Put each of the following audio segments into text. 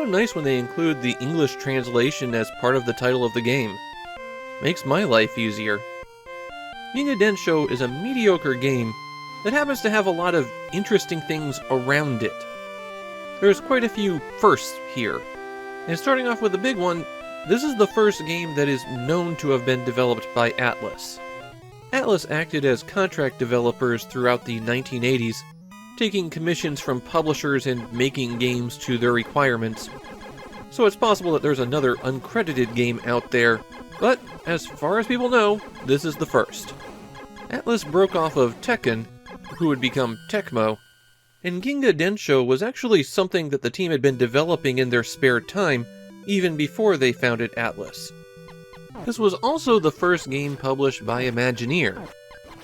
nice when they include the English translation as part of the title of the game. Makes my life easier. Ginga Denshou is a mediocre game that happens to have a lot of interesting things around it. There's quite a few firsts here. And starting off with the big one, this is the first game that is known to have been developed by Atlus. Atlus acted as contract developers throughout the 1980s, taking commissions from publishers and making games to their requirements. So it's possible that there's another uncredited game out there, but as far as people know, this is the first. Atlus broke off of Tekken, who would become Tecmo, and Ginga Denshou was actually something that the team had been developing in their spare time, even before they founded Atlus. This was also the first game published by Imagineer.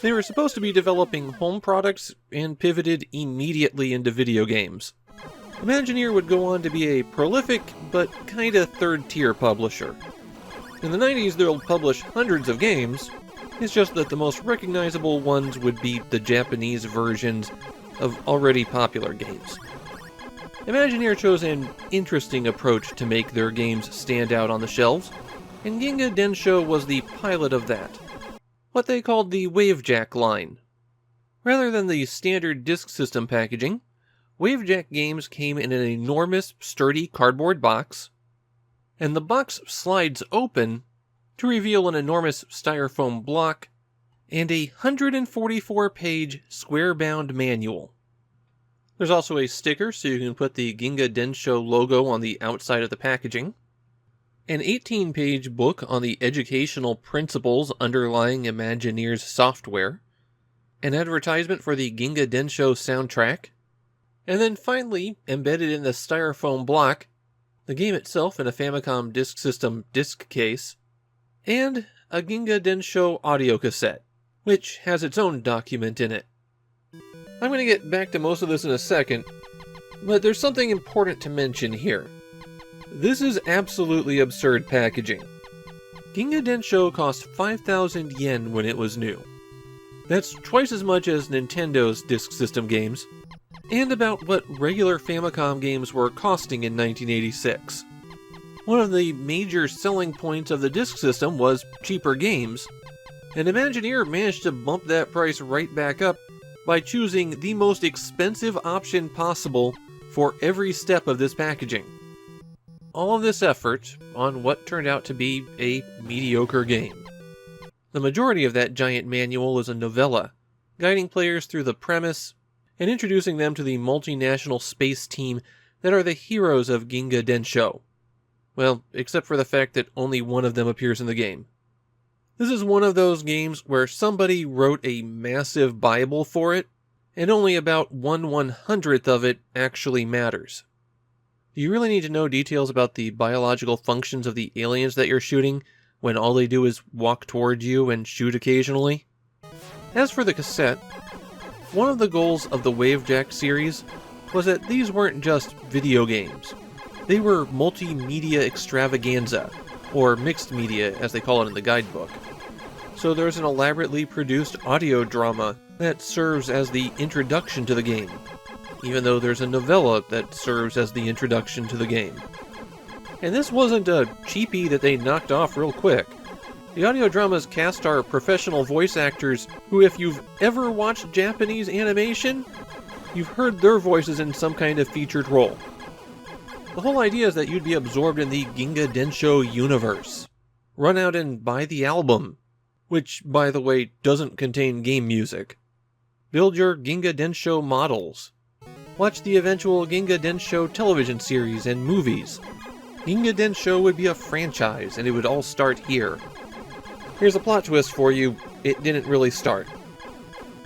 They were supposed to be developing home products and pivoted immediately into video games. Imagineer would go on to be a prolific, but kinda third-tier publisher. In the 90s, they'll publish hundreds of games. It's just that the most recognizable ones would be the Japanese versions of already popular games. Imagineer chose an interesting approach to make their games stand out on the shelves, and Ginga Denshou was the pilot of that. What they called the Wavejack line. Rather than the standard disk system packaging, Wavejack games came in an enormous, sturdy cardboard box, and the box slides open to reveal an enormous styrofoam block and a 144-page square-bound manual. There's also a sticker so you can put the Ginga Denshou logo on the outside of the packaging, an 18-page book on the educational principles underlying Imagineer's software, an advertisement for the Ginga Denshou soundtrack, and then finally, embedded in the styrofoam block, the game itself in a Famicom disk system disc case, and a Ginga Denshou audio cassette, which has its own document in it. I'm going to get back to most of this in a second, but there's something important to mention here. This is absolutely absurd packaging. Ginga Denshou cost 5,000 yen when it was new. That's twice as much as Nintendo's disk system games, and about what regular Famicom games were costing in 1986. One of the major selling points of the disk system was cheaper games, and Imagineer managed to bump that price right back up by choosing the most expensive option possible for every step of this packaging. All of this effort on what turned out to be a mediocre game. The majority of that giant manual is a novella, guiding players through the premise and introducing them to the multinational space team that are the heroes of Ginga Denshou. Well, except for the fact that only one of them appears in the game. This is one of those games where somebody wrote a massive Bible for it, and only about 1/100th of it actually matters. Do you really need to know details about the biological functions of the aliens that you're shooting, when all they do is walk towards you and shoot occasionally? As for the cassette, one of the goals of the Wavejack series was that these weren't just video games. They were multimedia extravaganza, or mixed media as they call it in the guidebook. So there's an elaborately produced audio drama that serves as the introduction to the game, even though there's a novella that serves as the introduction to the game. And this wasn't a cheapie that they knocked off real quick. The audio drama's cast are professional voice actors who, if you've ever watched Japanese animation, you've heard their voices in some kind of featured role. The whole idea is that you'd be absorbed in the Ginga Denshou universe. Run out and buy the album, which, by the way, doesn't contain game music. Build your Ginga Denshou models. Watch the eventual Ginga Denshou television series and movies. Ginga Denshou would be a franchise, and it would all start here. Here's a plot twist for you, it didn't really start.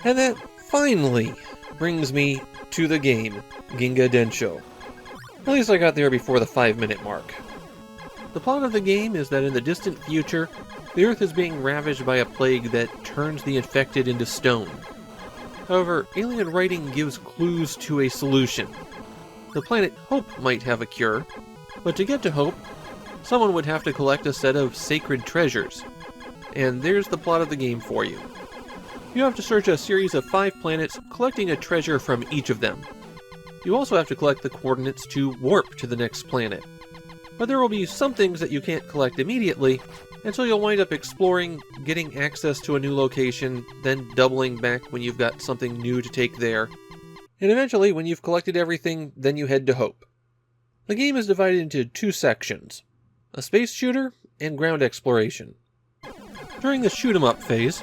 And that finally brings me to the game, Ginga Denshou. At least I got there before the 5-minute mark. The plot of the game is that in the distant future, the Earth is being ravaged by a plague that turns the infected into stone. However, alien writing gives clues to a solution. The planet Hope might have a cure, but to get to Hope, someone would have to collect a set of sacred treasures. And there's the plot of the game for you. You have to search a series of 5 planets, collecting a treasure from each of them. You also have to collect the coordinates to warp to the next planet. But there will be some things that you can't collect immediately, and so you'll wind up exploring, getting access to a new location, then doubling back when you've got something new to take there. And eventually, when you've collected everything, then you head to Hope. The game is divided into two sections: a space shooter and ground exploration. During the shoot-'em-up phase,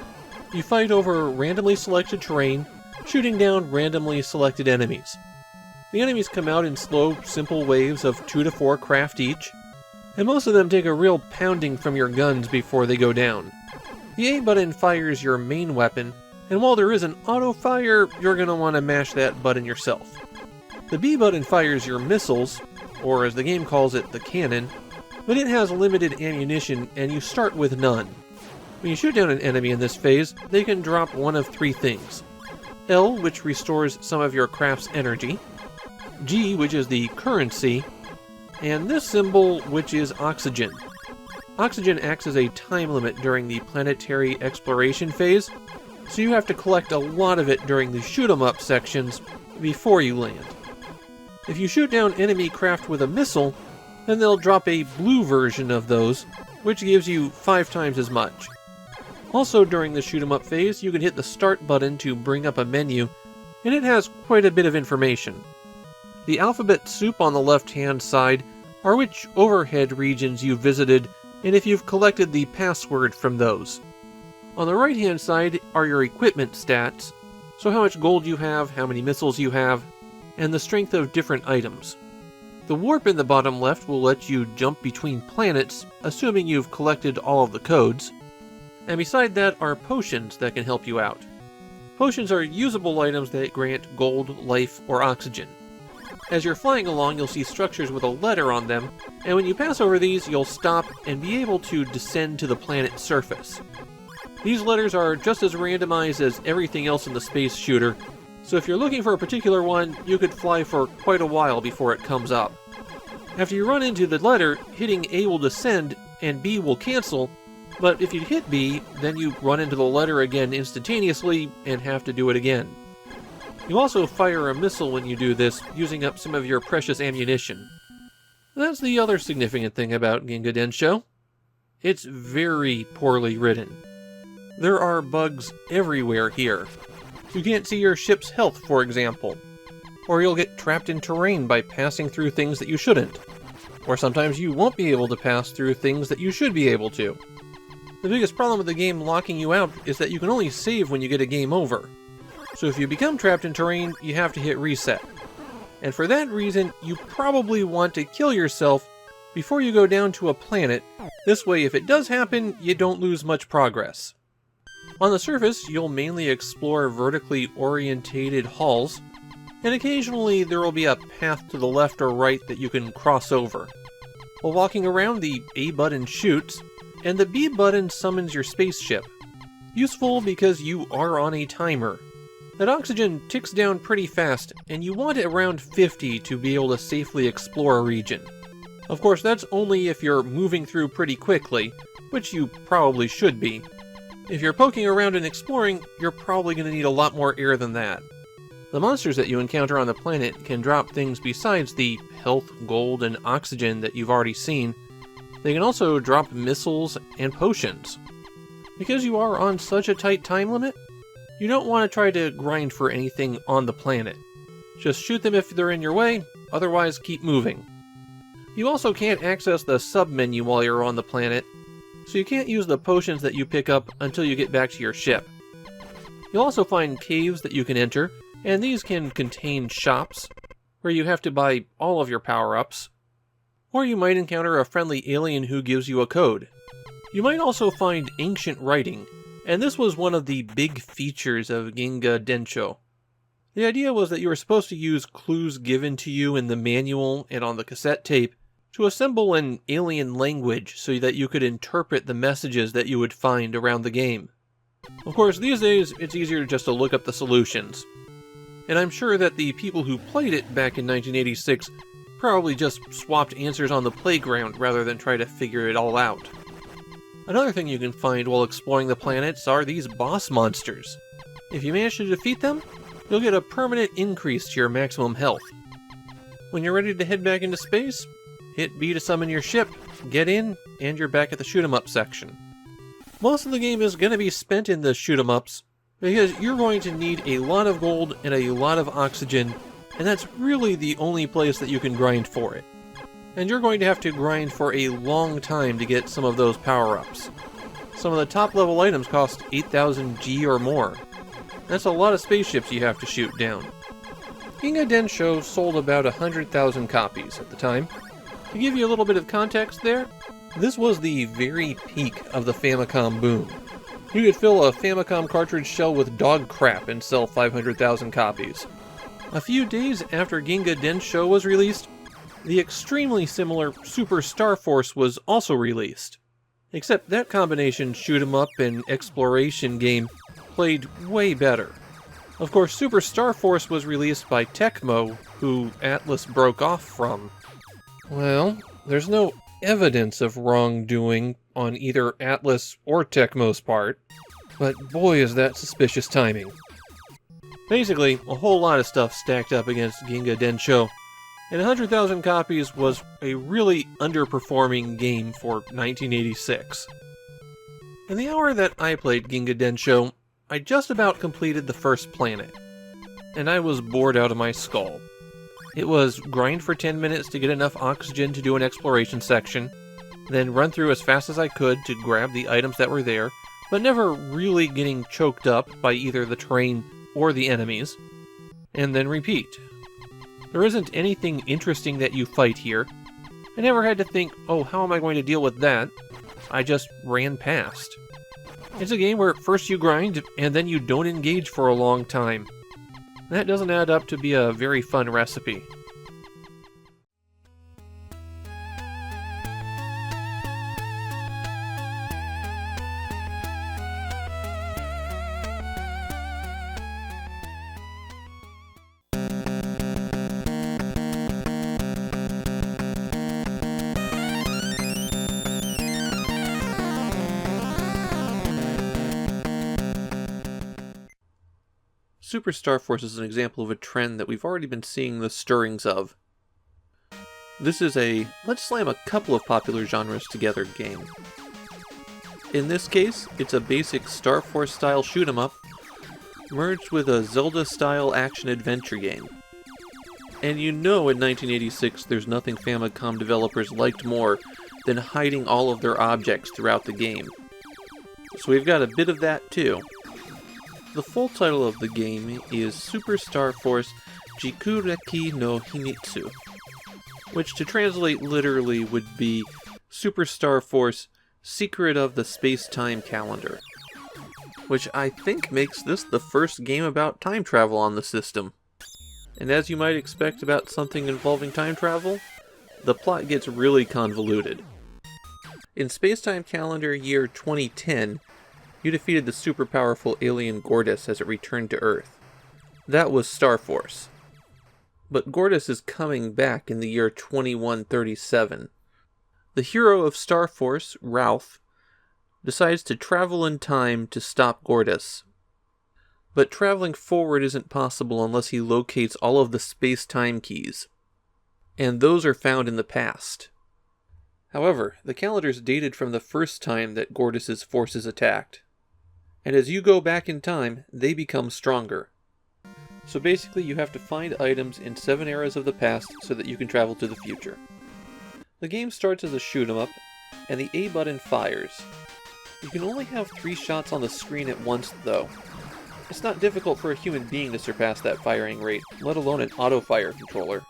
you fight over randomly selected terrain, shooting down randomly selected enemies. The enemies come out in slow, simple waves of 2 to 4 craft each, and most of them take a real pounding from your guns before they go down. The A button fires your main weapon, and while there is an auto-fire, you're going to want to mash that button yourself. The B button fires your missiles, or as the game calls it, the cannon, but it has limited ammunition and you start with none. When you shoot down an enemy in this phase, they can drop one of 3 things. L, which restores some of your craft's energy, G, which is the currency, and this symbol, which is oxygen. Oxygen acts as a time limit during the planetary exploration phase, so you have to collect a lot of it during the shoot-'em-up sections before you land. If you shoot down enemy craft with a missile, then they'll drop a blue version of those, which gives you 5 times as much. Also during the shoot-'em-up phase, you can hit the start button to bring up a menu, and it has quite a bit of information. The alphabet soup on the left-hand side are which overhead regions you've visited, and if you've collected the password from those. On the right-hand side are your equipment stats, so how much gold you have, how many missiles you have, and the strength of different items. The warp in the bottom left will let you jump between planets, assuming you've collected all of the codes, and beside that are potions that can help you out. Potions are usable items that grant gold, life, or oxygen. As you're flying along, you'll see structures with a letter on them, and when you pass over these, you'll stop and be able to descend to the planet's surface. These letters are just as randomized as everything else in the space shooter, so if you're looking for a particular one, you could fly for quite a while before it comes up. After you run into the letter, hitting A will descend, and B will cancel, but if you hit B, then you run into the letter again instantaneously and have to do it again. You also fire a missile when you do this, using up some of your precious ammunition. That's the other significant thing about Ginga Denshou. It's very poorly written. There are bugs everywhere here. You can't see your ship's health, for example. Or you'll get trapped in terrain by passing through things that you shouldn't. Or sometimes you won't be able to pass through things that you should be able to. The biggest problem with the game locking you out is that you can only save when you get a game over. So if you become trapped in terrain, you have to hit reset. And for that reason, you probably want to kill yourself before you go down to a planet. This way, if it does happen, you don't lose much progress. On the surface, you'll mainly explore vertically orientated halls, and occasionally there will be a path to the left or right that you can cross over. While walking around, the A button shoots, and the B button summons your spaceship. Useful because you are on a timer. That oxygen ticks down pretty fast, and you want it around 50 to be able to safely explore a region. Of course, that's only if you're moving through pretty quickly, which you probably should be. If you're poking around and exploring, you're probably going to need a lot more air than that. The monsters that you encounter on the planet can drop things besides the health, gold, and oxygen that you've already seen. They can also drop missiles and potions. Because you are on such a tight time limit, you don't want to try to grind for anything on the planet. Just shoot them if they're in your way, otherwise keep moving. You also can't access the sub-menu while you're on the planet, so you can't use the potions that you pick up until you get back to your ship. You'll also find caves that you can enter, and these can contain shops, where you have to buy all of your power-ups. Or you might encounter a friendly alien who gives you a code. You might also find ancient writing, and this was one of the big features of Ginga Denshou. The idea was that you were supposed to use clues given to you in the manual and on the cassette tape to assemble an alien language so that you could interpret the messages that you would find around the game. Of course, these days, it's easier just to look up the solutions. And I'm sure that the people who played it back in 1986 probably just swapped answers on the playground rather than try to figure it all out. Another thing you can find while exploring the planets are these boss monsters. If you manage to defeat them, you'll get a permanent increase to your maximum health. When you're ready to head back into space, hit B to summon your ship, get in, and you're back at the shoot-'em-up section. Most of the game is going to be spent in the shoot-'em-ups, because you're going to need a lot of gold and a lot of oxygen, and that's really the only place that you can grind for it. And you're going to have to grind for a long time to get some of those power-ups. Some of the top-level items cost 8,000 G or more. That's a lot of spaceships you have to shoot down. Ginga Denshou sold about 100,000 copies at the time. To give you a little bit of context there, this was the very peak of the Famicom boom. You could fill a Famicom cartridge shell with dog crap and sell 500,000 copies. A few days after Ginga Denshou was released, the extremely similar Super Star Force was also released. Except that combination shoot-'em-up and exploration game played way better. Of course, Super Star Force was released by Tecmo, who Atlus broke off from. Well, there's no evidence of wrongdoing on either Atlus or Tecmo's part, but boy is that suspicious timing. Basically, a whole lot of stuff stacked up against Ginga Denshou, and 100,000 copies was a really underperforming game for 1986. In the hour that I played Ginga Denshou, I just about completed the first planet, and I was bored out of my skull. It was grind for 10 minutes to get enough oxygen to do an exploration section, then run through as fast as I could to grab the items that were there, but never really getting choked up by either the terrain or the enemies, and then repeat. There isn't anything interesting that you fight here. I never had to think, oh, how am I going to deal with that? I just ran past. It's a game where first you grind, and then you don't engage for a long time. That doesn't add up to be a very fun recipe. Super Star Force is an example of a trend that we've already been seeing the stirrings of. This is a let's slam a couple of popular genres together game. In this case, it's a basic Star Force style shoot-'em-up merged with a Zelda style action-adventure game. And you know in 1986 there's nothing Famicom developers liked more than hiding all of their objects throughout the game. So we've got a bit of that too. The full title of the game is Super Star Force Jikuureki no Himitsu, which to translate literally would be Super Star Force Secret of the Space-Time Calendar, which I think makes this the first game about time travel on the system. And as you might expect about something involving time travel, the plot gets really convoluted. In Space-Time Calendar year 2010, you defeated the super powerful alien Gortys as it returned to Earth. That was Star Force. But Gortys is coming back in the year 2137. The hero of Star Force, Ralph, decides to travel in time to stop Gortys. But traveling forward isn't possible unless he locates all of the space-time keys. And those are found in the past. However, the calendar's dated from the first time that Gortys' forces attacked. And as you go back in time, they become stronger. So basically you have to find items in 7 eras of the past so that you can travel to the future. The game starts as a shoot-'em-up, and the A button fires. You can only have 3 shots on the screen at once though. It's not difficult for a human being to surpass that firing rate, let alone an auto-fire controller.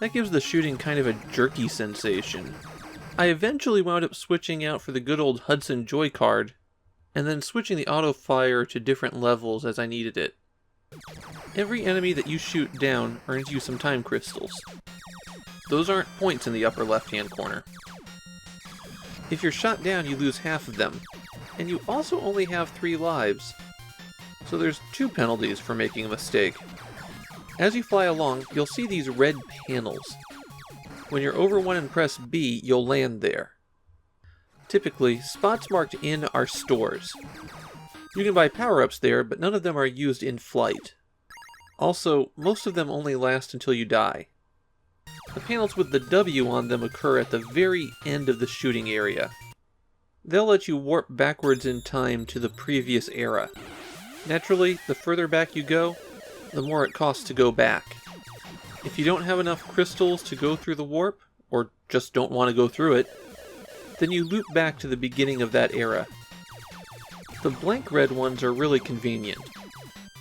That gives the shooting kind of a jerky sensation. I eventually wound up switching out for the good old Hudson Joy card, and then switching the auto-fire to different levels as I needed it. Every enemy that you shoot down earns you some time crystals. Those aren't points in the upper left-hand corner. If you're shot down, you lose half of them, and you also only have 3 lives. So there's 2 penalties for making a mistake. As you fly along, you'll see these red panels. When you're over one and press B, you'll land there. Typically, spots marked in are stores. You can buy power-ups there, but none of them are used in flight. Also, most of them only last until you die. The panels with the W on them occur at the very end of the shooting area. They'll let you warp backwards in time to the previous era. Naturally, the further back you go, the more it costs to go back. If you don't have enough crystals to go through the warp, or just don't want to go through it, then you loop back to the beginning of that era. The blank red ones are really convenient.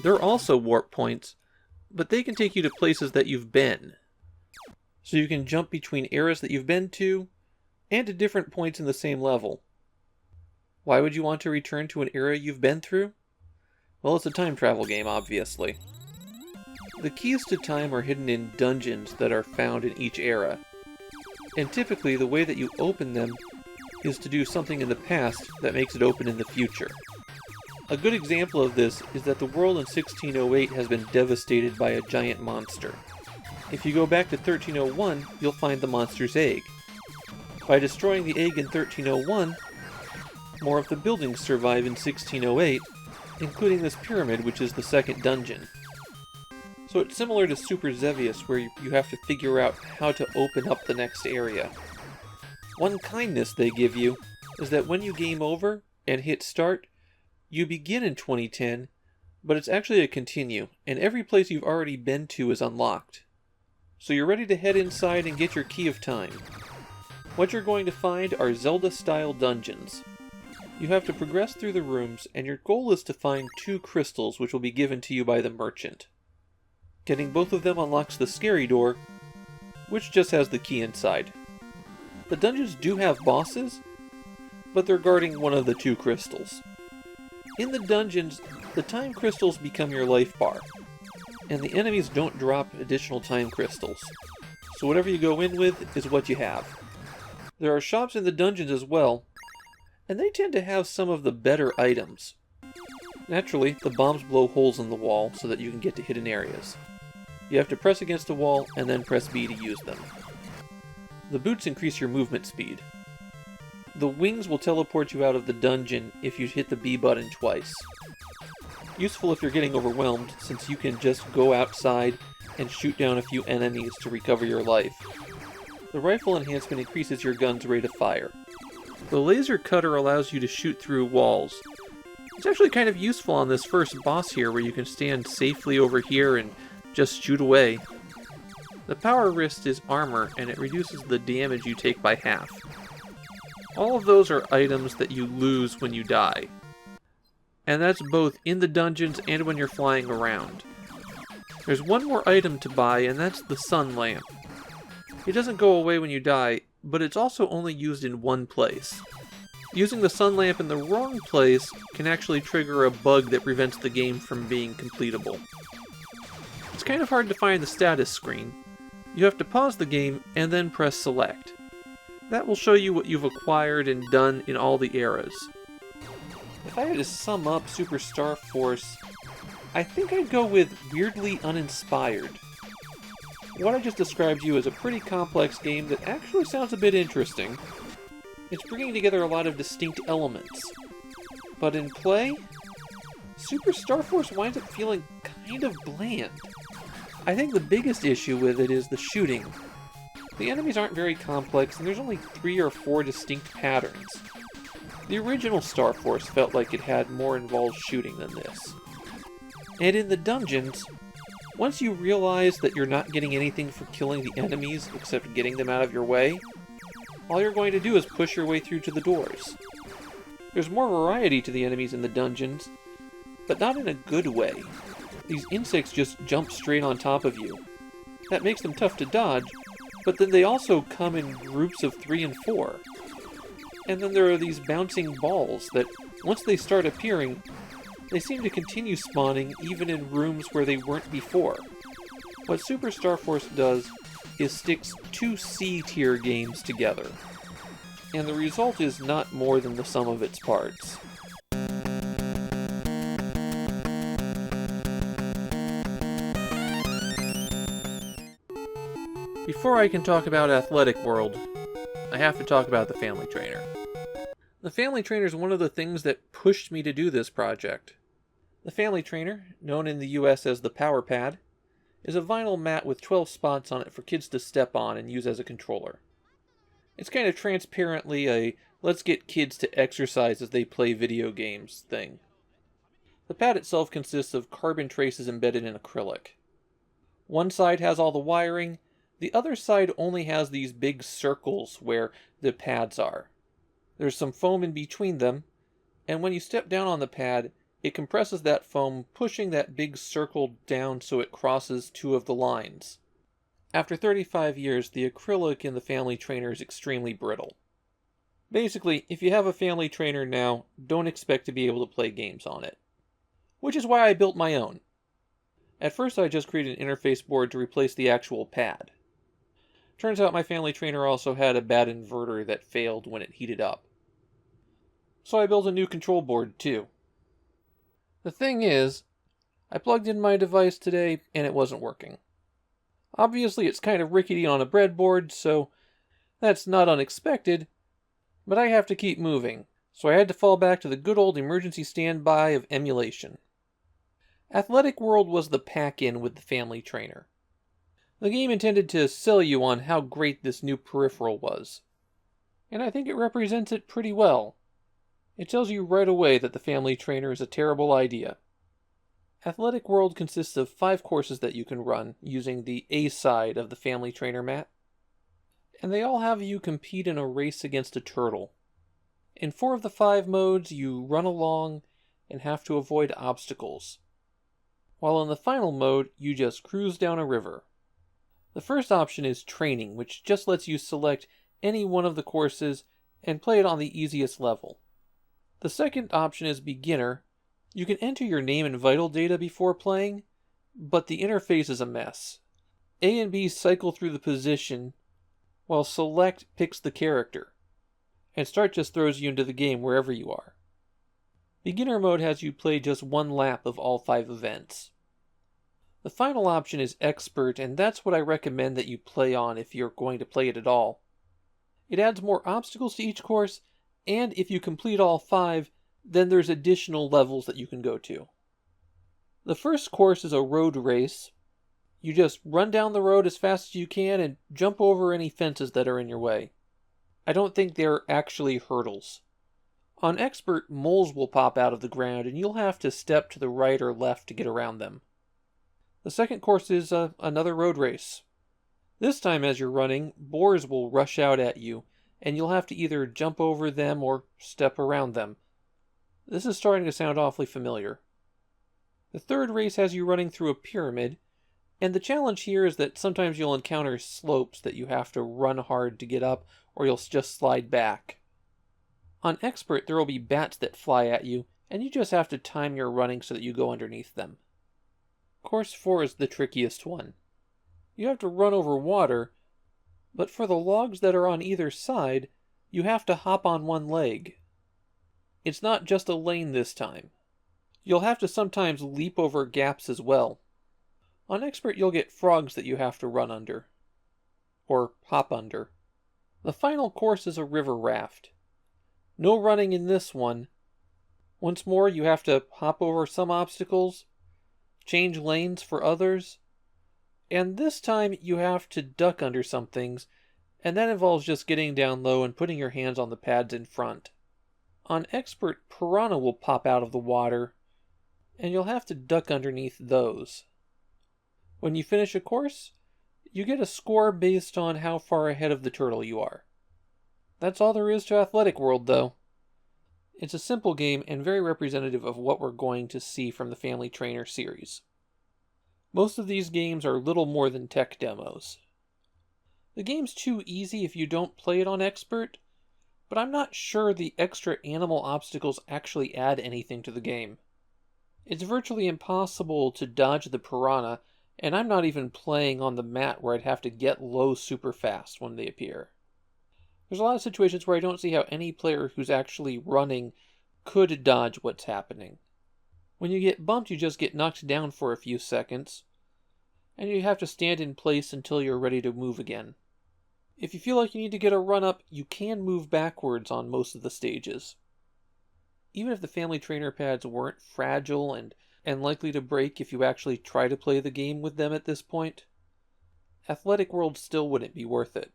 They're also warp points, but they can take you to places that you've been. So you can jump between eras that you've been to, and to different points in the same level. Why would you want to return to an era you've been through? Well, it's a time travel game, obviously. The keys to time are hidden in dungeons that are found in each era. And typically, the way that you open them is to do something in the past that makes it open in the future. A good example of this is that the world in 1608 has been devastated by a giant monster. If you go back to 1301, you'll find the monster's egg. By destroying the egg in 1301, more of the buildings survive in 1608, including this pyramid, which is the second dungeon. So it's similar to Super Xevious, where you have to figure out how to open up the next area. One kindness they give you is that when you game over and hit start, you begin in 2010, but it's actually a continue, and every place you've already been to is unlocked. So you're ready to head inside and get your key of time. What you're going to find are Zelda-style dungeons. You have to progress through the rooms, and your goal is to find 2 crystals which will be given to you by the merchant. Getting both of them unlocks the scary door, which just has the key inside. The dungeons do have bosses, but they're guarding one of the 2 crystals. In the dungeons, the time crystals become your life bar, and the enemies don't drop additional time crystals, so whatever you go in with is what you have. There are shops in the dungeons as well, and they tend to have some of the better items. Naturally, the bombs blow holes in the wall so that you can get to hidden areas. You have to press against a wall and then press B to use them. The boots increase your movement speed. The wings will teleport you out of the dungeon if you hit the B button twice. Useful if you're getting overwhelmed, since you can just go outside and shoot down a few enemies to recover your life. The rifle enhancement increases your gun's rate of fire. The laser cutter allows you to shoot through walls. It's actually kind of useful on this first boss here, where you can stand safely over here and just shoot away. The power wrist is armor, and it reduces the damage you take by half. All of those are items that you lose when you die. And that's both in the dungeons and when you're flying around. There's one more item to buy, and that's the sun lamp. It doesn't go away when you die, but it's also only used in one place. Using the sun lamp in the wrong place can actually trigger a bug that prevents the game from being completable. It's kind of hard to find the status screen. You have to pause the game and then press select. That will show you what you've acquired and done in all the eras. If I had to sum up Super Star Force, I think I'd go with weirdly uninspired. What I just described to you is a pretty complex game that actually sounds a bit interesting. It's bringing together a lot of distinct elements. But in play, Super Star Force winds up feeling kind of bland. I think the biggest issue with it is the shooting. The enemies aren't very complex, and there's only 3 or 4 distinct patterns. The original Star Force felt like it had more involved shooting than this. And in the dungeons, once you realize that you're not getting anything for killing the enemies except getting them out of your way, all you're going to do is push your way through to the doors. There's more variety to the enemies in the dungeons, but not in a good way. These insects just jump straight on top of you. That makes them tough to dodge, but then they also come in groups of 3 and 4. And then there are these bouncing balls that, once they start appearing, they seem to continue spawning even in rooms where they weren't before. What Super Star Force does is sticks 2 C-tier games together, and the result is not more than the sum of its parts. Before I can talk about Athletic World, I have to talk about the Family Trainer. The Family Trainer is one of the things that pushed me to do this project. The Family Trainer, known in the US as the Power Pad, is a vinyl mat with 12 spots on it for kids to step on and use as a controller. It's kind of transparently a let's get kids to exercise as they play video games thing. The pad itself consists of carbon traces embedded in acrylic. One side has all the wiring, the other side only has these big circles where the pads are. There's some foam in between them, and when you step down on the pad, it compresses that foam, pushing that big circle down so it crosses two of the lines. After 35 years, the acrylic in the Family Trainer is extremely brittle. Basically, if you have a Family Trainer now, don't expect to be able to play games on it. Which is why I built my own. At first I just created an interface board to replace the actual pad. Turns out my Family Trainer also had a bad inverter that failed when it heated up. So I built a new control board too. The thing is, I plugged in my device today and it wasn't working. Obviously it's kind of rickety on a breadboard, so that's not unexpected, but I have to keep moving, so I had to fall back to the good old emergency standby of emulation. Athletic World was the pack-in with the Family Trainer. The game intended to sell you on how great this new peripheral was, and I think it represents it pretty well. It tells you right away that the Family Trainer is a terrible idea. Athletic World consists of 5 courses that you can run using the A side of the Family Trainer mat, and they all have you compete in a race against a turtle. In 4 of the 5 modes, you run along and have to avoid obstacles, while in the final mode, you just cruise down a river. The first option is Training, which just lets you select any one of the courses and play it on the easiest level. The second option is Beginner. You can enter your name and vital data before playing, but the interface is a mess. A and B cycle through the position, while Select picks the character, and Start just throws you into the game wherever you are. Beginner mode has you play just 1 lap of all 5 events. The final option is Expert, and that's what I recommend that you play on if you're going to play it at all. It adds more obstacles to each course, and if you complete all 5, then there's additional levels that you can go to. The first course is a road race. You just run down the road as fast as you can and jump over any fences that are in your way. I don't think they're actually hurdles. On Expert, moles will pop out of the ground and you'll have to step to the right or left to get around them. The second course is another road race. This time as you're running, boars will rush out at you, and you'll have to either jump over them or step around them. This is starting to sound awfully familiar. The third race has you running through a pyramid, and the challenge here is that sometimes you'll encounter slopes that you have to run hard to get up, or you'll just slide back. On Expert, there will be bats that fly at you, and you just have to time your running so that you go underneath them. Course 4 is the trickiest one. You have to run over water, but for the logs that are on either side, you have to hop on one leg. It's not just a lane this time. You'll have to sometimes leap over gaps as well. On Expert, you'll get frogs that you have to run under. Or hop under. The final course is a river raft. No running in this one. Once more, you have to hop over some obstacles, change lanes for others, and this time you have to duck under some things, and that involves just getting down low and putting your hands on the pads in front. On Expert, piranha will pop out of the water, and you'll have to duck underneath those. When you finish a course, you get a score based on how far ahead of the turtle you are. That's all there is to Athletic World, though. It's a simple game and very representative of what we're going to see from the Family Trainer series. Most of these games are little more than tech demos. The game's too easy if you don't play it on Expert, but I'm not sure the extra animal obstacles actually add anything to the game. It's virtually impossible to dodge the piranha, and I'm not even playing on the mat where I'd have to get low super fast when they appear. There's a lot of situations where I don't see how any player who's actually running could dodge what's happening. When you get bumped, you just get knocked down for a few seconds, and you have to stand in place until you're ready to move again. If you feel like you need to get a run up, you can move backwards on most of the stages. Even if the Family Trainer pads weren't fragile and and likely to break if you actually try to play the game with them at this point, Athletic World still wouldn't be worth it.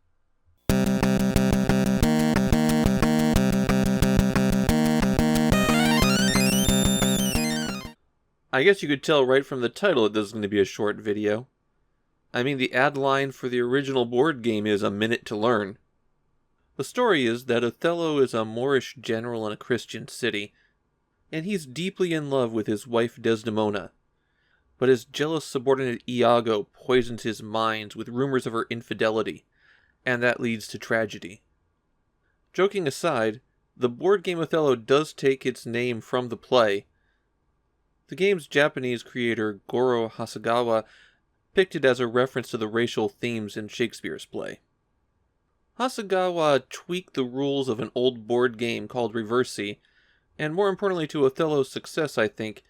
I guess you could tell right from the title that this is going to be a short video. I mean, the ad line for the original board game is "a minute to learn." The story is that Othello is a Moorish general in a Christian city, and he's deeply in love with his wife Desdemona. But his jealous subordinate Iago poisons his mind with rumors of her infidelity, and that leads to tragedy. Joking aside, the board game Othello does take its name from the play. The game's Japanese creator, Goro Hasegawa, picked it as a reference to the racial themes in Shakespeare's play. Hasegawa tweaked the rules of an old board game called Reversi, and more importantly to Othello's success, I think,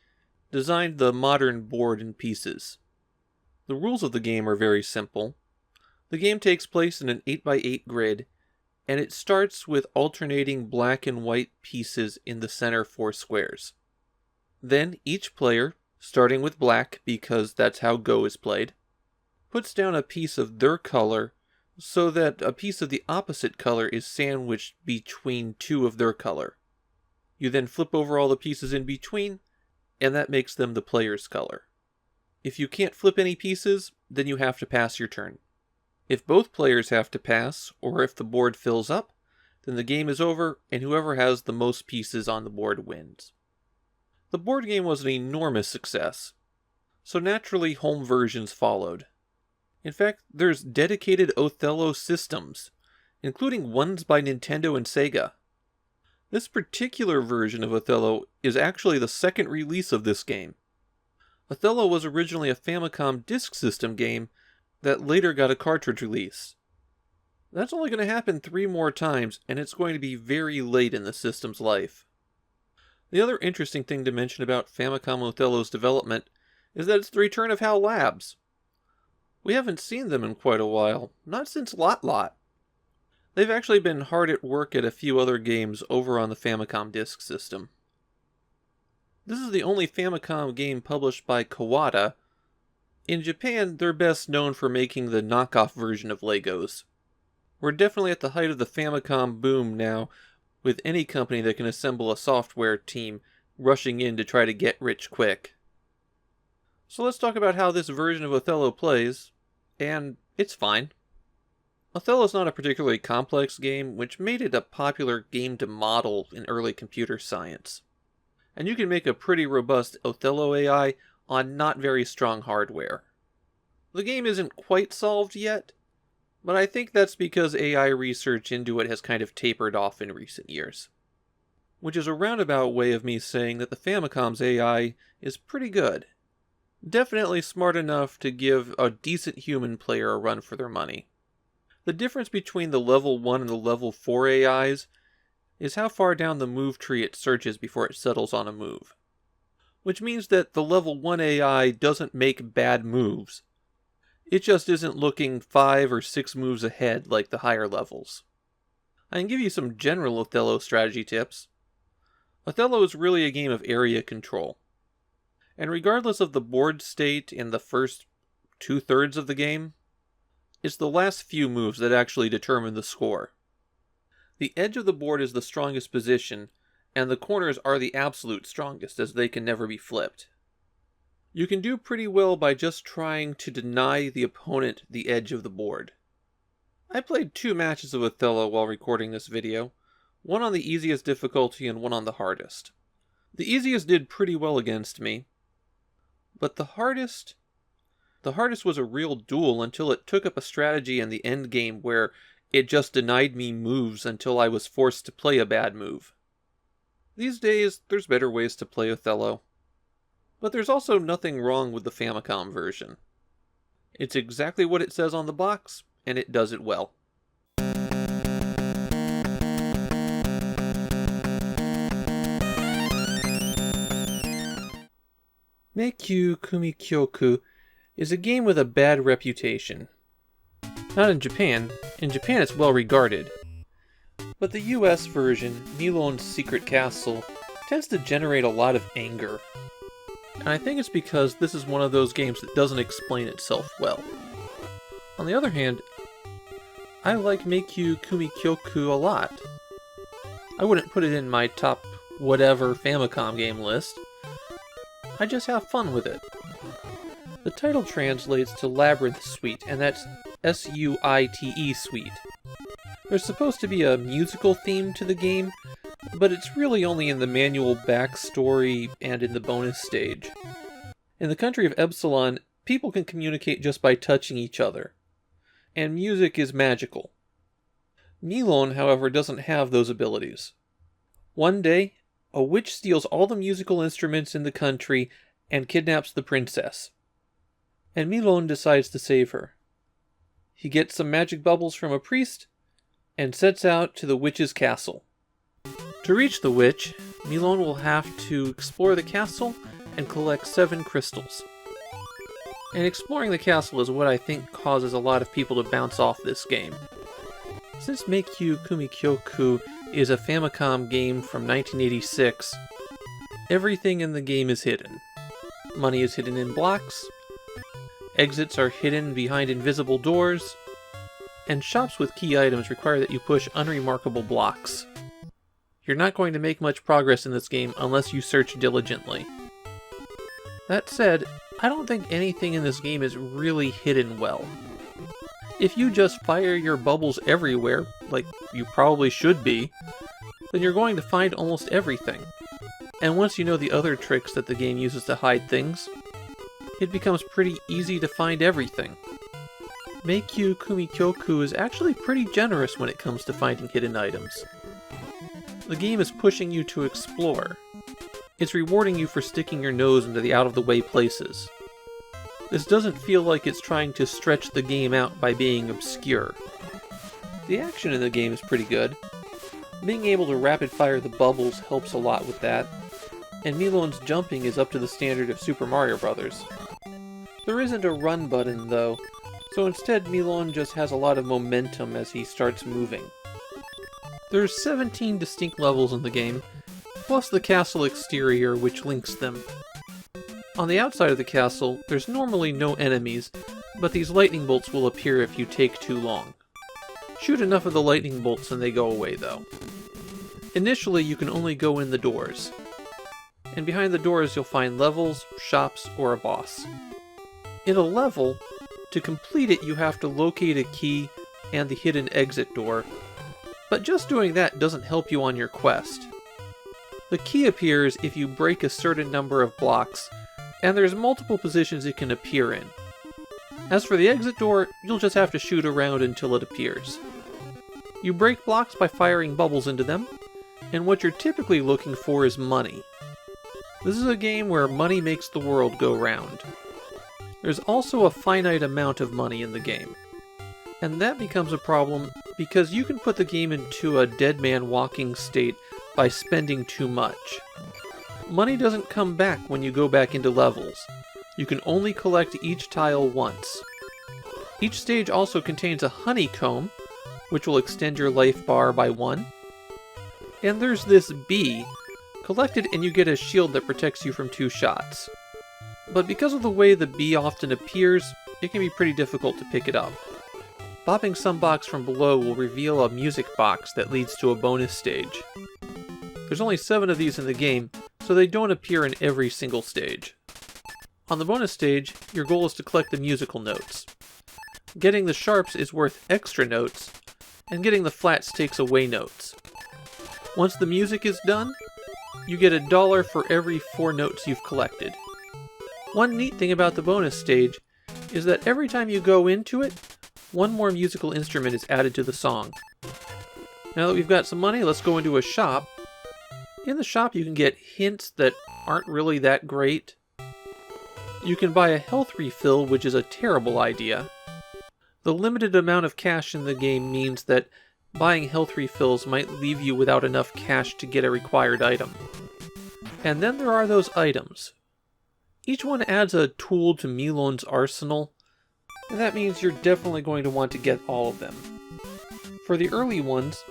designed the modern board in pieces. The rules of the game are very simple. The game takes place in an 8x8 grid, and it starts with alternating black and white pieces in the center 4 squares. Then each player, starting with black because that's how Go is played, puts down a piece of their color so that a piece of the opposite color is sandwiched between 2 of their color. You then flip over all the pieces in between, and that makes them the player's color. If you can't flip any pieces, then you have to pass your turn. If both players have to pass, or if the board fills up, then the game is over, and whoever has the most pieces on the board wins. The board game was an enormous success, so naturally home versions followed. In fact, there's dedicated Othello systems, including ones by Nintendo and Sega. This particular version of Othello is actually the second release of this game. Othello was originally a Famicom Disk System game that later got a cartridge release. That's only going to happen 3 more times, and it's going to be very late in the system's life. The other interesting thing to mention about Famicom Othello's development is that it's the return of HAL Labs. We haven't seen them in quite a while, not since Lot Lot. They've actually been hard at work at a few other games over on the Famicom Disk System. This is the only Famicom game published by Kawada. In Japan, they're best known for making the knockoff version of Legos. We're definitely at the height of the Famicom boom now, with any company that can assemble a software team rushing in to try to get rich quick. So let's talk about how this version of Othello plays, and it's fine. Othello is not a particularly complex game, which made it a popular game to model in early computer science. And you can make a pretty robust Othello AI on not very strong hardware. The game isn't quite solved yet, but I think that's because AI research into it has kind of tapered off in recent years. Which is a roundabout way of me saying that the Famicom's AI is pretty good. Definitely smart enough to give a decent human player a run for their money. The difference between the level 1 and the level 4 AIs is how far down the move tree it searches before it settles on a move. Which means that the level 1 AI doesn't make bad moves. It just isn't looking 5 or 6 moves ahead like the higher levels. I can give you some general Othello strategy tips. Othello is really a game of area control. And regardless of the board state in the first 2/3 of the game, it's the last few moves that actually determine the score. The edge of the board is the strongest position, and the corners are the absolute strongest, as they can never be flipped. You can do pretty well by just trying to deny the opponent the edge of the board. I played 2 matches of Othello while recording this video, one on the easiest difficulty and one on the hardest. The easiest did pretty well against me, but the hardest was a real duel until it took up a strategy in the end game where it just denied me moves until I was forced to play a bad move. These days, there's better ways to play Othello. But there's also nothing wrong with the Famicom version. It's exactly what it says on the box, and it does it well. Meikyuu Kumikyoku is a game with a bad reputation. Not in Japan. In Japan it's well regarded. But the US version, Nilon's Secret Castle, tends to generate a lot of anger. and I think it's because this is one of those games that doesn't explain itself well. On the other hand, I like Meikyuu Kumikyoku a lot. I wouldn't put it in my top whatever Famicom game list. I just have fun with it. The title translates to Labyrinth Suite, and that's S-U-I-T-E Suite. There's supposed to be a musical theme to the game, but it's really only in the manual backstory and in the bonus stage. In the country of Epsilon, people can communicate just by touching each other, and music is magical. Milon, however, doesn't have those abilities. One day, a witch steals all the musical instruments in the country and kidnaps the princess. And Milon decides to save her. He gets some magic bubbles from a priest and sets out to the witch's castle. To reach the witch, Milon will have to explore the castle and collect 7 crystals. And exploring the castle is what I think causes a lot of people to bounce off this game. Since Meikyuu Kumikyoku is a Famicom game from 1986, everything in the game is hidden. Money is hidden in blocks, exits are hidden behind invisible doors, and shops with key items require that you push unremarkable blocks. You're not going to make much progress in this game unless you search diligently. That said, I don't think anything in this game is really hidden well. If you just fire your bubbles everywhere, like you probably should be, then you're going to find almost everything. And once you know the other tricks that the game uses to hide things, it becomes pretty easy to find everything. Meikyuu Kumikyoku is actually pretty generous when it comes to finding hidden items. The game is pushing you to explore. It's rewarding you for sticking your nose into the out-of-the-way places. This doesn't feel like it's trying to stretch the game out by being obscure. The action in the game is pretty good. Being able to rapid-fire the bubbles helps a lot with that, and Milon's jumping is up to the standard of Super Mario Bros. There isn't a run button, though, so instead Milon just has a lot of momentum as he starts moving. There's 17 distinct levels in the game, plus the castle exterior which links them. On the outside of the castle, there's normally no enemies, but these lightning bolts will appear if you take too long. Shoot enough of the lightning bolts and they go away, though. Initially, you can only go in the doors. And behind the doors you'll find levels, shops, or a boss. In a level, to complete it you have to locate a key and the hidden exit door, but just doing that doesn't help you on your quest. The key appears if you break a certain number of blocks, and there's multiple positions it can appear in. As for the exit door, you'll just have to shoot around until it appears. You break blocks by firing bubbles into them, and what you're typically looking for is money. This is a game where money makes the world go round. There's also a finite amount of money in the game, and that becomes a problem because you can put the game into a dead man walking state by spending too much. Money doesn't come back when you go back into levels. You can only collect each tile once. Each stage also contains a honeycomb, which will extend your life bar by 1. And there's this bee. Collect it and you get a shield that protects you from 2 shots. But because of the way the bee often appears, it can be pretty difficult to pick it up. Bopping some box from below will reveal a music box that leads to a bonus stage. There's only 7 of these in the game, so they don't appear in every single stage. On the bonus stage, your goal is to collect the musical notes. Getting the sharps is worth extra notes, and getting the flats takes away notes. Once the music is done, you get $1 for every 4 notes you've collected. One neat thing about the bonus stage is that every time you go into it, 1 more musical instrument is added to the song. Now that we've got some money, let's go into a shop. In the shop you can get hints that aren't really that great. You can buy a health refill, which is a terrible idea. The limited amount of cash in the game means that buying health refills might leave you without enough cash to get a required item. And then there are those items. Each one adds a tool to Milon's arsenal, and that means you're definitely going to want to get all of them. For the early ones,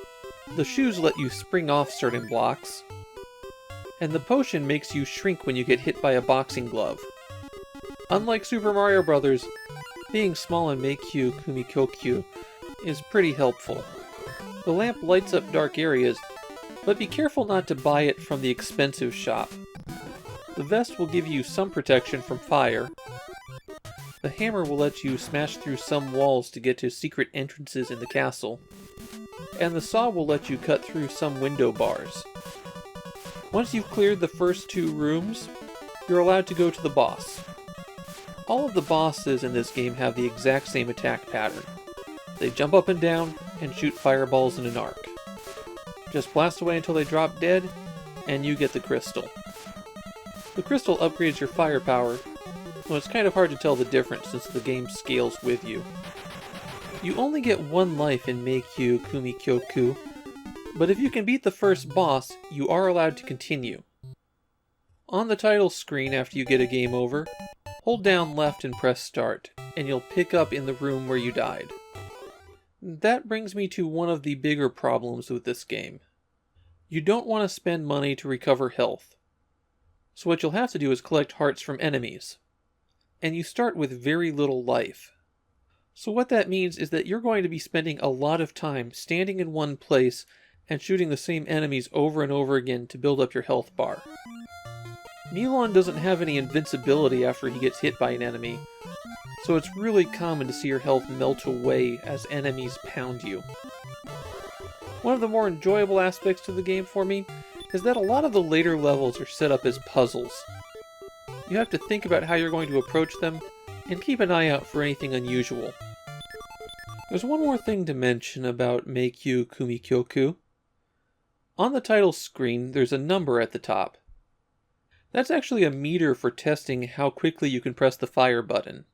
the shoes let you spring off certain blocks, and the potion makes you shrink when you get hit by a boxing glove. Unlike Super Mario Bros., being small in Meikyuu Kumikyoku is pretty helpful. The lamp lights up dark areas, but be careful not to buy it from the expensive shop. The vest will give you some protection from fire. The hammer will let you smash through some walls to get to secret entrances in the castle. And the saw will let you cut through some window bars. Once you've cleared the first 2 rooms, you're allowed to go to the boss. All of the bosses in this game have the exact same attack pattern. They jump up and down and shoot fireballs in an arc. Just blast away until they drop dead, and you get the crystal. The crystal upgrades your firepower, though it's kind of hard to tell the difference since the game scales with you. You only get 1 life in Meikyuu Kumikyoku, but if you can beat the first boss, you are allowed to continue. On the title screen after you get a game over, hold down left and press start, and you'll pick up in the room where you died. That brings me to one of the bigger problems with this game. You don't want to spend money to recover health. So what you'll have to do is collect hearts from enemies. And you start with very little life. So what that means is that you're going to be spending a lot of time standing in one place and shooting the same enemies over and over again to build up your health bar. Milon doesn't have any invincibility after he gets hit by an enemy, so it's really common to see your health melt away as enemies pound you. One of the more enjoyable aspects to the game for me is that a lot of the later levels are set up as puzzles. You have to think about how you're going to approach them, and keep an eye out for anything unusual. There's one more thing to mention about Meikyuu Kumikyoku. On the title screen, there's a number at the top. That's actually a meter for testing how quickly you can press the fire button.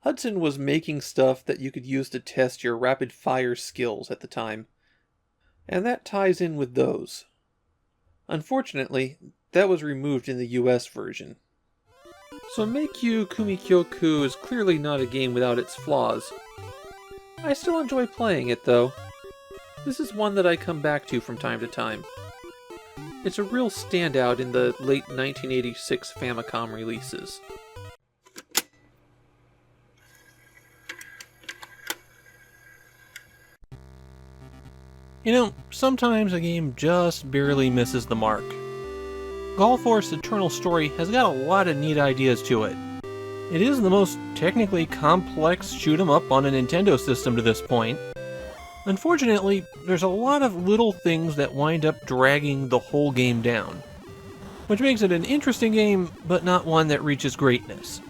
Hudson was making stuff that you could use to test your rapid fire skills at the time, and that ties in with those. Unfortunately, that was removed in the US version. So Meikyuu Kumikyoku is clearly not a game without its flaws. I still enjoy playing it though. This is one that I come back to from time to time. It's a real standout in the late 1986 Famicom releases. You know, sometimes a game just barely misses the mark. Gall Force Eternal Story has got a lot of neat ideas to it. It is the most technically complex shoot-'em-up on a Nintendo system to this point. Unfortunately, there's a lot of little things that wind up dragging the whole game down, which makes it an interesting game, but not one that reaches greatness.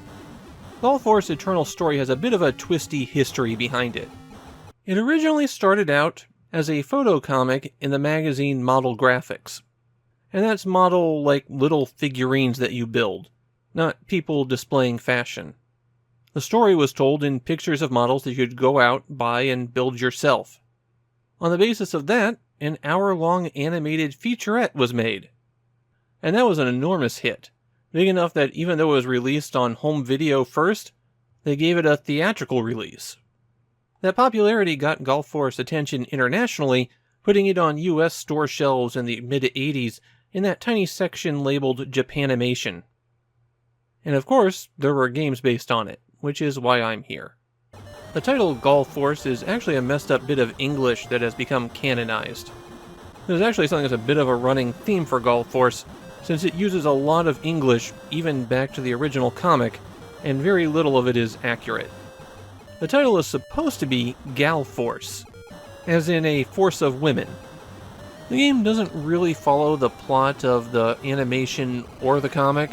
Gall Force Eternal Story has a bit of a twisty history behind it. It originally started out as a photo comic in the magazine Model Graphics. And that's model like little figurines that you build, not people displaying fashion. The story was told in pictures of models that you'd go out, buy, and build yourself. On the basis of that, an hour-long animated featurette was made. And that was an enormous hit, big enough that even though it was released on home video first, they gave it a theatrical release. That popularity got Gall Force attention internationally, putting it on US store shelves in the mid-80s in that tiny section labeled Japanimation. And of course, there were games based on it, which is why I'm here. The title Gall Force is actually a messed up bit of English that has become canonized. There's actually something that's a bit of a running theme for Gall Force, since it uses a lot of English, even back to the original comic, and very little of it is accurate. The title is supposed to be Gal Force, as in a force of women. The game doesn't really follow the plot of the animation or the comic.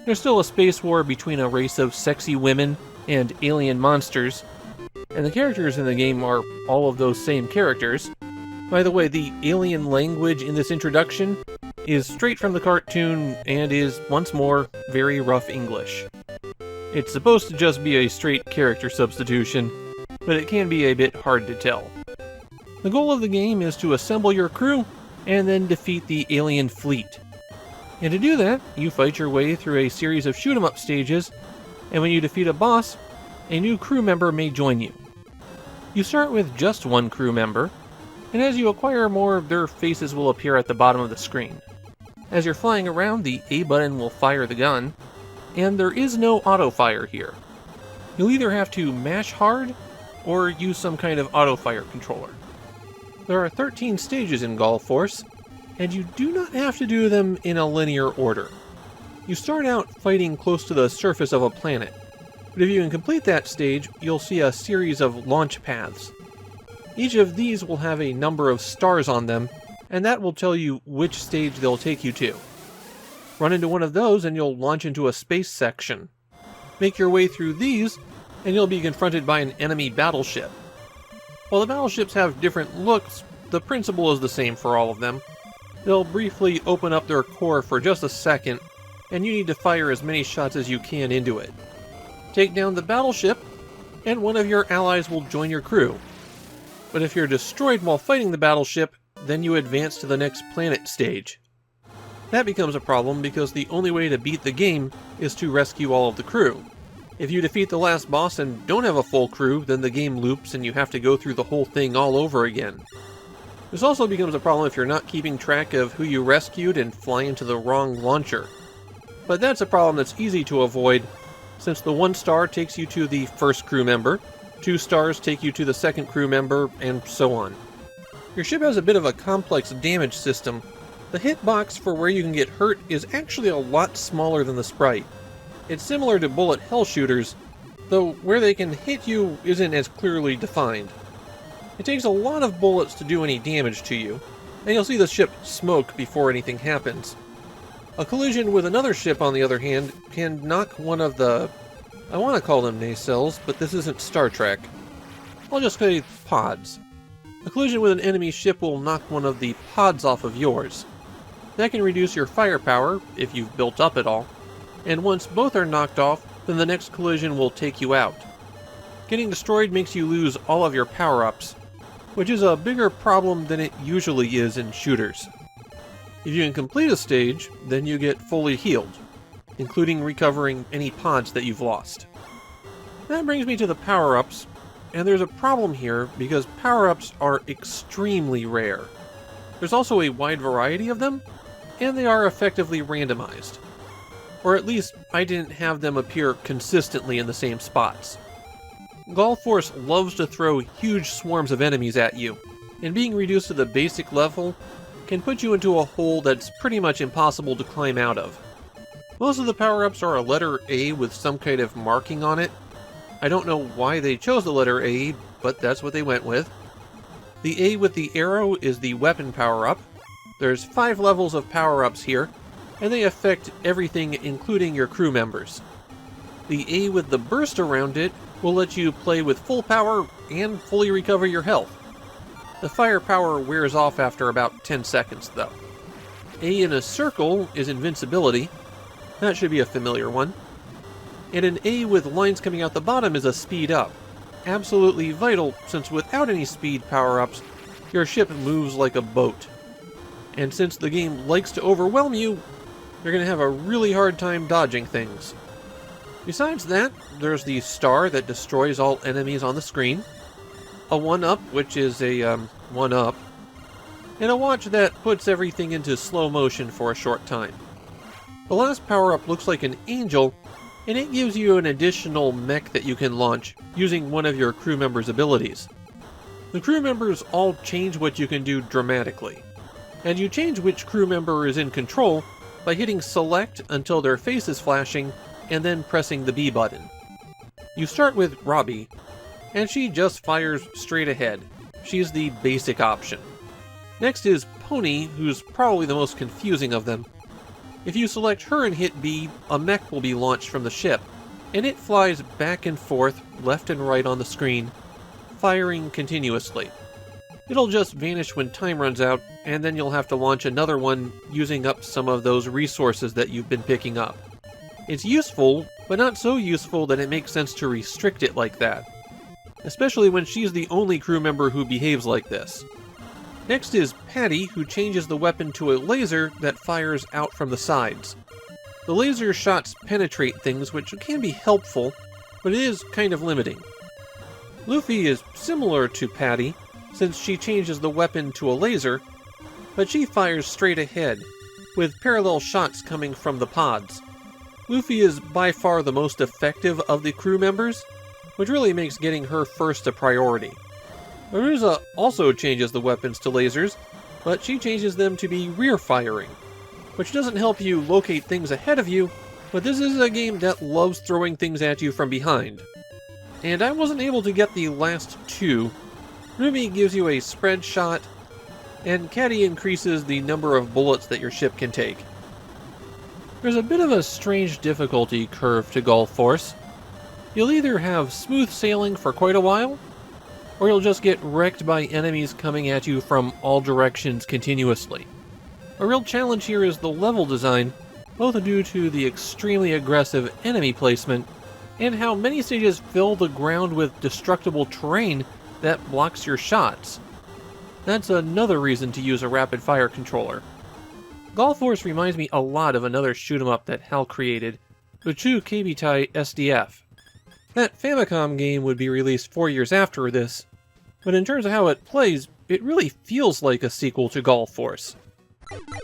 There's still a space war between a race of sexy women and alien monsters, and the characters in the game are all of those same characters. By the way, the alien language in this introduction is straight from the cartoon and is, once more, very rough English. It's supposed to just be a straight character substitution, but it can be a bit hard to tell. The goal of the game is to assemble your crew and then defeat the alien fleet. And to do that, you fight your way through a series of shoot-'em-up stages, and when you defeat a boss, a new crew member may join you. You start with just one crew member, and as you acquire more, their faces will appear at the bottom of the screen. As you're flying around, the A button will fire the gun, and there is no auto-fire here. You'll either have to mash hard, or use some kind of auto-fire controller. There are 13 stages in Gall Force, and you do not have to do them in a linear order. You start out fighting close to the surface of a planet, but if you can complete that stage, you'll see a series of launch paths. Each of these will have a number of stars on them, and that will tell you which stage they'll take you to. Run into one of those and you'll launch into a space section. Make your way through these, and you'll be confronted by an enemy battleship. While the battleships have different looks, the principle is the same for all of them. They'll briefly open up their core for just a second, and you need to fire as many shots as you can into it. Take down the battleship, and one of your allies will join your crew. But if you're destroyed while fighting the battleship, then you advance to the next planet stage. That becomes a problem because the only way to beat the game is to rescue all of the crew. If you defeat the last boss and don't have a full crew, then the game loops and you have to go through the whole thing all over again. This also becomes a problem if you're not keeping track of who you rescued and fly into the wrong launcher. But that's a problem that's easy to avoid, since the 1 star takes you to the first crew member, 2 stars take you to the second crew member, and so on. Your ship has a bit of a complex damage system. The hitbox for where you can get hurt is actually a lot smaller than the sprite. It's similar to bullet hell shooters, though where they can hit you isn't as clearly defined. It takes a lot of bullets to do any damage to you, and you'll see the ship smoke before anything happens. A collision with another ship, on the other hand, can knock one of the... I want to call them nacelles, but this isn't Star Trek. I'll just say pods. A collision with an enemy ship will knock one of the pods off of yours. That can reduce your firepower, if you've built up at all, and once both are knocked off, then the next collision will take you out. Getting destroyed makes you lose all of your power-ups, which is a bigger problem than it usually is in shooters. If you can complete a stage, then you get fully healed, including recovering any pods that you've lost. That brings me to the power-ups, and there's a problem here because power-ups are extremely rare. There's also a wide variety of them, and they are effectively randomized. Or at least, I didn't have them appear consistently in the same spots. Gall Force loves to throw huge swarms of enemies at you, and being reduced to the basic level can put you into a hole that's pretty much impossible to climb out of. Most of the power-ups are a letter A with some kind of marking on it. I don't know why they chose the letter A, but that's what they went with. The A with the arrow is the weapon power-up. There's 5 levels of power-ups here, and they affect everything including your crew members. The A with the burst around it will let you play with full power and fully recover your health. The firepower wears off after about 10 seconds though. A in a circle is invincibility. That should be a familiar one. And an A with lines coming out the bottom is a speed up. Absolutely vital, since without any speed power-ups, your ship moves like a boat. And since the game likes to overwhelm you, you're going to have a really hard time dodging things. Besides that, there's the star that destroys all enemies on the screen, a 1-up, which is a 1-up, and a watch that puts everything into slow motion for a short time. The last power-up looks like an angel, and it gives you an additional mech that you can launch using one of your crew members' abilities. The crew members all change what you can do dramatically, and you change which crew member is in control by hitting select until their face is flashing, and then pressing the B button. You start with Robbie, and she just fires straight ahead. She's the basic option. Next is Pony, who's probably the most confusing of them. If you select her and hit B, a mech will be launched from the ship, and it flies back and forth, left and right on the screen, firing continuously. It'll just vanish when time runs out, and then you'll have to launch another one using up some of those resources that you've been picking up. It's useful, but not so useful that it makes sense to restrict it like that, especially when she's the only crew member who behaves like this. Next is Patty, who changes the weapon to a laser that fires out from the sides. The laser shots penetrate things, which can be helpful, but it is kind of limiting. Luffy is similar to Patty, since she changes the weapon to a laser, but she fires straight ahead, with parallel shots coming from the pods. Luffy is by far the most effective of the crew members, which really makes getting her first a priority. Arusa also changes the weapons to lasers, but she changes them to be rear firing, which doesn't help you locate things ahead of you, but this is a game that loves throwing things at you from behind. And I wasn't able to get the last two. Rumi gives you a spread shot, and Caddy increases the number of bullets that your ship can take. There's a bit of a strange difficulty curve to Gall Force. You'll either have smooth sailing for quite a while, or you'll just get wrecked by enemies coming at you from all directions continuously. A real challenge here is the level design, both due to the extremely aggressive enemy placement, and how many stages fill the ground with destructible terrain that blocks your shots. That's another reason to use a rapid-fire controller. Gall Force reminds me a lot of another shoot-'em-up that HAL created, Uchu Keibitai SDF. That Famicom game would be released 4 years after this, but in terms of how it plays, it really feels like a sequel to Gall Force.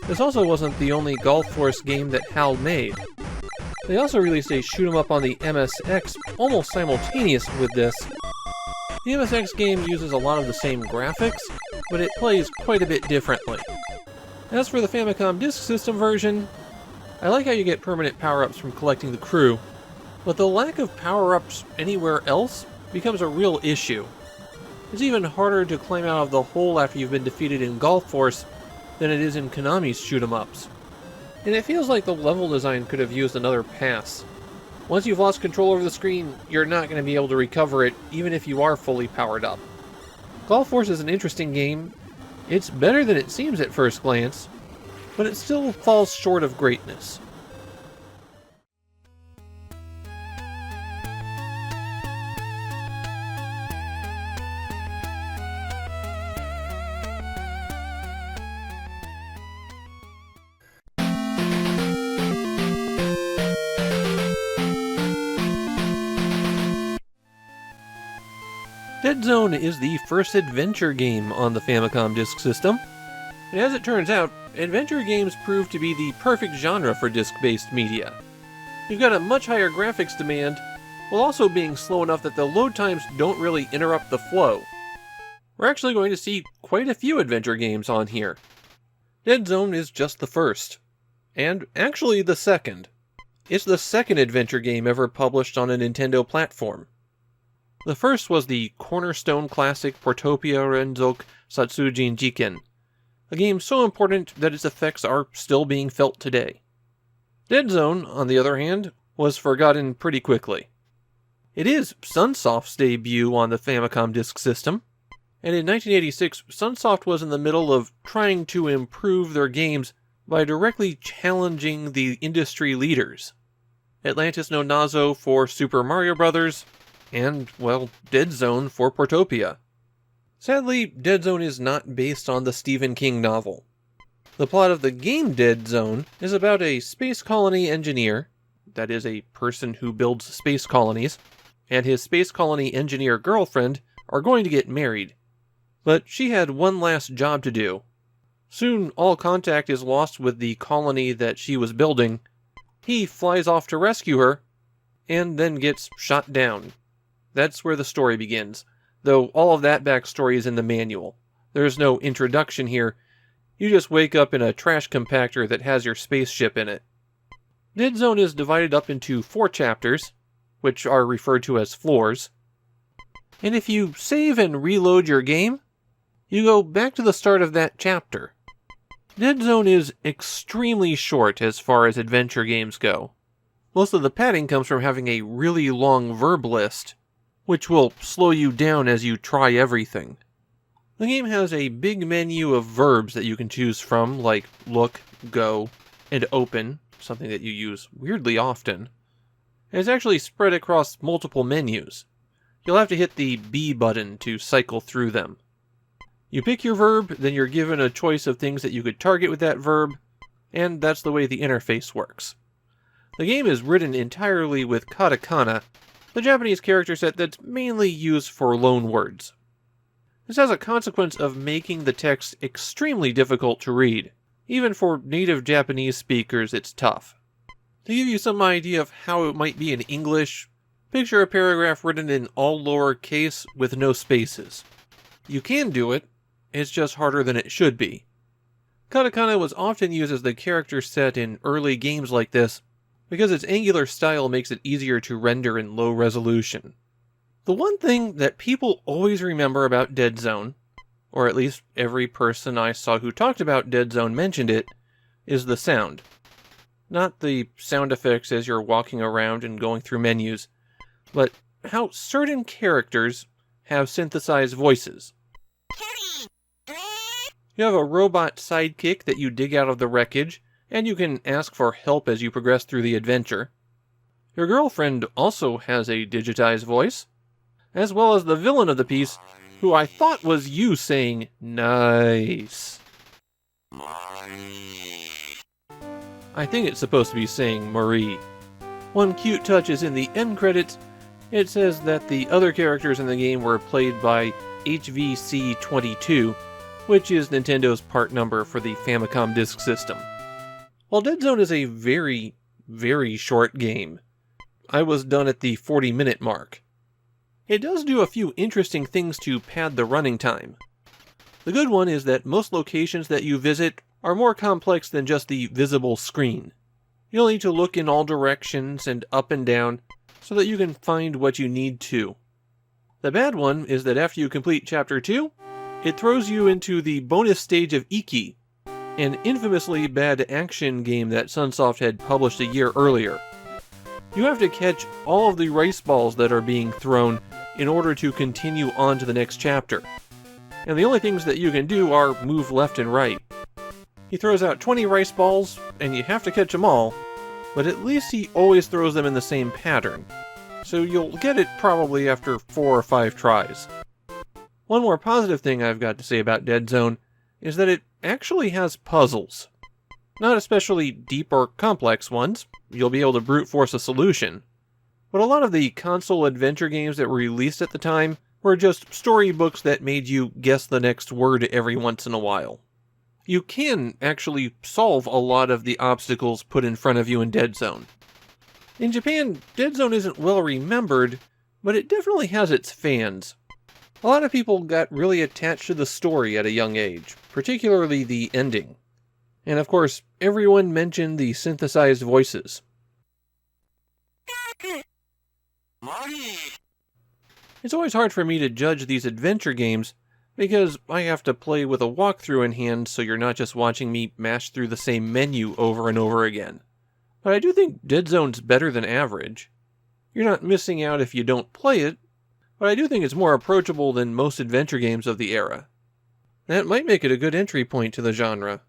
This also wasn't the only Gall Force game that HAL made. They also released a shoot-'em-up on the MSX almost simultaneous with this. The MSX game uses a lot of the same graphics, but it plays quite a bit differently. As for the Famicom Disk System version, I like how you get permanent power-ups from collecting the crew, but the lack of power-ups anywhere else becomes a real issue. It's even harder to climb out of the hole after you've been defeated in Gall Force than it is in Konami's shoot-'em-ups. And it feels like the level design could have used another pass. Once you've lost control over the screen, you're not going to be able to recover it, even if you are fully powered up. Gall Force is an interesting game. It's better than it seems at first glance, but it still falls short of greatness. Dead Zone is the first adventure game on the Famicom Disk System, and as it turns out, adventure games prove to be the perfect genre for disc-based media. You've got a much higher graphics demand, while also being slow enough that the load times don't really interrupt the flow. We're actually going to see quite a few adventure games on here. Dead Zone is just the first, and actually the second. It's the second adventure game ever published on a Nintendo platform. The first was the cornerstone classic Portopia Renzoku Satsujin Jiken, a game so important that its effects are still being felt today. Dead Zone, on the other hand, was forgotten pretty quickly. It is Sunsoft's debut on the Famicom Disk System, and in 1986, Sunsoft was in the middle of trying to improve their games by directly challenging the industry leaders. Atlantis no Nazo for Super Mario Bros., and, well, Dead Zone for Portopia. Sadly, Dead Zone is not based on the Stephen King novel. The plot of the game Dead Zone is about a space colony engineer, that is, a person who builds space colonies, and his space colony engineer girlfriend are going to get married. But she had one last job to do. Soon, all contact is lost with the colony that she was building. He flies off to rescue her, and then gets shot down. That's where the story begins, though all of that backstory is in the manual. There's no introduction here. You just wake up in a trash compactor that has your spaceship in it. Dead Zone is divided up into 4 chapters, which are referred to as floors. And if you save and reload your game, you go back to the start of that chapter. Dead Zone is extremely short as far as adventure games go. Most of the padding comes from having a really long verb list, which will slow you down as you try everything. The game has a big menu of verbs that you can choose from, like look, go, and open, something that you use weirdly often. And it's actually spread across multiple menus. You'll have to hit the B button to cycle through them. You pick your verb, then you're given a choice of things that you could target with that verb, and that's the way the interface works. The game is written entirely with katakana, the Japanese character set that's mainly used for loan words. This has a consequence of making the text extremely difficult to read. Even for native Japanese speakers, it's tough. To give you some idea of how it might be in English, picture a paragraph written in all lowercase with no spaces. You can do it, it's just harder than it should be. Katakana was often used as the character set in early games like this, because its angular style makes it easier to render in low resolution. The one thing that people always remember about Dead Zone, or at least every person I saw who talked about Dead Zone mentioned it, is the sound. Not the sound effects as you're walking around and going through menus, but how certain characters have synthesized voices. You have a robot sidekick that you dig out of the wreckage, and you can ask for help as you progress through the adventure. Your girlfriend also has a digitized voice, as well as the villain of the piece, who I thought was you saying, "Nice." I think it's supposed to be saying Marie. One cute touch is in the end credits. It says that the other characters in the game were played by HVC22, which is Nintendo's part number for the Famicom disk system. While Dead Zone is a very, very short game, I was done at the 40-minute mark. It does do a few interesting things to pad the running time. The good one is that most locations that you visit are more complex than just the visible screen. You'll need to look in all directions and up and down so that you can find what you need to. The bad one is that after you complete Chapter 2, it throws you into the bonus stage of Iki, an infamously bad action game that Sunsoft had published a year earlier. You have to catch all of the rice balls that are being thrown in order to continue on to the next chapter. And the only things that you can do are move left and right. He throws out 20 rice balls, and you have to catch them all, but at least he always throws them in the same pattern, so you'll get it probably after 4 or 5 tries. One more positive thing I've got to say about Dead Zone is that it actually has puzzles. Not especially deep or complex ones, you'll be able to brute force a solution. But a lot of the console adventure games that were released at the time were just storybooks that made you guess the next word every once in a while. You can actually solve a lot of the obstacles put in front of you in Dead Zone. In Japan, Dead Zone isn't well remembered, but it definitely has its fans. A lot of people got really attached to the story at a young age, particularly the ending. And of course, everyone mentioned the synthesized voices. It's always hard for me to judge these adventure games, because I have to play with a walkthrough in hand so you're not just watching me mash through the same menu over and over again. But I do think Dead Zone's better than average. You're not missing out if you don't play it, but I do think it's more approachable than most adventure games of the era. That might make it a good entry point to the genre.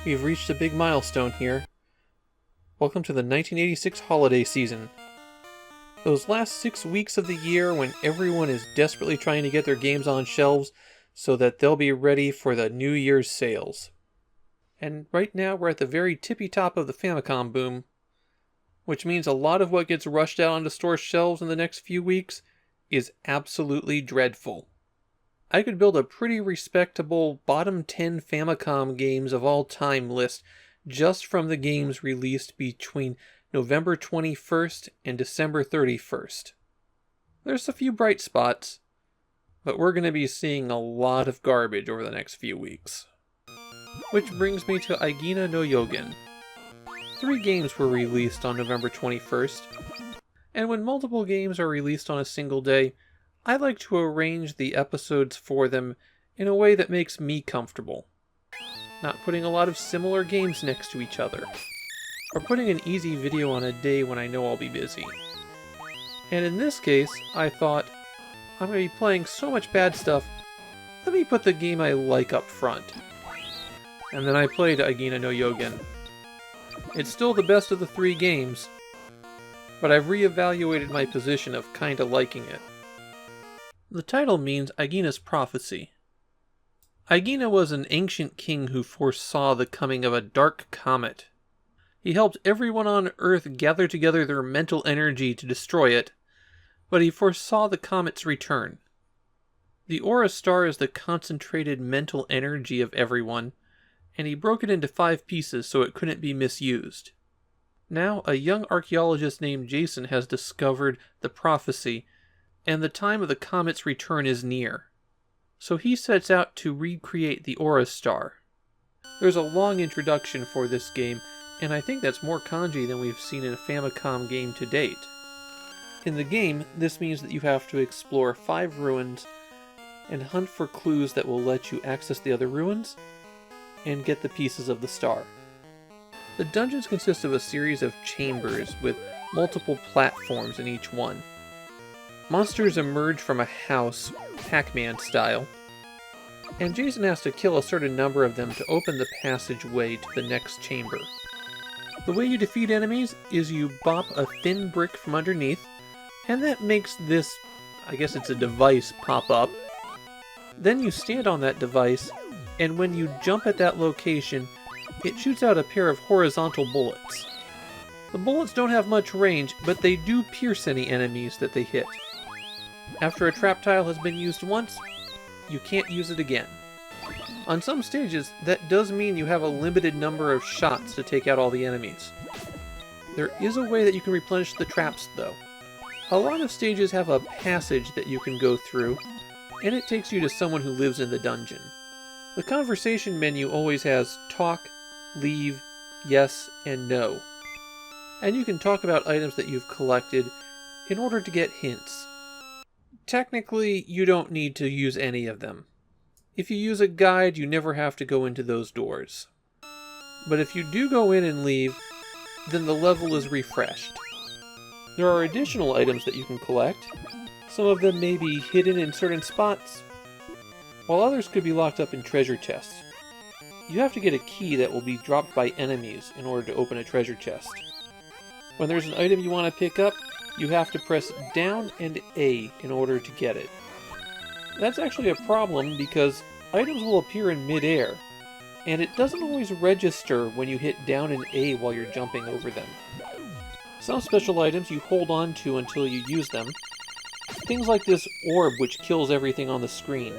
We've reached a big milestone here. Welcome to the 1986 holiday season. Those last 6 weeks of the year when everyone is desperately trying to get their games on shelves so that they'll be ready for the New Year's sales. And right now we're at the very tippy top of the Famicom boom, which means a lot of what gets rushed out onto store shelves in the next few weeks is absolutely dreadful. I could build a pretty respectable bottom 10 Famicom games of all time list just from the games released between November 21st and December 31st. There's a few bright spots, but we're going to be seeing a lot of garbage over the next few weeks. Which brings me to Aigiina no Yogen. 3 games were released on November 21st, and when multiple games are released on a single day, I like to arrange the episodes for them in a way that makes me comfortable. Not putting a lot of similar games next to each other, or putting an easy video on a day when I know I'll be busy. And in this case, I thought, I'm going to be playing so much bad stuff, let me put the game I like up front. And then I played Aigiina no Yogen. It's still the best of the 3 games, but I've reevaluated my position of kinda liking it. The title means Aigiina's prophecy. Aigiina was an ancient king who foresaw the coming of a dark comet. He helped everyone on Earth gather together their mental energy to destroy it, but he foresaw the comet's return. The Aura Star is the concentrated mental energy of everyone, and he broke it into 5 pieces so it couldn't be misused. Now, a young archaeologist named Jason has discovered the prophecy, and the time of the comet's return is near. So he sets out to recreate the Aura Star. There's a long introduction for this game, and I think that's more kanji than we've seen in a Famicom game to date. In the game, this means that you have to explore 5 ruins and hunt for clues that will let you access the other ruins and get the pieces of the star. The dungeons consist of a series of chambers with multiple platforms in each one. Monsters emerge from a house, Pac-Man style, and Jason has to kill a certain number of them to open the passageway to the next chamber. The way you defeat enemies is you bop a thin brick from underneath, and that makes this, I guess it's a device, pop up. Then you stand on that device, and when you jump at that location, it shoots out a pair of horizontal bullets. The bullets don't have much range, but they do pierce any enemies that they hit. After a trap tile has been used once, you can't use it again. On some stages, that does mean you have a limited number of shots to take out all the enemies. There is a way that you can replenish the traps, though. A lot of stages have a passage that you can go through, and it takes you to someone who lives in the dungeon. The conversation menu always has talk, leave, yes, and no. And you can talk about items that you've collected in order to get hints. Technically, you don't need to use any of them. If you use a guide, you never have to go into those doors. But if you do go in and leave, then the level is refreshed. There are additional items that you can collect. Some of them may be hidden in certain spots, while others could be locked up in treasure chests. You have to get a key that will be dropped by enemies in order to open a treasure chest. When there's an item you want to pick up, you have to press down and A in order to get it. That's actually a problem because items will appear in mid-air, and it doesn't always register when you hit down and A while you're jumping over them. Some special items you hold on to until you use them. Things like this orb which kills everything on the screen,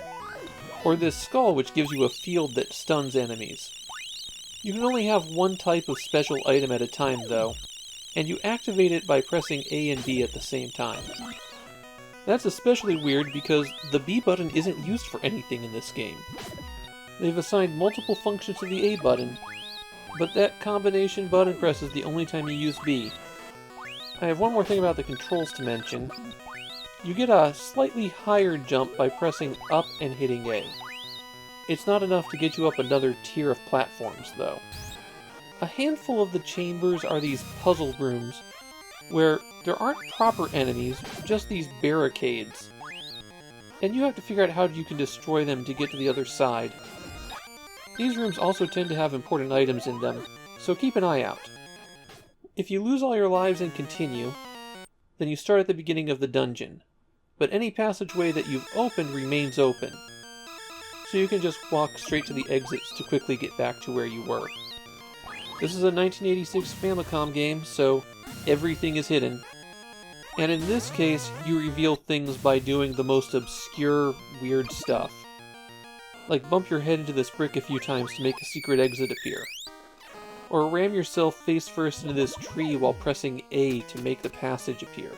or this skull which gives you a field that stuns enemies. You can only have one type of special item at a time though, and you activate it by pressing A and B at the same time. That's especially weird because the B button isn't used for anything in this game. They've assigned multiple functions to the A button, but that combination button press is the only time you use B. I have one more thing about the controls to mention. You get a slightly higher jump by pressing up and hitting A. It's not enough to get you up another tier of platforms, though. A handful of the chambers are these puzzle rooms, where there aren't proper enemies, just these barricades. And you have to figure out how you can destroy them to get to the other side. These rooms also tend to have important items in them, so keep an eye out. If you lose all your lives and continue, then you start at the beginning of the dungeon, but any passageway that you've opened remains open, so you can just walk straight to the exits to quickly get back to where you were. This is a 1986 Famicom game, so everything is hidden, and in this case, you reveal things by doing the most obscure, weird stuff. Like bump your head into this brick a few times to make a secret exit appear. Or ram yourself face first into this tree while pressing A to make the passage appear.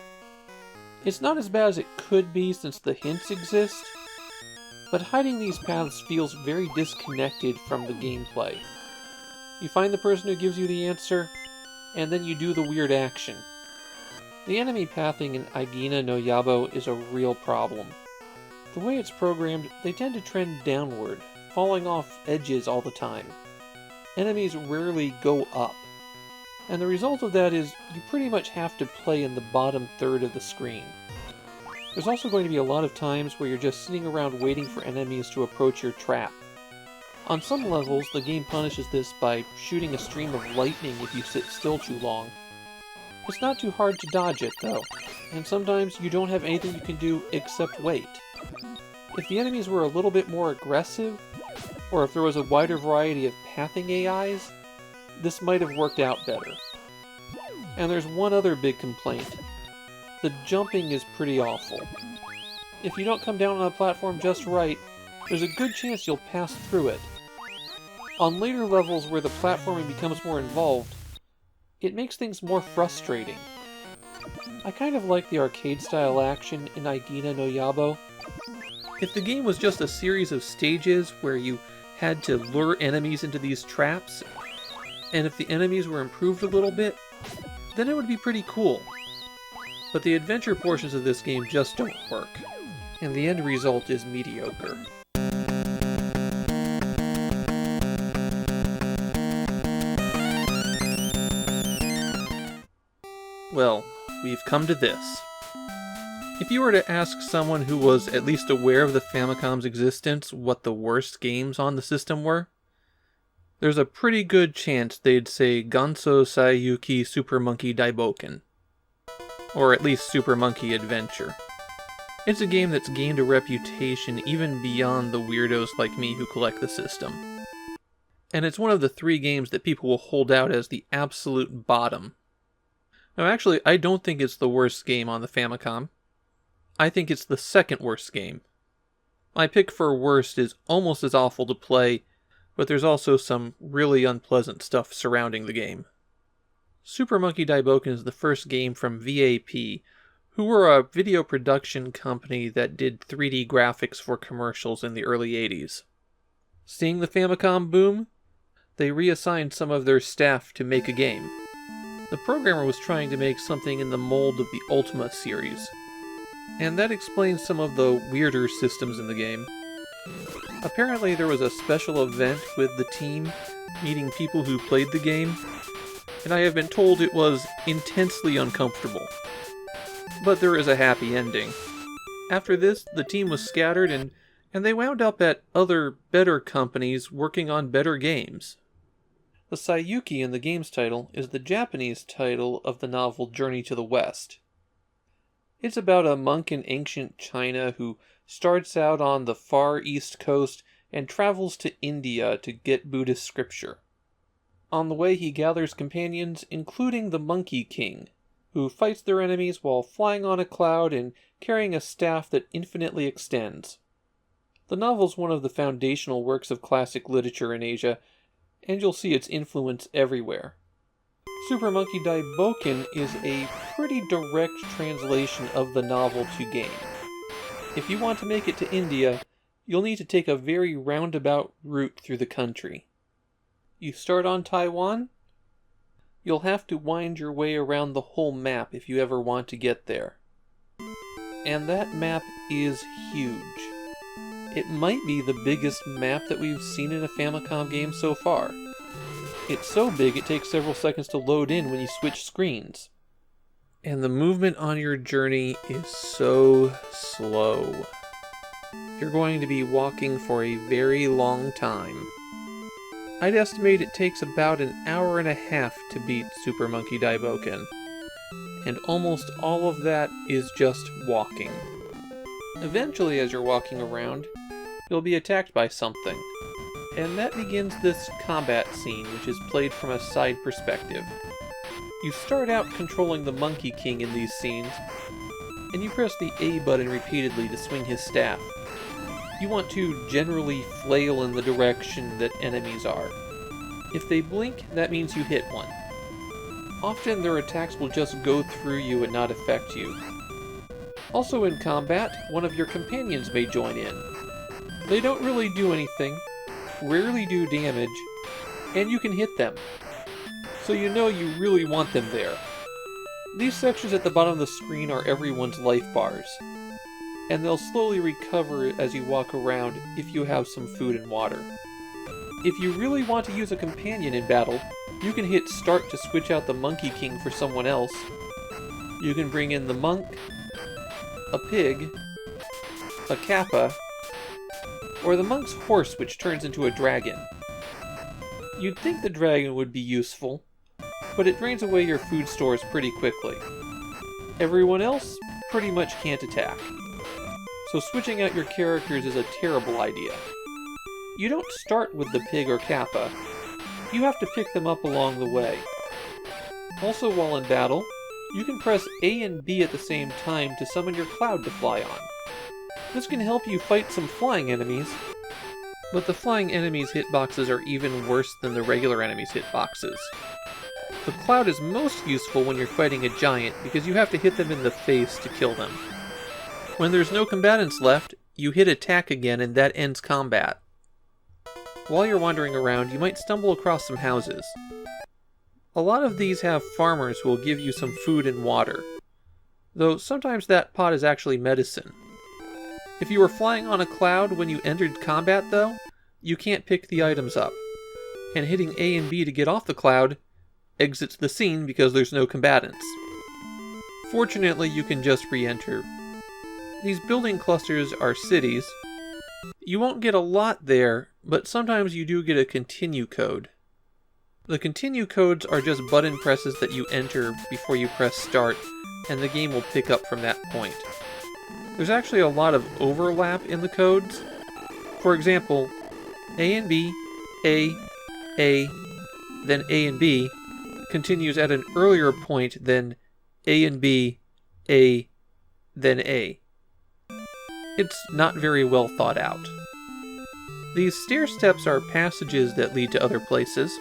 It's not as bad as it could be since the hints exist, but hiding these paths feels very disconnected from the gameplay. You find the person who gives you the answer, and then you do the weird action. The enemy pathing in Aigiina no Yabo is a real problem. The way it's programmed, they tend to trend downward, falling off edges all the time. Enemies rarely go up, and the result of that is you pretty much have to play in the bottom third of the screen. There's also going to be a lot of times where you're just sitting around waiting for enemies to approach your trap. On some levels, the game punishes this by shooting a stream of lightning if you sit still too long. It's not too hard to dodge it, though, and sometimes you don't have anything you can do except wait. If the enemies were a little bit more aggressive, or if there was a wider variety of pathing AIs, this might have worked out better. And there's one other big complaint. The jumping is pretty awful. If you don't come down on a platform just right, there's a good chance you'll pass through it. On later levels where the platforming becomes more involved, it makes things more frustrating. I kind of like the arcade-style action in Aigiina no Yabo. If the game was just a series of stages where you had to lure enemies into these traps, and if the enemies were improved a little bit, then it would be pretty cool. But the adventure portions of this game just don't work, and the end result is mediocre. Well, we've come to this. If you were to ask someone who was at least aware of the Famicom's existence what the worst games on the system were, there's a pretty good chance they'd say Ganso Saiyuuki Super Monkey Daibouken. Or at least Super Monkey Adventure. It's a game that's gained a reputation even beyond the weirdos like me who collect the system. And it's one of the 3 games that people will hold out as the absolute bottom. Now actually, I don't think it's the worst game on the Famicom. I think it's the second worst game. My pick for worst is almost as awful to play, but there's also some really unpleasant stuff surrounding the game. Super Monkey Daibouken is the first game from VAP, who were a video production company that did 3D graphics for commercials in the early 80s. Seeing the Famicom boom, they reassigned some of their staff to make a game. The programmer was trying to make something in the mold of the Ultima series, and that explains some of the weirder systems in the game. Apparently there was a special event with the team, meeting people who played the game, and I have been told it was intensely uncomfortable. But there is a happy ending. After this, the team was scattered and they wound up at other, better companies working on better games. The Saiyuuki in the game's title is the Japanese title of the novel Journey to the West. It's about a monk in ancient China who starts out on the far east coast and travels to India to get Buddhist scripture. On the way he gathers companions, including the Monkey King, who fights their enemies while flying on a cloud and carrying a staff that infinitely extends. The novel's one of the foundational works of classic literature in Asia, and you'll see its influence everywhere. Super Monkey Daibouken is a pretty direct translation of the novel to game. If you want to make it to India, you'll need to take a very roundabout route through the country. You start on Taiwan? You'll have to wind your way around the whole map if you ever want to get there. And that map is huge. It might be the biggest map that we've seen in a Famicom game so far. It's so big it takes several seconds to load in when you switch screens. And the movement on your journey is so slow. You're going to be walking for a very long time. I'd estimate it takes about an hour and a half to beat Super Monkey Daibouken. And almost all of that is just walking. Eventually, as you're walking around, you'll be attacked by something. And that begins this combat scene, which is played from a side perspective. You start out controlling the Monkey King in these scenes, and you press the A button repeatedly to swing his staff. You want to generally flail in the direction that enemies are. If they blink, that means you hit one. Often their attacks will just go through you and not affect you. Also in combat, one of your companions may join in. They don't really do anything, rarely do damage, and you can hit them. So you know you really want them there. These sections at the bottom of the screen are everyone's life bars, and they'll slowly recover as you walk around if you have some food and water. If you really want to use a companion in battle, you can hit start to switch out the Monkey King for someone else. You can bring in the monk, a pig, a kappa, or the monk's horse, which turns into a dragon. You'd think the dragon would be useful, but it drains away your food stores pretty quickly. Everyone else pretty much can't attack. so switching out your characters is a terrible idea. You don't start with the pig or kappa. You have to pick them up along the way. Also, while in battle, you can press A and B at the same time to summon your cloud to fly on. This can help you fight some flying enemies, but the flying enemies' hitboxes are even worse than the regular enemies' hitboxes. The cloud is most useful when you're fighting a giant because you have to hit them in the face to kill them. When there's no combatants left, you hit attack again and that ends combat. While you're wandering around, you might stumble across some houses. A lot of these have farmers who will give you some food and water, though sometimes that pot is actually medicine. If you were flying on a cloud when you entered combat though, you can't pick the items up, and hitting A and B to get off the cloud exits the scene because there's no combatants. Fortunately, you can just re-enter. These building clusters are cities. You won't get a lot there, but sometimes you do get a continue code. The continue codes are just button presses that you enter before you press start, and the game will pick up from that point. There's actually a lot of overlap in the codes. For example, A and B, A, then A and B continues at an earlier point than A and B, A, then A. It's not very well thought out. These stair steps are passages that lead to other places.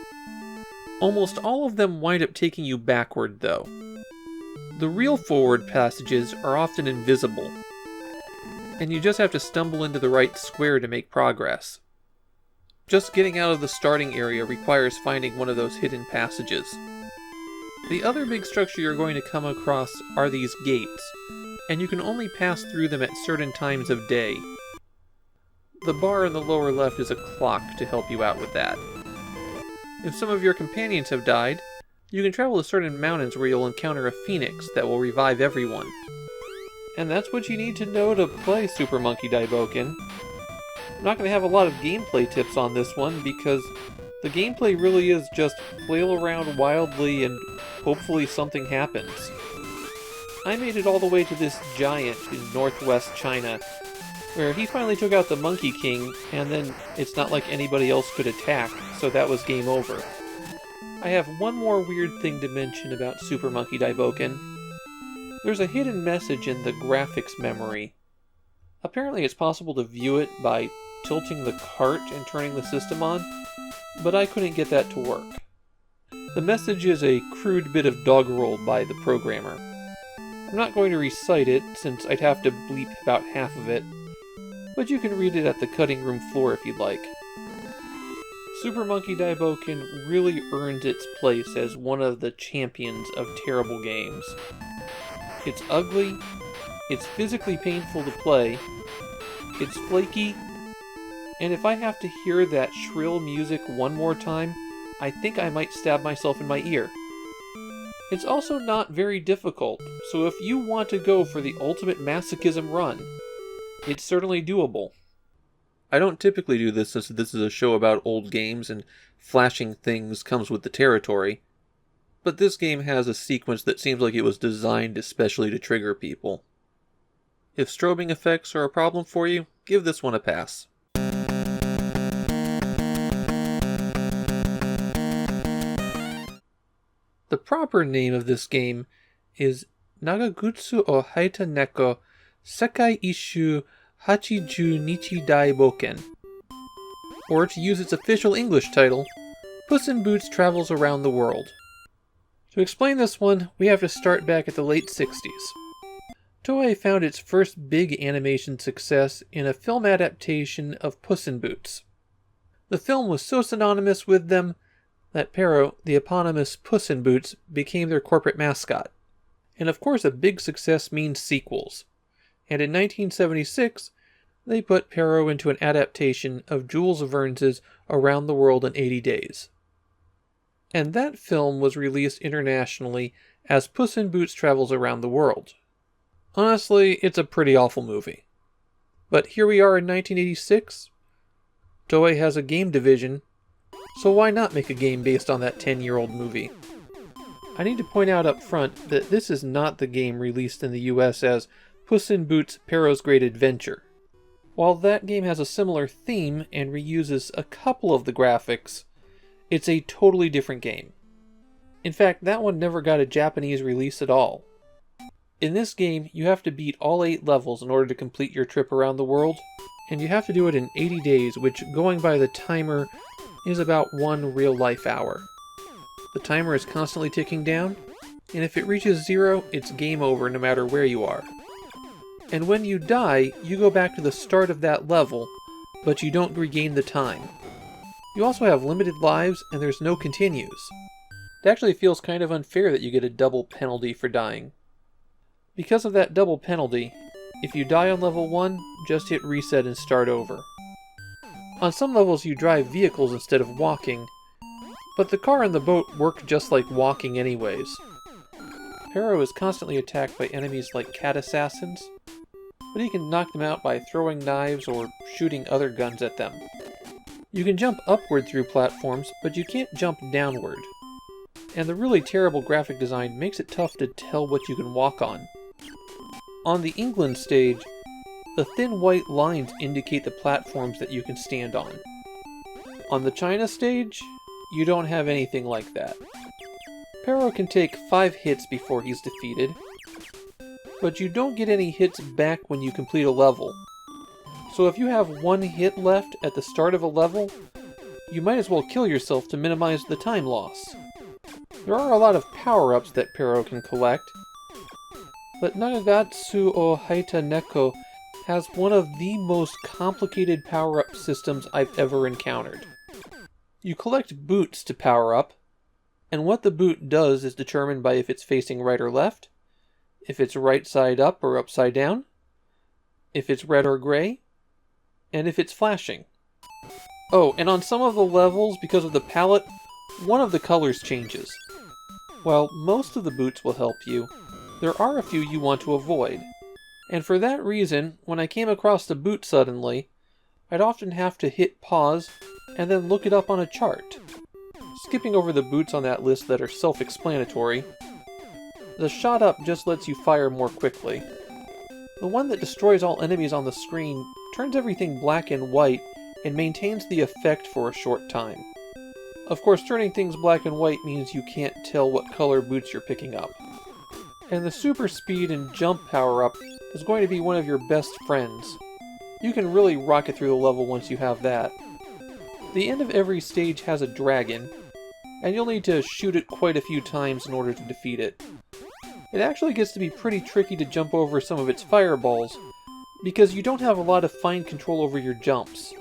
Almost all of them wind up taking you backward, though. The real forward passages are often invisible, and you just have to stumble into the right square to make progress. Just getting out of the starting area requires finding one of those hidden passages. The other big structure you're going to come across are these gates, and you can only pass through them at certain times of day. The bar in the lower left is a clock to help you out with that. If some of your companions have died, you can travel to certain mountains where you'll encounter a phoenix that will revive everyone. And that's what you need to know to play Super Monkey Daibouken. I'm not going to have a lot of gameplay tips on this one because the gameplay really is just flail around wildly and hopefully something happens. I made it all the way to this giant in northwest China, where he finally took out the Monkey King, and then it's not like anybody else could attack, so that was game over. I have one more weird thing to mention about Super Monkey Daibouken. There's a hidden message in the graphics memory. Apparently it's possible to view it by tilting the cart and turning the system on, but I couldn't get that to work. The message is a crude bit of doggerel by the programmer. I'm not going to recite it, since I'd have to bleep about half of it, but you can read it at the cutting room floor if you'd like. Super Monkey Daibouken really earned its place as one of the champions of terrible games. It's ugly, it's physically painful to play, it's flaky, and if I have to hear that shrill music one more time, I think I might stab myself in my ear. It's also not very difficult, so if you want to go for the ultimate masochism run, it's certainly doable. I don't typically do this since this is a show about old games and flashing things comes with the territory, but this game has a sequence that seems like it was designed especially to trigger people. If strobing effects are a problem for you, give this one a pass. The proper name of this game is Nagagutsu o Haita Neko Sekai Isshuu Hachiju Nichi Daibouken. Or to use its official English title, Puss in Boots Travels Around the World. To explain this one, we have to start back at the late 60s. Toei found its first big animation success in a film adaptation of Puss in Boots. The film was so synonymous with them that Pero, the eponymous Puss in Boots, became their corporate mascot. And of course a big success means sequels. And in 1976, they put Pero into an adaptation of Jules Verne's Around the World in 80 Days. And that film was released internationally as Puss in Boots Travels Around the World. Honestly, it's a pretty awful movie. But here we are in 1986. Toei has a game division, so why not make a game based on that 10-year-old movie? I need to point out up front that this is not the game released in the US as Puss in Boots Pero's Great Adventure. While that game has a similar theme and reuses a couple of the graphics, it's a totally different game. In fact, that one never got a Japanese release at all. In this game, you have to beat all 8 levels in order to complete your trip around the world, and you have to do it in 80 days, which, going by the timer, is about 1 real-life hour. The timer is constantly ticking down, and if it reaches 0, it's game over no matter where you are. And when you die, you go back to the start of that level, but you don't regain the time. You also have limited lives, and there's no continues. It actually feels kind of unfair that you get a double penalty for dying. Because of that double penalty, if you die on level 1, just hit reset and start over. On some levels you drive vehicles instead of walking, but the car and the boat work just like walking anyways. Pero is constantly attacked by enemies like cat assassins, but he can knock them out by throwing knives or shooting other guns at them. You can jump upward through platforms, but you can't jump downward. And the really terrible graphic design makes it tough to tell what you can walk on. On the England stage, the thin white lines indicate the platforms that you can stand on. On the China stage, you don't have anything like that. Pero can take 5 hits before he's defeated, but you don't get any hits back when you complete a level. So if you have 1 hit left at the start of a level, you might as well kill yourself to minimize the time loss. There are a lot of power-ups that Pero can collect, but Nagagutsu or Haita Neko has one of the most complicated power-up systems I've ever encountered. You collect boots to power up, and what the boot does is determined by if it's facing right or left, if it's right side up or upside down, if it's red or gray, and if it's flashing. Oh, and on some of the levels, because of the palette, one of the colors changes. While most of the boots will help you, there are a few you want to avoid. And for that reason, when I came across the boot suddenly, I'd often have to hit pause and then look it up on a chart. Skipping over the boots on that list that are self-explanatory, the shot up just lets you fire more quickly. The one that destroys all enemies on the screen turns everything black and white and maintains the effect for a short time. Of course, turning things black and white means you can't tell what color boots you're picking up. And the super speed and jump power-up is going to be one of your best friends. You can really rocket through the level once you have that. The end of every stage has a dragon, and you'll need to shoot it quite a few times in order to defeat it. It actually gets to be pretty tricky to jump over some of its fireballs, because you don't have a lot of fine control over your jumps.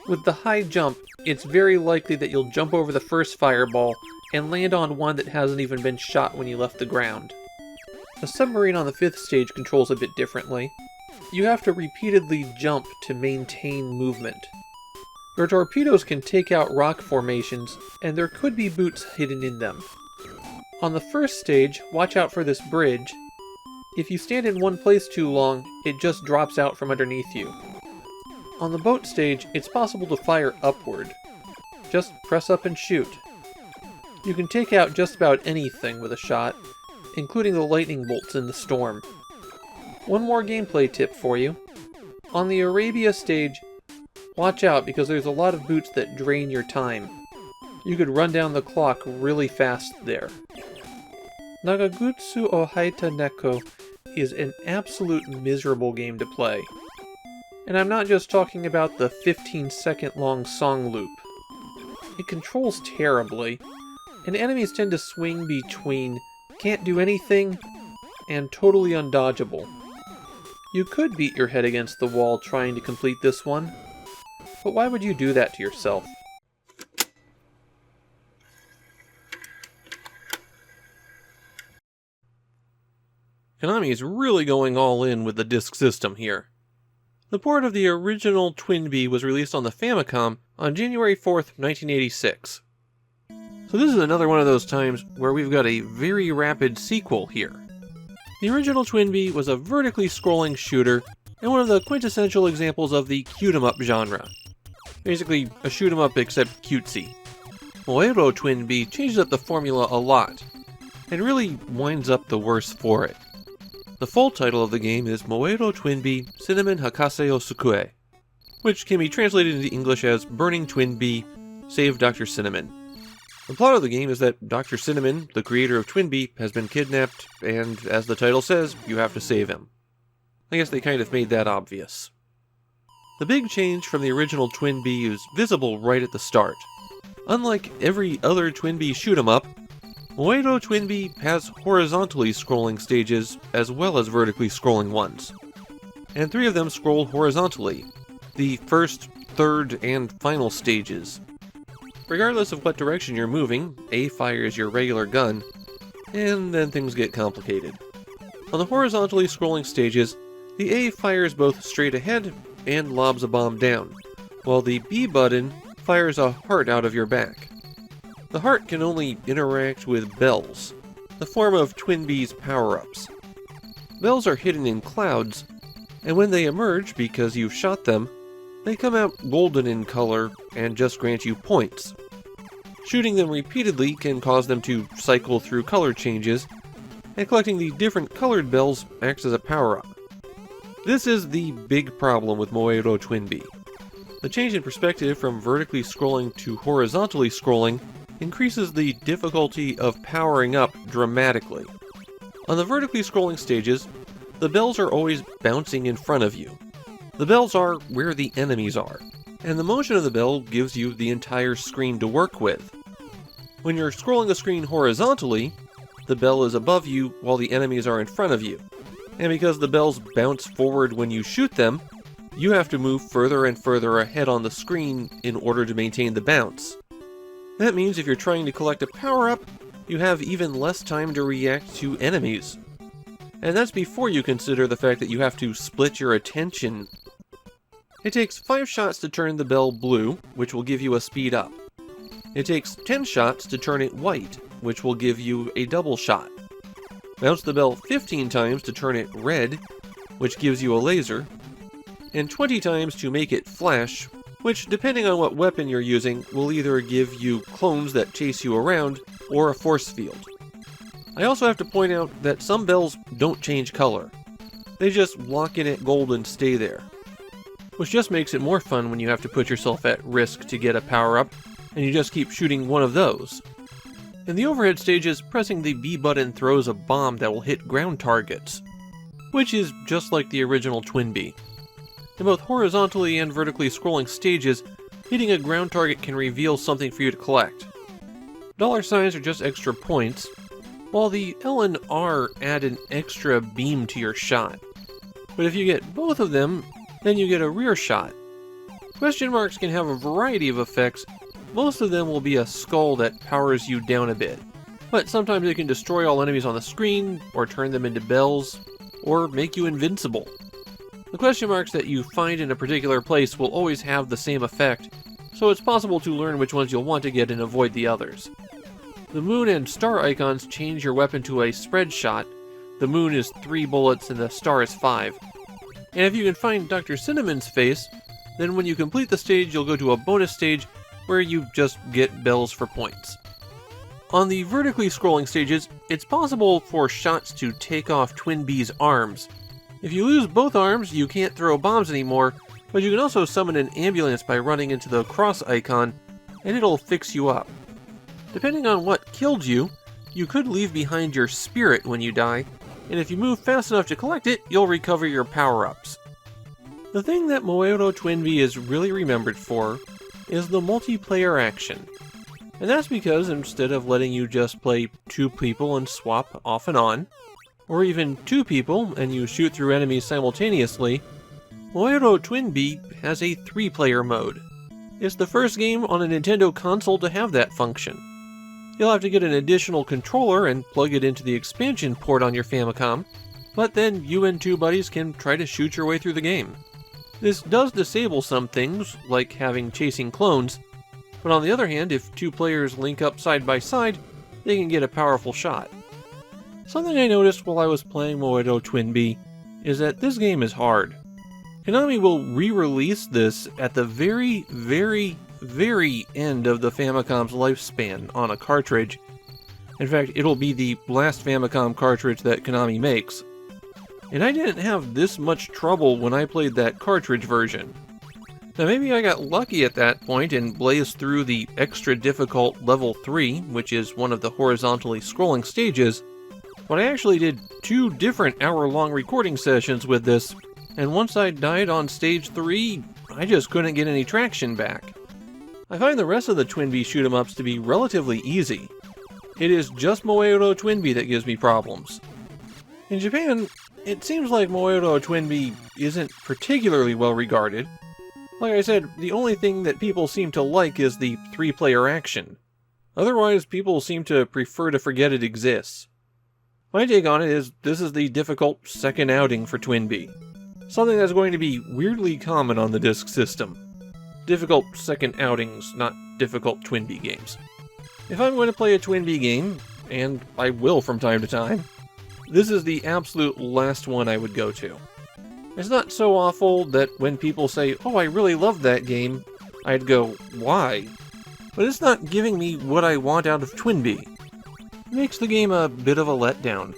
With the high jump, it's very likely that you'll jump over the first fireball and land on one that hasn't even been shot when you left the ground. The submarine on the 5th stage controls a bit differently. You have to repeatedly jump to maintain movement. Your torpedoes can take out rock formations, and there could be boots hidden in them. On the 1st stage, watch out for this bridge. If you stand in one place too long, it just drops out from underneath you. On the boat stage, it's possible to fire upward. Just press up and shoot. You can take out just about anything with a shot, including the lightning bolts in the storm. One more gameplay tip for you. On the Arabia stage, watch out because there's a lot of boots that drain your time. You could run down the clock really fast there. Nagagutsu or Haita Neko is an absolute miserable game to play. And I'm not just talking about the 15-second long song loop. It controls terribly, and enemies tend to swing between can't do anything and totally undodgeable. You could beat your head against the wall trying to complete this one, but why would you do that to yourself? Konami is really going all in with the disc system here. The port of the original Twinbee was released on the Famicom on January 4th, 1986. So this is another one of those times where we've got a very rapid sequel here. The original Twinbee was a vertically scrolling shooter and one of the quintessential examples of the shoot-'em-up genre. Basically, a shoot-'em-up except cutesy. Moero Twinbee changes up the formula a lot, and really winds up the worse for it. The full title of the game is Moero Twinbee Cinnamon Hakase o Sukue, which can be translated into English as Burning Twinbee, Save Dr. Cinnamon. The plot of the game is that Dr. Cinnamon, the creator of Twinbee, has been kidnapped, and as the title says, you have to save him. I guess they kind of made that obvious. The big change from the original Twinbee is visible right at the start. Unlike every other Twinbee shoot-'em-up, Moero Twinbee has horizontally scrolling stages as well as vertically scrolling ones. And 3 of them scroll horizontally, the first, third, and final stages. Regardless of what direction you're moving, A fires your regular gun, and then things get complicated. On the horizontally scrolling stages, the A fires both straight ahead and lobs a bomb down, while the B button fires a heart out of your back. The heart can only interact with bells, the form of Twinbee's power-ups. Bells are hidden in clouds, and when they emerge because you've shot them, they come out golden in color and just grant you points. Shooting them repeatedly can cause them to cycle through color changes, and collecting the different colored bells acts as a power-up. This is the big problem with Moero Twinbee. The change in perspective from vertically scrolling to horizontally scrolling increases the difficulty of powering up dramatically. On the vertically scrolling stages, the bells are always bouncing in front of you. The bells are where the enemies are, and the motion of the bell gives you the entire screen to work with. When you're scrolling the screen horizontally, the bell is above you while the enemies are in front of you. And because the bells bounce forward when you shoot them, you have to move further and further ahead on the screen in order to maintain the bounce. That means if you're trying to collect a power-up, you have even less time to react to enemies. And that's before you consider the fact that you have to split your attention. It takes 5 shots to turn the bell blue, which will give you a speed up. It takes 10 shots to turn it white, which will give you a double shot. Bounce the bell 15 times to turn it red, which gives you a laser, and 20 times to make it flash, which, depending on what weapon you're using, will either give you clones that chase you around, or a force field. I also have to point out that some bells don't change color. They just lock in at gold and stay there. Which just makes it more fun when you have to put yourself at risk to get a power-up, and you just keep shooting one of those. In the overhead stages, pressing the B button throws a bomb that will hit ground targets, which is just like the original Twinbee. In both horizontally and vertically scrolling stages, hitting a ground target can reveal something for you to collect. Dollar signs are just extra points, while the L and R add an extra beam to your shot. But if you get both of them, then you get a rear shot. Question marks can have a variety of effects. Most of them will be a skull that powers you down a bit, but sometimes it can destroy all enemies on the screen, or turn them into bells, or make you invincible. The question marks that you find in a particular place will always have the same effect, so it's possible to learn which ones you'll want to get and avoid the others. The moon and star icons change your weapon to a spread shot. The moon is 3 bullets and the star is 5. And if you can find Dr. Cinnamon's face, then when you complete the stage you'll go to a bonus stage where you just get bells for points. On the vertically scrolling stages, it's possible for shots to take off Twinbee's arms. If you lose both arms, you can't throw bombs anymore, but you can also summon an ambulance by running into the cross icon, and it'll fix you up. Depending on what killed you, you could leave behind your spirit when you die, and if you move fast enough to collect it, you'll recover your power-ups. The thing that Moero Twinbee is really remembered for is the multiplayer action. And that's because instead of letting you just play 2 people and swap off and on, or even 2 people and you shoot through enemies simultaneously, Moero Twinbee has a 3-player mode. It's the first game on a Nintendo console to have that function. You'll have to get an additional controller and plug it into the expansion port on your Famicom, but then you and 2 buddies can try to shoot your way through the game. This does disable some things, like having chasing clones, but on the other hand, if 2 players link up side by side, they can get a powerful shot. Something I noticed while I was playing Moero Twinbee is that this game is hard. Konami will re-release this at the very end of the Famicom's lifespan on a cartridge. In fact, it'll be the last Famicom cartridge that Konami makes. And I didn't have this much trouble when I played that cartridge version. Now maybe I got lucky at that point and blazed through the extra difficult level 3, which is one of the horizontally scrolling stages, but I actually did 2 different hour-long recording sessions with this, and once I died on stage 3, I just couldn't get any traction back. I find the rest of the Twinbee shoot-em-ups to be relatively easy. It is just Moero Twinbee that gives me problems. In Japan, it seems like Moero Twinbee isn't particularly well regarded. Like I said, the only thing that people seem to like is the 3-player action. Otherwise, people seem to prefer to forget it exists. My take on it is this is the difficult second outing for Twinbee. Something that's going to be weirdly common on the disk system. Difficult second outings, not difficult Twinbee games. If I'm going to play a Twinbee game, and I will from time to time, this is the absolute last one I would go to. It's not so awful that when people say, "Oh, I really loved that game," I'd go, "Why?" But it's not giving me what I want out of Twinbee. It makes the game a bit of a letdown.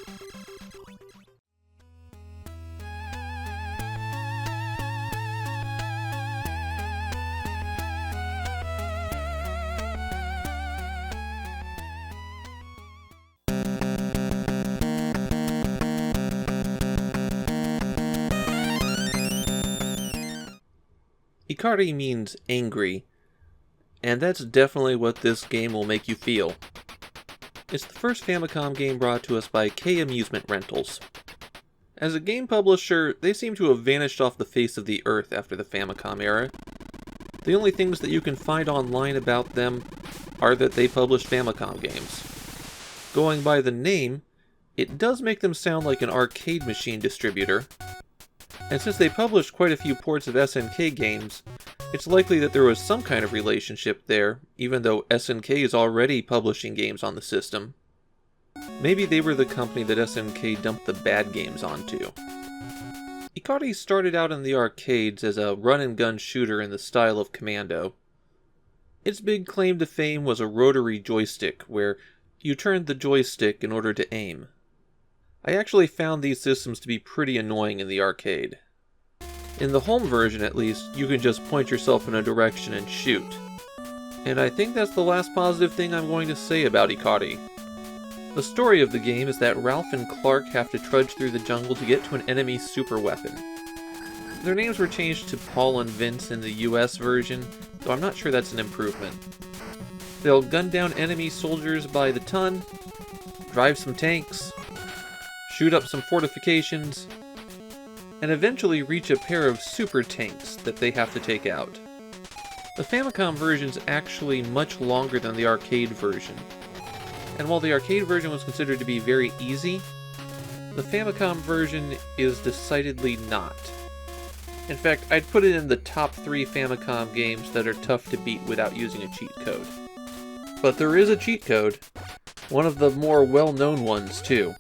Ikari means angry, and that's definitely what this game will make you feel. It's the first Famicom game brought to us by K Amusement Rentals. As a game publisher, they seem to have vanished off the face of the earth after the Famicom era. The only things that you can find online about them are that they published Famicom games. Going by the name, it does make them sound like an arcade machine distributor. And since they published quite a few ports of SNK games, it's likely that there was some kind of relationship there, even though SNK is already publishing games on the system. Maybe they were the company that SNK dumped the bad games onto. Ikari started out in the arcades as a run-and-gun shooter in the style of Commando. Its big claim to fame was a rotary joystick, where you turned the joystick in order to aim. I actually found these systems to be pretty annoying in the arcade. In the home version, at least, you can just point yourself in a direction and shoot. And I think that's the last positive thing I'm going to say about Ikari. The story of the game is that Ralph and Clark have to trudge through the jungle to get to an enemy super weapon. Their names were changed to Paul and Vince in the US version, though I'm not sure that's an improvement. They'll gun down enemy soldiers by the ton, drive some tanks, shoot up some fortifications, and eventually reach a pair of super tanks that they have to take out. The Famicom version's actually much longer than the arcade version, and while the arcade version was considered to be very easy, the Famicom version is decidedly not. In fact, I'd put it in the top 3 Famicom games that are tough to beat without using a cheat code. But there is a cheat code, one of the more well-known ones too.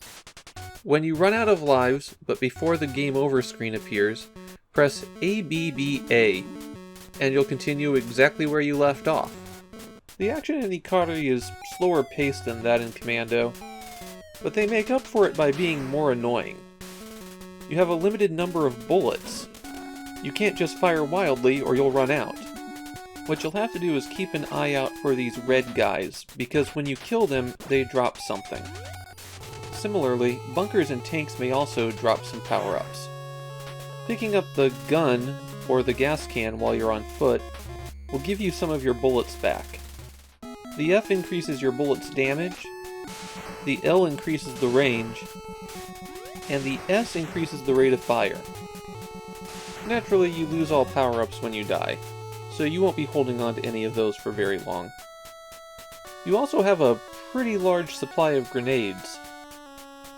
When you run out of lives, but before the game over screen appears, press ABBA, and you'll continue exactly where you left off. The action in Ikari is slower paced than that in Commando, but they make up for it by being more annoying. You have a limited number of bullets. You can't just fire wildly or you'll run out. What you'll have to do is keep an eye out for these red guys, because when you kill them, they drop something. Similarly, bunkers and tanks may also drop some power-ups. Picking up the gun, or the gas can while you're on foot, will give you some of your bullets back. The F increases your bullet's damage, the L increases the range, and the S increases the rate of fire. Naturally, you lose all power-ups when you die, so you won't be holding on to any of those for very long. You also have a pretty large supply of grenades,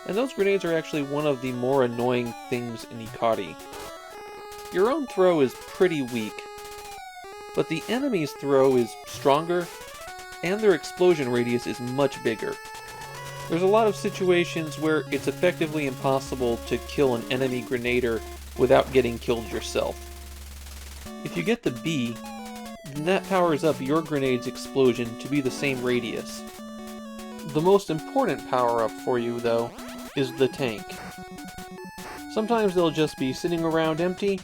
and those grenades are actually one of the more annoying things in Ikari. Your own throw is pretty weak, but the enemy's throw is stronger, and their explosion radius is much bigger. There's a lot of situations where it's effectively impossible to kill an enemy grenader without getting killed yourself. If you get the B, then that powers up your grenade's explosion to be the same radius. The most important power-up for you, though, is the tank. Sometimes they'll just be sitting around empty,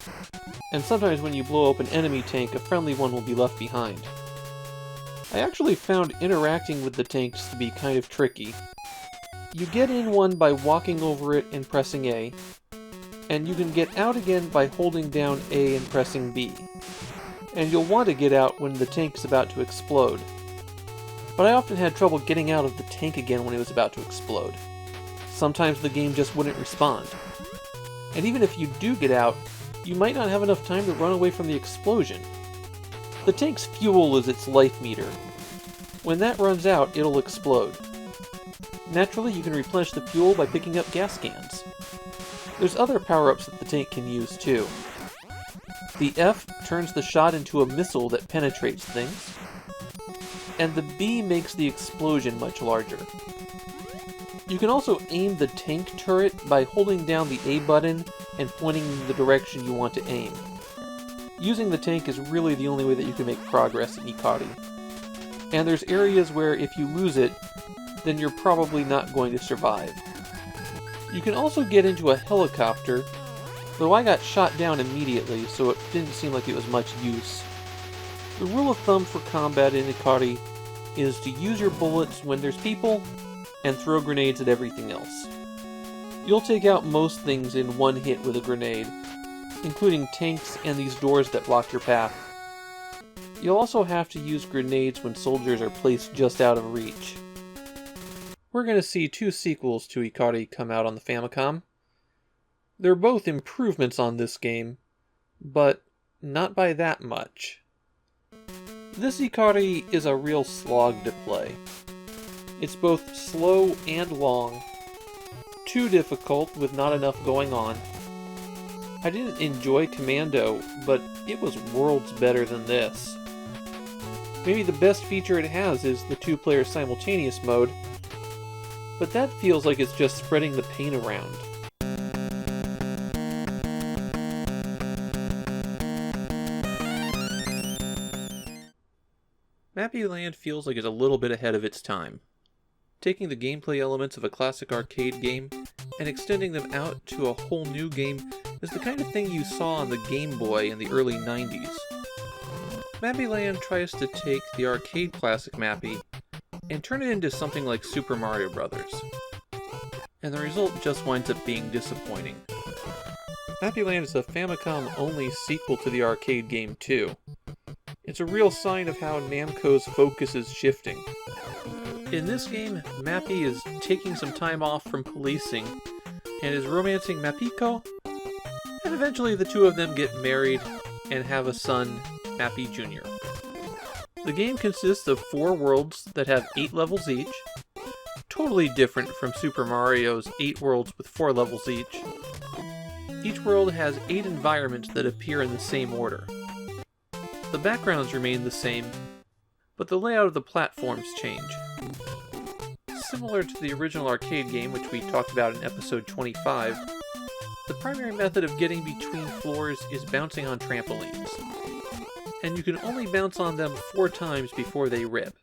and sometimes when you blow up an enemy tank, a friendly one will be left behind. I actually found interacting with the tanks to be kind of tricky. You get in one by walking over it and pressing A, and you can get out again by holding down A and pressing B. And you'll want to get out when the tank is about to explode. But I often had trouble getting out of the tank again when it was about to explode. Sometimes the game just wouldn't respond. And even if you do get out, you might not have enough time to run away from the explosion. The tank's fuel is its life meter. When that runs out, it'll explode. Naturally, you can replenish the fuel by picking up gas cans. There's other power-ups that the tank can use too. The F turns the shot into a missile that penetrates things, and the B makes the explosion much larger. You can also aim the tank turret by holding down the A button and pointing in the direction you want to aim. Using the tank is really the only way that you can make progress in Ikari. And there's areas where if you lose it, then you're probably not going to survive. You can also get into a helicopter, though I got shot down immediately, so it didn't seem like it was much use. The rule of thumb for combat in Ikari is to use your bullets when there's people, and throw grenades at everything else. You'll take out most things in one hit with a grenade, including tanks and these doors that block your path. You'll also have to use grenades when soldiers are placed just out of reach. We're going to see 2 sequels to Ikari come out on the Famicom. They're both improvements on this game, but not by that much. This Ikari is a real slog to play. It's both slow and long, too difficult with not enough going on. I didn't enjoy Commando, but it was worlds better than this. Maybe the best feature it has is the 2-player simultaneous mode, but that feels like it's just spreading the pain around. Mappy-Land feels like it's a little bit ahead of its time, taking the gameplay elements of a classic arcade game and extending them out to a whole new game is the kind of thing you saw on the Game Boy in the early 90s. Mappy-Land tries to take the arcade classic Mappy and turn it into something like Super Mario Bros. And the result just winds up being disappointing. Mappy-Land is a Famicom-only sequel to the arcade game too. It's a real sign of how Namco's focus is shifting. In this game, Mappy is taking some time off from policing and is romancing Mappiko, and eventually the two of them get married and have a son, Mappy Jr. The game consists of 4 worlds that have 8 levels each, totally different from Super Mario's 8 worlds with 4 levels each. Each world has 8 environments that appear in the same order. The backgrounds remain the same, but the layout of the platforms change. Similar to the original arcade game, which we talked about in episode 25, the primary method of getting between floors is bouncing on trampolines. And you can only bounce on them 4 times before they rip.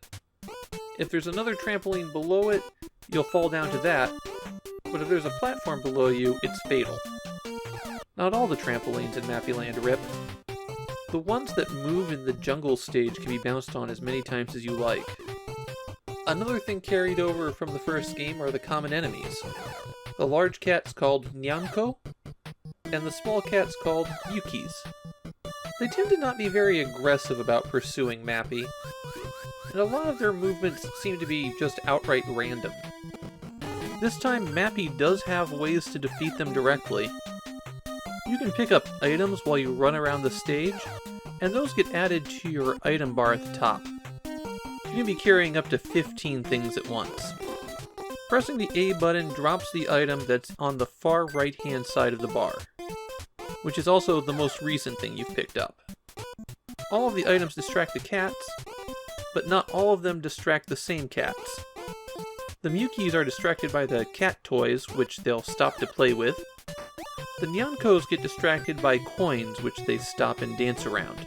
If there's another trampoline below it, you'll fall down to that, but if there's a platform below you, it's fatal. Not all the trampolines in Mappy-Land rip. The ones that move in the jungle stage can be bounced on as many times as you like. Another thing carried over from the first game are the common enemies. The large cats called Nyanko, and the small cats called Yukis. They tend to not be very aggressive about pursuing Mappy, and a lot of their movements seem to be just outright random. This time Mappy does have ways to defeat them directly. You can pick up items while you run around the stage, and those get added to your item bar at the top. You can be carrying up to 15 things at once. Pressing the A button drops the item that's on the far right-hand side of the bar, which is also the most recent thing you've picked up. All of the items distract the cats, but not all of them distract the same cats. The Mewkies are distracted by the cat toys, which they'll stop to play with. The Nyankos get distracted by coins, which they stop and dance around.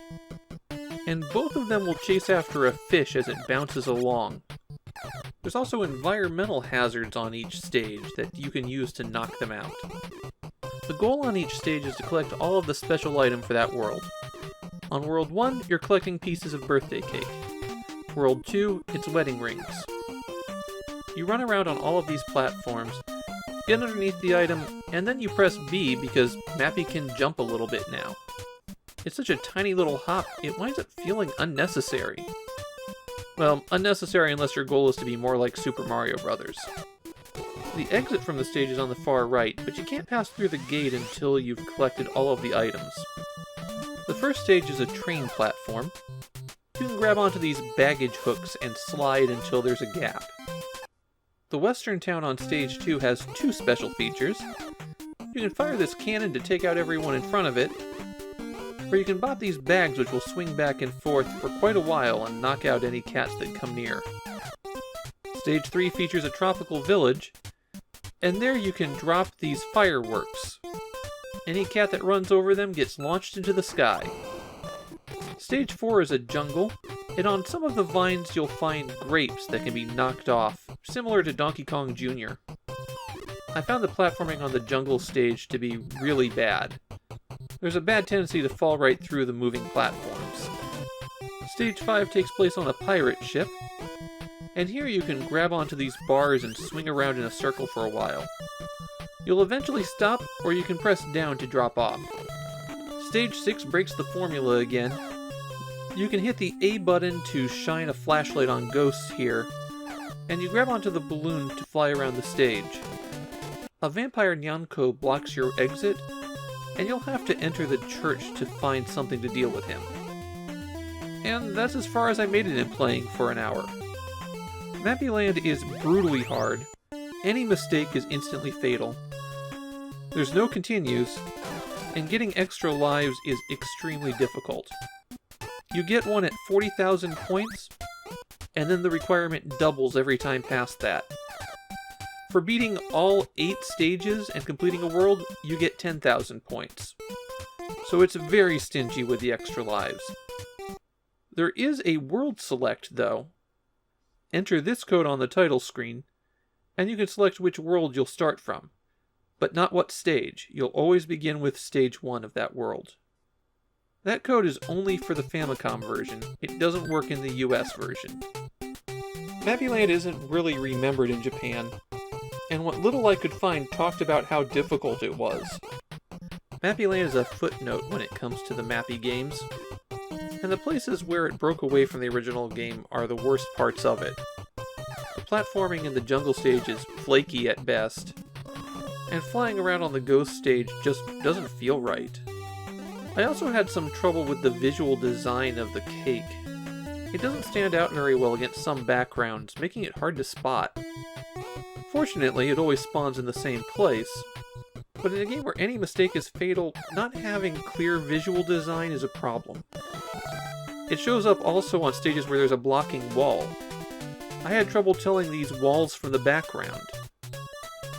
And both of them will chase after a fish as it bounces along. There's also environmental hazards on each stage that you can use to knock them out. The goal on each stage is to collect all of the special item for that world. On World 1, you're collecting pieces of birthday cake. World 2, it's wedding rings. You run around on all of these platforms, get underneath the item, and then you press B because Mappy can jump a little bit now. It's such a tiny little hop, it winds up feeling unnecessary. Well, unnecessary unless your goal is to be more like Super Mario Bros. The exit from the stage is on the far right, but you can't pass through the gate until you've collected all of the items. The first stage is a train platform. You can grab onto these baggage hooks and slide until there's a gap. The western town on stage 2 has 2 special features. You can fire this cannon to take out everyone in front of it, or you can bop these bags which will swing back and forth for quite a while and knock out any cats that come near. Stage 3 features a tropical village, and there you can drop these fireworks. Any cat that runs over them gets launched into the sky. Stage 4 is a jungle, and on some of the vines you'll find grapes that can be knocked off, similar to Donkey Kong Jr. I found the platforming on the jungle stage to be really bad. There's a bad tendency to fall right through the moving platforms. Stage 5 takes place on a pirate ship, and here you can grab onto these bars and swing around in a circle for a while. You'll eventually stop, or you can press down to drop off. Stage 6 breaks the formula again. You can hit the A button to shine a flashlight on ghosts here, and you grab onto the balloon to fly around the stage. A vampire Nyanko blocks your exit, and you'll have to enter the church to find something to deal with him. And that's as far as I made it in playing for an hour. Mappy-Land is brutally hard. Any mistake is instantly fatal. There's no continues, and getting extra lives is extremely difficult. You get one at 40,000 points, and then the requirement doubles every time past that. For beating all 8 stages and completing a world, you get 10,000 points. So it's very stingy with the extra lives. There is a world select, though. Enter this code on the title screen, and you can select which world you'll start from, but not what stage. You'll always begin with stage 1 of that world. That code is only for the Famicom version. It doesn't work in the US version. Mappy-Land isn't really remembered in Japan, and what little I could find talked about how difficult it was. Mappy-Land is a footnote when it comes to the Mappy games, and the places where it broke away from the original game are the worst parts of it. The platforming in the jungle stage is flaky at best, and flying around on the ghost stage just doesn't feel right. I also had some trouble with the visual design of the cake. It doesn't stand out very well against some backgrounds, making it hard to spot. Fortunately, it always spawns in the same place, but in a game where any mistake is fatal, not having clear visual design is a problem. It shows up also on stages where there's a blocking wall. I had trouble telling these walls from the background.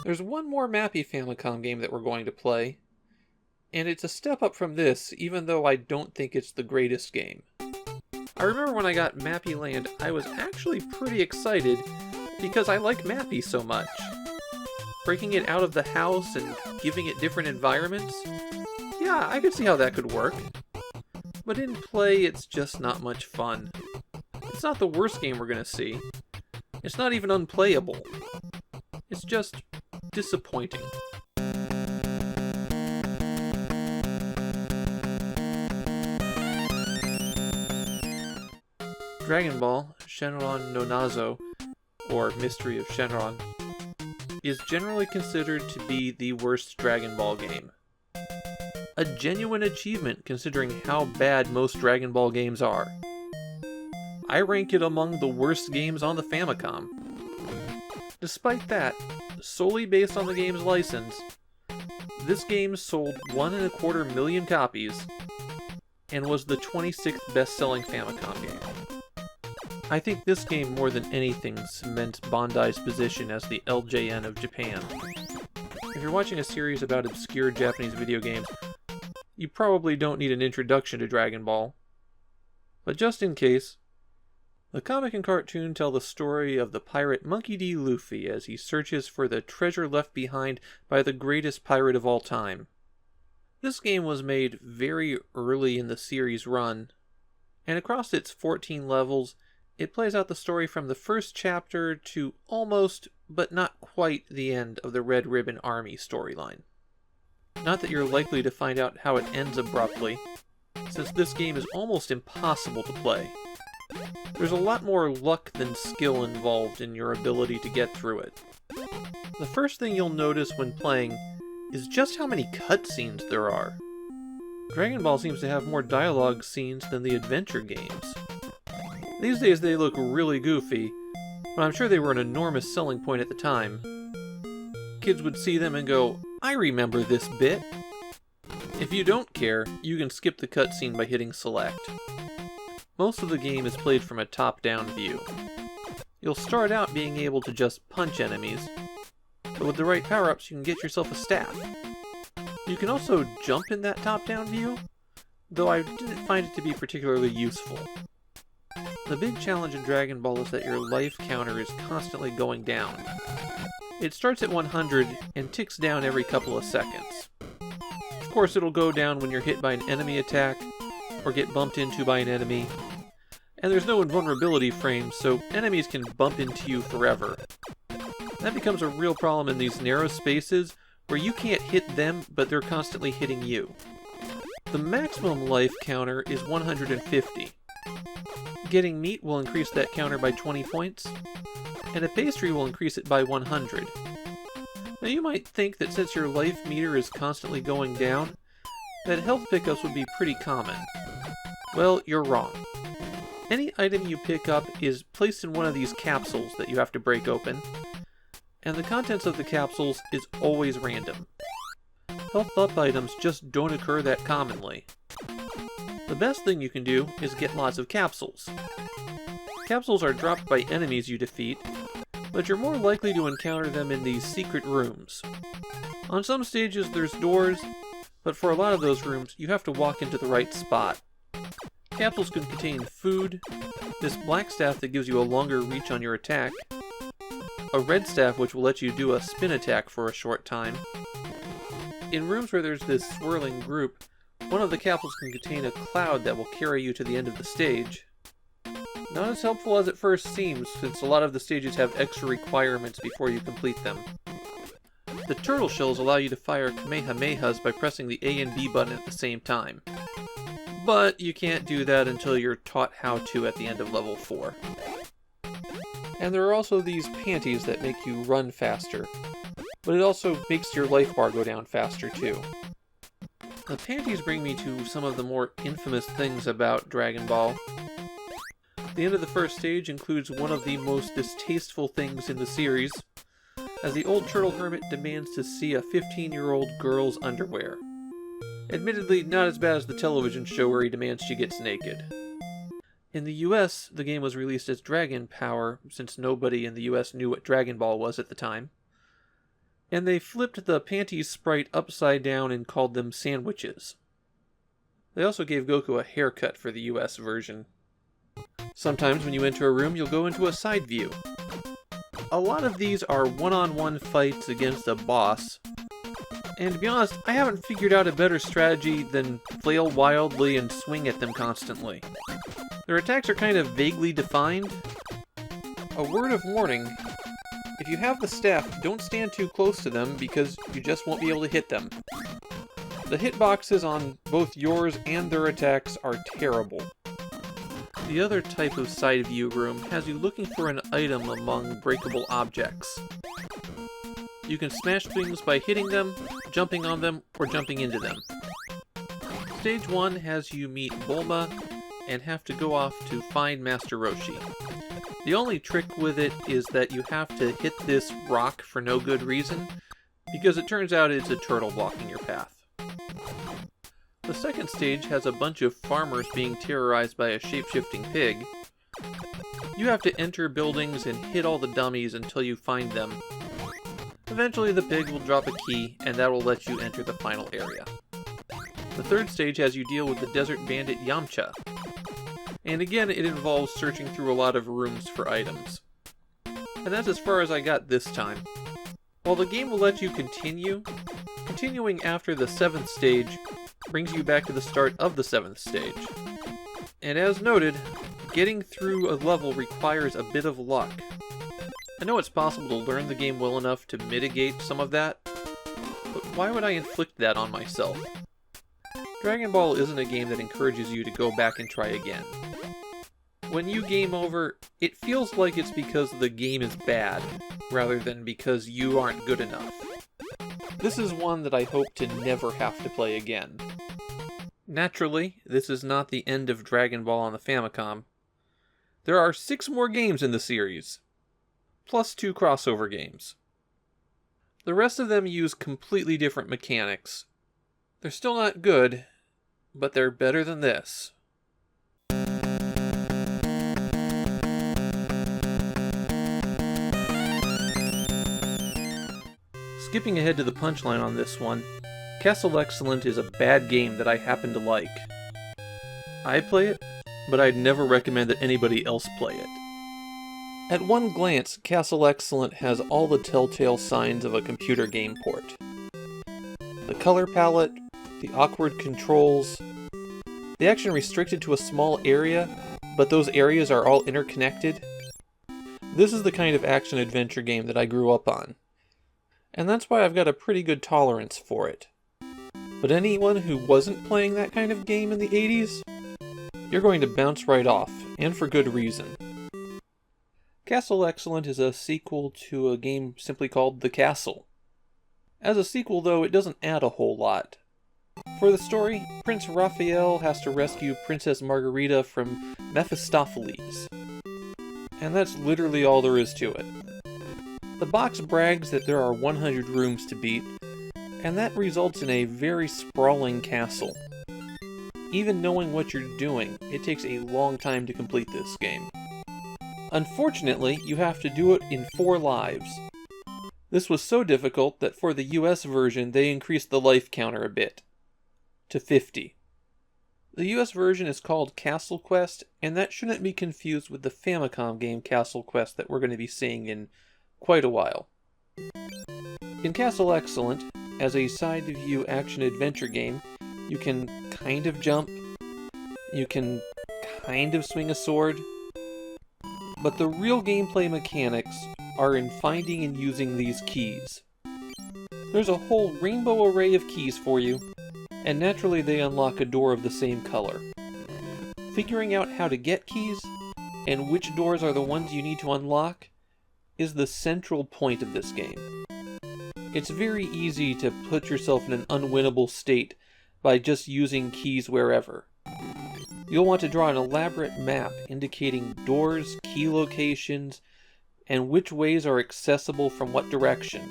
There's one more Mappy Famicom game that we're going to play, and it's a step up from this, even though I don't think it's the greatest game. I remember when I got Mappy-Land, I was actually pretty excited because I like Mappy so much. Breaking it out of the house and giving it different environments? Yeah, I could see how that could work. But in play, it's just not much fun. It's not the worst game we're gonna see. It's not even unplayable. It's just disappointing. Dragon Ball Shenron no Nazo, or Mystery of Shenron, is generally considered to be the worst Dragon Ball game. A genuine achievement considering how bad most Dragon Ball games are. I rank it among the worst games on the Famicom. Despite that, solely based on the game's license, this game sold 1.25 million copies and was the 26th best-selling Famicom game. I think this game more than anything cements Bandai's position as the LJN of Japan. If you're watching a series about obscure Japanese video games, you probably don't need an introduction to Dragon Ball. But just in case, the comic and cartoon tell the story of the pirate Monkey D. Luffy as he searches for the treasure left behind by the greatest pirate of all time. This game was made very early in the series run, and across its 14 levels, it plays out the story from the first chapter to almost, but not quite, the end of the Red Ribbon Army storyline. Not that you're likely to find out how it ends abruptly, since this game is almost impossible to play. There's a lot more luck than skill involved in your ability to get through it. The first thing you'll notice when playing is just how many cutscenes there are. Dragon Ball seems to have more dialogue scenes than the adventure games. These days they look really goofy, but I'm sure they were an enormous selling point at the time. Kids would see them and go, "I remember this bit." If you don't care, you can skip the cutscene by hitting select. Most of the game is played from a top-down view. You'll start out being able to just punch enemies, but with the right power-ups you can get yourself a staff. You can also jump in that top-down view, though I didn't find it to be particularly useful. The big challenge in Dragon Ball is that your life counter is constantly going down. It starts at 100 and ticks down every couple of seconds. Of course, it'll go down when you're hit by an enemy attack, or get bumped into by an enemy, and there's no invulnerability frame, so enemies can bump into you forever. That becomes a real problem in these narrow spaces where you can't hit them, but they're constantly hitting you. The maximum life counter is 150. Getting meat will increase that counter by 20 points, and a pastry will increase it by 100. Now you might think that since your life meter is constantly going down, that health pickups would be pretty common. Well, you're wrong. Any item you pick up is placed in one of these capsules that you have to break open, and the contents of the capsules is always random. Health up items just don't occur that commonly. The best thing you can do is get lots of capsules. Capsules are dropped by enemies you defeat, but you're more likely to encounter them in these secret rooms. On some stages there's doors, but for a lot of those rooms you have to walk into the right spot. Capsules can contain food, this black staff that gives you a longer reach on your attack, a red staff which will let you do a spin attack for a short time. In rooms where there's this swirling group, one of the capsules can contain a cloud that will carry you to the end of the stage. Not as helpful as it first seems, since a lot of the stages have extra requirements before you complete them. The turtle shells allow you to fire Kamehamehas by pressing the A and B button at the same time. But you can't do that until you're taught how to at the end of level 4. And there are also these panties that make you run faster, but it also makes your life bar go down faster too. The panties bring me to some of the more infamous things about Dragon Ball. The end of the first stage includes one of the most distasteful things in the series, as the old turtle hermit demands to see a 15-year-old girl's underwear. Admittedly, not as bad as the television show where he demands she gets naked. In the US, the game was released as Dragon Power, since nobody in the US knew what Dragon Ball was at the time. And they flipped the panties sprite upside down and called them sandwiches. They also gave Goku a haircut for the US version. Sometimes when you enter a room, you'll go into a side view. A lot of these are one-on-one fights against a boss, and to be honest, I haven't figured out a better strategy than flail wildly and swing at them constantly. Their attacks are kind of vaguely defined. A word of warning: if you have the staff, don't stand too close to them because you just won't be able to hit them. The hitboxes on both yours and their attacks are terrible. The other type of side view room has you looking for an item among breakable objects. You can smash things by hitting them, jumping on them, or jumping into them. Stage 1 has you meet Bulma and have to go off to find Master Roshi. The only trick with it is that you have to hit this rock for no good reason, because it turns out it's a turtle blocking your path. The second stage has a bunch of farmers being terrorized by a shape-shifting pig. You have to enter buildings and hit all the dummies until you find them. Eventually the pig will drop a key, and that will let you enter the final area. The third stage has you deal with the desert bandit Yamcha. And again, it involves searching through a lot of rooms for items. And that's as far as I got this time. While the game will let you continue, Continuing after the 7th stage brings you back to the start of the 7th stage. And as noted, getting through a level requires a bit of luck. I know it's possible to learn the game well enough to mitigate some of that, but why would I inflict that on myself? Dragon Ball isn't a game that encourages you to go back and try again. When you game over, it feels like it's because the game is bad, rather than because you aren't good enough. This is one that I hope to never have to play again. Naturally, this is not the end of Dragon Ball on the Famicom. There are 6 more games in the series, plus 2 crossover games. The rest of them use completely different mechanics. They're still not good, but they're better than this. Skipping ahead to the punchline on this one, Castle Excellent is a bad game that I happen to like. I play it, but I'd never recommend that anybody else play it. At one glance, Castle Excellent has all the telltale signs of a computer game port. The color palette, the awkward controls, the action restricted to a small area, but those areas are all interconnected. This is the kind of action-adventure game that I grew up on, and that's why I've got a pretty good tolerance for it. But anyone who wasn't playing that kind of game in the 80s, you're going to bounce right off, and for good reason. Castle Excellent is a sequel to a game simply called The Castle. As a sequel, though, it doesn't add a whole lot. For the story, Prince Raphael has to rescue Princess Margarita from Mephistopheles. And that's literally all there is to it. The box brags that there are 100 rooms to beat, and that results in a very sprawling castle. Even knowing what you're doing, it takes a long time to complete this game. Unfortunately, you have to do it in 4 lives. This was so difficult that for the US version they increased the life counter a bit, to 50. The US version is called Castle Quest, and that shouldn't be confused with the Famicom game Castle Quest that we're going to be seeing in quite a while. In Castle Excellent, as a side-view action-adventure game, you can kind of jump, you can kind of swing a sword, but the real gameplay mechanics are in finding and using these keys. There's a whole rainbow array of keys for you, and naturally they unlock a door of the same color. Figuring out how to get keys, and which doors are the ones you need to unlock, is the central point of this game. It's very easy to put yourself in an unwinnable state by just using keys wherever. You'll want to draw an elaborate map indicating doors, key locations, and which ways are accessible from what direction.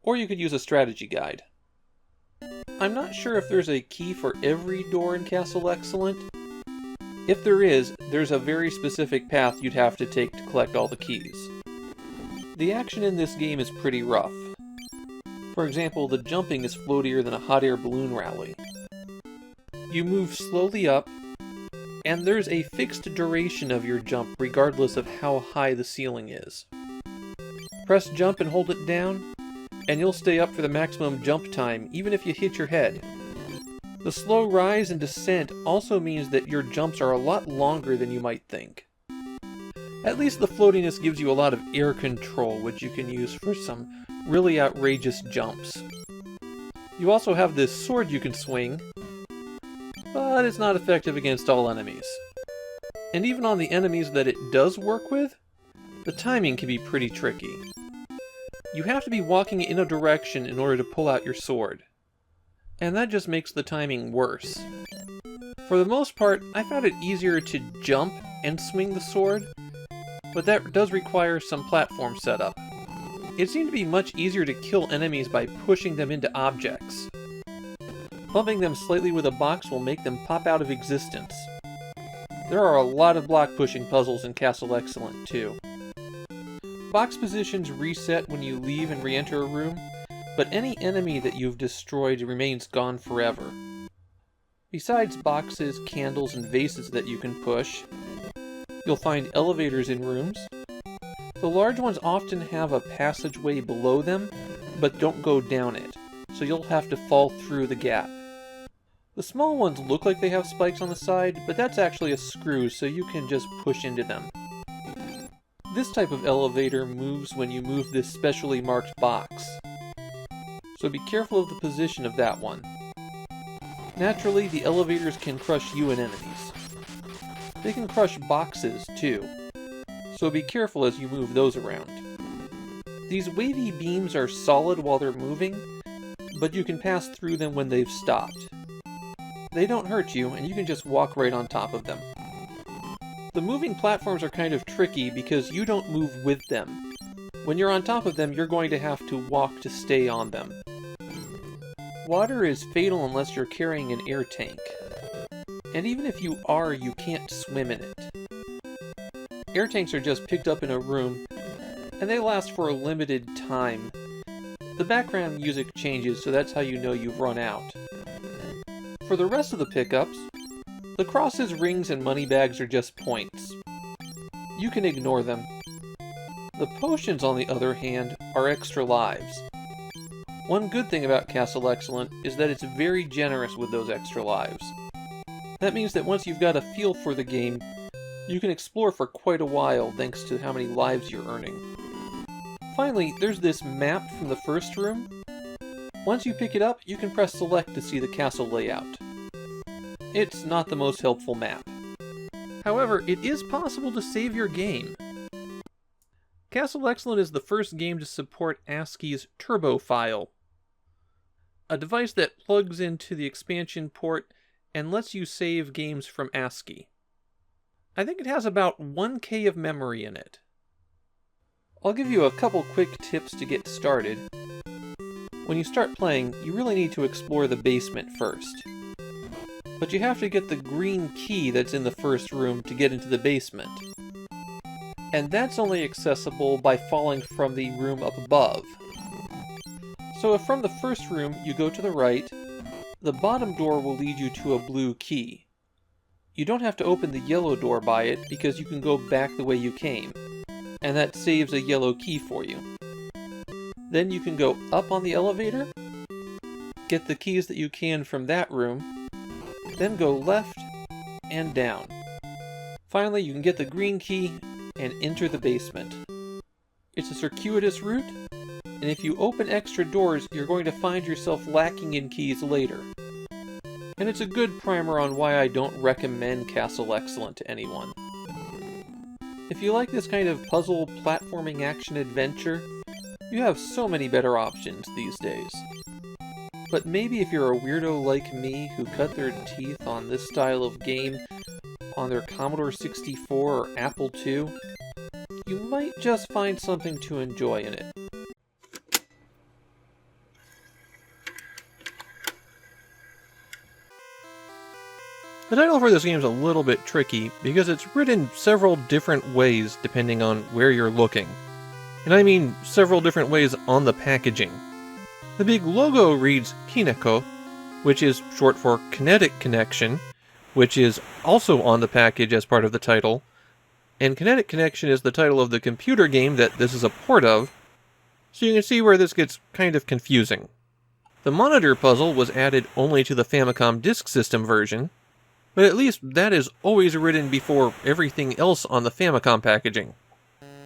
Or you could use a strategy guide. I'm not sure if there's a key for every door in Castle Excellent. If there is, there's a very specific path you'd have to take to collect all the keys. The action in this game is pretty rough. For example, the jumping is floatier than a hot air balloon rally. You move slowly up, and there's a fixed duration of your jump regardless of how high the ceiling is. Press jump and hold it down, and you'll stay up for the maximum jump time even if you hit your head. The slow rise and descent also means that your jumps are a lot longer than you might think. At least the floatiness gives you a lot of air control, which you can use for some really outrageous jumps. You also have this sword you can swing, but it's not effective against all enemies. And even on the enemies that it does work with, the timing can be pretty tricky. You have to be walking in a direction in order to pull out your sword, and that just makes the timing worse. For the most part, I found it easier to jump and swing the sword, but that does require some platform setup. It seemed to be much easier to kill enemies by pushing them into objects. Bumping them slightly with a box will make them pop out of existence. There are a lot of block pushing puzzles in Castle Excellent too. Box positions reset when you leave and re-enter a room, but any enemy that you've destroyed remains gone forever. Besides boxes, candles, and vases that you can push, you'll find elevators in rooms. The large ones often have a passageway below them, but don't go down it. so you'll have to fall through the gap. The small ones look like they have spikes on the side, but that's actually a screw, so you can just push into them. This type of elevator moves when you move this specially marked box, so be careful of the position of that one. Naturally, the elevators can crush you and enemies. They can crush boxes, too, so be careful as you move those around. These wavy beams are solid while they're moving, but you can pass through them when they've stopped. They don't hurt you, and you can just walk right on top of them. The moving platforms are kind of tricky because you don't move with them. When you're on top of them, you're going to have to walk to stay on them. Water is fatal unless you're carrying an air tank. And even if you are, you can't swim in it. Air tanks are just picked up in a room, and they last for a limited time. The background music changes, so that's how you know you've run out. For the rest of the pickups, the crosses, rings, and money bags are just points. You can ignore them. The potions, on the other hand, are extra lives. One good thing about Castle Excellent is that it's very generous with those extra lives. That means that once you've got a feel for the game, you can explore for quite a while thanks to how many lives you're earning. Finally, there's this map from the first room. Once you pick it up, you can press select to see the castle layout. It's not the most helpful map. However, it is possible to save your game. Castle Excellent is the first game to support ASCII's Turbo File, a device that plugs into the expansion port and lets you save games from ASCII. I think it has about 1K of memory in it. I'll give you a couple quick tips to get started. When you start playing, you really need to explore the basement first. But you have to get the green key that's in the first room to get into the basement. And that's only accessible by falling from the room up above. So if from the first room you go to the right, the bottom door will lead you to a blue key. You don't have to open the yellow door by it because you can go back the way you came, and that saves a yellow key for you. Then you can go up on the elevator, get the keys that you can from that room, then go left and down. Finally, you can get the green key and enter the basement. It's a circuitous route, and if you open extra doors, you're going to find yourself lacking in keys later. And it's a good primer on why I don't recommend Castle Excellent to anyone. If you like this kind of puzzle platforming action adventure, you have so many better options these days. But maybe if you're a weirdo like me who cut their teeth on this style of game on their Commodore 64 or Apple II, you might just find something to enjoy in it. The title for this game is a little bit tricky because it's written several different ways depending on where you're looking. And I mean several different ways on the packaging. The big logo reads Kineko, which is short for Kinetic Connection, which is also on the package as part of the title. And Kinetic Connection is the title of the computer game that this is a port of, so you can see where this gets kind of confusing. The monitor puzzle was added only to the Famicom Disk System version, but at least that is always written before everything else on the Famicom packaging.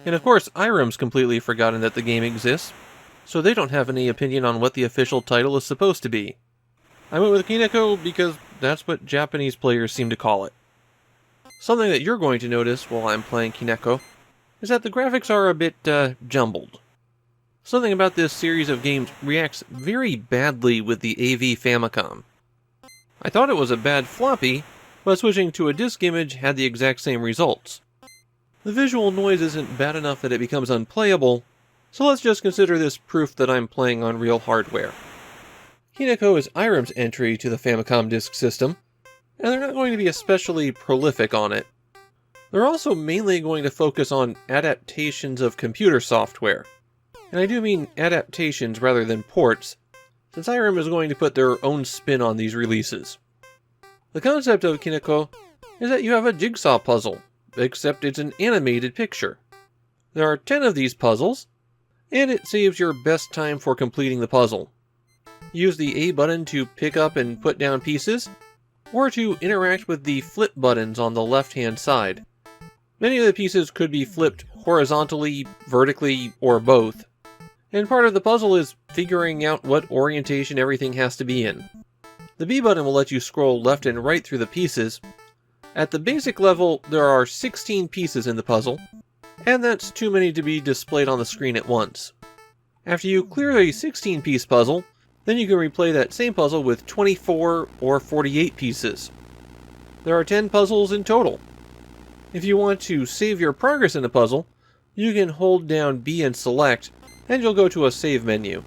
And of course, Irem's completely forgotten that the game exists, so they don't have any opinion on what the official title is supposed to be. I went with Kineko because that's what Japanese players seem to call it. Something that you're going to notice while I'm playing Kineko is that the graphics are a bit jumbled. Something about this series of games reacts very badly with the AV Famicom. I thought it was a bad floppy, but switching to a disk image had the exact same results. The visual noise isn't bad enough that it becomes unplayable, so let's just consider this proof that I'm playing on real hardware. Kineko is Irem's entry to the Famicom Disk System, and they're not going to be especially prolific on it. They're also mainly going to focus on adaptations of computer software, and I do mean adaptations rather than ports, since Irem is going to put their own spin on these releases. The concept of Kineko is that you have a jigsaw puzzle, except it's an animated picture. There are 10 of these puzzles, and it saves your best time for completing the puzzle. use the A button to pick up and put down pieces, or to interact with the flip buttons on the left-hand side. Many of the pieces could be flipped horizontally, vertically, or both, and part of the puzzle is figuring out what orientation everything has to be in. The B button will let you scroll left and right through the pieces. At the basic level, there are 16 pieces in the puzzle, and that's too many to be displayed on the screen at once. After you clear a 16-piece puzzle, then you can replay that same puzzle with 24 or 48 pieces. There are 10 puzzles in total. If you want to save your progress in a puzzle, you can hold down B and select, and you'll go to a save menu.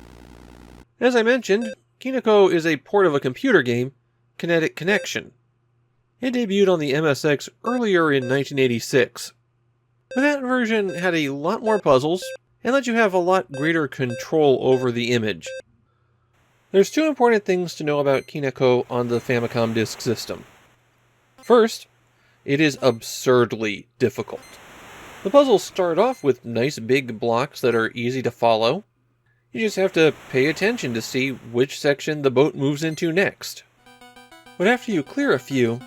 As I mentioned, Kineko is a port of a computer game, Kinetic Connection. It debuted on the MSX earlier in 1986. But that version had a lot more puzzles, and let you have a lot greater control over the image. There's two important things to know about Kineko on the Famicom Disk System. First, it is absurdly difficult. The puzzles start off with nice big blocks that are easy to follow. You just have to pay attention to see which section the boat moves into next. But after you clear a few,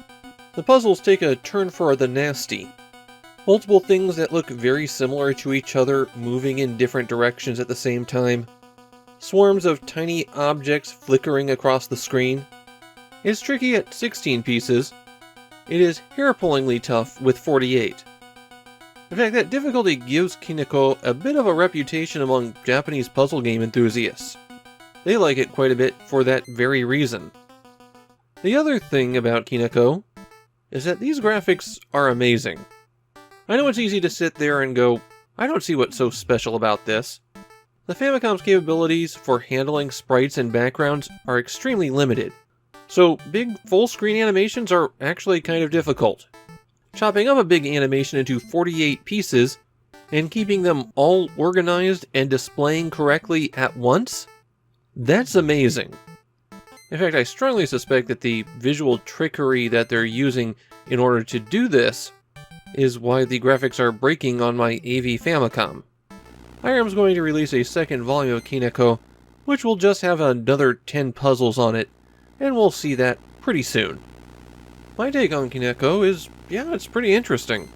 the puzzles take a turn for the nasty. Multiple things that look very similar to each other moving in different directions at the same time. Swarms of tiny objects flickering across the screen. It's tricky at 16 pieces. It is hair-pullingly tough with 48. In fact, that difficulty gives Kineko a bit of a reputation among Japanese puzzle game enthusiasts. They like it quite a bit for that very reason. The other thing about Kineko is that these graphics are amazing. I know it's easy to sit there and go, I don't see what's so special about this. The Famicom's capabilities for handling sprites and backgrounds are extremely limited, so big full-screen animations are actually kind of difficult. Chopping up a big animation into 48 pieces and keeping them all organized and displaying correctly at once? That's amazing. In fact, I strongly suspect that the visual trickery that they're using in order to do this is why the graphics are breaking on my AV Famicom. IRAM's going to release a second volume of Kineko, which will just have another 10 puzzles on it, and we'll see that pretty soon. My take on Kineko is, yeah, it's pretty interesting.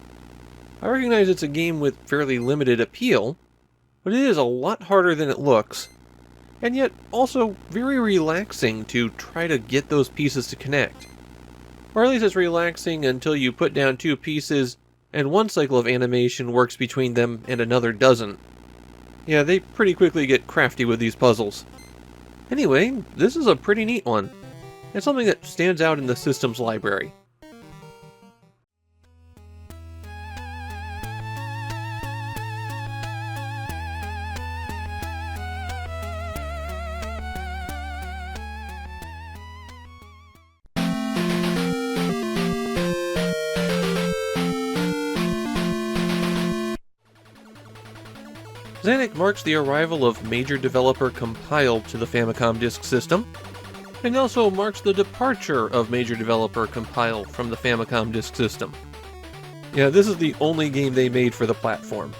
I recognize it's a game with fairly limited appeal, but it is a lot harder than it looks, and yet also very relaxing to try to get those pieces to connect. Or at least it's relaxing until you put down two pieces and one cycle of animation works between them and another doesn't. Yeah, they pretty quickly get crafty with these puzzles. Anyway, this is a pretty neat one. It's something that stands out in the system's library. Zanuck marks the arrival of Major Developer Compile to the Famicom Disk System, and also marks the departure of Major Developer Compile from the Famicom Disk System. Yeah, this is the only game they made for the platform.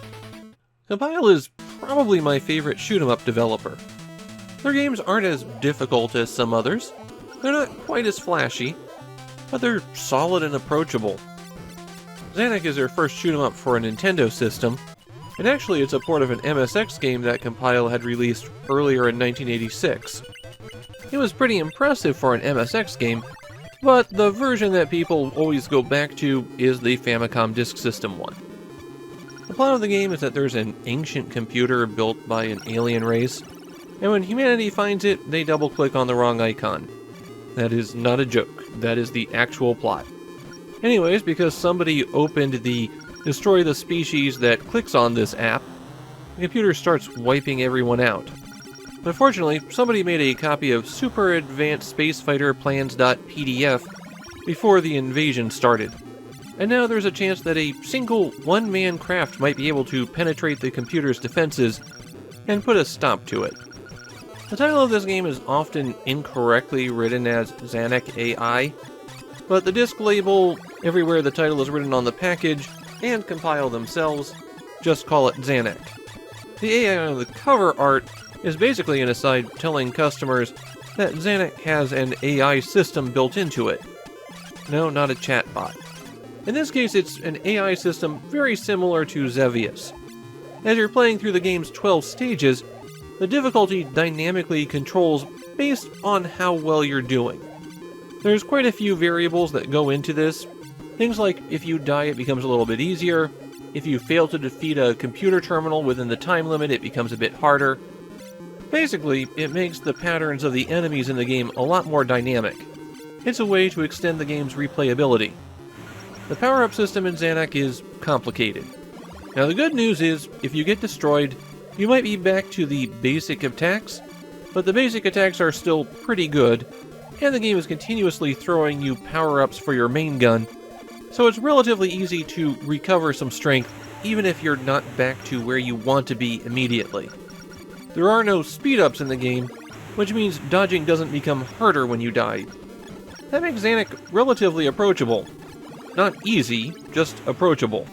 Compile is probably my favorite shoot-'em-up developer. Their games aren't as difficult as some others, they're not quite as flashy, but they're solid and approachable. Zanuck is their first shoot-'em-up for a Nintendo system, and actually it's a port of an MSX game that Compile had released earlier in 1986. It was pretty impressive for an MSX game, but the version that people always go back to is the Famicom Disk System one. The plot of the game is that there's an ancient computer built by an alien race, and when humanity finds it, they double-click on the wrong icon. That is not a joke, that is the actual plot. Anyways, because somebody opened the Destroy the Species that clicks on this app, the computer starts wiping everyone out. Unfortunately, somebody made a copy of Super Advanced Spacefighter Plans.pdf before the invasion started, and now there's a chance that a single one-man craft might be able to penetrate the computer's defenses and put a stop to it. The title of this game is often incorrectly written as Zanuck AI, but the disc label, everywhere the title is written on the package, and Compile themselves, just call it Zanuck. The AI on the cover art is basically an aside telling customers, that Zanuck has an AI system built into it. No, not a chatbot. In this case, it's an AI system very similar to Xevious. As you're playing through the game's 12 stages, the difficulty dynamically controls based on how well you're doing. There's quite a few variables that go into this. Things like if you die, it becomes a little bit easier. If you fail to defeat a computer terminal within the time limit, it becomes a bit harder. Basically, it makes the patterns of the enemies in the game a lot more dynamic. It's a way to extend the game's replayability. The power-up system in Zanuck is complicated. Now the good news is, if you get destroyed, you might be back to the basic attacks, but the basic attacks are still pretty good, and the game is continuously throwing you power-ups for your main gun, so it's relatively easy to recover some strength even if you're not back to where you want to be immediately. There are no speed-ups in the game, which means dodging doesn't become harder when you die. That makes Zanuck relatively approachable. Not easy, just approachable.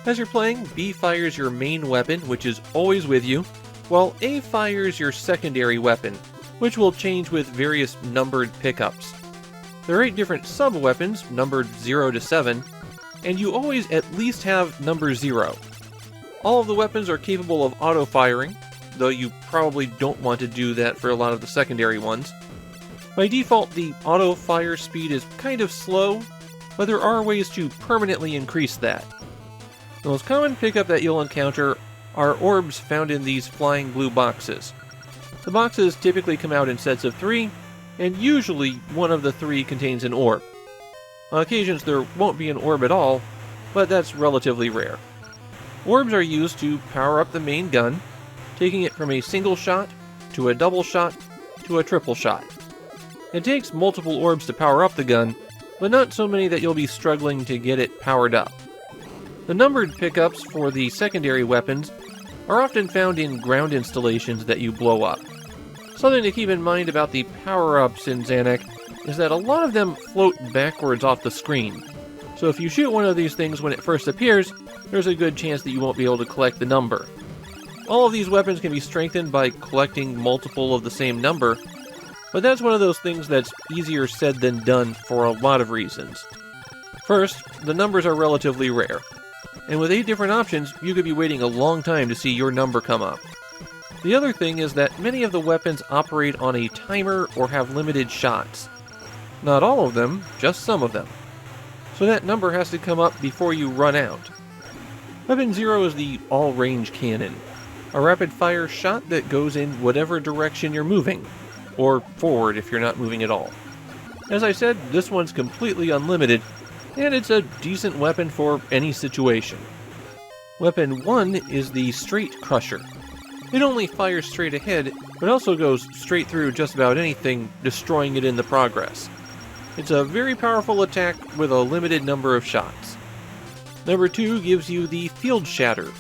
As you're playing, B fires your main weapon, which is always with you, while A fires your secondary weapon, which will change with various numbered pickups. There are 8 different sub-weapons, numbered 0 to 7, and you always at least have number 0. All of the weapons are capable of auto-firing, though you probably don't want to do that for a lot of the secondary ones. By default, the auto-fire speed is kind of slow, but there are ways to permanently increase that. The most common pickup that you'll encounter are orbs found in these flying blue boxes. The boxes typically come out in sets of 3, and usually one of the 3 contains an orb. On occasions there won't be an orb at all, but that's relatively rare. Orbs are used to power up the main gun, taking it from a single shot, to a double shot, to a triple shot. It takes multiple orbs to power up the gun, but not so many that you'll be struggling to get it powered up. The numbered pickups for the secondary weapons are often found in ground installations that you blow up. Something to keep in mind about the power-ups in Zanuck is that a lot of them float backwards off the screen. So if you shoot one of these things when it first appears, there's a good chance that you won't be able to collect the number. All of these weapons can be strengthened by collecting multiple of the same number, but that's one of those things that's easier said than done for a lot of reasons. First, the numbers are relatively rare, and with 8 different options, you could be waiting a long time to see your number come up. The other thing is that many of the weapons operate on a timer or have limited shots. Not all of them, just some of them. So that number has to come up before you run out. Weapon 0 is the all-range cannon, a rapid-fire shot that goes in whatever direction you're moving, or forward if you're not moving at all. As I said, this one's completely unlimited, and it's a decent weapon for any situation. Weapon 1 is the Straight Crusher. It only fires straight ahead, but also goes straight through just about anything, destroying it in the progress. It's a very powerful attack with a limited number of shots. Number 2 gives you the Field Shatter,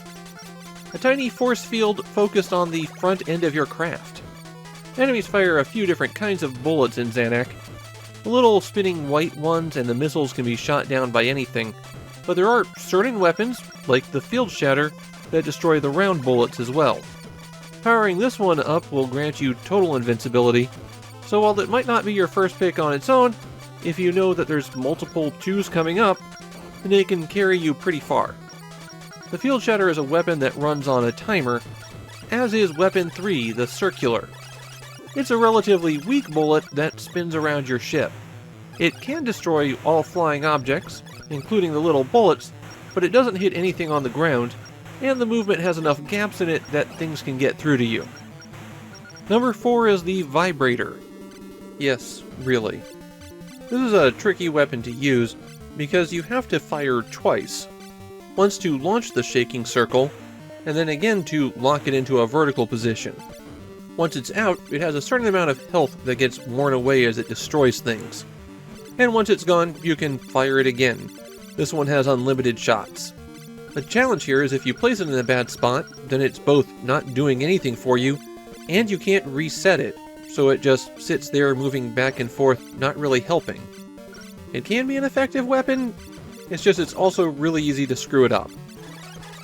a tiny force field focused on the front end of your craft. Enemies fire a few different kinds of bullets in Zanuck. The little spinning white ones and the missiles can be shot down by anything, but there are certain weapons, like the Field Shatter, that destroy the round bullets as well. Powering this one up will grant you total invincibility, so while it might not be your first pick on its own, if you know that there's multiple 2s coming up, then it can carry you pretty far. The Field Shatter is a weapon that runs on a timer, as is Weapon 3, the Circular. It's a relatively weak bullet that spins around your ship. It can destroy all flying objects, including the little bullets, but it doesn't hit anything on the ground, and the movement has enough gaps in it that things can get through to you. Number 4 is the Vibrator. Yes, really. This is a tricky weapon to use, because you have to fire twice. Once to launch the shaking circle, and then again to lock it into a vertical position. Once it's out, it has a certain amount of health that gets worn away as it destroys things. And once it's gone, you can fire it again. This one has unlimited shots. The challenge here is if you place it in a bad spot, then it's both not doing anything for you, and you can't reset it, so it just sits there moving back and forth, not really helping. It can be an effective weapon, it's also really easy to screw it up.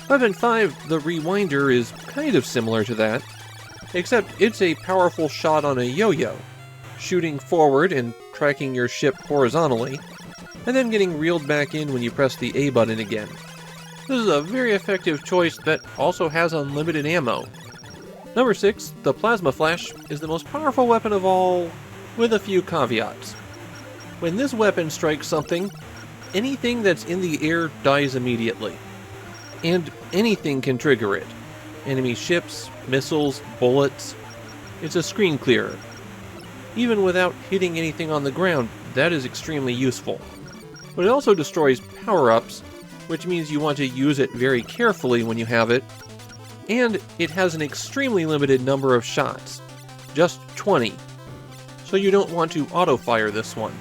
Weapon 5, the Rewinder, is kind of similar to that, except it's a powerful shot on a yo-yo, shooting forward and tracking your ship horizontally, and then getting reeled back in when you press the A button again. This is a very effective choice that also has unlimited ammo. Number 6, the Plasma Flash is the most powerful weapon of all, with a few caveats. When this weapon strikes something, anything that's in the air dies immediately. And anything can trigger it. Enemy ships, missiles, bullets. It's a screen clearer. Even without hitting anything on the ground, that is extremely useful. But it also destroys power-ups, which means you want to use it very carefully when you have it, and it has an extremely limited number of shots, just 20, so you don't want to auto-fire this one.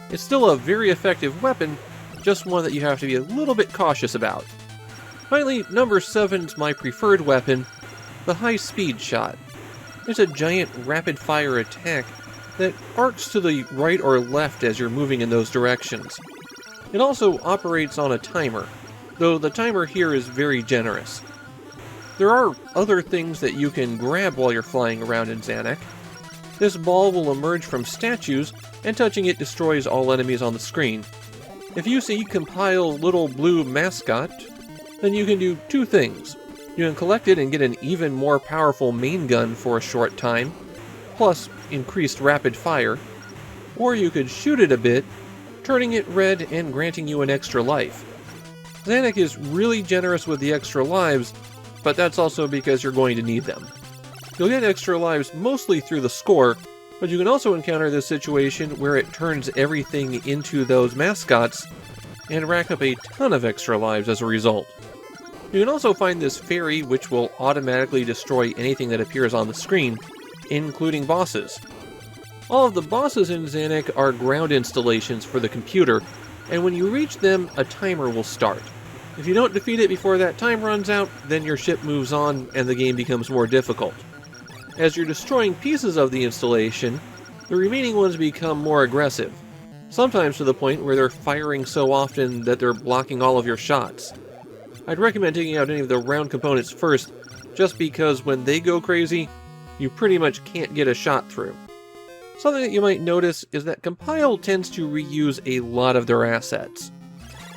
It's still a very effective weapon, just one that you have to be a little bit cautious about. Finally, number 7's my preferred weapon, the high-speed shot. It's a giant rapid-fire attack that arcs to the right or left as you're moving in those directions. It also operates on a timer, though the timer here is very generous. There are other things that you can grab while you're flying around in Zanuck. This ball will emerge from statues, and touching it destroys all enemies on the screen. If you see Compile's little blue mascot, then you can do two things. You can collect it and get an even more powerful main gun for a short time, plus increased rapid fire, or you could shoot it a bit, turning it red and granting you an extra life. Zanuck is really generous with the extra lives, but that's also because you're going to need them. You'll get extra lives mostly through the score, but you can also encounter this situation where it turns everything into those mascots and rack up a ton of extra lives as a result. You can also find this fairy which will automatically destroy anything that appears on the screen, including bosses. All of the bosses in Zanuck are ground installations for the computer, and when you reach them, a timer will start. If you don't defeat it before that time runs out, then your ship moves on and the game becomes more difficult. As you're destroying pieces of the installation, the remaining ones become more aggressive, sometimes to the point where they're firing so often that they're blocking all of your shots. I'd recommend taking out any of the round components first, just because when they go crazy, you pretty much can't get a shot through. Something that you might notice is that Compile tends to reuse a lot of their assets.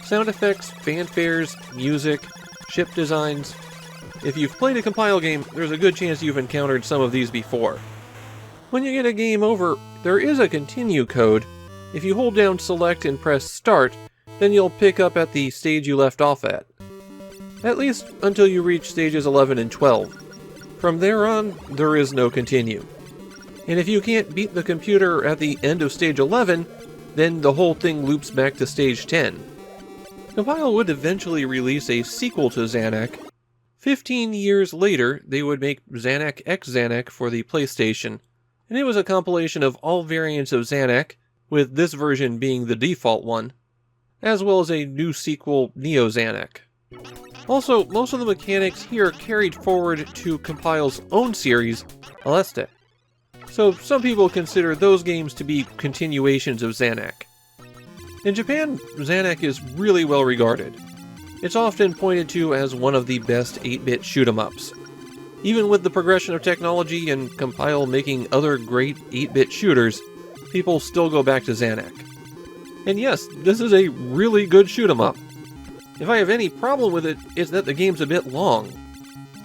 Sound effects, fanfares, music, ship designs. If you've played a Compile game, there's a good chance you've encountered some of these before. When you get a game over, there is a continue code. If you hold down select and press start, then you'll pick up at the stage you left off at. At least until you reach stages 11 and 12. From there on, there is no continue. And if you can't beat the computer at the end of stage 11, then the whole thing loops back to stage 10. Compile would eventually release a sequel to Zanuck. 15 years later, they would make Zanuck X Zanuck for the PlayStation, and it was a compilation of all variants of Zanuck, with this version being the default one, as well as a new sequel, Neo Zanuck. Also, most of the mechanics here carried forward to Compile's own series, Aleste. So some people consider those games to be continuations of Zanuck. In Japan, Zanuck is really well regarded. It's often pointed to as one of the best 8-bit shoot-'em-ups. Even with the progression of technology and Compile making other great 8-bit shooters, people still go back to Zanuck. And yes, this is a really good shoot-'em-up. If I have any problem with it, it's that the game's a bit long.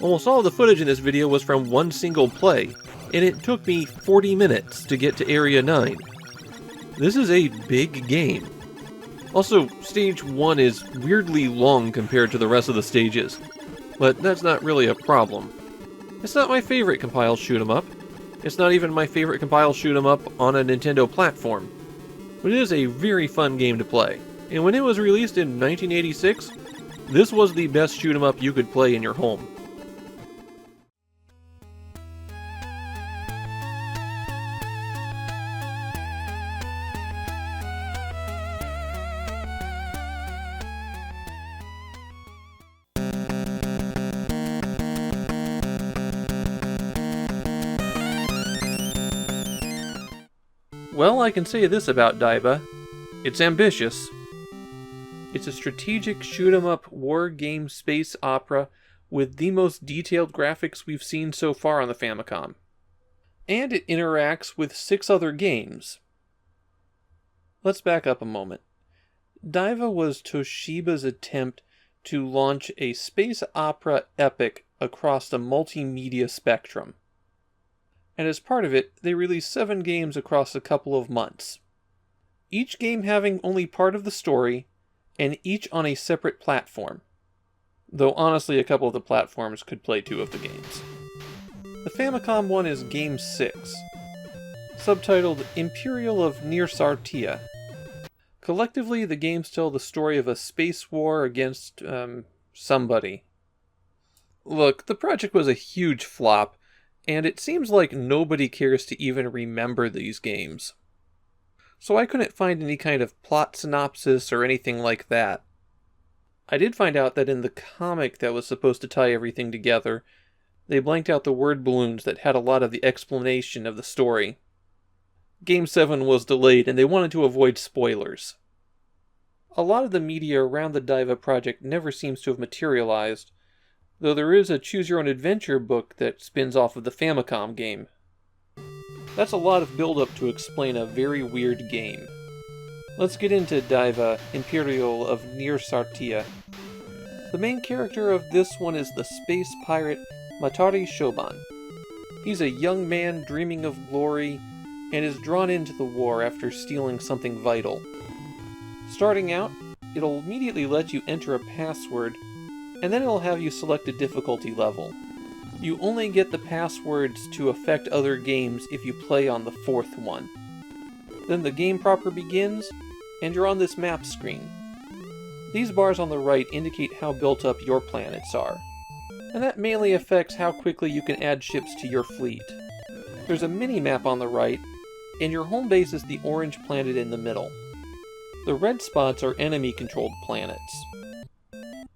Almost all of the footage in this video was from one single play, and it took me 40 minutes to get to Area 9. This is a big game. Also, Stage 1 is weirdly long compared to the rest of the stages, but that's not really a problem. It's not my favorite Compile shoot-'em-up. It's not even my favorite Compile shoot-'em-up on a Nintendo platform. But it is a very fun game to play, and when it was released in 1986, this was the best shoot-'em-up you could play in your home. Well, I can say this about Daiba. It's ambitious. It's a strategic shoot-'em-up war game space opera with the most detailed graphics we've seen so far on the Famicom. and it interacts with 6 other games. Let's back up a moment. Daiva was Toshiba's attempt to launch a space opera epic across the multimedia spectrum. And as part of it, they released 7 games across a couple of months. Each game having only part of the story, and each on a separate platform. Though honestly, a couple of the platforms could play 2 of the games. The Famicom one is Game 6, subtitled Imperial of Nirsartia. Collectively, the games tell the story of a space war against, somebody. Look, the project was a huge flop, and it seems like nobody cares to even remember these games. So I couldn't find any kind of plot synopsis or anything like that. I did find out that in the comic that was supposed to tie everything together, they blanked out the word balloons that had a lot of the explanation of the story. Game 7 was delayed, and they wanted to avoid spoilers. A lot of the media around the Daiva project never seems to have materialized, though there is a choose-your-own-adventure book that spins off of the Famicom game. That's a lot of build-up to explain a very weird game. Let's get into Daiva, Imperial of Nirsartia. The main character of this one is the space pirate Matari Shoban. He's a young man dreaming of glory, and is drawn into the war after stealing something vital. Starting out, it'll immediately let you enter a password, and then it'll have you select a difficulty level. You only get the passwords to affect other games if you play on the 4th one. Then the game proper begins, and you're on this map screen. These bars on the right indicate how built up your planets are, and that mainly affects how quickly you can add ships to your fleet. There's a mini-map on the right, and your home base is the orange planet in the middle. The red spots are enemy-controlled planets.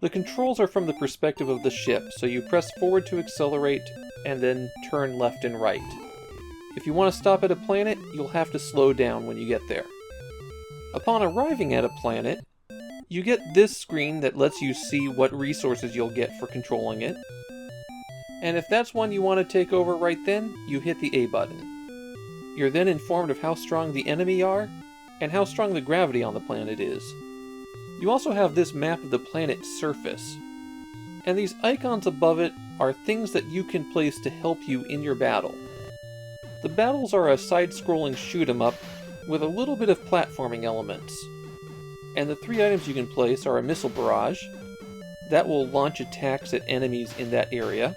The controls are from the perspective of the ship, so you press forward to accelerate, and then turn left and right. If you want to stop at a planet, you'll have to slow down when you get there. Upon arriving at a planet, you get this screen that lets you see what resources you'll get for controlling it. And if that's one you want to take over right then, you hit the A button. You're then informed of how strong the enemy are, and how strong the gravity on the planet is. You also have this map of the planet's surface, and these icons above it are things that you can place to help you in your battle. The battles are a side-scrolling shoot-'em-up with a little bit of platforming elements, and the 3 items you can place are a missile barrage, that will launch attacks at enemies in that area,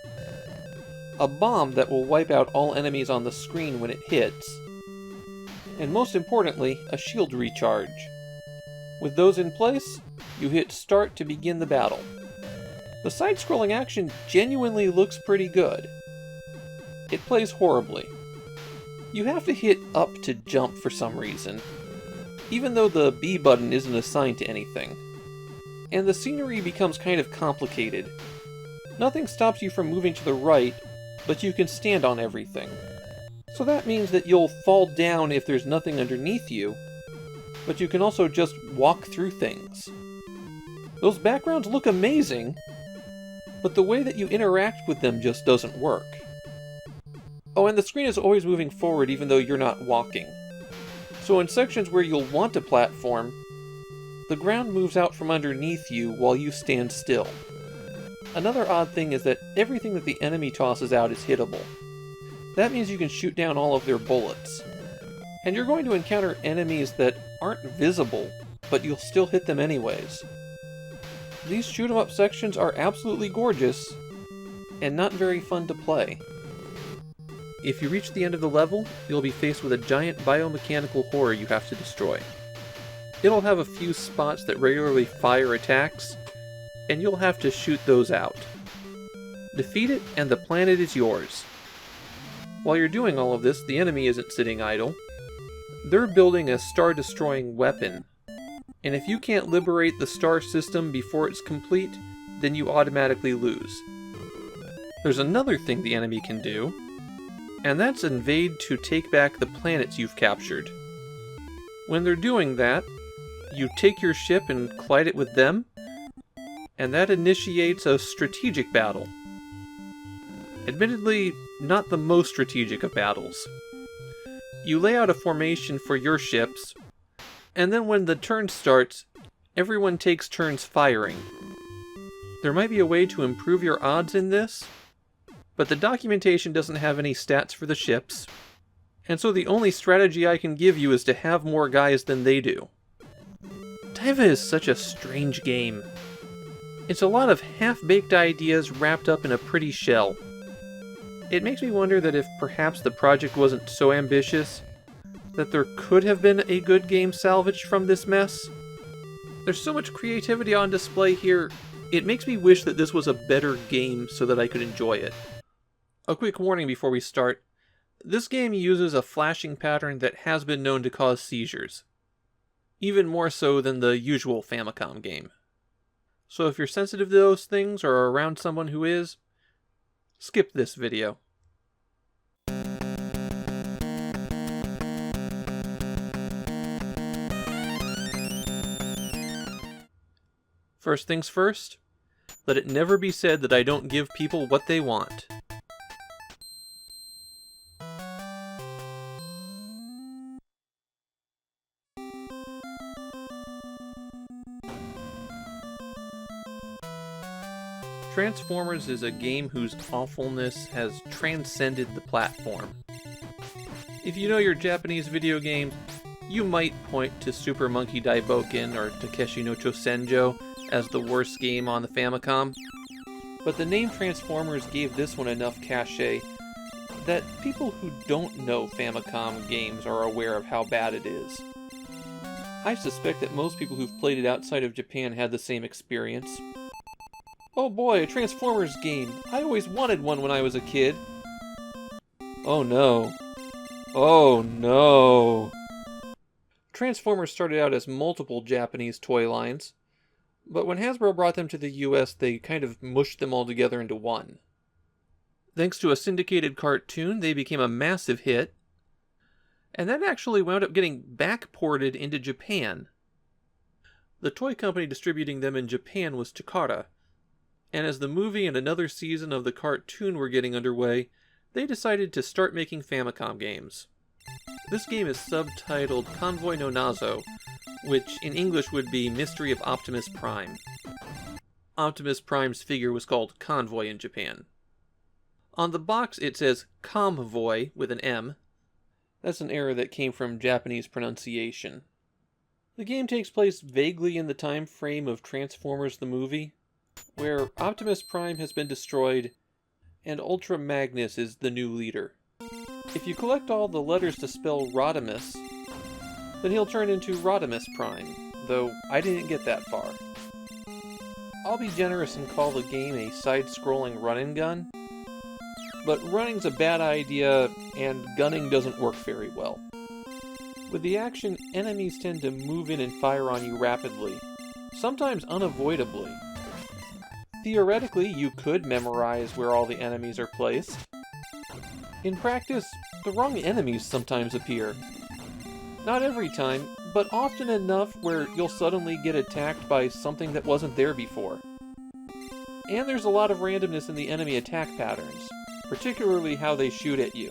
a bomb that will wipe out all enemies on the screen when it hits, and most importantly, a shield recharge. With those in place, you hit start to begin the battle. The side-scrolling action genuinely looks pretty good. It plays horribly. You have to hit up to jump for some reason, even though the B button isn't assigned to anything. And the scenery becomes kind of complicated. Nothing stops you from moving to the right, but you can stand on everything. So that means that you'll fall down if there's nothing underneath you, but you can also just walk through things. Those backgrounds look amazing, but the way that you interact with them just doesn't work. Oh, and the screen is always moving forward even though you're not walking. So in sections where you'll want to platform, the ground moves out from underneath you while you stand still. Another odd thing is that everything that the enemy tosses out is hittable. That means you can shoot down all of their bullets. And you're going to encounter enemies that aren't visible, but you'll still hit them anyways. These shoot-'em-up sections are absolutely gorgeous, and not very fun to play. If you reach the end of the level, you'll be faced with a giant biomechanical horror you have to destroy. It'll have a few spots that regularly fire attacks, and you'll have to shoot those out. Defeat it, and the planet is yours. While you're doing all of this, the enemy isn't sitting idle. They're building a star-destroying weapon, and if you can't liberate the star system before it's complete, then you automatically lose. There's another thing the enemy can do, and that's invade to take back the planets you've captured. When they're doing that, you take your ship and collide it with them, and that initiates a strategic battle. Admittedly, not the most strategic of battles. You lay out a formation for your ships, and then when the turn starts, everyone takes turns firing. There might be a way to improve your odds in this, but the documentation doesn't have any stats for the ships, and so the only strategy I can give you is to have more guys than they do. Diva is such a strange game. It's a lot of half-baked ideas wrapped up in a pretty shell. It makes me wonder that if perhaps the project wasn't so ambitious, that there could have been a good game salvaged from this mess. There's so much creativity on display here, it makes me wish that this was a better game so that I could enjoy it. A quick warning before we start. This game uses a flashing pattern that has been known to cause seizures. Even more so than the usual Famicom game. So if you're sensitive to those things or are around someone who is, skip this video. First things first, let it never be said that I don't give people what they want. Transformers is a game whose awfulness has transcended the platform. If you know your Japanese video games, you might point to Super Monkey Daibouken or Takeshi no Chosenjo as the worst game on the Famicom, but the name Transformers gave this one enough cachet that people who don't know Famicom games are aware of how bad it is. I suspect that most people who've played it outside of Japan had the same experience. Oh boy, a Transformers game! I always wanted one when I was a kid! Oh no. Oh no! Transformers started out as multiple Japanese toy lines, but when Hasbro brought them to the US, they kind of mushed them all together into one. Thanks to a syndicated cartoon, they became a massive hit, and that actually wound up getting backported into Japan. The toy company distributing them in Japan was Takara, and as the movie and another season of the cartoon were getting underway, they decided to start making Famicom games. This game is subtitled Convoy no Nazo, which in English would be Mystery of Optimus Prime. Optimus Prime's figure was called Convoy in Japan. On the box it says Comvoy with an M. That's an error that came from Japanese pronunciation. The game takes place vaguely in the time frame of Transformers the movie, where Optimus Prime has been destroyed, and Ultra Magnus is the new leader. If you collect all the letters to spell Rodimus, then he'll turn into Rodimus Prime, though I didn't get that far. I'll be generous and call the game a side-scrolling run-and-gun, but running's a bad idea, and gunning doesn't work very well. With the action, enemies tend to move in and fire on you rapidly, sometimes unavoidably. Theoretically, you could memorize where all the enemies are placed. In practice, the wrong enemies sometimes appear. Not every time, but often enough where you'll suddenly get attacked by something that wasn't there before. And there's a lot of randomness in the enemy attack patterns, particularly how they shoot at you.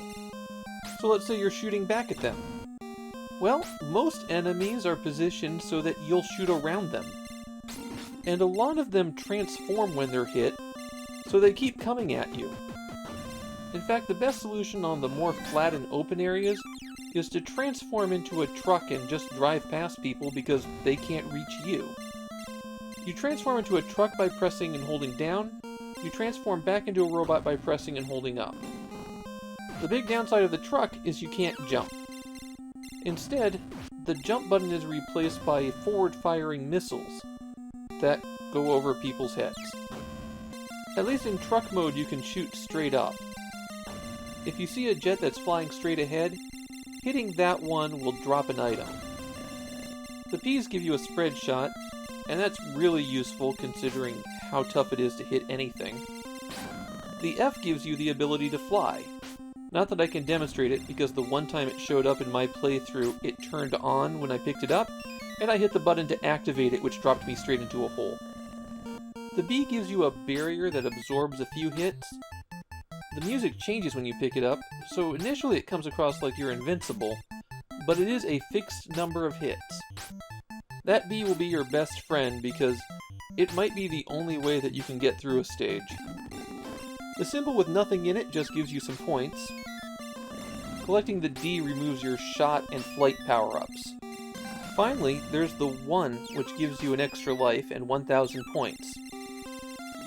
So let's say you're shooting back at them. Well, most enemies are positioned so that you'll shoot around them. And a lot of them transform when they're hit, so they keep coming at you. In fact, the best solution on the more flat and open areas is to transform into a truck and just drive past people because they can't reach you. You transform into a truck by pressing and holding down, you transform back into a robot by pressing and holding up. The big downside of the truck is you can't jump. Instead, the jump button is replaced by forward-firing missiles that go over people's heads. At least in truck mode you can shoot straight up. If you see a jet that's flying straight ahead, hitting that one will drop an item. The P's give you a spread shot, and that's really useful considering how tough it is to hit anything. The F gives you the ability to fly. Not that I can demonstrate it, because the one time it showed up in my playthrough, it turned on when I picked it up, and I hit the button to activate it, which dropped me straight into a hole. The B gives you a barrier that absorbs a few hits, The music changes when you pick it up, so initially it comes across like you're invincible, but it is a fixed number of hits. That bee will be your best friend because it might be the only way that you can get through a stage. The symbol with nothing in it just gives you some points. Collecting the D removes your shot and flight power-ups. Finally, there's the 1, which gives you an extra life and 1,000 points.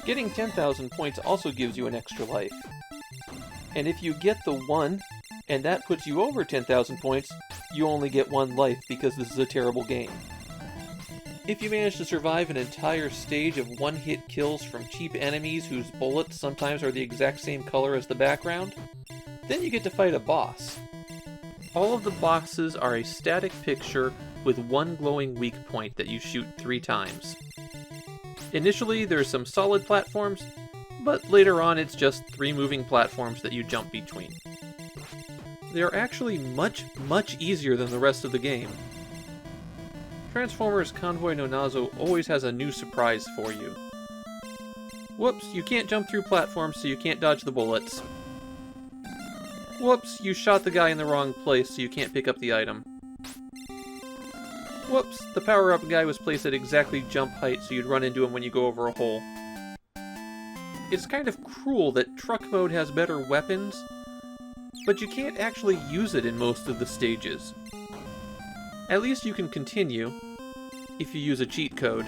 Getting 10,000 points also gives you an extra life. And if you get the 1, and that puts you over 10,000 points, you only get 1 life because this is a terrible game. If you manage to survive an entire stage of one-hit kills from cheap enemies whose bullets sometimes are the exact same color as the background, then you get to fight a boss. All of the bosses are a static picture with 1 glowing weak point that you shoot 3 times. Initially, there's some solid platforms, but later on it's just 3 moving platforms that you jump between. They are actually much easier than the rest of the game. Transformers Convoy no Nazo always has a new surprise for you. Whoops, you can't jump through platforms so you can't dodge the bullets. Whoops, you shot the guy in the wrong place so you can't pick up the item. Whoops, the power-up guy was placed at exactly jump height so you'd run into him when you go over a hole. It's kind of cruel that truck mode has better weapons, but you can't actually use it in most of the stages. At least you can continue, if you use a cheat code.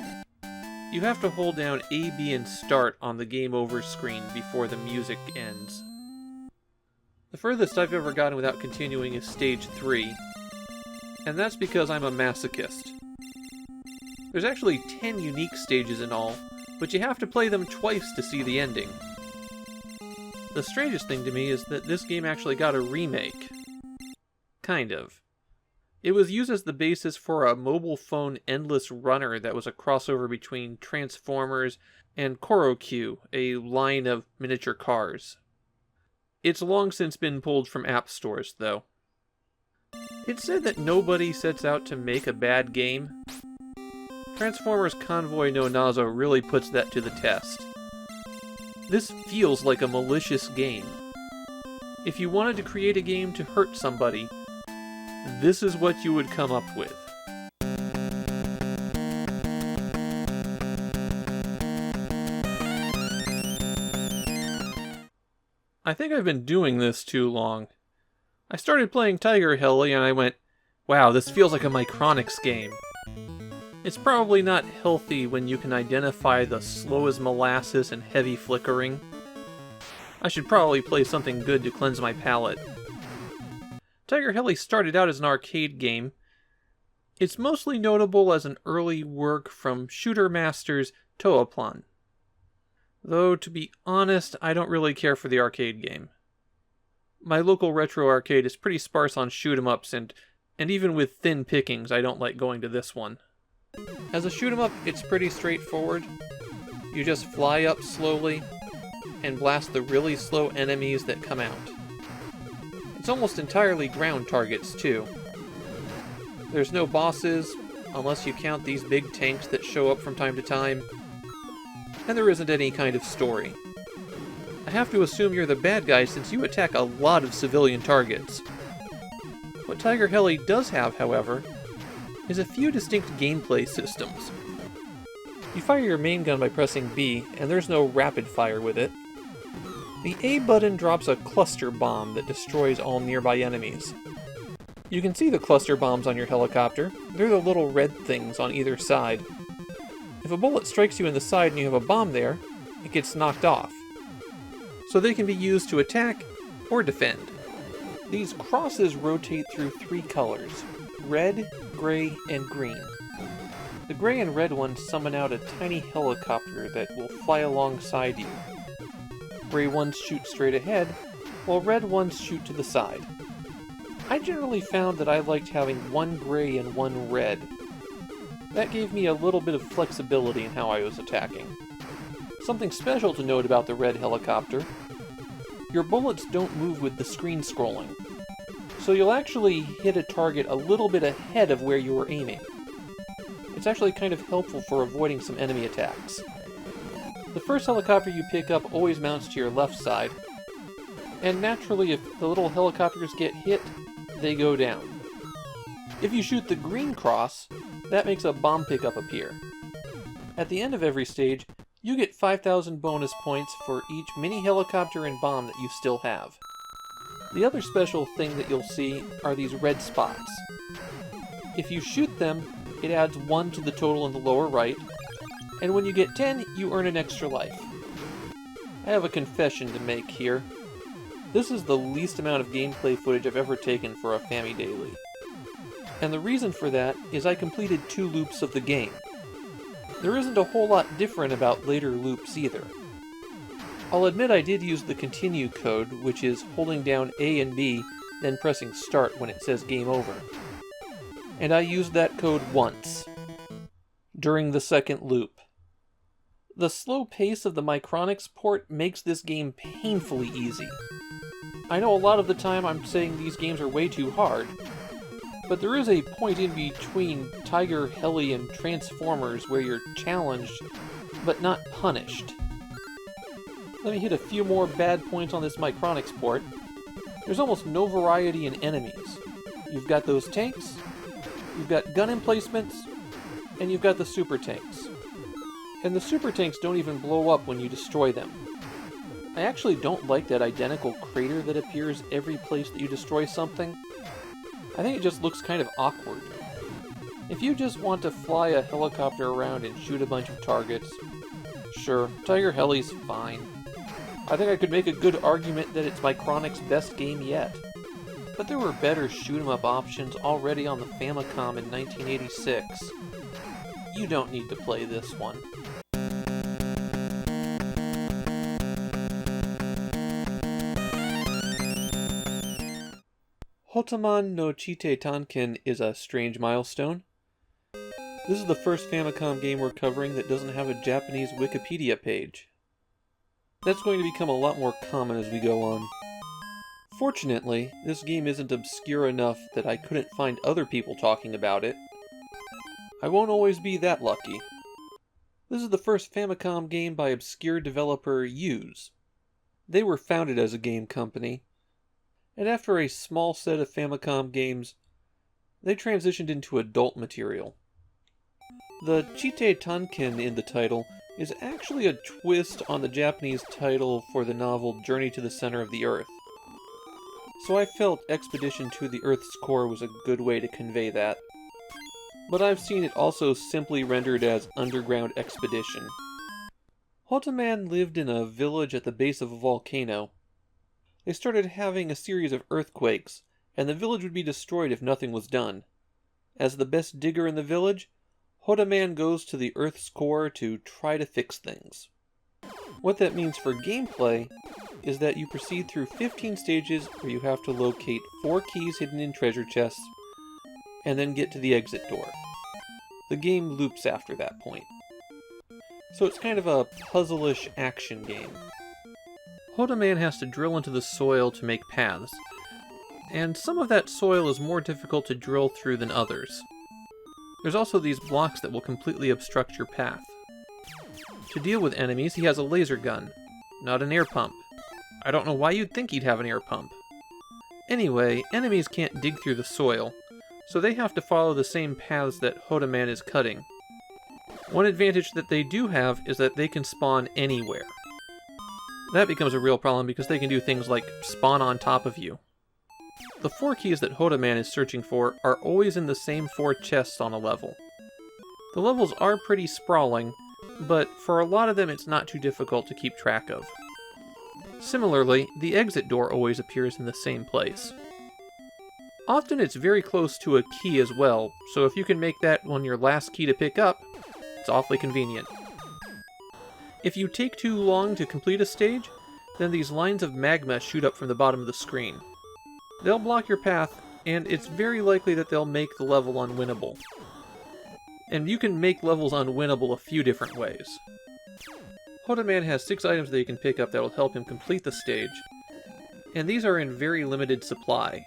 You have to hold down A, B, and start on the game over screen before the music ends. The furthest I've ever gotten without continuing is stage 3, and that's because I'm a masochist. There's actually 10 unique stages in all, but you have to play them twice to see the ending. The strangest thing to me is that this game actually got a remake. Kind of. It was used as the basis for a mobile phone endless runner that was a crossover between Transformers and Chronology, a line of miniature cars. It's long since been pulled from app stores, though. It's said that nobody sets out to make a bad game. Transformers Convoy no Nazo really puts that to the test. This feels like a malicious game. If you wanted to create a game to hurt somebody, this is what you would come up with. I think I've been doing this too long. I started playing Tiger-Heli and I went, wow, this feels like a Micronix game. It's probably not healthy when you can identify the slow as molasses and heavy flickering. I should probably play something good to cleanse my palate. Tiger-Heli started out as an arcade game. It's mostly notable as an early work from shooter masters Toaplan. Though, to be honest, I don't really care for the arcade game. My local retro arcade is pretty sparse on shoot-em-ups, and even with thin pickings, I don't like going to this one. As a shoot-em-up, it's pretty straightforward. You just fly up slowly, and blast the really slow enemies that come out. It's almost entirely ground targets, too. There's no bosses, unless you count these big tanks that show up from time to time, and there isn't any kind of story. I have to assume you're the bad guy since you attack a lot of civilian targets. What Tiger-Heli does have, however, is a few distinct gameplay systems. You fire your main gun by pressing B, and there's no rapid fire with it. The A button drops a cluster bomb that destroys all nearby enemies. You can see the cluster bombs on your helicopter. They're the little red things on either side. If a bullet strikes you in the side and you have a bomb there, it gets knocked off. So they can be used to attack or defend. These crosses rotate through 3 colors: red, gray, and green. The gray and red ones summon out a tiny helicopter that will fly alongside you. Gray ones shoot straight ahead, while red ones shoot to the side. I generally found that I liked having 1 gray and 1 red. That gave me a little bit of flexibility in how I was attacking. Something special to note about the red helicopter: your bullets don't move with the screen scrolling, so you'll actually hit a target a little bit ahead of where you were aiming. It's actually kind of helpful for avoiding some enemy attacks. The first helicopter you pick up always mounts to your left side, And naturally, if the little helicopters get hit, they go down. If you shoot the green cross, that makes a bomb pickup appear. At the end of every stage, you get 5,000 bonus points for each mini helicopter and bomb that you still have. The other special thing that you'll see are these red spots. If you shoot them, it adds 1 to the total in the lower right, and when you get 10, you earn an extra life. I have a confession to make here. This is the least amount of gameplay footage I've ever taken for a Famidaily. And the reason for that is I completed 2 loops of the game. There isn't a whole lot different about later loops either. I'll admit I did use the continue code, which is holding down A and B, then pressing start when it says game over. And I used that code once, during the second loop. The slow pace of the Micronix port makes this game painfully easy. I know a lot of the time I'm saying these games are way too hard, but there is a point in between Tiger-Heli and Transformers where you're challenged, but not punished. Let me hit a few more bad points on this Micronix port. There's almost no variety in enemies. You've got those tanks, you've got gun emplacements, and you've got the super tanks. And the super tanks don't even blow up when you destroy them. I actually don't like that identical crater that appears every place that you destroy something. I think it just looks kind of awkward. If you just want to fly a helicopter around and shoot a bunch of targets, sure, Tiger-Heli's fine. I think I could make a good argument that it's Micronic's best game yet. But there were better shoot-'em-up options already on the Famicom in 1986. You don't need to play this one. Hotaman no Chite Tanken is a strange milestone. This is the first Famicom game we're covering that doesn't have a Japanese Wikipedia page. That's going to become a lot more common as we go on. Fortunately, this game isn't obscure enough that I couldn't find other people talking about it. I won't always be that lucky. This is the first Famicom game by obscure developer Use. They were founded as a game company, and after a small set of Famicom games, they transitioned into adult material. The Chite Tanken in the title is actually a twist on the Japanese title for the novel Journey to the Center of the Earth. So I felt Expedition to the Earth's Core was a good way to convey that. But I've seen it also simply rendered as Underground Expedition. Hotaman lived in a village at the base of a volcano. They started having a series of earthquakes, and the village would be destroyed if nothing was done. As the best digger in the village, Hotaman goes to the Earth's core to try to fix things. What that means for gameplay is that you proceed through 15 stages where you have to locate 4 keys hidden in treasure chests, and then get to the exit door. The game loops after that point. So it's kind of a puzzle-ish action game. Hotaman has to drill into the soil to make paths, and some of that soil is more difficult to drill through than others. There's also these blocks that will completely obstruct your path. To deal with enemies, he has a laser gun, not an air pump. I don't know why you'd think he'd have an air pump. Anyway, enemies can't dig through the soil, so they have to follow the same paths that Hotaman is cutting. One advantage that they do have is that they can spawn anywhere. That becomes a real problem because they can do things like spawn on top of you. The 4 keys that Hotaman is searching for are always in the same 4 chests on a level. The levels are pretty sprawling, but for a lot of them it's not too difficult to keep track of. Similarly, the exit door always appears in the same place. Often it's very close to a key as well, so if you can make that one your last key to pick up, it's awfully convenient. If you take too long to complete a stage, then these lines of magma shoot up from the bottom of the screen. They'll block your path, and it's very likely that they'll make the level unwinnable. And you can make levels unwinnable a few different ways. Hotaman has 6 items that he can pick up that will help him complete the stage, and these are in very limited supply.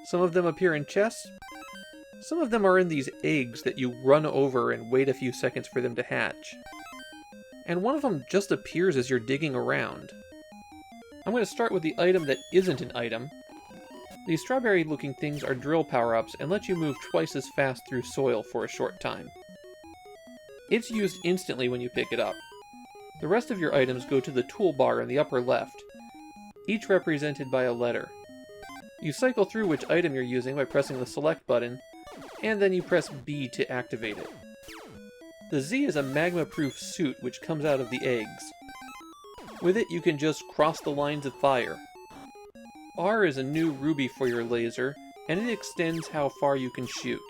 Some of them appear in chests, some of them are in these eggs that you run over and wait a few seconds for them to hatch. And one of them just appears as you're digging around. I'm I'm going to start with the item that isn't an item. These strawberry-looking things are drill power-ups and let you move twice as fast through soil for a short time. It's used instantly when you pick it up. The rest of your items go to the toolbar in the upper left, each represented by a letter. You cycle through which item you're using by pressing the select button, and then you press B to activate it. The Z is a magma-proof suit which comes out of the eggs. With it, you can just cross the lines of fire. R is a new ruby for your laser, and it extends how far you can shoot.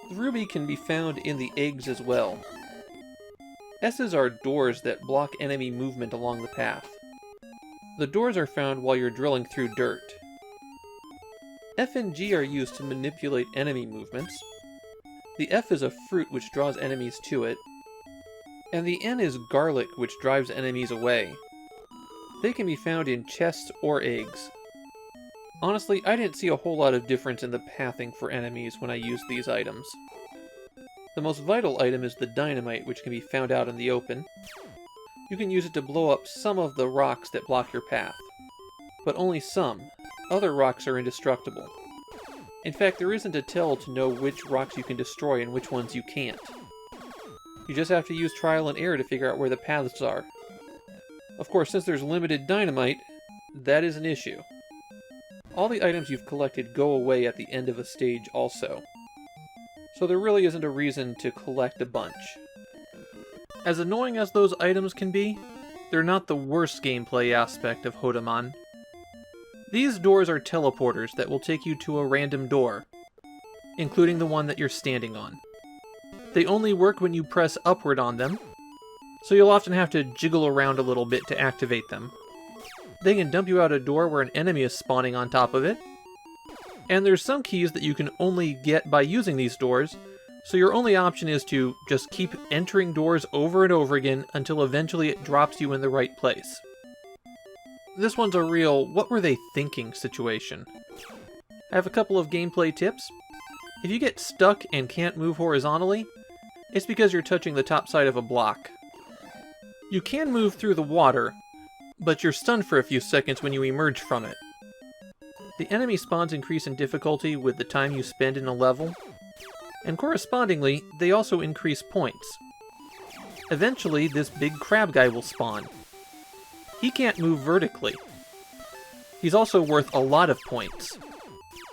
The ruby can be found in the eggs as well. S's are doors that block enemy movement along the path. The doors are found while you're drilling through dirt. F and G are used to manipulate enemy movements. The F is a fruit which draws enemies to it, and the N is garlic which drives enemies away. They can be found in chests or eggs. Honestly, I didn't see a whole lot of difference in the pathing for enemies when I used these items. The most vital item is the dynamite, which can be found out in the open. You can use it to blow up some of the rocks that block your path. But only some. Other rocks are indestructible. In fact, there isn't a tell to know which rocks you can destroy and which ones you can't. You just have to use trial and error to figure out where the paths are. Of course, since there's limited dynamite, that is an issue. All the items you've collected go away at the end of a stage also. So there really isn't a reason to collect a bunch. As annoying as those items can be, they're not the worst gameplay aspect of Hodaman. These doors are teleporters that will take you to a random door, including the one that you're standing on. They only work when you press upward on them, so you'll often have to jiggle around a little bit to activate them. They can dump you out a door where an enemy is spawning on top of it, and there's some keys that you can only get by using these doors, so your only option is to just keep entering doors over and over again until eventually it drops you in the right place. This one's a real what were they thinking situation. I have a couple of gameplay tips. If you get stuck and can't move horizontally, it's because you're touching the top side of a block. You can move through the water, but you're stunned for a few seconds when you emerge from it. The enemy spawns increase in difficulty with the time you spend in a level, and correspondingly, they also increase points. Eventually, this big crab guy will spawn. He can't move vertically. He's also worth a lot of points,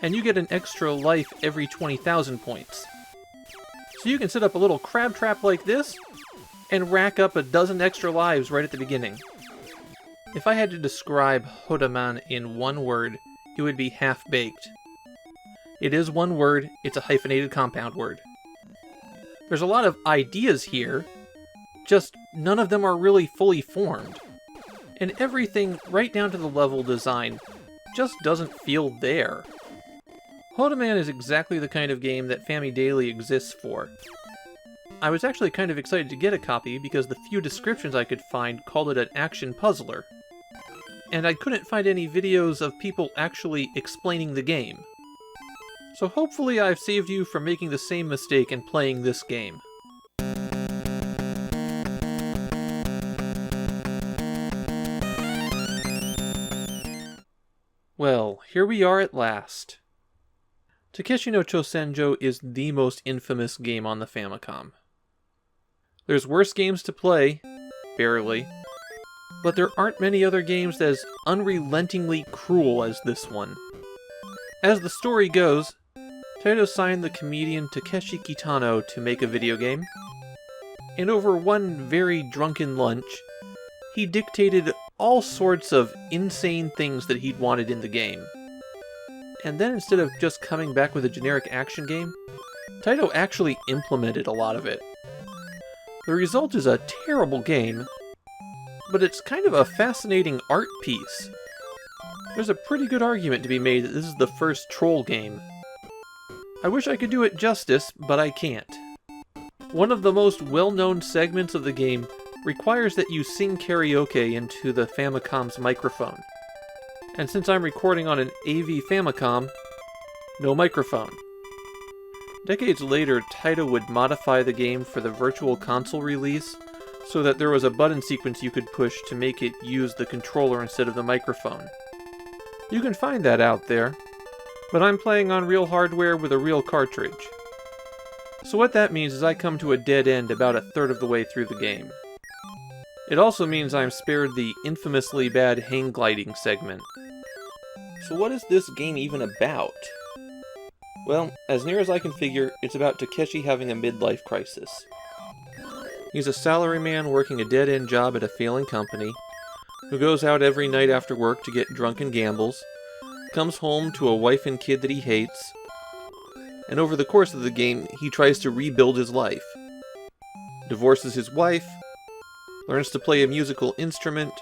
and you get an extra life every 20,000 points. So you can set up a little crab trap like this, and rack up a dozen extra lives right at the beginning. If I had to describe Hodaman in one word, it would be half-baked. It is one word, it's a hyphenated compound word. There's a lot of ideas here, just none of them are really fully formed. And everything, right down to the level design, just doesn't feel there. Hodaman is exactly the kind of game that Famidaily exists for. I was actually kind of excited to get a copy because the few descriptions I could find called it an action puzzler. And I couldn't find any videos of people actually explaining the game. So hopefully I've saved you from making the same mistake in playing this game. Well, here we are at last. Takeshi no Chosenjo is the most infamous game on the Famicom. There's worse games to play, barely, but there aren't many other games as unrelentingly cruel as this one. As the story goes, Taito signed the comedian Takeshi Kitano to make a video game, and over one very drunken lunch, he dictated all sorts of insane things that he'd wanted in the game. And then instead of just coming back with a generic action game, Taito actually implemented a lot of it. The result is a terrible game, but it's kind of a fascinating art piece. There's a pretty good argument to be made that this is the first troll game. I wish I could do it justice, but I can't. One of the most well-known segments of the game requires that you sing karaoke into the Famicom's microphone. And since I'm recording on an AV Famicom, no microphone. Decades later, Taito would modify the game for the Virtual Console release so that there was a button sequence you could push to make it use the controller instead of the microphone. You can find that out there, but I'm playing on real hardware with a real cartridge. So what that means is I come to a dead end about a third of the way through the game. It also means I'm spared the infamously bad hang gliding segment. So what is this game even about? Well, as near as I can figure, it's about Takeshi having a midlife crisis. He's a salaryman working a dead-end job at a failing company, who goes out every night after work to get drunk and gambles, comes home to a wife and kid that he hates, and over the course of the game, he tries to rebuild his life. Divorces his wife, learns to play a musical instrument,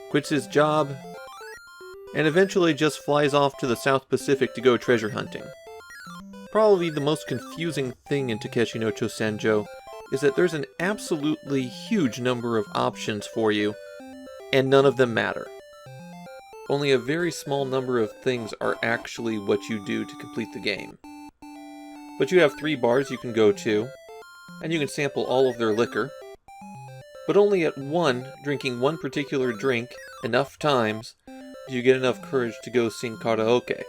quits his job, and eventually just flies off to the South Pacific to go treasure hunting. Probably the most confusing thing in Takeshi no Chosenjo is that there's an absolutely huge number of options for you, and none of them matter. Only a very small number of things are actually what you do to complete the game. But you have 3 bars you can go to, and you can sample all of their liquor, but only at one, drinking one particular drink, enough times, do you get enough courage to go sing karaoke.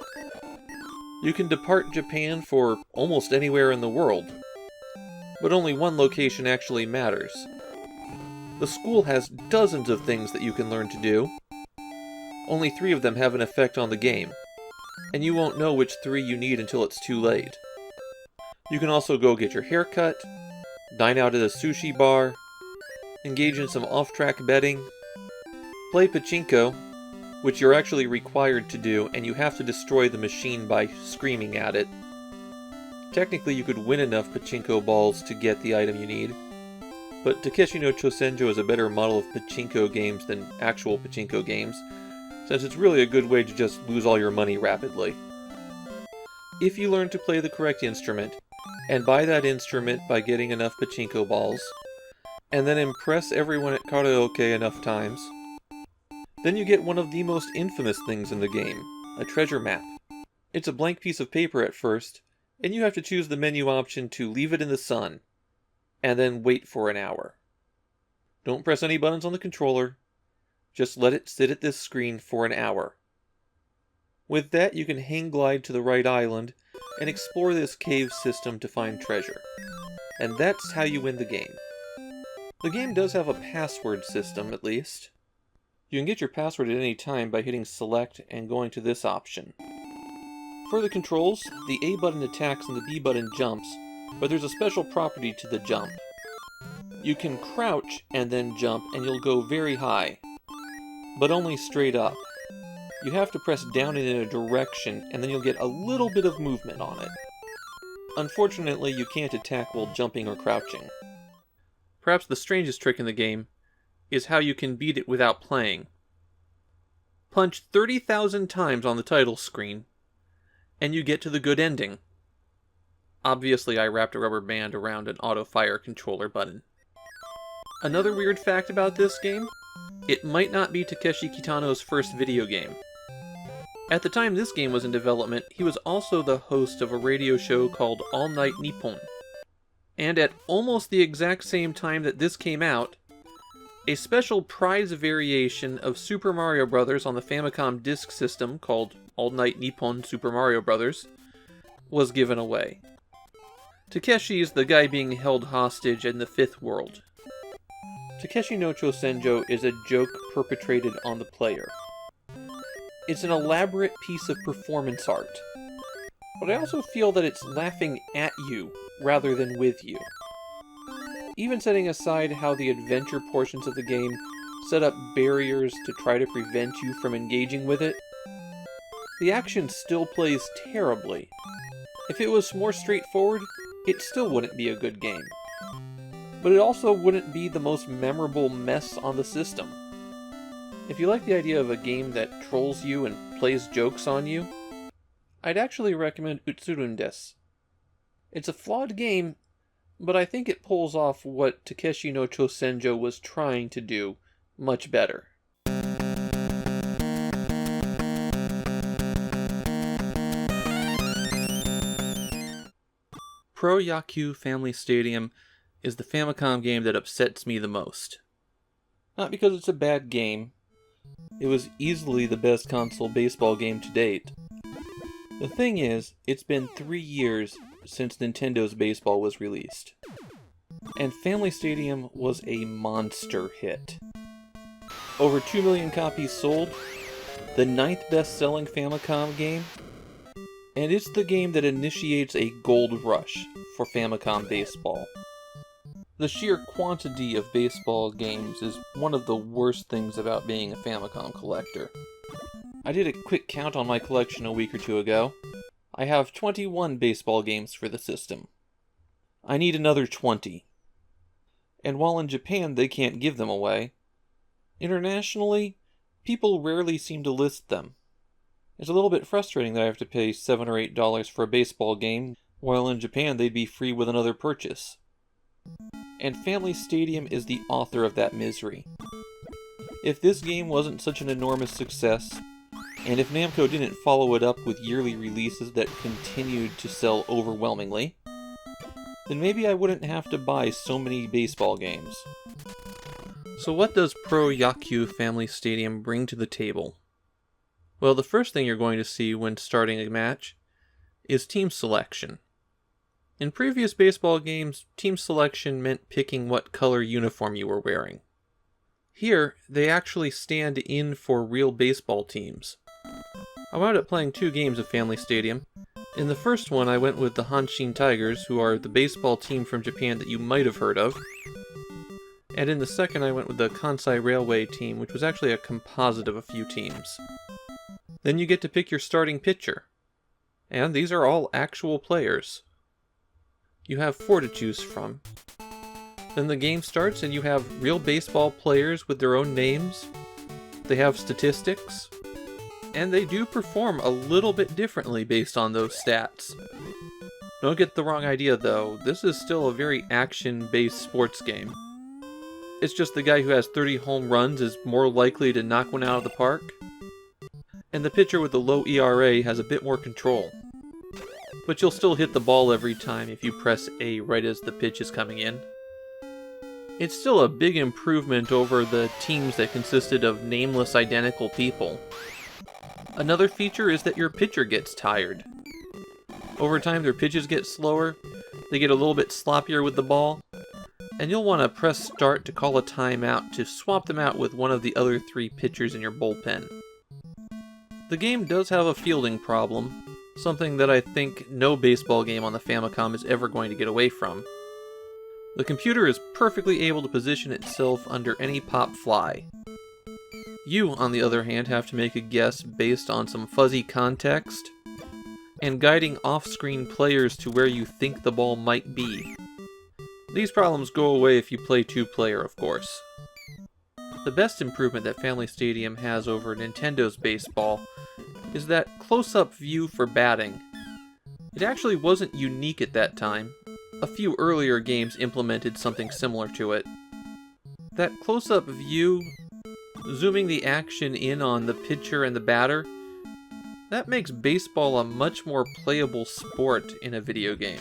You can depart Japan for almost anywhere in the world, but only one location actually matters. The school has dozens of things that you can learn to do. Only 3 of them have an effect on the game, and you won't know which 3 you need until it's too late. You can also go get your hair cut, dine out at a sushi bar, engage in some off-track betting, play pachinko, which you're actually required to do, and you have to destroy the machine by screaming at it. Technically, you could win enough pachinko balls to get the item you need, but Takeshi no Chosenjo is a better model of pachinko games than actual pachinko games, since it's really a good way to just lose all your money rapidly. If you learn to play the correct instrument, and buy that instrument by getting enough pachinko balls, and then impress everyone at karaoke enough times, then you get one of the most infamous things in the game, a treasure map. It's a blank piece of paper at first, and you have to choose the menu option to leave it in the sun, and then wait for an hour. Don't press any buttons on the controller, just let it sit at this screen for an hour. With that, you can hang glide to the right island, and explore this cave system to find treasure. And that's how you win the game. The game does have a password system, at least. You can get your password at any time by hitting select and going to this option. For the controls, the A button attacks and the B button jumps, but there's a special property to the jump. You can crouch and then jump and you'll go very high, but only straight up. You have to press down in a direction and then you'll get a little bit of movement on it. Unfortunately, you can't attack while jumping or crouching. Perhaps the strangest trick in the game is how you can beat it without playing. Punch 30,000 times on the title screen, and you get to the good ending. Obviously, I wrapped a rubber band around an auto-fire controller button. Another weird fact about this game, it might not be Takeshi Kitano's first video game. At the time this game was in development, he was also the host of a radio show called All Night Nippon. And at almost the exact same time that this came out, a special prize variation of Super Mario Bros. On the Famicom disk system called All Night Nippon Super Mario Bros. Was given away. Takeshi is the guy being held hostage in the 5th world. Takeshi no Chosenjo is a joke perpetrated on the player. It's an elaborate piece of performance art, but I also feel that it's laughing at you rather than with you. Even setting aside how the adventure portions of the game set up barriers to try to prevent you from engaging with it, the action still plays terribly. If it was more straightforward, it still wouldn't be a good game. But it also wouldn't be the most memorable mess on the system. If you like the idea of a game that trolls you and plays jokes on you, I'd actually recommend Utsurun desu. It's a flawed game, but I think it pulls off what Takeshi no Chosenjo was trying to do much better. Pro Yaku Family Stadium is the Famicom game that upsets me the most. Not because it's a bad game. It was easily the best console baseball game to date. The thing is, it's been 3 years since Nintendo's baseball was released. And Family Stadium was a monster hit. Over 2 million copies sold, the 9th best-selling Famicom game, and it's the game that initiates a gold rush for Famicom baseball. The sheer quantity of baseball games is one of the worst things about being a Famicom collector. I did a quick count on my collection a week or two ago. I have 21 baseball games for the system. I need another 20. And while in Japan they can't give them away, internationally, people rarely seem to list them. It's a little bit frustrating that I have to pay $7 or $8 for a baseball game, while in Japan they'd be free with another purchase. And Family Stadium is the author of that misery. If this game wasn't such an enormous success, and if Namco didn't follow it up with yearly releases that continued to sell overwhelmingly, then maybe I wouldn't have to buy so many baseball games. So what does Pro Yaku Family Stadium bring to the table? Well, the first thing you're going to see when starting a match is team selection. In previous baseball games, team selection meant picking what color uniform you were wearing. Here, they actually stand in for real baseball teams. I wound up playing 2 games of Family Stadium. In the first one, I went with the Hanshin Tigers, who are the baseball team from Japan that you might have heard of. And in the second, I went with the Kansai Railway team, which was actually a composite of a few teams. Then you get to pick your starting pitcher. And these are all actual players. You have 4 to choose from. Then the game starts and you have real baseball players with their own names. They have statistics. And they do perform a little bit differently based on those stats. Don't get the wrong idea though, this is still a very action-based sports game. It's just the guy who has 30 home runs is more likely to knock one out of the park. And the pitcher with the low ERA has a bit more control. But you'll still hit the ball every time if you press A right as the pitch is coming in. It's still a big improvement over the teams that consisted of nameless identical people. Another feature is that your pitcher gets tired. Over time their pitches get slower, they get a little bit sloppier with the ball, and you'll want to press start to call a timeout to swap them out with one of the other 3 pitchers in your bullpen. The game does have a fielding problem, something that I think no baseball game on the Famicom is ever going to get away from. The computer is perfectly able to position itself under any pop fly. You, on the other hand, have to make a guess based on some fuzzy context, and guiding off-screen players to where you think the ball might be. These problems go away if you play 2-player, of course. The best improvement that Family Stadium has over Nintendo's baseball is that close-up view for batting. It actually wasn't unique at that time. A few earlier games implemented something similar to it. That close-up view, zooming the action in on the pitcher and the batter, that makes baseball a much more playable sport in a video game.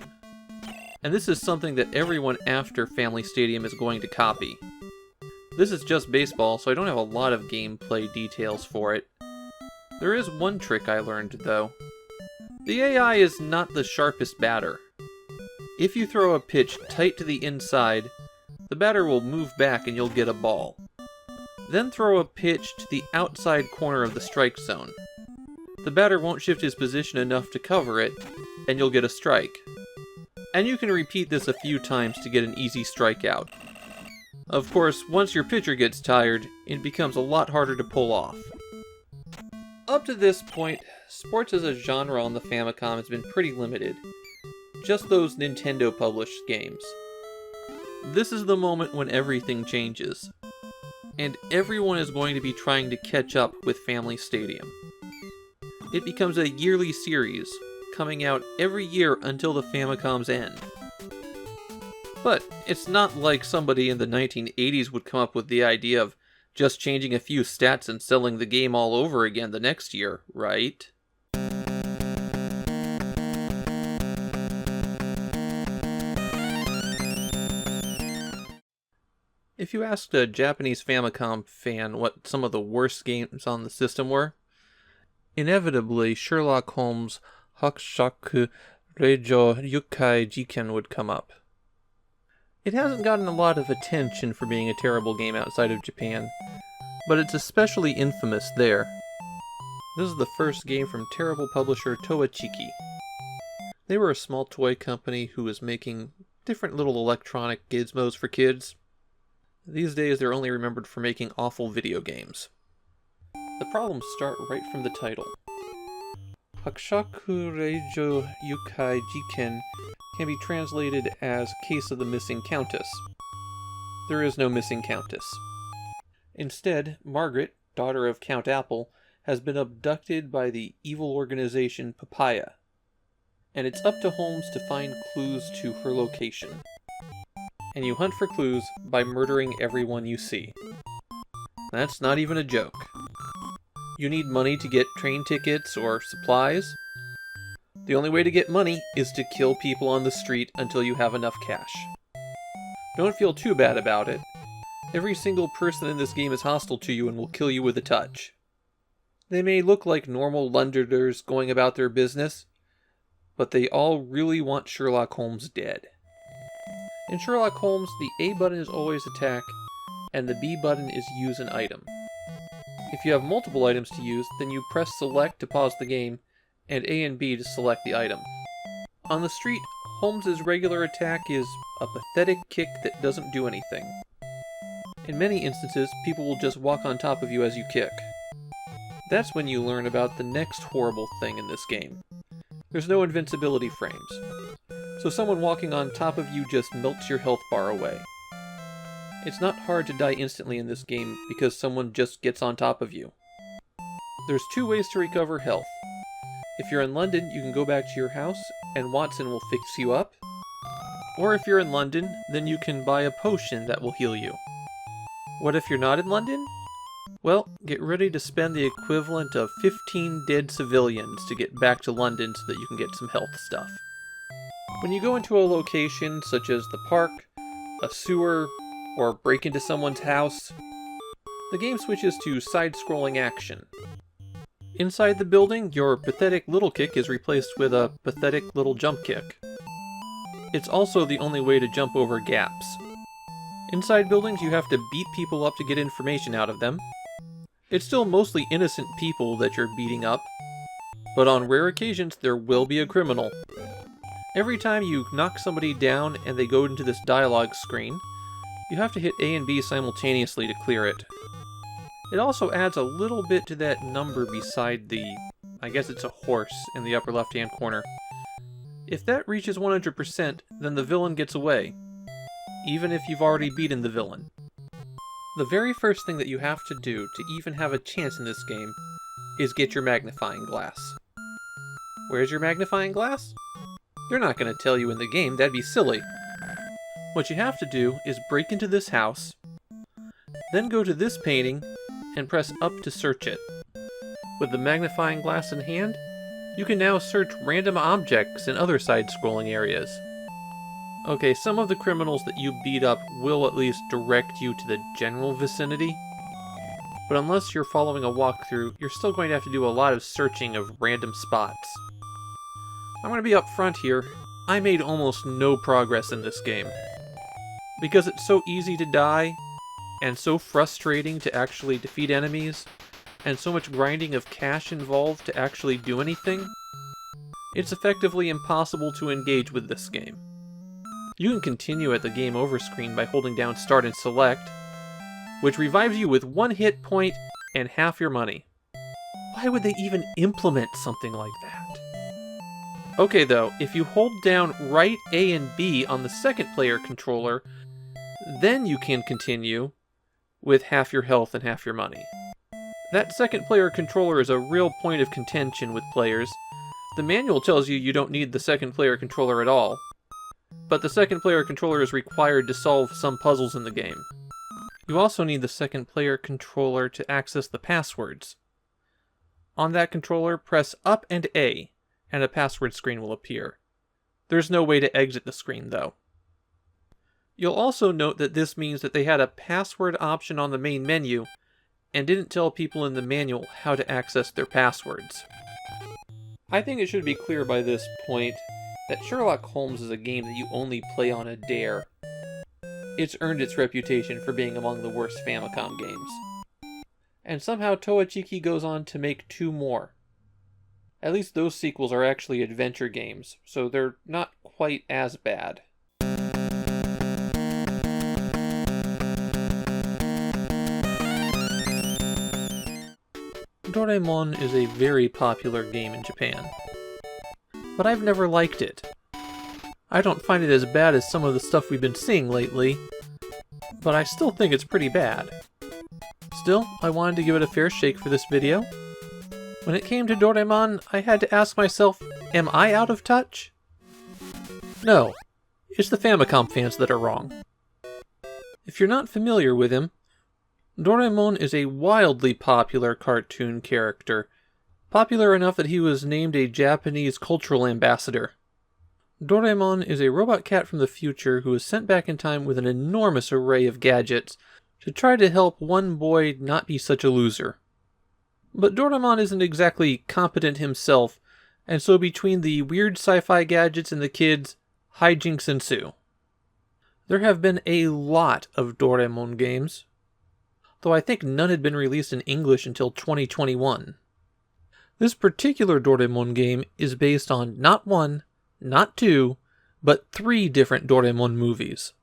And this is something that everyone after Family Stadium is going to copy. This is just baseball, so I don't have a lot of gameplay details for it. There is one trick I learned, though. The AI is not the sharpest batter. If you throw a pitch tight to the inside, the batter will move back and you'll get a ball. Then throw a pitch to the outside corner of the strike zone. The batter won't shift his position enough to cover it, and you'll get a strike. And you can repeat this a few times to get an easy strikeout. Of course, once your pitcher gets tired, it becomes a lot harder to pull off. Up to this point, sports as a genre on the Famicom has been pretty limited. Just those Nintendo-published games. This is the moment when everything changes. And everyone is going to be trying to catch up with Family Stadium. It becomes a yearly series, coming out every year until the Famicom's end. But it's not like somebody in the 1980s would come up with the idea of just changing a few stats and selling the game all over again the next year, right? If you asked a Japanese Famicom fan what some of the worst games on the system were, inevitably Sherlock Holmes' Hakushaku Reijo Yukai Jiken would come up. It hasn't gotten a lot of attention for being a terrible game outside of Japan, but it's especially infamous there. This is the first game from terrible publisher Toeichiki. They were a small toy company who was making different little electronic gizmos for kids. These days they're only remembered for making awful video games. The problems start right from the title. Hakushaku Reijo Yukai Jiken can be translated as Case of the Missing Countess. There is no missing countess. Instead, Margaret, daughter of Count Apple, has been abducted by the evil organization Papaya, and it's up to Holmes to find clues to her location. And you hunt for clues by murdering everyone you see. That's not even a joke. You need money to get train tickets or supplies. The only way to get money is to kill people on the street until you have enough cash. Don't feel too bad about it. Every single person in this game is hostile to you and will kill you with a touch. They may look like normal Londoners going about their business, but they all really want Sherlock Holmes dead. In Sherlock Holmes, the A button is always attack, and the B button is use an item. If you have multiple items to use, then you press select to pause the game, and A and B to select the item. On the street, Holmes' regular attack is a pathetic kick that doesn't do anything. In many instances, people will just walk on top of you as you kick. That's when you learn about the next horrible thing in this game. There's no invincibility frames, so someone walking on top of you just melts your health bar away. It's not hard to die instantly in this game because someone just gets on top of you. There's two ways to recover health. If you're in London, you can go back to your house and Watson will fix you up. Or if you're in London, then you can buy a potion that will heal you. What if you're not in London? Well, get ready to spend the equivalent of 15 dead civilians to get back to London so that you can get some health stuff. When you go into a location such as the park, a sewer, or break into someone's house, the game switches to side-scrolling action. Inside the building, your pathetic little kick is replaced with a pathetic little jump kick. It's also the only way to jump over gaps. Inside buildings, you have to beat people up to get information out of them. It's still mostly innocent people that you're beating up, but on rare occasions there will be a criminal. Every time you knock somebody down and they go into this dialogue screen, you have to hit A and B simultaneously to clear it. It also adds a little bit to that number beside the, I guess it's a horse, in the upper left-hand corner. If that reaches 100%, then the villain gets away, even if you've already beaten the villain. The very first thing that you have to do to even have a chance in this game is get your magnifying glass. Where's your magnifying glass? They're not going to tell you in the game, that'd be silly. What you have to do is break into this house, then go to this painting, and press up to search it. With the magnifying glass in hand, you can now search random objects in other side-scrolling areas. Okay, some of the criminals that you beat up will at least direct you to the general vicinity, but unless you're following a walkthrough, you're still going to have to do a lot of searching of random spots. I'm going to be up front here, I made almost no progress in this game. Because it's so easy to die, and so frustrating to actually defeat enemies, and so much grinding of cash involved to actually do anything, it's effectively impossible to engage with this game. You can continue at the game over screen by holding down start and select, which revives you with 1 hit point and half your money. Why would they even implement something like that? Okay though, if you hold down right A and B on the second player controller, then you can continue with half your health and half your money. That second player controller is a real point of contention with players. The manual tells you you don't need the second player controller at all, but the second player controller is required to solve some puzzles in the game. You also need the second player controller to access the passwords. On that controller, press up and A, and a password screen will appear. There's no way to exit the screen though. You'll also note that this means that they had a password option on the main menu, and didn't tell people in the manual how to access their passwords. I think it should be clear by this point that Sherlock Holmes is a game that you only play on a dare. It's earned its reputation for being among the worst Famicom games. And somehow Toachiki goes on to make 2 more. At least those sequels are actually adventure games, so they're not quite as bad. Doraemon is a very popular game in Japan, but I've never liked it. I don't find it as bad as some of the stuff we've been seeing lately, but I still think it's pretty bad. Still, I wanted to give it a fair shake for this video. When it came to Doraemon, I had to ask myself, am I out of touch? No, it's the Famicom fans that are wrong. If you're not familiar with him, Doraemon is a wildly popular cartoon character, popular enough that he was named a Japanese cultural ambassador. Doraemon is a robot cat from the future who is sent back in time with an enormous array of gadgets to try to help one boy not be such a loser. But Doraemon isn't exactly competent himself, and so between the weird sci-fi gadgets and the kids, hijinks ensue. There have been a lot of Doraemon games, though I think none had been released in English until 2021. This particular Doraemon game is based on not 1, not 2, but 3 different Doraemon movies.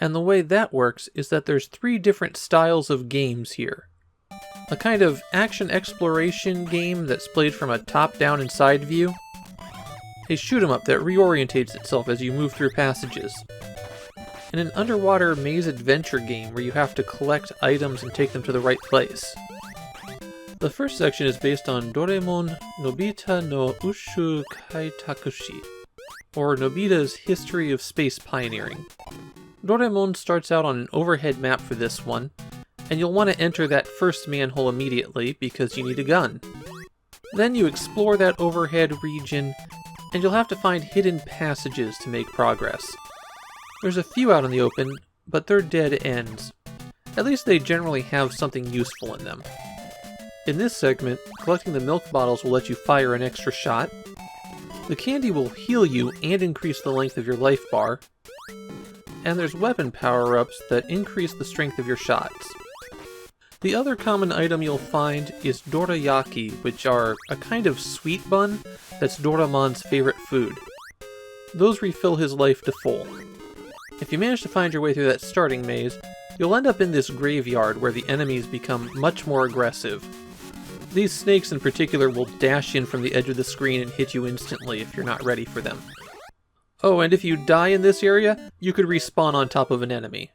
And the way that works is that there's 3 different styles of games here. A kind of action exploration game that's played from a top-down and side view. A shoot-'em-up that reorientates itself as you move through passages. And an underwater maze adventure game where you have to collect items and take them to the right place. The first section is based on Doraemon Nobita no Ushuu Kaitakushi, or Nobita's History of Space Pioneering. Doraemon starts out on an overhead map for this one, and you'll want to enter that first manhole immediately because you need a gun. Then you explore that overhead region, and you'll have to find hidden passages to make progress. There's a few out in the open, but they're dead ends. At least they generally have something useful in them. In this segment, collecting the milk bottles will let you fire an extra shot. The candy will heal you and increase the length of your life bar. And there's weapon power-ups that increase the strength of your shots. The other common item you'll find is dorayaki, which are a kind of sweet bun that's Doraemon's favorite food. Those refill his life to full. If you manage to find your way through that starting maze, you'll end up in this graveyard where the enemies become much more aggressive. These snakes in particular will dash in from the edge of the screen and hit you instantly if you're not ready for them. Oh, and if you die in this area, you could respawn on top of an enemy.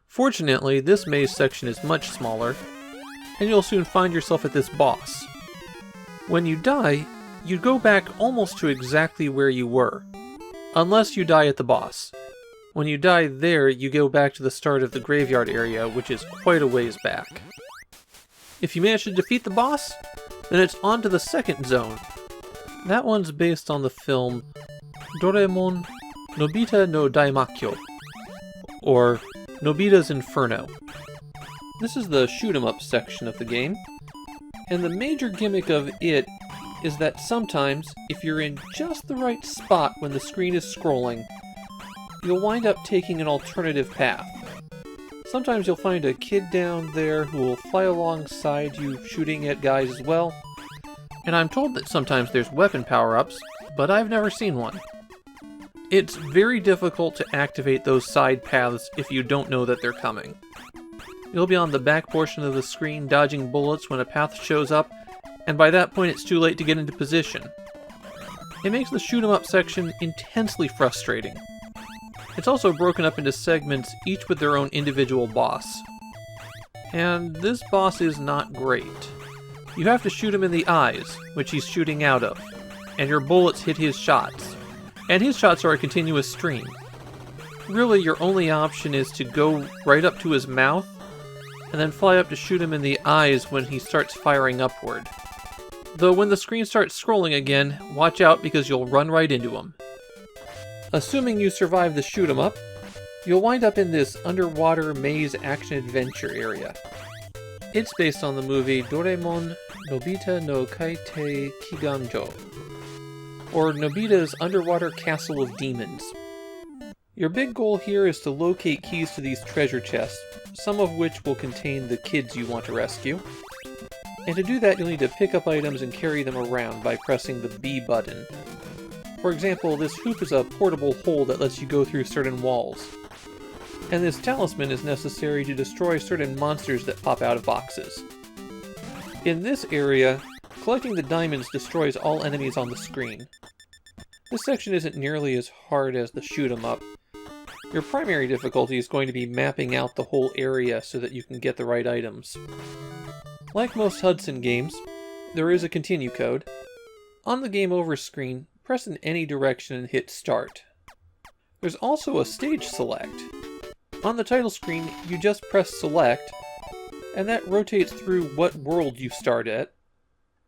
Fortunately, this maze section is much smaller, and you'll soon find yourself at this boss. When you die, you go back almost to exactly where you were, unless you die at the boss. When you die there, you go back to the start of the graveyard area, which is quite a ways back. If you manage to defeat the boss, then it's on to the second zone. That one's based on the film Doraemon Nobita no Daimakyo, or Nobita's Inferno. This is the shoot-'em-up section of the game, and the major gimmick of it is that sometimes, if you're in just the right spot when the screen is scrolling, you'll wind up taking an alternative path. Sometimes you'll find a kid down there who will fly alongside you shooting at guys as well, and I'm told that sometimes there's weapon power-ups, but I've never seen one. It's very difficult to activate those side paths if you don't know that they're coming. You'll be on the back portion of the screen dodging bullets when a path shows up, and by that point it's too late to get into position. It makes the shoot-'em-up section intensely frustrating. It's also broken up into segments, each with their own individual boss. And this boss is not great. You have to shoot him in the eyes, which he's shooting out of, and your bullets hit his shots. And his shots are a continuous stream. Really, your only option is to go right up to his mouth, and then fly up to shoot him in the eyes when he starts firing upward. Though when the screen starts scrolling again, watch out because you'll run right into him. Assuming you survive the shoot-'em-up, You'll wind up in this underwater maze action-adventure area. It's based on the movie Doraemon Nobita no Kaite Kiganjo, or Nobita's Underwater Castle of Demons. Your big goal here is to locate keys to these treasure chests, some of which will contain the kids you want to rescue. And to do that, you'll need to pick up items and carry them around by pressing the B button. For example, this hoop is a portable hole that lets you go through certain walls. And this talisman is necessary to destroy certain monsters that pop out of boxes. In this area, collecting the diamonds destroys all enemies on the screen. This section isn't nearly as hard as the shoot 'em up. Your primary difficulty is going to be mapping out the whole area so that you can get the right items. Like most Hudson games, there is a continue code. On the Game Over screen, press in any direction and hit Start. There's also a stage select. On the title screen, you just press Select, and that rotates through what world you start at,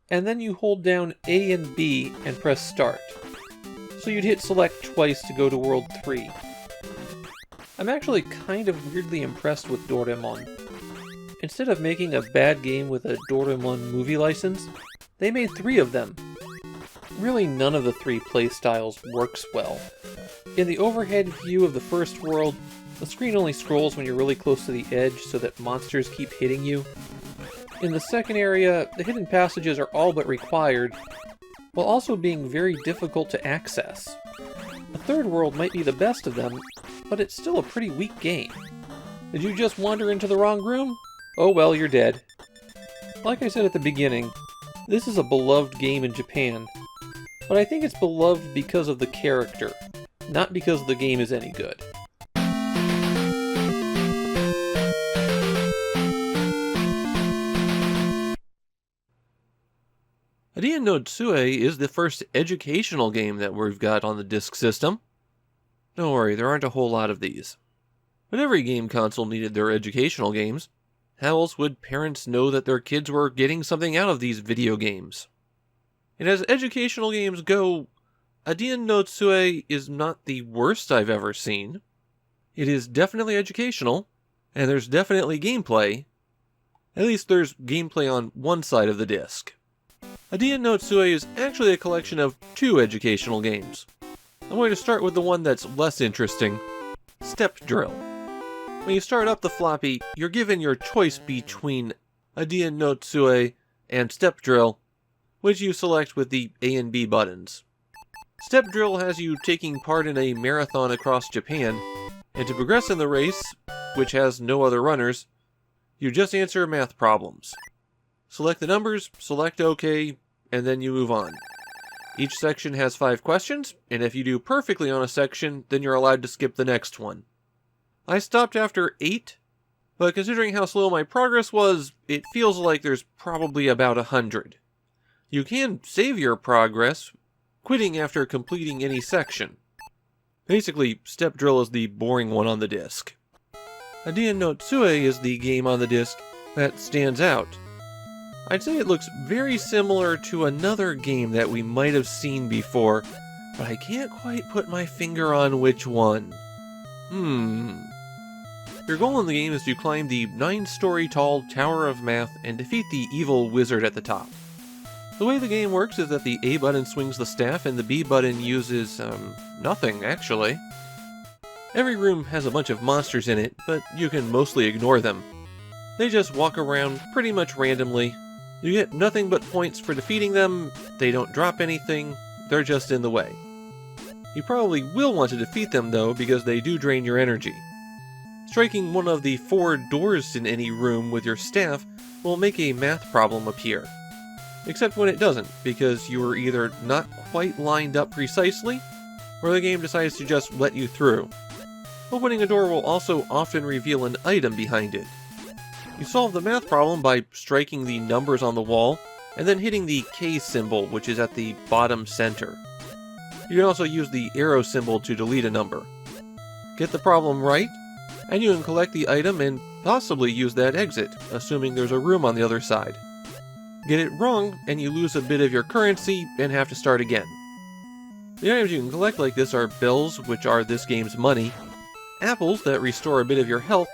and then you hold down A and B and press Start. So you'd hit Select twice to go to World 3. I'm actually kind of weirdly impressed with Doraemon. Instead of making a bad game with a Doraemon movie license, they made 3 of them. Really none of the 3 playstyles works well. In the overhead view of the first world, the screen only scrolls when you're really close to the edge so that monsters keep hitting you. In the second area, the hidden passages are all but required, while also being very difficult to access. The third world might be the best of them, but it's still a pretty weak game. Did you just wander into the wrong room? Oh well, you're dead. Like I said at the beginning, this is a beloved game in Japan, but I think it's beloved because of the character, not because the game is any good. Aigiina no Tsue is the first educational game that we've got on the disk system. Don't worry, there aren't a whole lot of these. But every game console needed their educational games. How else would parents know that their kids were getting something out of these video games? And as educational games go, Aigiina no Tsue is not the worst I've ever seen. It is definitely educational, and there's definitely gameplay. At least there's gameplay on one side of the disc. Aigiina no Tsue is actually a collection of 2 educational games. I'm going to start with the one that's less interesting, Step Drill. When you start up the floppy, you're given your choice between Aigiina no Tsue and Step Drill, which you select with the A and B buttons. Step Drill has you taking part in a marathon across Japan, and to progress in the race, which has no other runners, you just answer math problems. Select the numbers, select OK, and then you move on. Each section has 5 questions, and if you do perfectly on a section, then you're allowed to skip the next one. I stopped after 8, but considering how slow my progress was, it feels like there's probably about 100. You can save your progress, quitting after completing any section. Basically, Step Drill is the boring one on the disc. Aigiina no Tsue is the game on the disc that stands out. I'd say it looks very similar to another game that we might have seen before, but I can't quite put my finger on which one. Your goal in the game is to climb the 9-story tall Tower of Math and defeat the evil wizard at the top. The way the game works is that the A button swings the staff and the B button uses, nothing actually. Every room has a bunch of monsters in it, but you can mostly ignore them. They just walk around pretty much randomly. You get nothing but points for defeating them, they don't drop anything, they're just in the way. You probably will want to defeat them though, because they do drain your energy. Striking one of the 4 doors in any room with your staff will make a math problem appear. Except when it doesn't, because you are either not quite lined up precisely, or the game decides to just let you through. Opening a door will also often reveal an item behind it. You solve the math problem by striking the numbers on the wall, and then hitting the K symbol, which is at the bottom center. You can also use the arrow symbol to delete a number. Get the problem right, and you can collect the item and possibly use that exit, assuming there's a room on the other side. Get it wrong, and you lose a bit of your currency and have to start again. The items you can collect like this are bells, which are this game's money, apples that restore a bit of your health,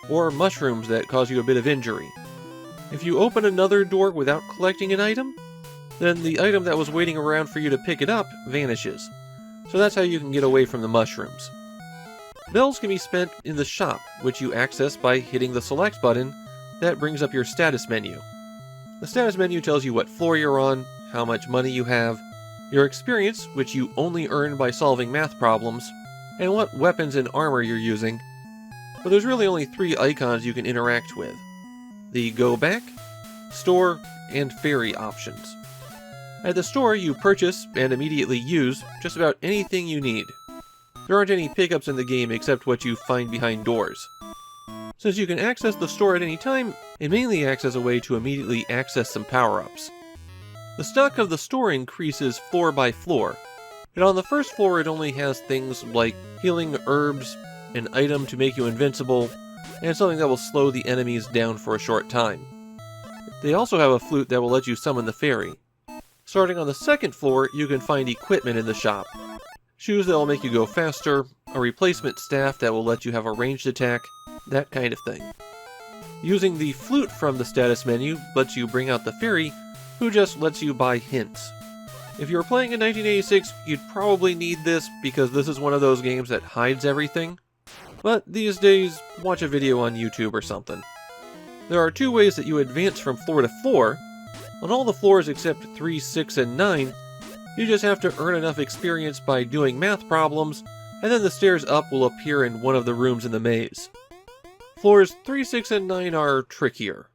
or mushrooms that cause you a bit of injury. If you open another door without collecting an item, then the item that was waiting around for you to pick it up vanishes. So that's how you can get away from the mushrooms. Bells can be spent in the shop, which you access by hitting the select button that brings up your status menu. The status menu tells you what floor you're on, how much money you have, your experience, which you only earn by solving math problems, and what weapons and armor you're using. But there's really only 3 icons you can interact with: the Go Back, Store, and Ferry options. At the store, you purchase and immediately use just about anything you need. There aren't any pickups in the game except what you find behind doors. Since you can access the store at any time, it mainly acts as a way to immediately access some power-ups. The stock of the store increases floor by floor, and on the first floor it only has things like healing herbs, an item to make you invincible, and something that will slow the enemies down for a short time. They also have a flute that will let you summon the fairy. Starting on the second floor, you can find equipment in the shop. Shoes that will make you go faster, a replacement staff that will let you have a ranged attack, that kind of thing. Using the flute from the status menu lets you bring out the fairy, who just lets you buy hints. If you were playing in 1986, you'd probably need this because this is one of those games that hides everything. But these days, watch a video on YouTube or something. There are 2 ways that you advance from floor to floor. On all the floors except 3, 6, and 9, you just have to earn enough experience by doing math problems, and then the stairs up will appear in one of the rooms in the maze. Floors 3, 6, and 9 are trickier.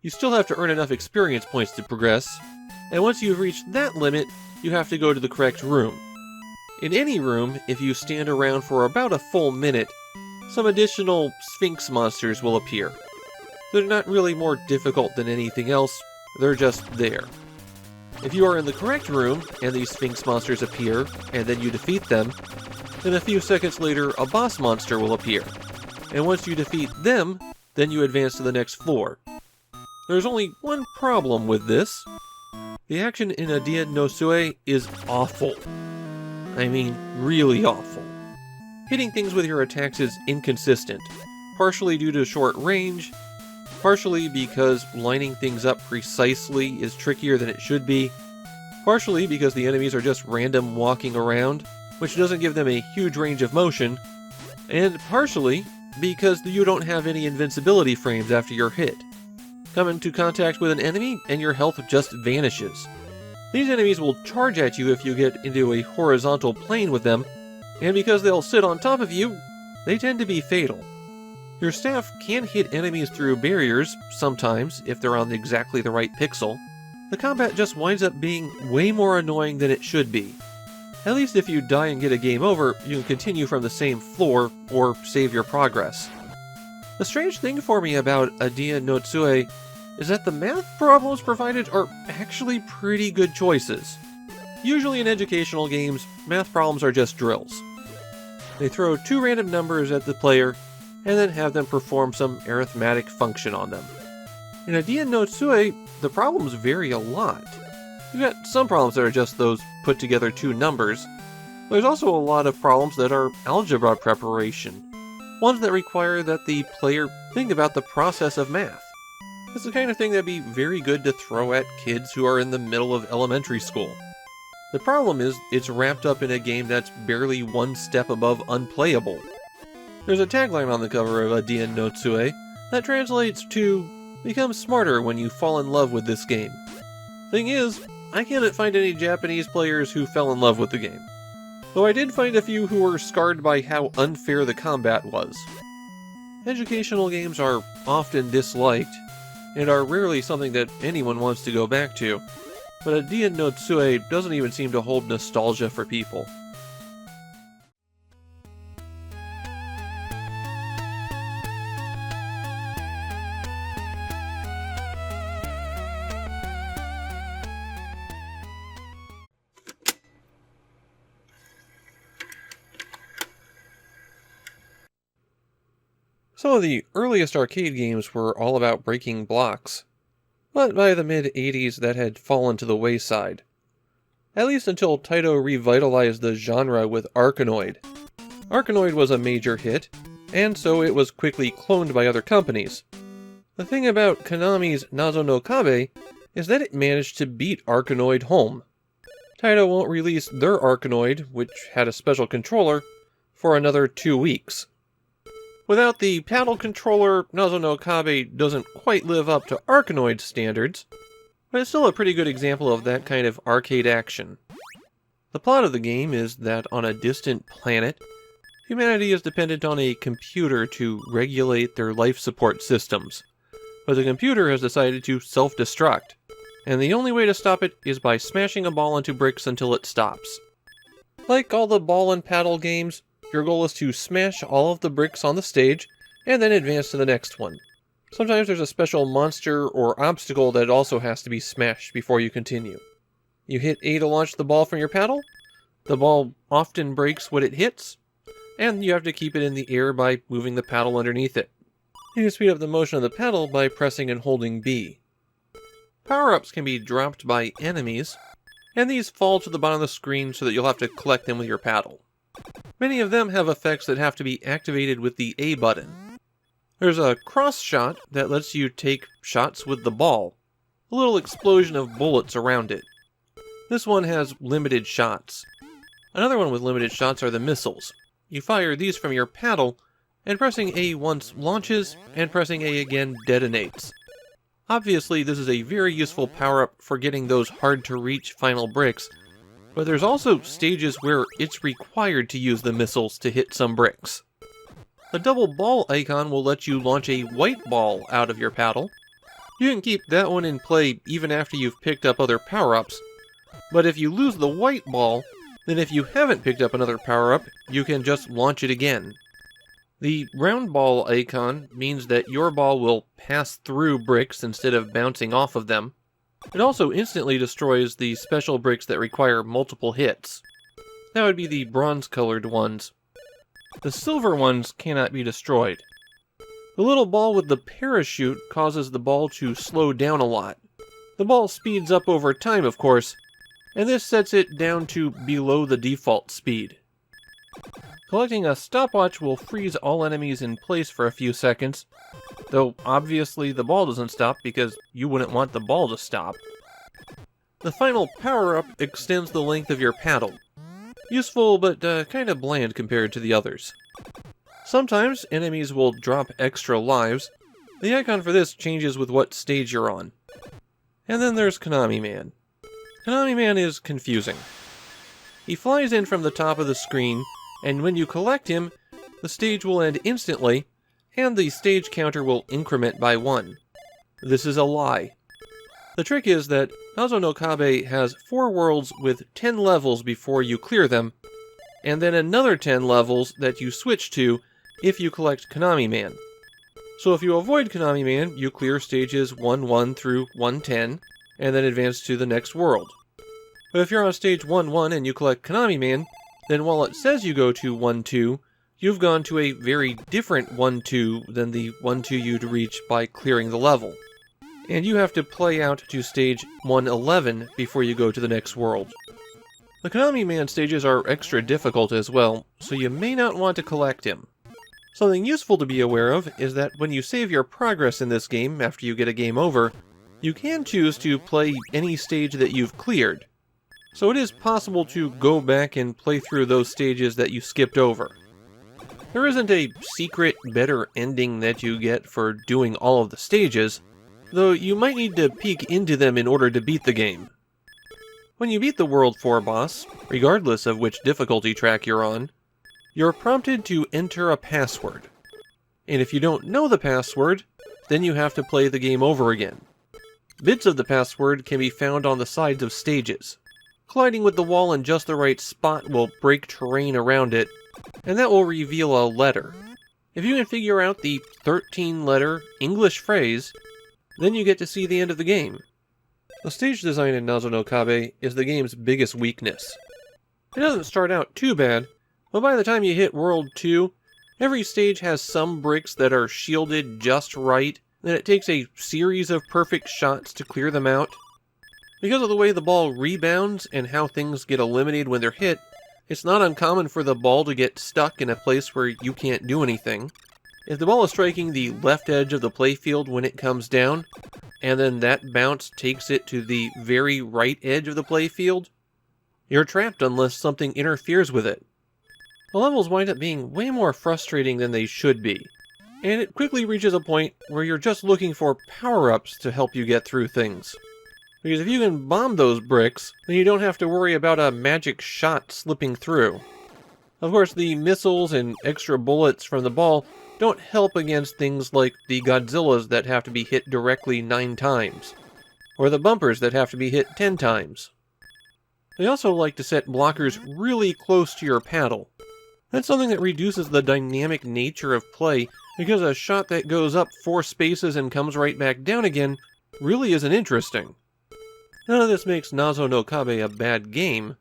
You still have to earn enough experience points to progress, and once you've reached that limit, you have to go to the correct room. In any room, if you stand around for about a full minute, some additional Sphinx monsters will appear. They're not really more difficult than anything else, they're just there. If you are in the correct room, and these Sphinx monsters appear, and then you defeat them, then a few seconds later a boss monster will appear. And once you defeat them, then you advance to the next floor. There's only one problem with this. The action in Aigiina no Sue is awful. I mean, really awful. Hitting things with your attacks is inconsistent, partially due to short range, partially because lining things up precisely is trickier than it should be, partially because the enemies are just random walking around, which doesn't give them a huge range of motion, and partially because you don't have any invincibility frames after you're hit. Come into contact with an enemy and your health just vanishes. These enemies will charge at you if you get into a horizontal plane with them, and because they'll sit on top of you, they tend to be fatal. Your staff can hit enemies through barriers, sometimes, if they're on exactly the right pixel. The combat just winds up being way more annoying than it should be. At least if you die and get a game over, you can continue from the same floor, or save your progress. The strange thing for me about Aigiina no Sue is that the math problems provided are actually pretty good choices. Usually in educational games, math problems are just drills. They throw 2 random numbers at the player, and then have them perform some arithmetic function on them. In Aigiina no Sue, the problems vary a lot. You've got some problems that are just those put together 2 numbers. There's also a lot of problems that are algebra preparation, ones that require that the player think about the process of math. It's the kind of thing that'd be very good to throw at kids who are in the middle of elementary school. The problem is, it's wrapped up in a game that's barely 1 step above unplayable. There's a tagline on the cover of Aigiina no Sue that translates to, "Become smarter when you fall in love with this game." Thing is, I can't find any Japanese players who fell in love with the game. Though I did find a few who were scarred by how unfair the combat was. Educational games are often disliked, and are rarely something that anyone wants to go back to, but Aigiina no Sue doesn't even seem to hold nostalgia for people. Some of the earliest arcade games were all about breaking blocks, but by the mid-80s that had fallen to the wayside. At least until Taito revitalized the genre with Arkanoid. Arkanoid was a major hit, and so it was quickly cloned by other companies. The thing about Konami's Nazo no Kabe is that it managed to beat Arkanoid home. Taito won't release their Arkanoid, which had a special controller, for another 2 weeks. Without the paddle controller, Nazo no Kabe doesn't quite live up to Arkanoid's standards, but it's still a pretty good example of that kind of arcade action. The plot of the game is that on a distant planet, humanity is dependent on a computer to regulate their life support systems, but the computer has decided to self-destruct, and the only way to stop it is by smashing a ball into bricks until it stops. Like all the ball and paddle games, your goal is to smash all of the bricks on the stage, and then advance to the next one. Sometimes there's a special monster or obstacle that also has to be smashed before you continue. You hit A to launch the ball from your paddle, the ball often breaks what it hits, and you have to keep it in the air by moving the paddle underneath it. You can speed up the motion of the paddle by pressing and holding B. Power-ups can be dropped by enemies, and these fall to the bottom of the screen so that you'll have to collect them with your paddle. Many of them have effects that have to be activated with the A button. There's a cross shot that lets you take shots with the ball, a little explosion of bullets around it. This one has limited shots. Another one with limited shots are the missiles. You fire these from your paddle, and pressing A once launches, and pressing A again detonates. Obviously, this is a very useful power-up for getting those hard-to-reach final bricks, but there's also stages where it's required to use the missiles to hit some bricks. The double ball icon will let you launch a white ball out of your paddle. You can keep that one in play even after you've picked up other power-ups, but if you lose the white ball, then if you haven't picked up another power-up, you can just launch it again. The round ball icon means that your ball will pass through bricks instead of bouncing off of them. It also instantly destroys the special bricks that require multiple hits. That would be the bronze-colored ones. The silver ones cannot be destroyed. The little ball with the parachute causes the ball to slow down a lot. The ball speeds up over time, of course, and this sets it down to below the default speed. Collecting a stopwatch will freeze all enemies in place for a few seconds, though obviously the ball doesn't stop because you wouldn't want the ball to stop. The final power-up extends the length of your paddle. Useful, but kinda bland compared to the others. Sometimes enemies will drop extra lives. The icon for this changes with what stage you're on. And then there's Konami Man. Konami Man is confusing. He flies in from the top of the screen, and when you collect him, the stage will end instantly, and the stage counter will increment by 1. This is a lie. The trick is that Nazo no Kabe has 4 worlds with 10 levels before you clear them, and then another 10 levels that you switch to if you collect Konami Man. So if you avoid Konami Man, you clear stages 1-1 through 1-10, and then advance to the next world. But if you're on stage 1-1 and you collect Konami Man, then while it says you go to 1-2, you've gone to a very different 1-2 than the 1-2 you'd reach by clearing the level. And you have to play out to stage 111 before you go to the next world. The Konami Man stages are extra difficult as well, so you may not want to collect him. Something useful to be aware of is that when you save your progress in this game after you get a game over, you can choose to play any stage that you've cleared. So it is possible to go back and play through those stages that you skipped over. There isn't a secret, better ending that you get for doing all of the stages, though you might need to peek into them in order to beat the game. When you beat the World 4 boss, regardless of which difficulty track you're on, you're prompted to enter a password. And if you don't know the password, then you have to play the game over again. Bits of the password can be found on the sides of stages. Colliding with the wall in just the right spot will break terrain around it, and that will reveal a letter. If you can figure out the 13-letter English phrase, then you get to see the end of the game. The stage design in Nazo no Kabe is the game's biggest weakness. It doesn't start out too bad, but by the time you hit World 2, every stage has some bricks that are shielded just right, and it takes a series of perfect shots to clear them out. Because of the way the ball rebounds and how things get eliminated when they're hit, It's not uncommon for the ball to get stuck in a place where you can't do anything. If the ball is striking the left edge of the playfield when it comes down, and then that bounce takes it to the very right edge of the playfield, you're trapped unless something interferes with it. The levels wind up being way more frustrating than they should be, and it quickly reaches a point where you're just looking for power-ups to help you get through things. Because if you can bomb those bricks, then you don't have to worry about a magic shot slipping through. Of course, the missiles and extra bullets from the ball don't help against things like the Godzillas that have to be hit directly 9 times, or the bumpers that have to be hit 10 times. They also like to set blockers really close to your paddle. That's something that reduces the dynamic nature of play, because a shot that goes up 4 spaces and comes right back down again really isn't interesting. None of this makes Nazo no Kabe a bad game,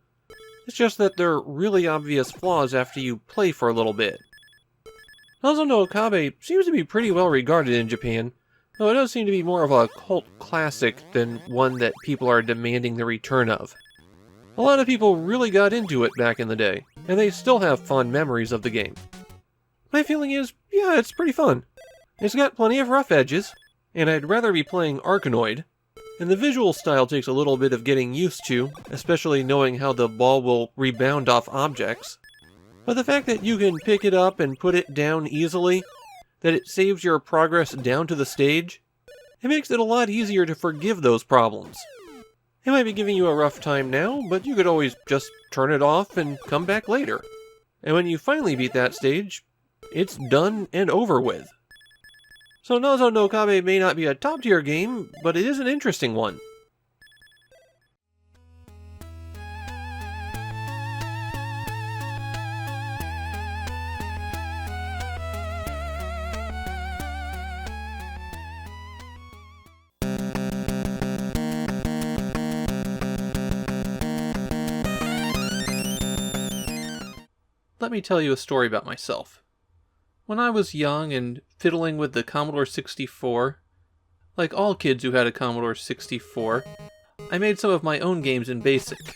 it's just that there are really obvious flaws after you play for a little bit. Nazo no Kabe seems to be pretty well regarded in Japan, though it does seem to be more of a cult classic than one that people are demanding the return of. A lot of people really got into it back in the day, and they still have fond memories of the game. My feeling is, yeah, it's pretty fun. It's got plenty of rough edges, and I'd rather be playing Arkanoid, and the visual style takes a little bit of getting used to, especially knowing how the ball will rebound off objects. But the fact that you can pick it up and put it down easily, that it saves your progress down to the stage, it makes it a lot easier to forgive those problems. It might be giving you a rough time now, but you could always just turn it off and come back later. And when you finally beat that stage, it's done and over with. So Nazo no Kabe may not be a top-tier game, but it is an interesting one. Let me tell you a story about myself. When I was young and fiddling with the Commodore 64, like all kids who had a Commodore 64, I made some of my own games in BASIC.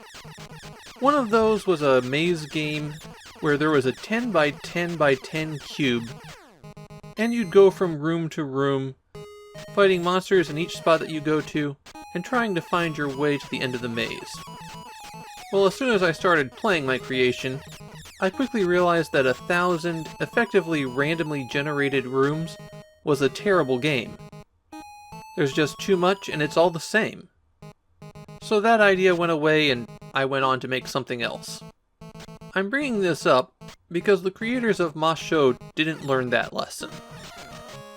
One of those was a maze game where there was a 10 by 10 by 10 cube, and you'd go from room to room, fighting monsters in each spot that you go to, and trying to find your way to the end of the maze. Well, as soon as I started playing my creation, I quickly realized that 1,000 effectively randomly generated rooms was a terrible game. There's just too much and it's all the same. So that idea went away and I went on to make something else. I'm bringing this up because the creators of Masho didn't learn that lesson.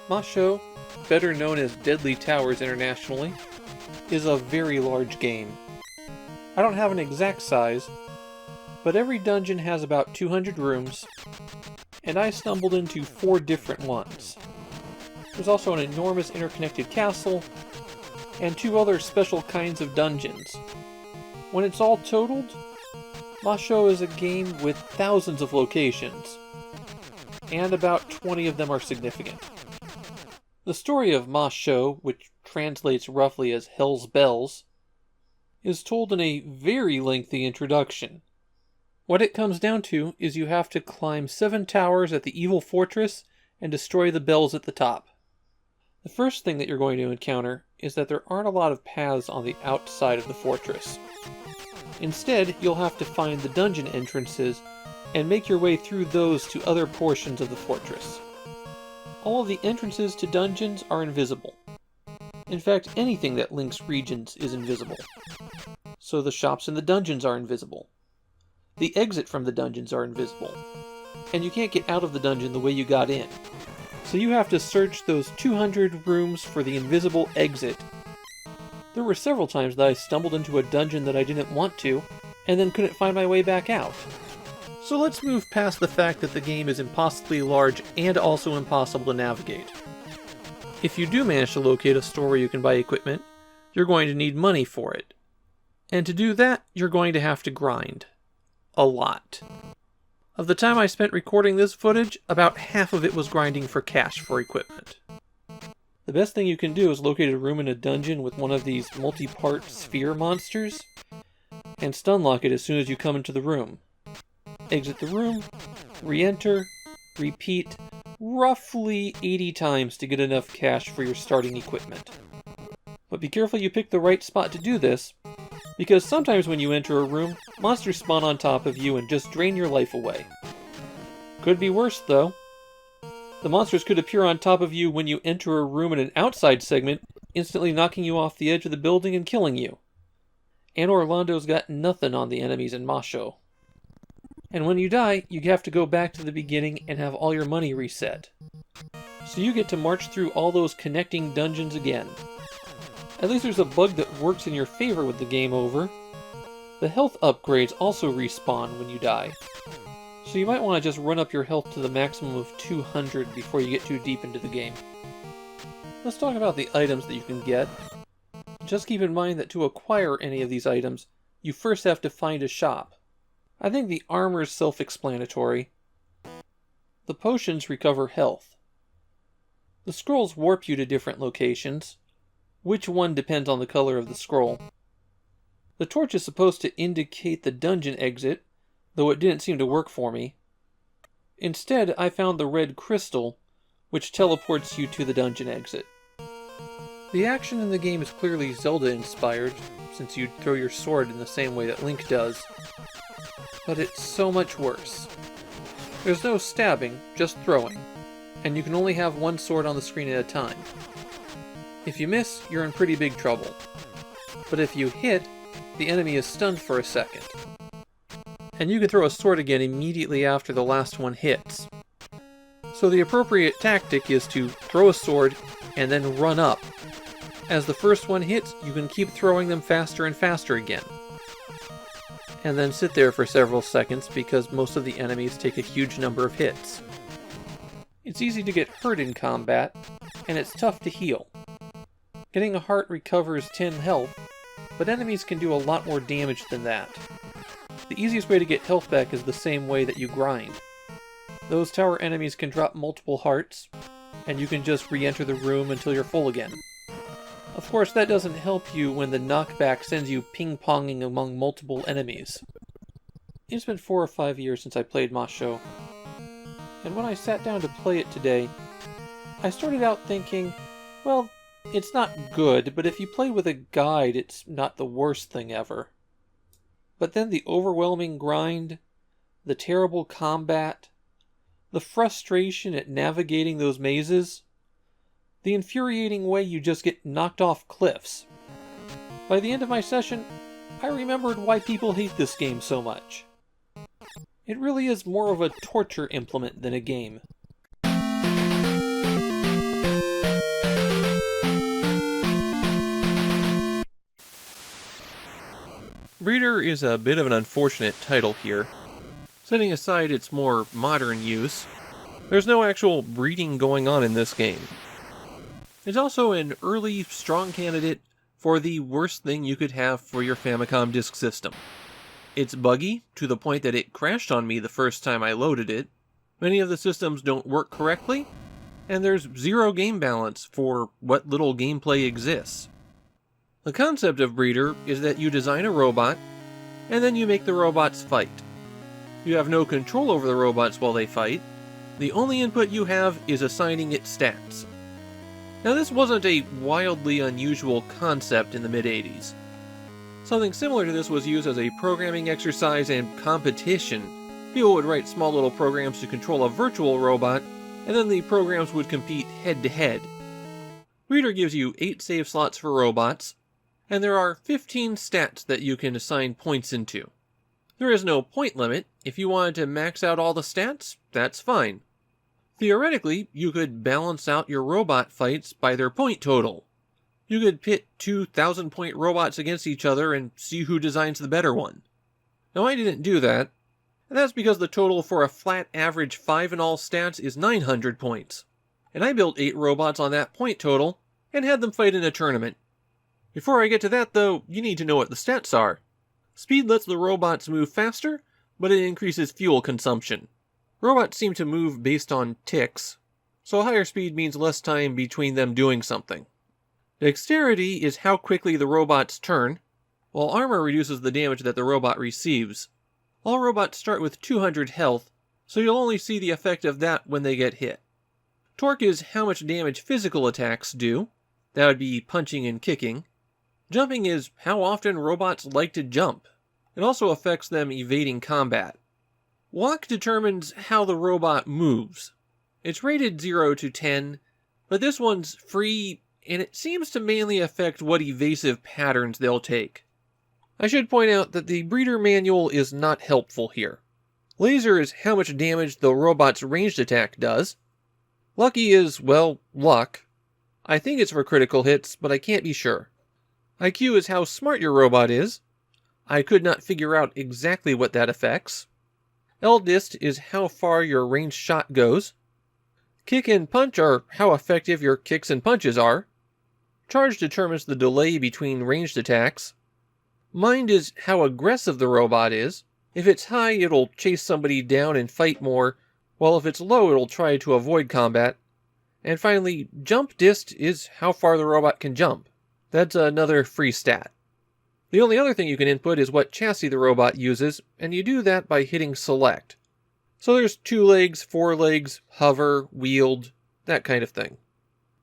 Masho, better known as Deadly Towers internationally, is a very large game. I don't have an exact size, but every dungeon has about 200 rooms, and I stumbled into 4 different ones. There's also an enormous interconnected castle, and 2 other special kinds of dungeons. When it's all totaled, Masho is a game with thousands of locations, and about 20 of them are significant. The story of Masho, which translates roughly as Hell's Bells, is told in a very lengthy introduction. What it comes down to is you have to climb 7 towers at the evil fortress and destroy the bells at the top. The first thing that you're going to encounter is that there aren't a lot of paths on the outside of the fortress. Instead, you'll have to find the dungeon entrances and make your way through those to other portions of the fortress. All of the entrances to dungeons are invisible. In fact, anything that links regions is invisible. So the shops in the dungeons are invisible. The exit from the dungeons are invisible, and you can't get out of the dungeon the way you got in. So you have to search those 200 rooms for the invisible exit. There were several times that I stumbled into a dungeon that I didn't want to, and then couldn't find my way back out. So let's move past the fact that the game is impossibly large and also impossible to navigate. If you do manage to locate a store where you can buy equipment, you're going to need money for it. And to do that, you're going to have to grind. A lot. Of the time I spent recording this footage, about half of it was grinding for cash for equipment. The best thing you can do is locate a room in a dungeon with one of these multi-part sphere monsters, and stun lock it as soon as you come into the room. exit the room, re-enter, repeat, roughly 80 times to get enough cash for your starting equipment. But be careful you pick the right spot to do this, because sometimes when you enter a room, monsters spawn on top of you and just drain your life away. Could be worse, though. The monsters could appear on top of you when you enter a room in an outside segment, instantly knocking you off the edge of the building and killing you. And Orlando's got nothing on the enemies in Masho. And when you die, you have to go back to the beginning and have all your money reset. So you get to march through all those connecting dungeons again. At least there's a bug that works in your favor with the game over. The health upgrades also respawn when you die. So you might want to just run up your health to the maximum of 200 before you get too deep into the game. Let's talk about the items that you can get. Just keep in mind that to acquire any of these items, you first have to find a shop. I think the armor is self-explanatory. The potions recover health. The scrolls warp you to different locations. Which one depends on the color of the scroll. The torch is supposed to indicate the dungeon exit, though it didn't seem to work for me. Instead, I found the red crystal, which teleports you to the dungeon exit. The action in the game is clearly Zelda-inspired, since you throw your sword in the same way that Link does. But it's so much worse. There's no stabbing, just throwing, and you can only have one sword on the screen at a time. If you miss, you're in pretty big trouble. But if you hit, the enemy is stunned for a second. And you can throw a sword again immediately after the last one hits. So the appropriate tactic is to throw a sword and then run up. As the first one hits, you can keep throwing them faster and faster again. And then sit there for several seconds because most of the enemies take a huge number of hits. It's easy to get hurt in combat, and it's tough to heal. Getting a heart recovers 10 health, but enemies can do a lot more damage than that. The easiest way to get health back is the same way that you grind. Those tower enemies can drop multiple hearts, and you can just re-enter the room until you're full again. Of course, that doesn't help you when the knockback sends you ping-ponging among multiple enemies. It's been 4 or 5 years since I played Masho, and when I sat down to play it today, I started out thinking, well, it's not good, but if you play with a guide, it's not the worst thing ever. But then the overwhelming grind, the terrible combat, the frustration at navigating those mazes, the infuriating way you just get knocked off cliffs. By the end of my session, I remembered why people hate this game so much. It really is more of a torture implement than a game. Breeder is a bit of an unfortunate title here. Setting aside its more modern use, there's no actual breeding going on in this game. It's also an early, strong candidate for the worst thing you could have for your Famicom disk system. It's buggy, to the point that it crashed on me the first time I loaded it. Many of the systems don't work correctly, and there's zero game balance for what little gameplay exists. The concept of Breeder is that you design a robot, and then you make the robots fight. You have no control over the robots while they fight. The only input you have is assigning it stats. Now, this wasn't a wildly unusual concept in the mid-80s. Something similar to this was used as a programming exercise and competition. People would write small little programs to control a virtual robot, and then the programs would compete head-to-head. Breeder gives you 8 save slots for robots, and there are 15 stats that you can assign points into. There is no point limit. If you wanted to max out all the stats, that's fine. Theoretically, you could balance out your robot fights by their point total. You could pit 2 1,000-point robots against each other and see who designs the better one. Now, I didn't do that, and that's because the total for a flat average 5 in all stats is 900 points. And I built 8 robots on that point total, and had them fight in a tournament. Before I get to that, though, you need to know what the stats are. Speed lets the robots move faster, but it increases fuel consumption. Robots seem to move based on ticks, so higher speed means less time between them doing something. Dexterity is how quickly the robots turn, while armor reduces the damage that the robot receives. All robots start with 200 health, so you'll only see the effect of that when they get hit. Torque is how much damage physical attacks do. That would be punching and kicking. Jumping is how often robots like to jump. It also affects them evading combat. Walk determines how the robot moves. It's rated 0 to 10, but this one's free, and it seems to mainly affect what evasive patterns they'll take. I should point out that the breeder manual is not helpful here. Laser is how much damage the robot's ranged attack does. Lucky is, well, luck. I think it's for critical hits, but I can't be sure. IQ is how smart your robot is. I could not figure out exactly what that affects. L-dist is how far your ranged shot goes. Kick and punch are how effective your kicks and punches are. Charge determines the delay between ranged attacks. Mind is how aggressive the robot is. If it's high, it'll chase somebody down and fight more, while if it's low, it'll try to avoid combat. And finally, jump dist is how far the robot can jump. That's another free stat. The only other thing you can input is what chassis the robot uses, and you do that by hitting select. So there's 2 legs, 4 legs, hover, wheeled, that kind of thing.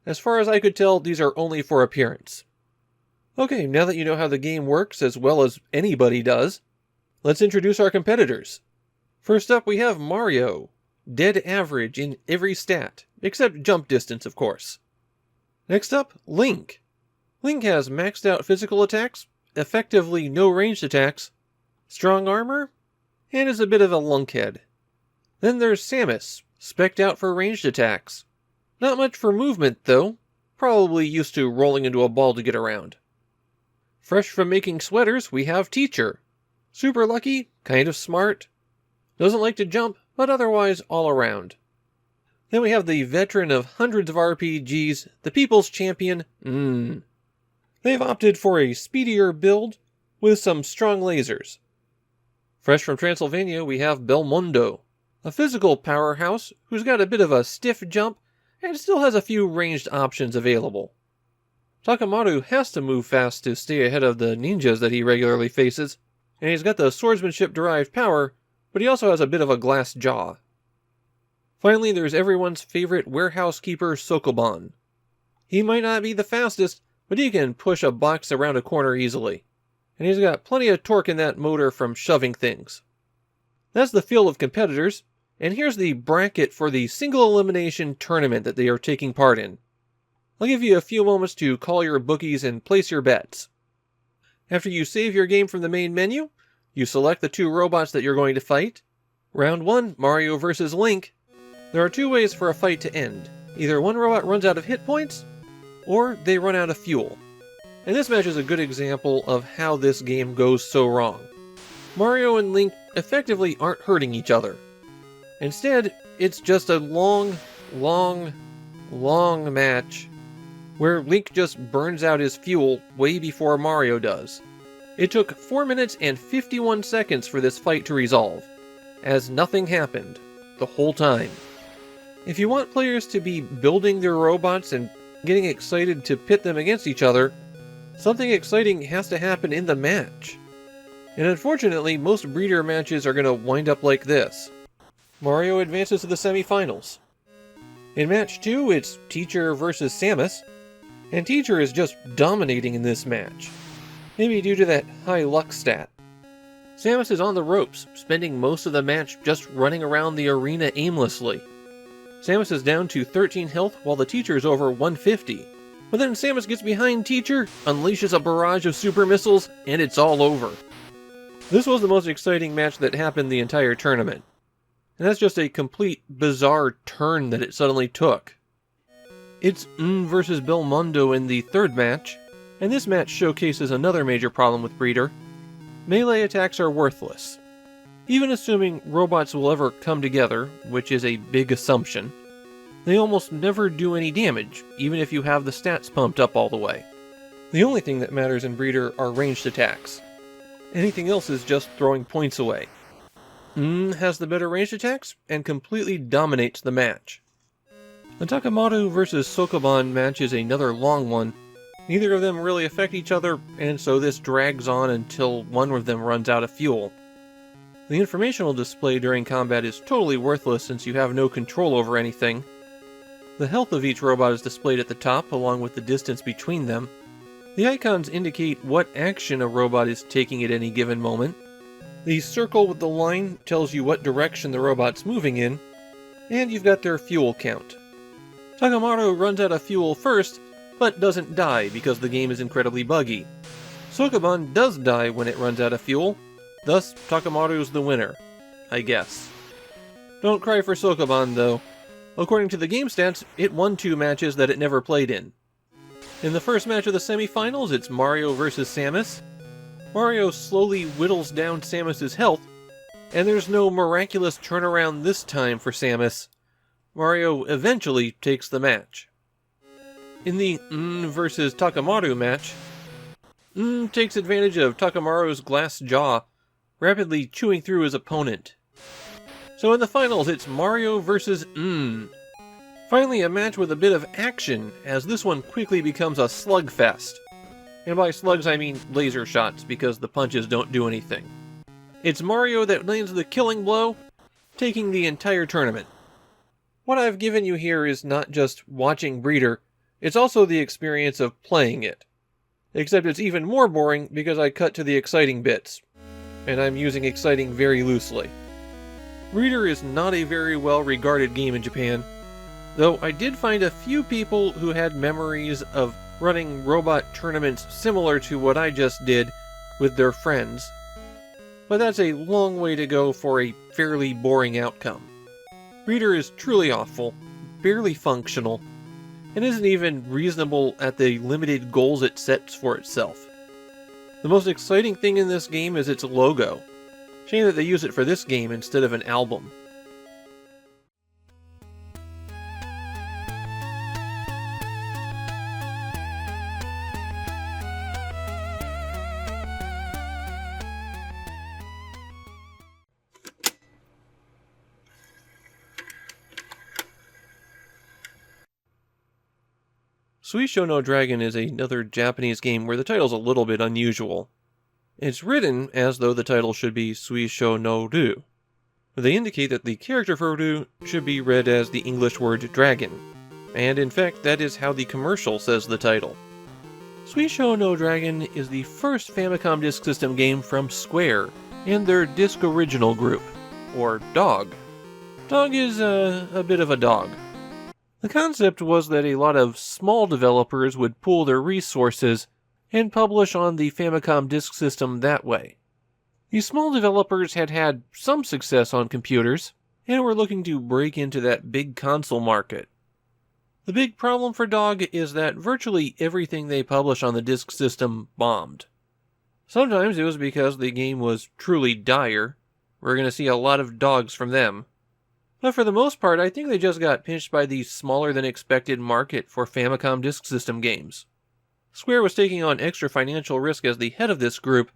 As far as I could tell, these are only for appearance. Okay, now that you know how the game works as well as anybody does, let's introduce our competitors. First up we have Mario, dead average in every stat, except jump distance of course. Next up, Link. Link has maxed out physical attacks, effectively no ranged attacks, strong armor, and is a bit of a lunkhead. Then there's Samus, spec'd out for ranged attacks. Not much for movement though, probably used to rolling into a ball to get around. Fresh from making sweaters, we have Teacher. Super lucky, kind of smart. Doesn't like to jump, but otherwise all around. Then we have the veteran of hundreds of RPGs, the people's champion, They've opted for a speedier build with some strong lasers. Fresh from Transylvania, we have Belmondo, a physical powerhouse who's got a bit of a stiff jump and still has a few ranged options available. Takamaru has to move fast to stay ahead of the ninjas that he regularly faces, and he's got the swordsmanship-derived power, but he also has a bit of a glass jaw. Finally, there's everyone's favorite warehouse keeper, Sokoban. He might not be the fastest, but he can push a box around a corner easily, and he's got plenty of torque in that motor from shoving things. That's the field of competitors, and here's the bracket for the single elimination tournament that they are taking part in. I'll give you a few moments to call your bookies and place your bets. After you save your game from the main menu, you select the 2 robots that you're going to fight. Round 1, Mario vs. Link. There are 2 ways for a fight to end. Either one robot runs out of hit points, or they run out of fuel. And this match is a good example of how this game goes so wrong. Mario and Link effectively aren't hurting each other. Instead, it's just a long match where Link just burns out his fuel way before Mario does. It took 4 minutes and 51 seconds for this fight to resolve, as nothing happened the whole time. If you want players to be building their robots and getting excited to pit them against each other, something exciting has to happen in the match. And unfortunately, most breeder matches are going to wind up like this. Mario advances to the semifinals. In match 2, it's Teacher versus Samus, and Teacher is just dominating in this match, maybe due to that high luck stat. Samus is on the ropes, spending most of the match just running around the arena aimlessly. Samus is down to 13 health while the Teacher is over 150. But then Samus gets behind Teacher, unleashes a barrage of super missiles, and it's all over. This was the most exciting match that happened the entire tournament. And that's just a complete bizarre turn that it suddenly took. It's versus Belmondo in the 3rd match, and this match showcases another major problem with Breeder. Melee attacks are worthless. Even assuming robots will ever come together, which is a big assumption, they almost never do any damage, even if you have the stats pumped up all the way. The only thing that matters in Breeder are ranged attacks. Anything else is just throwing points away. Has the better ranged attacks, and completely dominates the match. The Takamaru vs. Sokoban match is another long one. Neither of them really affect each other, and so this drags on until one of them runs out of fuel. The informational display during combat is totally worthless since you have no control over anything. The health of each robot is displayed at the top, along with the distance between them. The icons indicate what action a robot is taking at any given moment. The circle with the line tells you what direction the robot's moving in, and you've got their fuel count. Takamaru runs out of fuel first, but doesn't die because the game is incredibly buggy. Sokoban does die when it runs out of fuel, thus Takamaru's the winner, I guess. Don't cry for Sokoban though. According to the game stats, it won 2 matches that it never played in. In the first match of the semifinals, it's Mario vs. Samus. Mario slowly whittles down Samus's health, and there's no miraculous turnaround this time for Samus. Mario eventually takes the match. In the vs. Takamaru match, takes advantage of Takamaru's glass jaw, rapidly chewing through his opponent. So in the finals, it's Mario vs. Finally a match with a bit of action, as this one quickly becomes a slugfest. And by slugs I mean laser shots, because the punches don't do anything. It's Mario that lands the killing blow, taking the entire tournament. What I've given you here is not just watching Breeder, it's also the experience of playing it. Except it's even more boring because I cut to the exciting bits. And I'm using exciting very loosely. Breeder is not a very well regarded game in Japan, though I did find a few people who had memories of running robot tournaments similar to what I just did with their friends. But that's a long way to go for a fairly boring outcome. Breeder is truly awful, barely functional, and isn't even reasonable at the limited goals it sets for itself. The most exciting thing in this game is its logo. Shame that they use it for this game instead of an album. Suisho no Dragon is another Japanese game where the title's a little bit unusual. It's written as though the title should be Suisho no Ru. They indicate that the character for Ru should be read as the English word dragon, and in fact that is how the commercial says the title. Suisho no Dragon is the first Famicom Disk System game from Square and their Disk Original group, or DOG. DOG is a bit of a dog. The concept was that a lot of small developers would pool their resources and publish on the Famicom Disk System that way. These small developers had had some success on computers, and were looking to break into that big console market. The big problem for DOG is that virtually everything they publish on the Disk System bombed. Sometimes it was because the game was truly dire. We're going to see a lot of dogs from them. But for the most part, I think they just got pinched by the smaller than expected market for Famicom Disk System games. Square was taking on extra financial risk as the head of this group,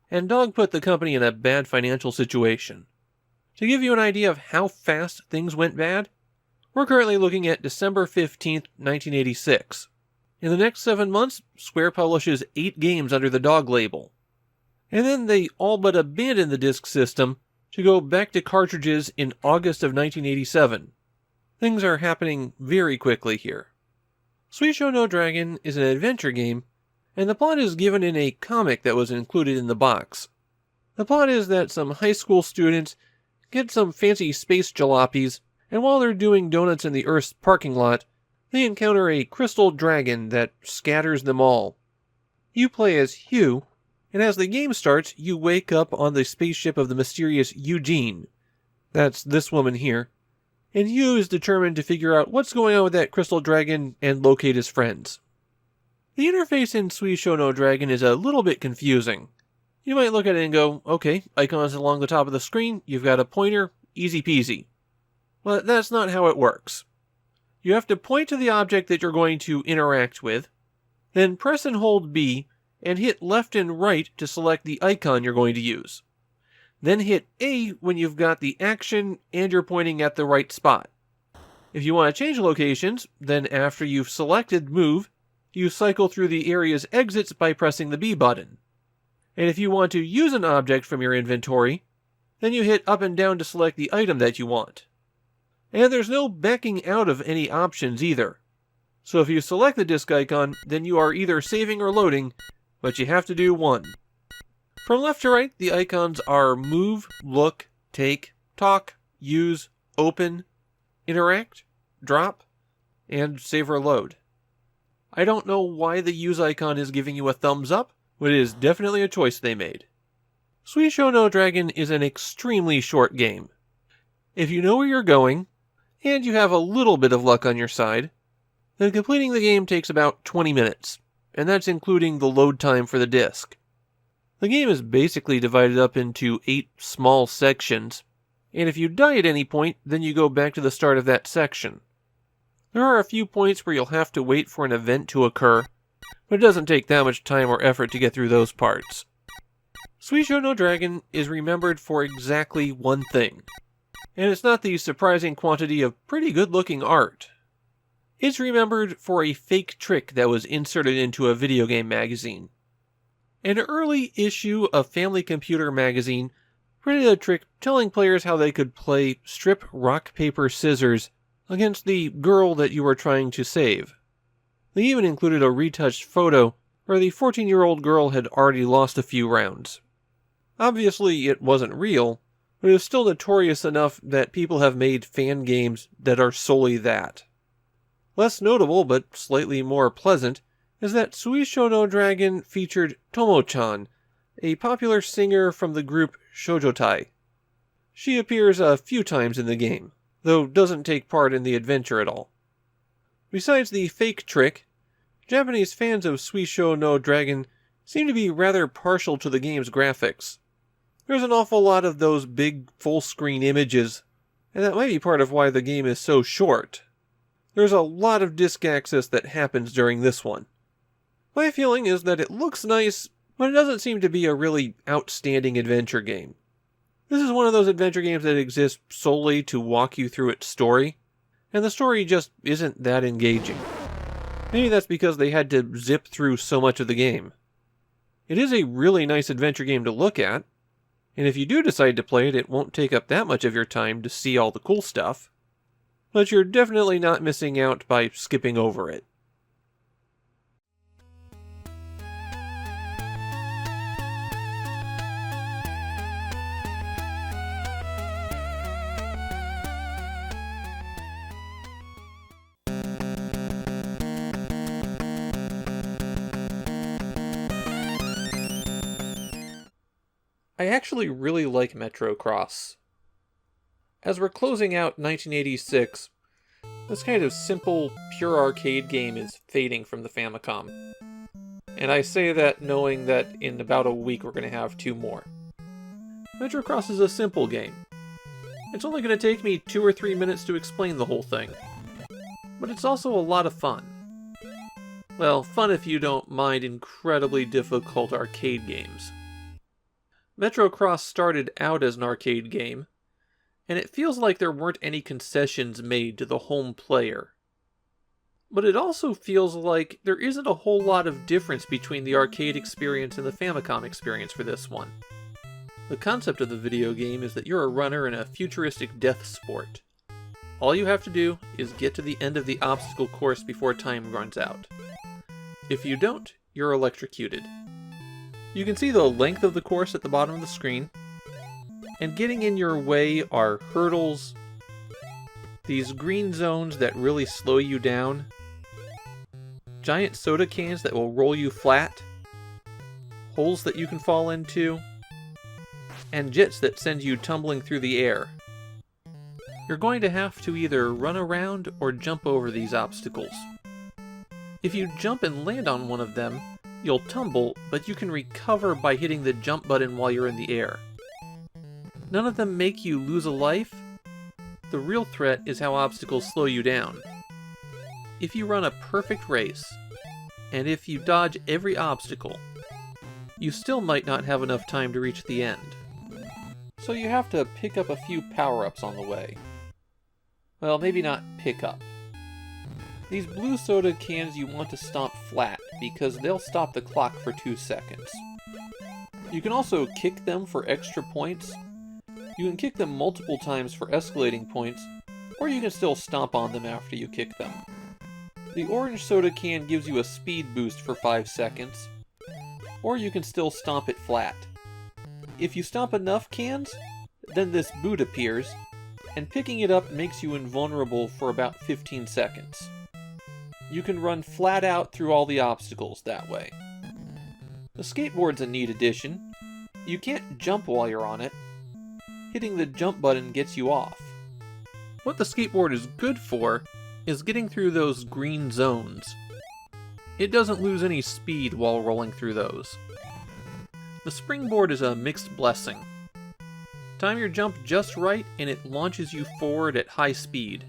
and DOG put the company in a bad financial situation. To give you an idea of how fast things went bad, we're currently looking at December 15th, 1986. In the next 7 months, Square publishes 8 games under the DOG label. And then they all but abandon the Disk System to go back to cartridges in August of 1987. Things are happening very quickly here. Suisho no Dragon is an adventure game, and the plot is given in a comic that was included in the box. The plot is that some high school students get some fancy space jalopies, and while they're doing donuts in the Earth's parking lot, they encounter a crystal dragon that scatters them all. You play as Hugh, and as the game starts, you wake up on the spaceship of the mysterious Eugene. That's this woman here. And Hugh is determined to figure out what's going on with that crystal dragon and locate his friends. The interface in Suisho no Dragon is a little bit confusing. You might look at it and go, okay, icons along the top of the screen, you've got a pointer, easy peasy. But that's not how it works. You have to point to the object that you're going to interact with, then press and hold B, and hit left and right to select the icon you're going to use. Then hit A when you've got the action and you're pointing at the right spot. If you want to change locations, then after you've selected Move, you cycle through the area's exits by pressing the B button. And if you want to use an object from your inventory, Then you hit up and down to select the item that you want. And there's no backing out of any options either. So if you select the disc icon, then you are either saving or loading, but you have to do one. From left to right, the icons are move, look, take, talk, use, open, interact, drop, and save or load. I don't know why the use icon is giving you a thumbs up, but it is definitely a choice they made. Suishou no Dragon is an extremely short game. If you know where you're going, and you have a little bit of luck on your side, then completing the game takes about 20 minutes, and that's including the load time for the disc. The game is basically divided up into 8 small sections, and if you die at any point, then you go back to the start of that section. There are a few points where you'll have to wait for an event to occur, but it doesn't take that much time or effort to get through those parts. Suishou no Dragon is remembered for exactly one thing, and it's not the surprising quantity of pretty good-looking art. It's remembered for a fake trick that was inserted into a video game magazine. An early issue of Family Computer magazine printed a trick telling players how they could play strip rock paper scissors against the girl that you were trying to save. They even included a retouched photo where the 14-year-old girl had already lost a few rounds. Obviously it wasn't real, but it is still notorious enough that people have made fan games that are solely that. Less notable, but slightly more pleasant, is that Suishou no Dragon featured Tomo-chan, a popular singer from the group Shoujotai. She appears a few times in the game, though doesn't take part in the adventure at all. Besides the fake trick, Japanese fans of Suishou no Dragon seem to be rather partial to the game's graphics. There's an awful lot of those big full-screen images, and that might be part of why the game is so short. There's a lot of disk access that happens during this one. My feeling is that it looks nice, but it doesn't seem to be a really outstanding adventure game. This is one of those adventure games that exists solely to walk you through its story, and the story just isn't that engaging. Maybe that's because they had to zip through so much of the game. It is a really nice adventure game to look at, and if you do decide to play it, it won't take up that much of your time to see all the cool stuff. But you're definitely not missing out by skipping over it. I actually really like Metro Cross. As we're closing out 1986, this kind of simple, pure arcade game is fading from the Famicom. And I say that knowing that in about a week we're going to have 2 more. Metro Cross is a simple game. It's only going to take me 2 or 3 minutes to explain the whole thing. But it's also a lot of fun. Well, fun if you don't mind incredibly difficult arcade games. Metro Cross started out as an arcade game, and it feels like there weren't any concessions made to the home player. But it also feels like there isn't a whole lot of difference between the arcade experience and the Famicom experience for this one. The concept of the video game is that you're a runner in a futuristic death sport. All you have to do is get to the end of the obstacle course before time runs out. If you don't, you're electrocuted. You can see the length of the course at the bottom of the screen, and getting in your way are hurdles, these green zones that really slow you down, giant soda cans that will roll you flat, holes that you can fall into, and jets that send you tumbling through the air. You're going to have to either run around or jump over these obstacles. If you jump and land on one of them, you'll tumble, but you can recover by hitting the jump button while you're in the air. None of them make you lose a life. The real threat is how obstacles slow you down. If you run a perfect race, and if you dodge every obstacle, you still might not have enough time to reach the end. So you have to pick up a few power-ups on the way. Well, maybe not pick up. These blue soda cans you want to stomp flat, because they'll stop the clock for 2 seconds. You can also kick them for extra points. You can kick them multiple times for escalating points, or you can still stomp on them after you kick them. The orange soda can gives you a speed boost for 5 seconds, or you can still stomp it flat. If you stomp enough cans, then this boot appears, and picking it up makes you invulnerable for about 15 seconds. You can run flat out through all the obstacles that way. The skateboard's a neat addition. You can't jump while you're on it. Hitting the jump button gets you off. What the skateboard is good for is getting through those green zones. It doesn't lose any speed while rolling through those. The springboard is a mixed blessing. Time your jump just right and it launches you forward at high speed.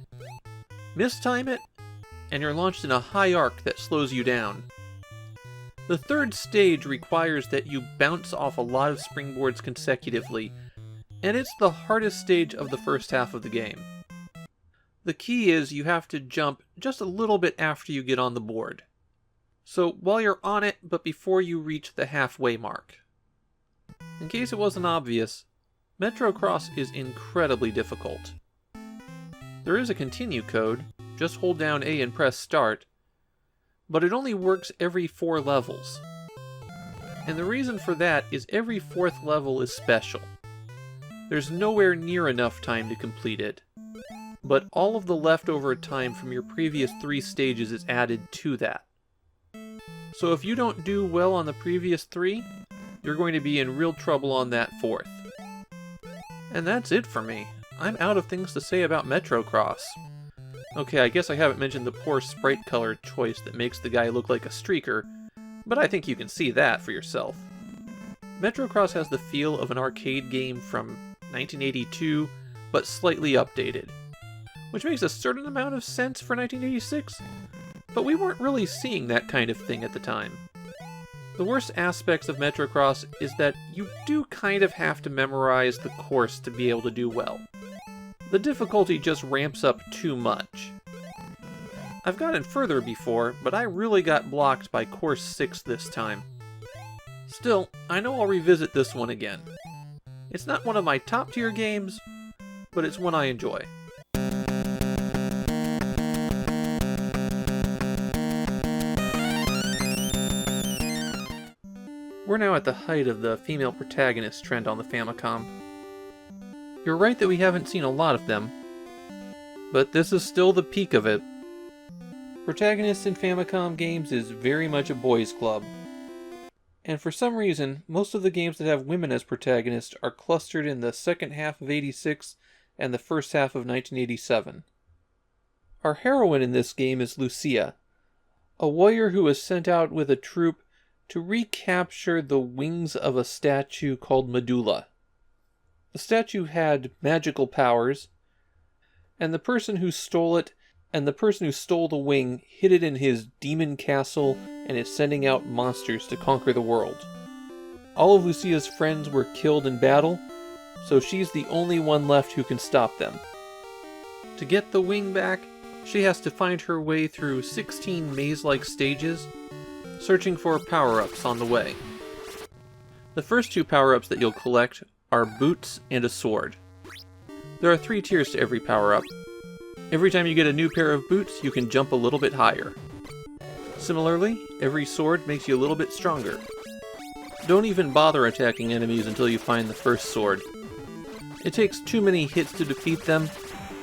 Mistime it, and you're launched in a high arc that slows you down. The third stage requires that you bounce off a lot of springboards consecutively, and it's the hardest stage of the first half of the game. The key is you have to jump just a little bit after you get on the board. So while you're on it, but before you reach the halfway mark. In case it wasn't obvious, Metrocross is incredibly difficult. There is a continue code, just hold down A and press start, but it only works every 4 levels. And the reason for that is every 4th level is special. There's nowhere near enough time to complete it, but all of the leftover time from your previous 3 stages is added to that. So if you don't do well on the previous 3, you're going to be in real trouble on that 4th. And that's it for me. I'm out of things to say about Metrocross. Okay, I guess I haven't mentioned the poor sprite color choice that makes the guy look like a streaker, but I think you can see that for yourself. Metrocross has the feel of an arcade game from 1982, but slightly updated, which makes a certain amount of sense for 1986, but we weren't really seeing that kind of thing at the time. The worst aspects of Metrocross is that you do kind of have to memorize the course to be able to do well. The difficulty just ramps up too much. I've gotten further before, but I really got blocked by course 6 this time. Still, I know I'll revisit this one again. It's not one of my top tier games, but it's one I enjoy. We're now at the height of the female protagonist trend on the Famicom. You're right that we haven't seen a lot of them, but this is still the peak of it. Protagonists in Famicom games is very much a boys' club. And for some reason, most of the games that have women as protagonists are clustered in the second half of '86 and the first half of 1987. Our heroine in this game is Lucia, a warrior who was sent out with a troop to recapture the wings of a statue called Medulla. The statue had magical powers, and the person who stole it and the person who stole the wing hid it in his demon castle and is sending out monsters to conquer the world. All of Lucia's friends were killed in battle, so she's the only one left who can stop them. To get the wing back, she has to find her way through 16 maze-like stages, searching for power-ups on the way. The first 2 power-ups that you'll collect are boots and a sword. There are 3 tiers to every power-up. Every time you get a new pair of boots, you can jump a little bit higher. Similarly, every sword makes you a little bit stronger. Don't even bother attacking enemies until you find the first sword. It takes too many hits to defeat them,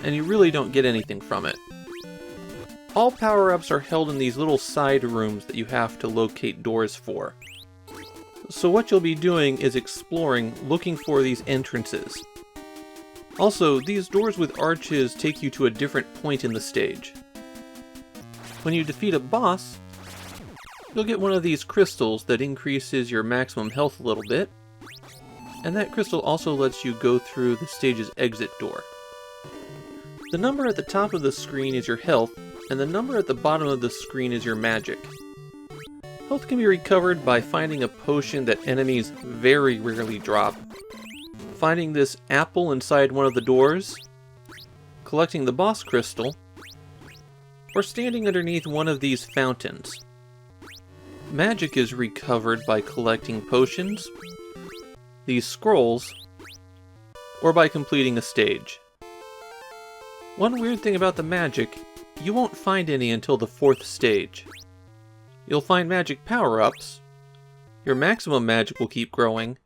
and you really don't get anything from it. All power-ups are held in these little side rooms that you have to locate doors for. So what you'll be doing is exploring, looking for these entrances. Also, these doors with arches take you to a different point in the stage. When you defeat a boss, you'll get one of these crystals that increases your maximum health a little bit, and that crystal also lets you go through the stage's exit door. The number at the top of the screen is your health, and the number at the bottom of the screen is your magic. Health can be recovered by finding a potion that enemies very rarely drop, finding this apple inside one of the doors, collecting the boss crystal, or standing underneath one of these fountains. Magic is recovered by collecting potions, these scrolls, or by completing a stage. One weird thing about the magic, you won't find any until the 4th stage. You'll find magic power-ups, your maximum magic will keep growing,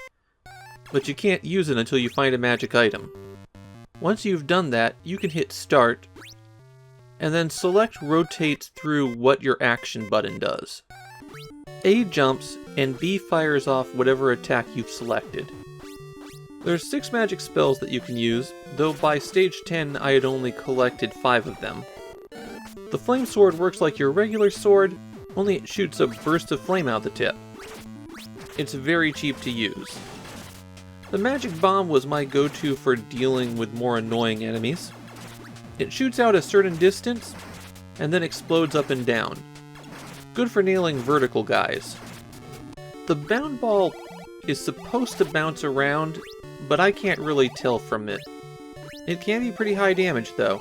but you can't use it until you find a magic item. Once you've done that, you can hit start, and then select rotates through what your action button does. A jumps, and B fires off whatever attack you've selected. There's 6 magic spells that you can use, though by stage 10 I had only collected 5 of them. The flame sword works like your regular sword, only it shoots a burst of flame out the tip. It's very cheap to use. The magic bomb was my go-to for dealing with more annoying enemies. It shoots out a certain distance, and then explodes up and down. Good for nailing vertical guys. The bound ball is supposed to bounce around, but I can't really tell from it. It can be pretty high damage though.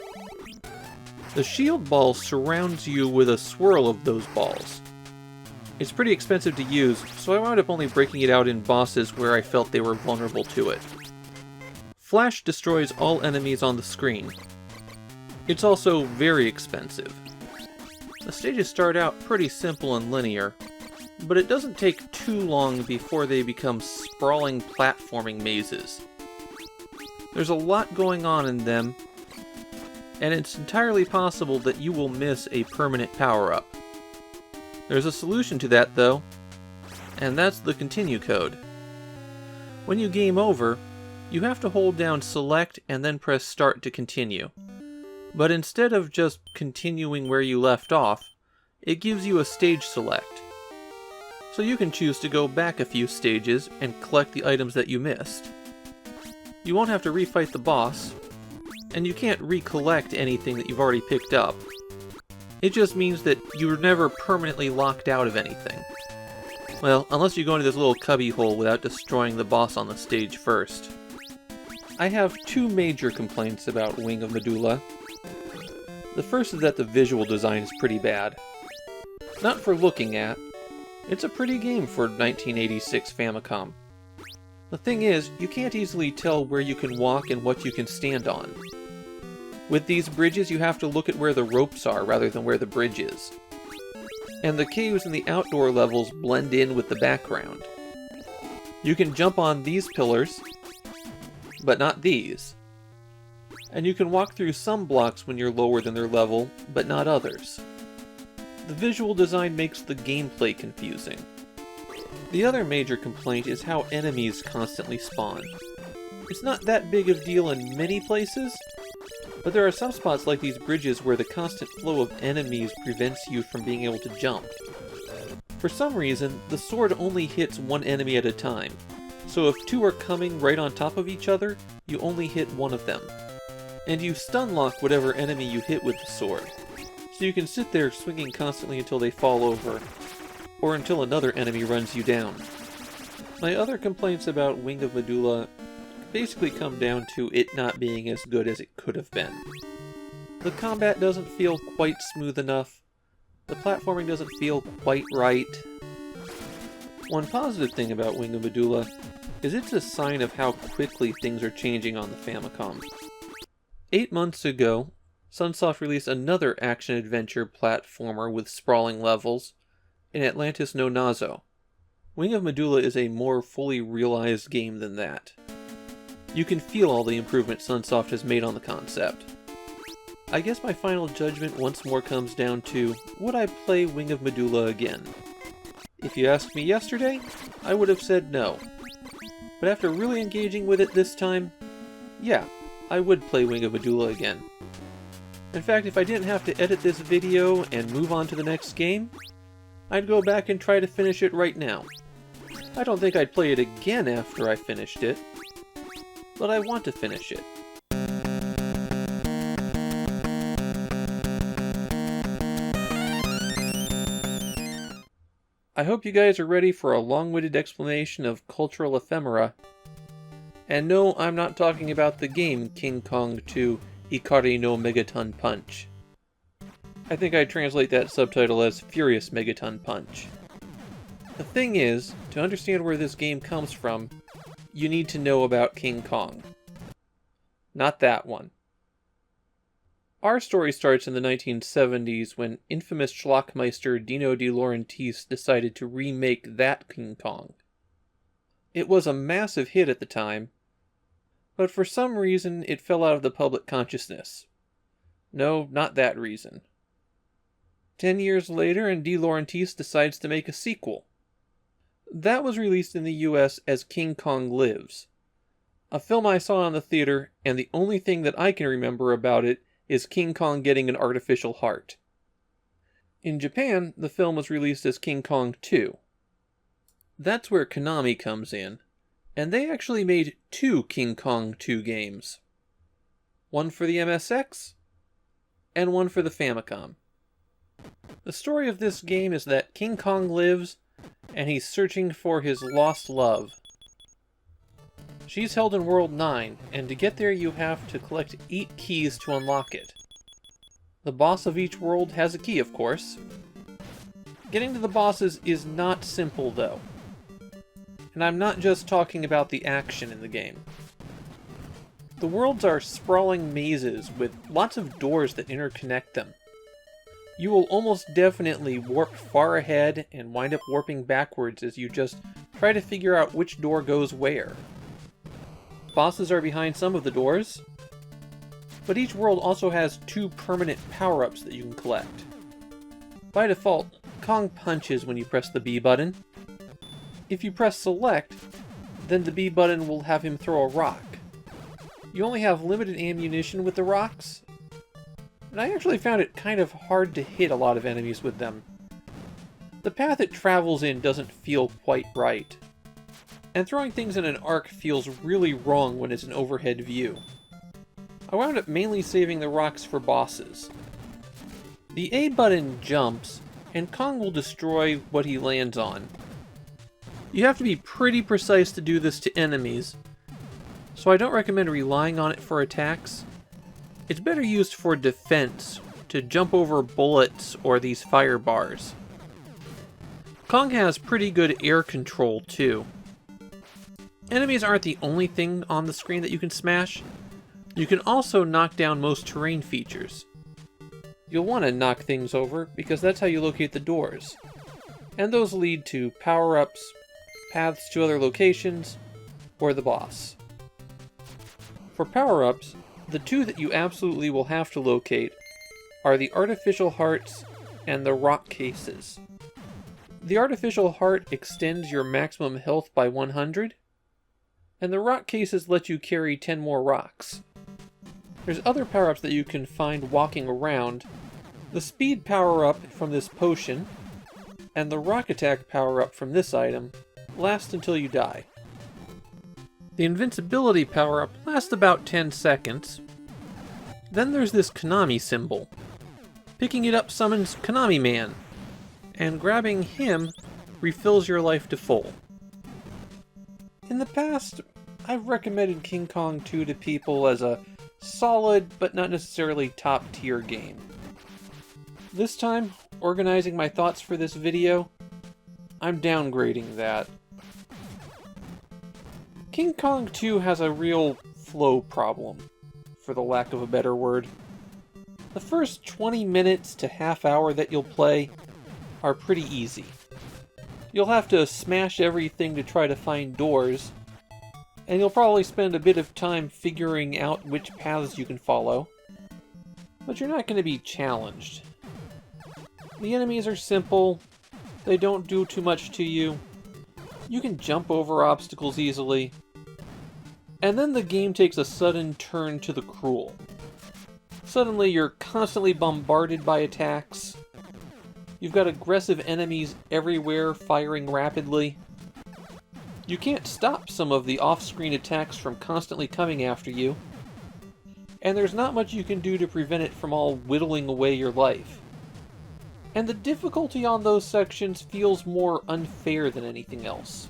The shield ball surrounds you with a swirl of those balls. It's pretty expensive to use, so I wound up only breaking it out in bosses where I felt they were vulnerable to it. Flash destroys all enemies on the screen. It's also very expensive. The stages start out pretty simple and linear, but it doesn't take too long before they become sprawling platforming mazes. There's a lot going on in them, and it's entirely possible that you will miss a permanent power-up. There's a solution to that though, and that's the continue code. When you game over, you have to hold down select and then press start to continue. But instead of just continuing where you left off, it gives you a stage select. So you can choose to go back a few stages and collect the items that you missed. You won't have to refight the boss, and you can't recollect anything that you've already picked up. It just means that you're never permanently locked out of anything. Well, unless you go into this little cubbyhole without destroying the boss on the stage first. I have 2 major complaints about Wing of Medulla. The first is that the visual design is pretty bad. Not for looking at, it's a pretty game for 1986 Famicom. The thing is, you can't easily tell where you can walk and what you can stand on. With these bridges, you have to look at where the ropes are rather than where the bridge is. And the caves in the outdoor levels blend in with the background. You can jump on these pillars, but not these. And you can walk through some blocks when you're lower than their level, but not others. The visual design makes the gameplay confusing. The other major complaint is how enemies constantly spawn. It's not that big of a deal in many places, but there are some spots like these bridges where the constant flow of enemies prevents you from being able to jump. For some reason, the sword only hits one enemy at a time, so if 2 are coming right on top of each other, you only hit one of them. And you stun lock whatever enemy you hit with the sword, so you can sit there swinging constantly until they fall over, or until another enemy runs you down. My other complaints about Wing of Medulla basically come down to it not being as good as it could have been. The combat doesn't feel quite smooth enough, the platforming doesn't feel quite right. One positive thing about Wing of Medulla is it's a sign of how quickly things are changing on the Famicom. 8 months ago, Sunsoft released another action-adventure platformer with sprawling levels, in Atlantis no Nazo. Wing of Medulla is a more fully realized game than that. You can feel all the improvements Sunsoft has made on the concept. I guess my final judgment once more comes down to, would I play Wing of Medulla again? If you asked me yesterday, I would have said no. But after really engaging with it this time, yeah, I would play Wing of Medulla again. In fact, if I didn't have to edit this video and move on to the next game, I'd go back and try to finish it right now. I don't think I'd play it again after I finished it, but I want to finish it. I hope you guys are ready for a long-winded explanation of cultural ephemera. And no, I'm not talking about the game King Kong 2 Ikari no Megaton Punch. I think I'd translate that subtitle as Furious Megaton Punch. The thing is, to understand where this game comes from, you need to know about King Kong. not that one. Our story starts in the 1970s when infamous schlockmeister Dino De Laurentiis decided to remake that King Kong. It was a massive hit at the time, but for some reason it fell out of the public consciousness. No, not that reason. 10 years later, and De Laurentiis decides to make a sequel. That was released in the US as King Kong Lives, a film I saw in the theater, and the only thing that I can remember about it is King Kong getting an artificial heart. In Japan, the film was released as King Kong 2. That's where Konami comes in, and they actually made 2 King Kong 2 games. One for the MSX, and one for the Famicom. The story of this game is that King Kong lives, and he's searching for his lost love. She's held in World 9, and to get there you have to collect 8 keys to unlock it. The boss of each world has a key, of course. Getting to the bosses is not simple, though. And I'm not just talking about the action in the game. The worlds are sprawling mazes with lots of doors that interconnect them. You will almost definitely warp far ahead and wind up warping backwards as you just try to figure out which door goes where. Bosses are behind some of the doors, but each world also has 2 permanent power-ups that you can collect. By default, Kong punches when you press the B button. If you press select, then the B button will have him throw a rock. You only have limited ammunition with the rocks, and I actually found it kind of hard to hit a lot of enemies with them. The path it travels in doesn't feel quite right, and throwing things in an arc feels really wrong when it's an overhead view. I wound up mainly saving the rocks for bosses. The A button jumps, and Kong will destroy what he lands on. You have to be pretty precise to do this to enemies, so I don't recommend relying on it for attacks. It's better used for defense, to jump over bullets or these fire bars. Kong has pretty good air control too. Enemies aren't the only thing on the screen that you can smash. You can also knock down most terrain features. You'll want to knock things over because that's how you locate the doors. And those lead to power-ups, paths to other locations, or the boss. For power-ups, the 2 that you absolutely will have to locate are the artificial hearts and the rock cases. The artificial heart extends your maximum health by 100, and the rock cases let you carry 10 more rocks. There's other power-ups that you can find walking around. The speed power-up from this potion, and the rock attack power-up from this item, last until you die. The invincibility power-up lasts about 10 seconds. Then there's this Konami symbol. Picking it up summons Konami Man, and grabbing him refills your life to full. In the past, I've recommended King Kong 2 to people as a solid, but not necessarily top-tier game. This time, organizing my thoughts for this video, I'm downgrading that. King Kong 2 has a real flow problem, for the lack of a better word. The first 20 minutes to half hour that you'll play are pretty easy. You'll have to smash everything to try to find doors, and you'll probably spend a bit of time figuring out which paths you can follow, but you're not going to be challenged. The enemies are simple, they don't do too much to you, you can jump over obstacles easily, and then the game takes a sudden turn to the cruel. Suddenly you're constantly bombarded by attacks, you've got aggressive enemies everywhere firing rapidly. You can't stop some of the off-screen attacks from constantly coming after you, and there's not much you can do to prevent it from all whittling away your life. And the difficulty on those sections feels more unfair than anything else.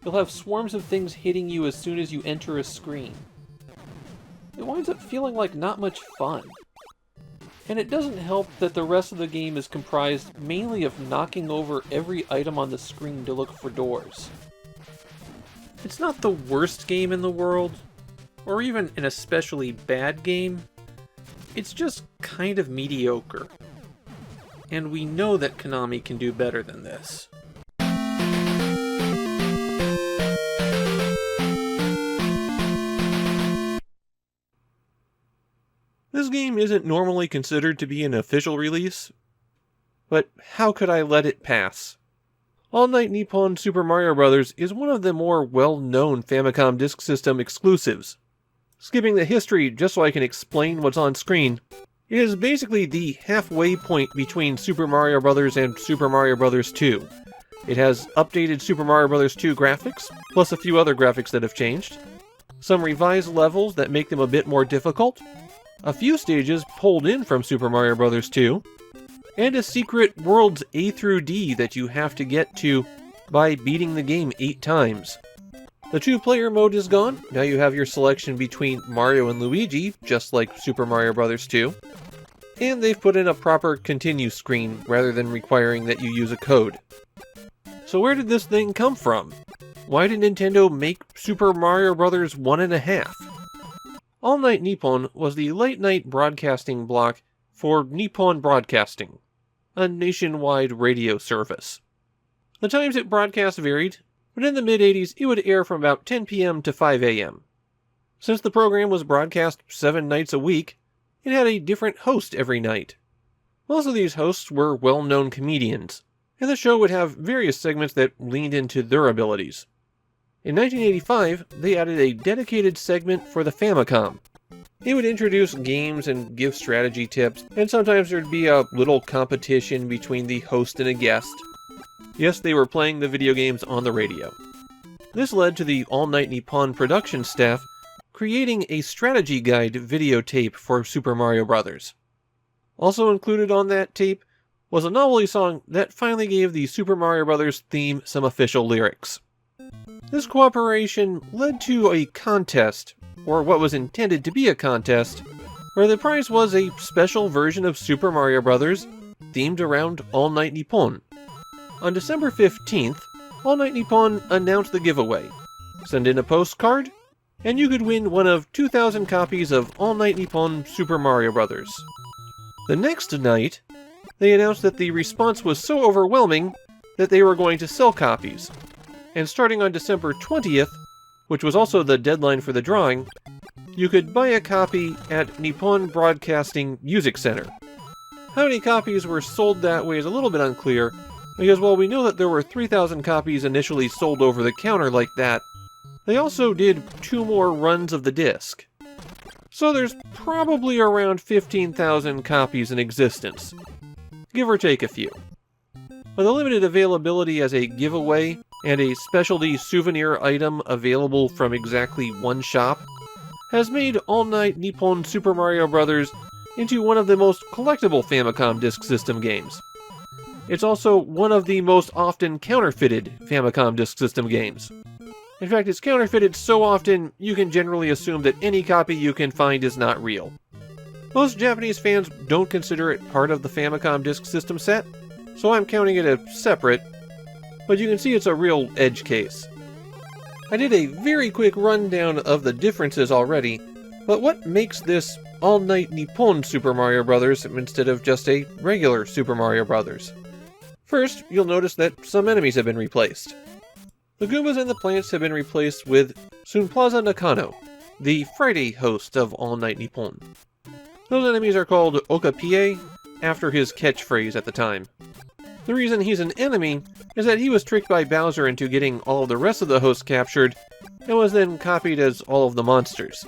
You'll have swarms of things hitting you as soon as you enter a screen. It winds up feeling like not much fun. And it doesn't help that the rest of the game is comprised mainly of knocking over every item on the screen to look for doors. It's not the worst game in the world, or even an especially bad game. It's just kind of mediocre. And we know that Konami can do better than this. This game isn't normally considered to be an official release, but how could I let it pass? All Night Nippon Super Mario Bros. Is one of the more well-known Famicom Disk System exclusives. Skipping the history just so I can explain what's on screen, it is basically the halfway point between Super Mario Bros. And Super Mario Bros. 2. It has updated Super Mario Bros. 2 graphics, plus a few other graphics that have changed, some revised levels that make them a bit more difficult, a few stages pulled in from Super Mario Bros. 2, and a secret worlds A through D that you have to get to by beating the game 8 times. The 2-player mode is gone. Now you have your selection between Mario and Luigi, just like Super Mario Bros. 2. And they've put in a proper continue screen rather than requiring that you use a code. So where did this thing come from? Why did Nintendo make Super Mario Bros. 1.5? All Night Nippon was the late-night broadcasting block for Nippon Broadcasting, a nationwide radio service. The times it broadcast varied, but in the mid-80s it would air from about 10 p.m. to 5 a.m. Since the program was broadcast 7 nights a week, it had a different host every night. Most of these hosts were well-known comedians, and the show would have various segments that leaned into their abilities. In 1985, they added a dedicated segment for the Famicom. It would introduce games and give strategy tips, and sometimes there'd be a little competition between the host and a guest. Yes, they were playing the video games on the radio. This led to the All Night Nippon production staff creating a strategy guide videotape for Super Mario Bros. Also included on that tape was a novelty song that finally gave the Super Mario Bros. Theme some official lyrics. This cooperation led to a contest, or what was intended to be a contest, where the prize was a special version of Super Mario Bros. Themed around All Night Nippon. On December 15th, All Night Nippon announced the giveaway. Send in a postcard, and you could win one of 2,000 copies of All Night Nippon Super Mario Bros. The next night, they announced that the response was so overwhelming that they were going to sell copies. And starting on December 20th, which was also the deadline for the drawing, you could buy a copy at Nippon Broadcasting Music Center. How many copies were sold that way is a little bit unclear, because while we know that there were 3,000 copies initially sold over the counter like that, they also did 2 more runs of the disc. So there's probably around 15,000 copies in existence, give or take a few. But the limited availability as a giveaway and a specialty souvenir item available from exactly one shop has made All Night Nippon Super Mario Bros. Into one of the most collectible Famicom Disk System games. It's also one of the most often counterfeited Famicom Disk System games. In fact, it's counterfeited so often, you can generally assume that any copy you can find is not real. Most Japanese fans don't consider it part of the Famicom Disk System set, so I'm counting it as separate, but you can see it's a real edge case. I did a very quick rundown of the differences already, but what makes this All Night Nippon Super Mario Bros. Instead of just a regular Super Mario Bros.? First, you'll notice that some enemies have been replaced. The Goombas and the plants have been replaced with Sunplaza Nakano, the Friday host of All Night Nippon. Those enemies are called Okapie, after his catchphrase at the time. The reason he's an enemy is that he was tricked by Bowser into getting all of the rest of the hosts captured, and was then copied as all of the monsters.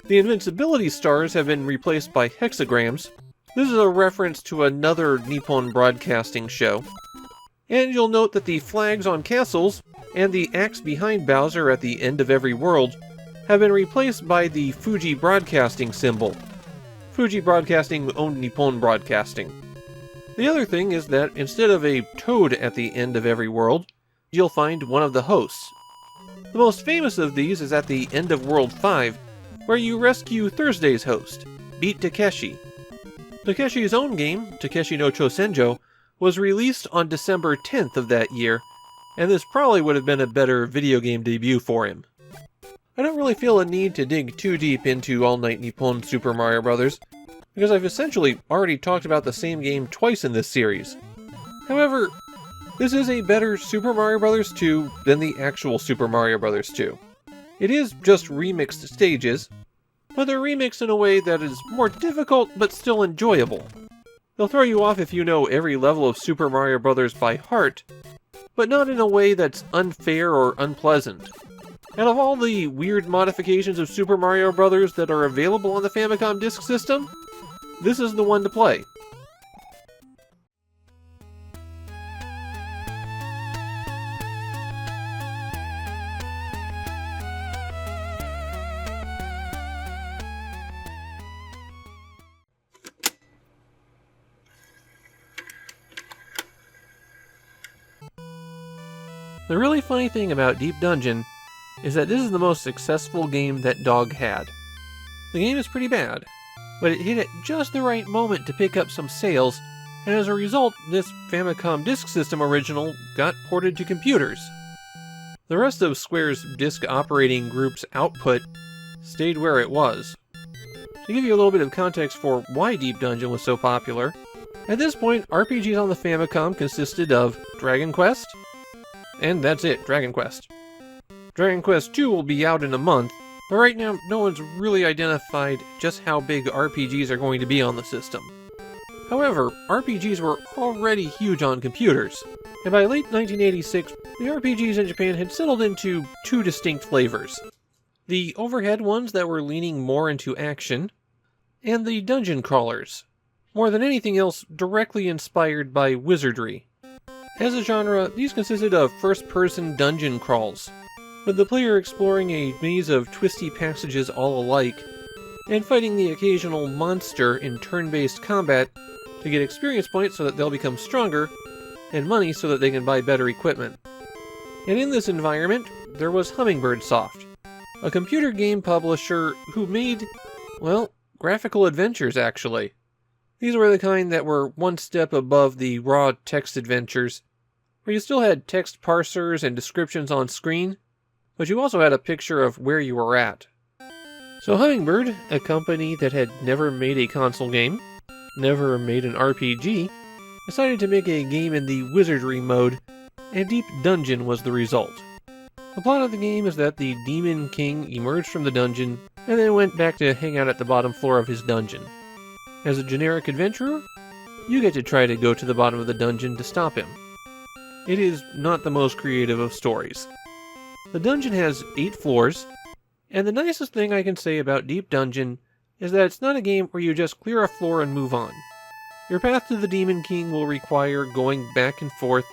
The invincibility stars have been replaced by hexagrams. This is a reference to another Nippon Broadcasting show. And you'll note that the flags on castles, and the axe behind Bowser at the end of every world, have been replaced by the Fuji Broadcasting symbol. Fuji Broadcasting owned Nippon Broadcasting. The other thing is that instead of a toad at the end of every world, you'll find one of the hosts. The most famous of these is at the end of World 5, where you rescue Thursday's host, Beat Takeshi. Takeshi's own game, Takeshi no Chosenjo, was released on December 10th of that year, and this probably would have been a better video game debut for him. I don't really feel a need to dig too deep into All Night Nippon Super Mario Bros., because I've essentially already talked about the same game twice in this series. However, this is a better Super Mario Bros. 2 than the actual Super Mario Bros. 2. It is just remixed stages, but they're remixed in a way that is more difficult but still enjoyable. They'll throw you off if you know every level of Super Mario Bros. By heart, but not in a way that's unfair or unpleasant. Out of all the weird modifications of Super Mario Bros. That are available on the Famicom Disk System, this is the one to play. The really funny thing about Deep Dungeon is that this is the most successful game that Dog had. The game is pretty bad, but it hit at just the right moment to pick up some sales, and as a result, this Famicom Disk System original got ported to computers. The rest of Square's Disk Operating Group's output stayed where it was. To give you a little bit of context for why Deep Dungeon was so popular, at this point, RPGs on the Famicom consisted of Dragon Quest, and that's it, Dragon Quest. Dragon Quest II will be out in a month, but right now no one's really identified just how big RPGs are going to be on the system. However, RPGs were already huge on computers, and by late 1986, the RPGs in Japan had settled into two distinct flavors. The overhead ones that were leaning more into action, and the dungeon crawlers, more than anything else directly inspired by wizardry. As a genre, these consisted of first-person dungeon crawls, with the player exploring a maze of twisty passages all alike, and fighting the occasional monster in turn-based combat to get experience points so that they'll become stronger, and money so that they can buy better equipment. And in this environment, there was Hummingbird Soft, a computer game publisher who made, well, graphical adventures actually. These were the kind that were one step above the raw text adventures, where you still had text parsers and descriptions on screen, but you also had a picture of where you were at. So Hummingbird, a company that had never made a console game, never made an RPG, decided to make a game in the wizardry mode, and Deep Dungeon was the result. The plot of the game is that the Demon King emerged from the dungeon, and then went back to hang out at the bottom floor of his dungeon. As a generic adventurer, you get to try to go to the bottom of the dungeon to stop him. It is not the most creative of stories. The dungeon has 8 floors, and the nicest thing I can say about Deep Dungeon is that it's not a game where you just clear a floor and move on. Your path to the Demon King will require going back and forth,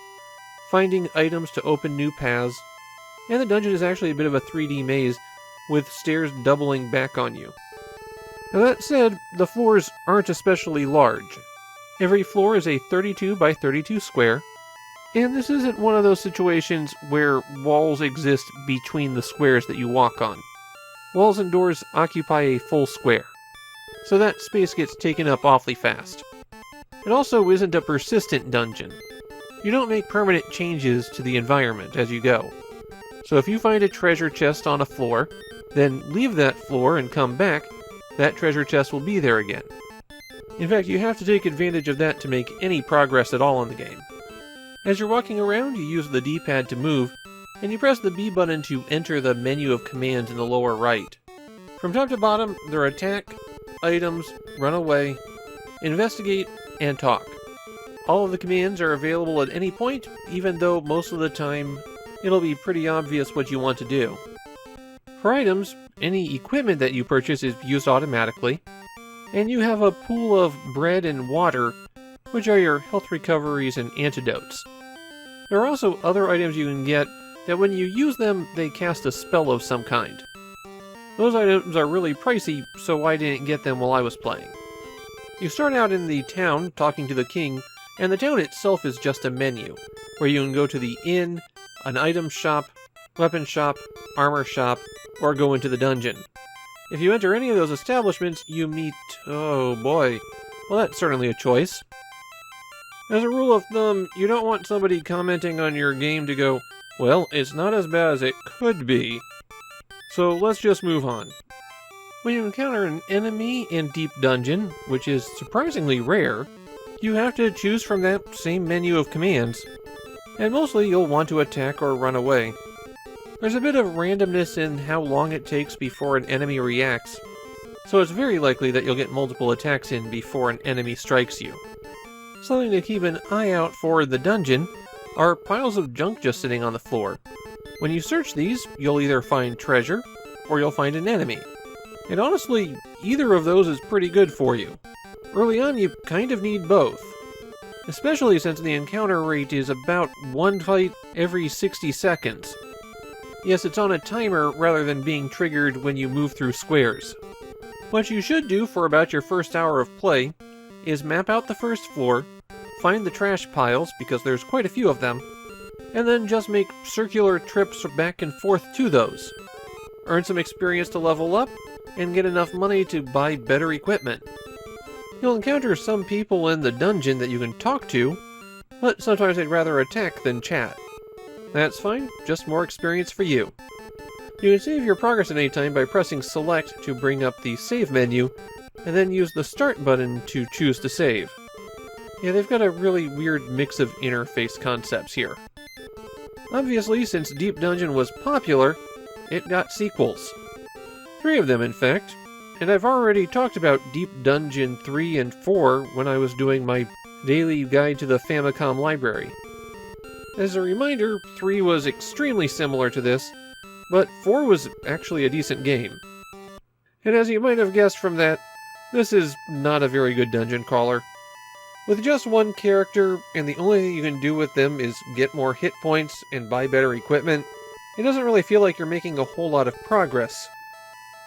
finding items to open new paths, and the dungeon is actually a bit of a 3D maze, with stairs doubling back on you. Now that said, the floors aren't especially large. Every floor is a 32 by 32 square, and this isn't one of those situations where walls exist between the squares that you walk on. Walls and doors occupy a full square, so that space gets taken up awfully fast. It also isn't a persistent dungeon. You don't make permanent changes to the environment as you go. So if you find a treasure chest on a floor, then leave that floor and come back, that treasure chest will be there again. In fact, you have to take advantage of that to make any progress at all in the game. As you're walking around, you use the D-pad to move, and you press the B button to enter the menu of commands in the lower right. From top to bottom, there are attack, items, run away, investigate, and talk. All of the commands are available at any point, even though most of the time it'll be pretty obvious what you want to do. For items, any equipment that you purchase is used automatically, and you have a pool of bread and water, which are your health recoveries and antidotes. There are also other items you can get that when you use them, they cast a spell of some kind. Those items are really pricey, so I didn't get them while I was playing. You start out in the town talking to the king, and the town itself is just a menu, where you can go to the inn, an item shop, weapon shop, armor shop, or go into the dungeon. If you enter any of those establishments, you meet... oh boy. Well, that's certainly a choice. As a rule of thumb, you don't want somebody commenting on your game to go, well, it's not as bad as it could be. So let's just move on. When you encounter an enemy in Deep Dungeon, which is surprisingly rare, you have to choose from that same menu of commands, and mostly you'll want to attack or run away. There's a bit of randomness in how long it takes before an enemy reacts, so it's very likely that you'll get multiple attacks in before an enemy strikes you. Something to keep an eye out for in the dungeon are piles of junk just sitting on the floor. When you search these, you'll either find treasure, or you'll find an enemy. And honestly, either of those is pretty good for you. Early on, you kind of need both. Especially since the encounter rate is about one fight every 60 seconds. Yes, it's on a timer rather than being triggered when you move through squares. What you should do for about your first hour of play is map out the first floor, find the trash piles, because there's quite a few of them, and then just make circular trips back and forth to those. Earn some experience to level up, and get enough money to buy better equipment. You'll encounter some people in the dungeon that you can talk to, but sometimes they'd rather attack than chat. That's fine, just more experience for you. You can save your progress at any time by pressing select to bring up the save menu, and then use the start button to choose to save. Yeah, they've got a really weird mix of interface concepts here. Obviously, since Deep Dungeon was popular, it got sequels. 3 of them, in fact, and I've already talked about Deep Dungeon 3 and 4 when I was doing my daily guide to the Famicom library. As a reminder, 3 was extremely similar to this, but 4 was actually a decent game. And as you might have guessed from that, this is not a very good dungeon crawler. With just one character, and the only thing you can do with them is get more hit points and buy better equipment, it doesn't really feel like you're making a whole lot of progress.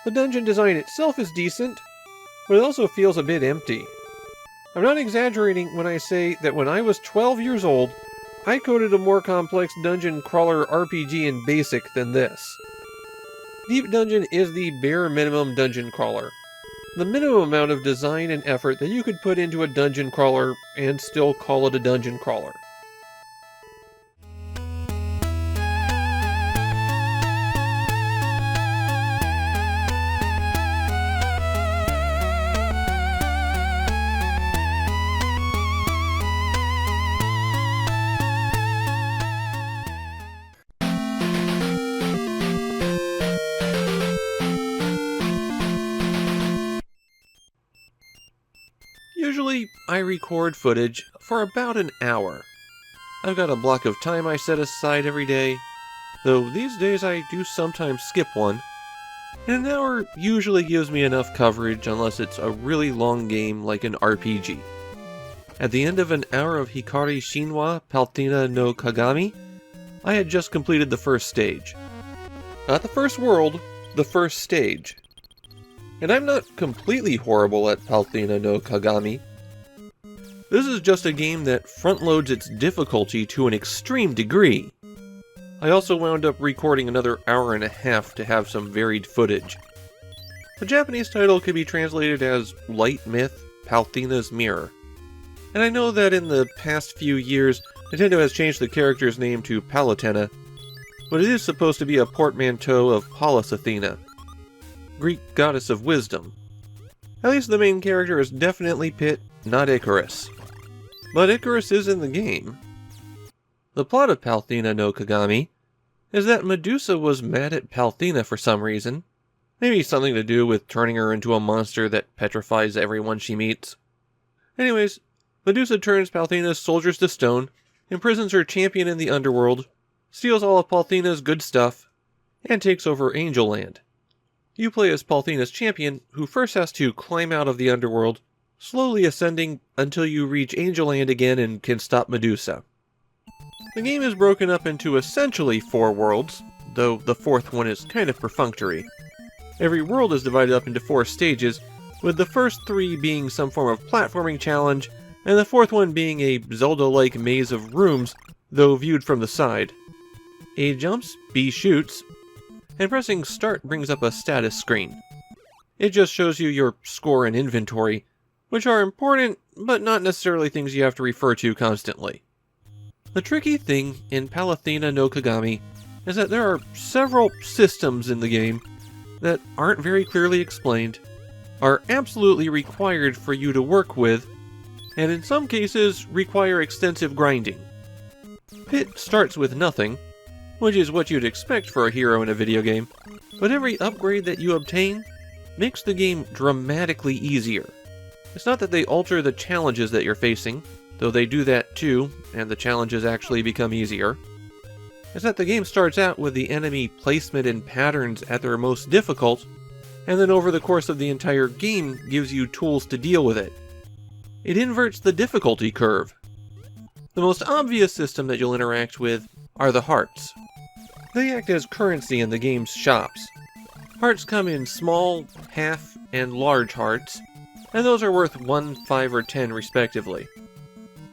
The dungeon design itself is decent, but it also feels a bit empty. I'm not exaggerating when I say that when I was 12 years old, I coded a more complex dungeon crawler RPG in BASIC than this. Deep Dungeon is the bare minimum dungeon crawler. The minimum amount of design and effort that you could put into a dungeon crawler and still call it a dungeon crawler. Usually, I record footage for about an hour. I've got a block of time I set aside every day, though these days I do sometimes skip one. And an hour usually gives me enough coverage unless it's a really long game like an RPG. At the end of an hour of Hikari Shinwa Paltina no Kagami, I had just completed the first stage. Not the first world, the first stage. And I'm not completely horrible at Paltina no Kagami. This is just a game that front-loads its difficulty to an extreme degree. I also wound up recording another hour and a half to have some varied footage. The Japanese title could be translated as Light Myth, Paltina's Mirror. And I know that in the past few years, Nintendo has changed the character's name to Palutena, but it is supposed to be a portmanteau of Pallas Athena, Greek goddess of wisdom. At least the main character is definitely Pit, not Icarus. But Icarus is in the game. The plot of Paltina no Kagami is that Medusa was mad at Paltina for some reason. Maybe something to do with turning her into a monster that petrifies everyone she meets. Anyways, Medusa turns Paltina's soldiers to stone, imprisons her champion in the underworld, steals all of Paltina's good stuff, and takes over Angel Land. You play as Paltina's champion, who first has to climb out of the underworld, slowly ascending until you reach Angel Land again and can stop Medusa. The game is broken up into essentially 4 worlds, though the 4th one is kind of perfunctory. Every world is divided up into 4 stages, with the first 3 being some form of platforming challenge, and the 4th one being a Zelda-like maze of rooms, though viewed from the side. A jumps, B shoots, and pressing start brings up a status screen. It just shows you your score and inventory, which are important, but not necessarily things you have to refer to constantly. The tricky thing in Paltina no Kagami is that there are several systems in the game that aren't very clearly explained, are absolutely required for you to work with, and in some cases require extensive grinding. Pit starts with nothing, which is what you'd expect for a hero in a video game, but every upgrade that you obtain makes the game dramatically easier. It's not that they alter the challenges that you're facing, though they do that too, and the challenges actually become easier. It's that the game starts out with the enemy placement and patterns at their most difficult, and then over the course of the entire game gives you tools to deal with it. It inverts the difficulty curve. The most obvious system that you'll interact with are the hearts. They act as currency in the game's shops. Hearts come in small, half, and large hearts, and those are worth 1, 5, or 10 respectively.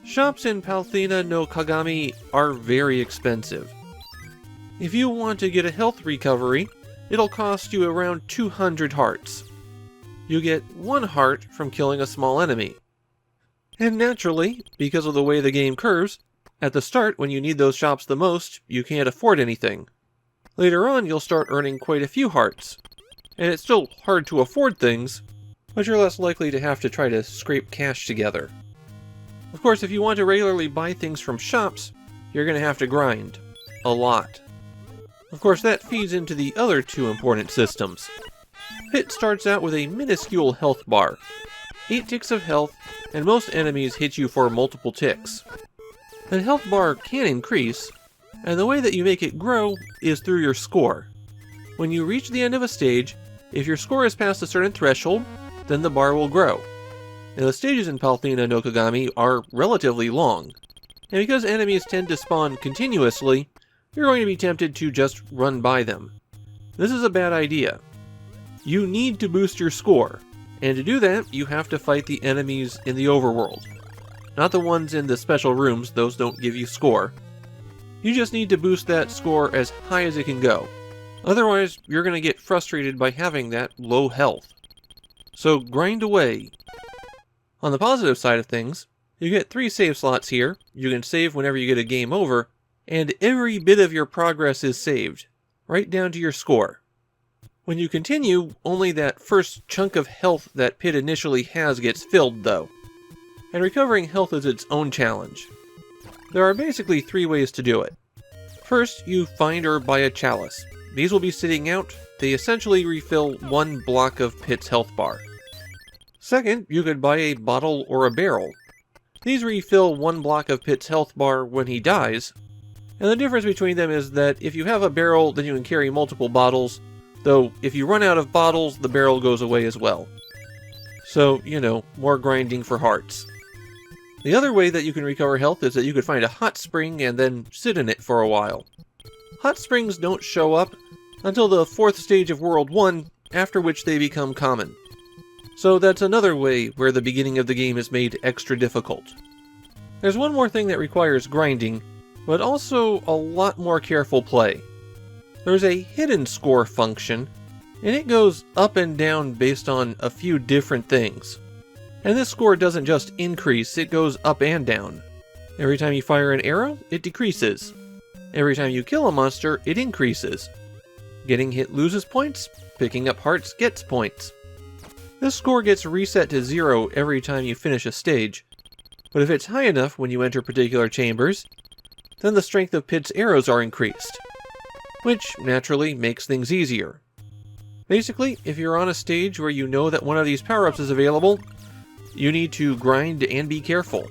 Shops in Palthena no Kagami are very expensive. If you want to get a health recovery, it'll cost you around 200 hearts. You get 1 heart from killing a small enemy. And naturally, because of the way the game curves, at the start when you need those shops the most, you can't afford anything. Later on you'll start earning quite a few hearts, and it's still hard to afford things, but you're less likely to have to try to scrape cash together. Of course, if you want to regularly buy things from shops, you're going to have to grind. A lot. Of course, that feeds into the other 2 important systems. Pit starts out with a minuscule health bar. 8 ticks of health, and most enemies hit you for multiple ticks. The health bar can increase, and the way that you make it grow is through your score. When you reach the end of a stage, if your score is past a certain threshold, then the bar will grow. Now the stages in Palthena no Kagami are relatively long, and because enemies tend to spawn continuously, you're going to be tempted to just run by them. This is a bad idea. You need to boost your score, and to do that, you have to fight the enemies in the overworld. Not the ones in the special rooms, those don't give you score. You just need to boost that score as high as it can go. Otherwise, you're going to get frustrated by having that low health. So grind away. On the positive side of things, you get 3 save slots here, you can save whenever you get a game over, and every bit of your progress is saved, right down to your score. When you continue, only that first chunk of health that Pit initially has gets filled though. And recovering health is its own challenge. There are basically 3 ways to do it. First, you find or buy a chalice. These will be sitting out, they essentially refill 1 block of Pit's health bar. Second, you could buy a bottle or a barrel. These refill 1 block of Pit's health bar when he dies, and the difference between them is that if you have a barrel, then you can carry multiple bottles, though if you run out of bottles, the barrel goes away as well. So, more grinding for hearts. The other way that you can recover health is that you could find a hot spring and then sit in it for a while. Hot springs don't show up until the 4th stage of World 1, after which they become common. So that's another way where the beginning of the game is made extra difficult. There's one more thing that requires grinding, but also a lot more careful play. There's a hidden score function, and it goes up and down based on a few different things. And this score doesn't just increase, it goes up and down. Every time you fire an arrow, it decreases. Every time you kill a monster, it increases. Getting hit loses points, picking up hearts gets points. This score gets reset to 0 every time you finish a stage, but if it's high enough when you enter particular chambers, then the strength of Pit's arrows are increased, which naturally makes things easier. Basically, if you're on a stage where you know that one of these power-ups is available, you need to grind and be careful.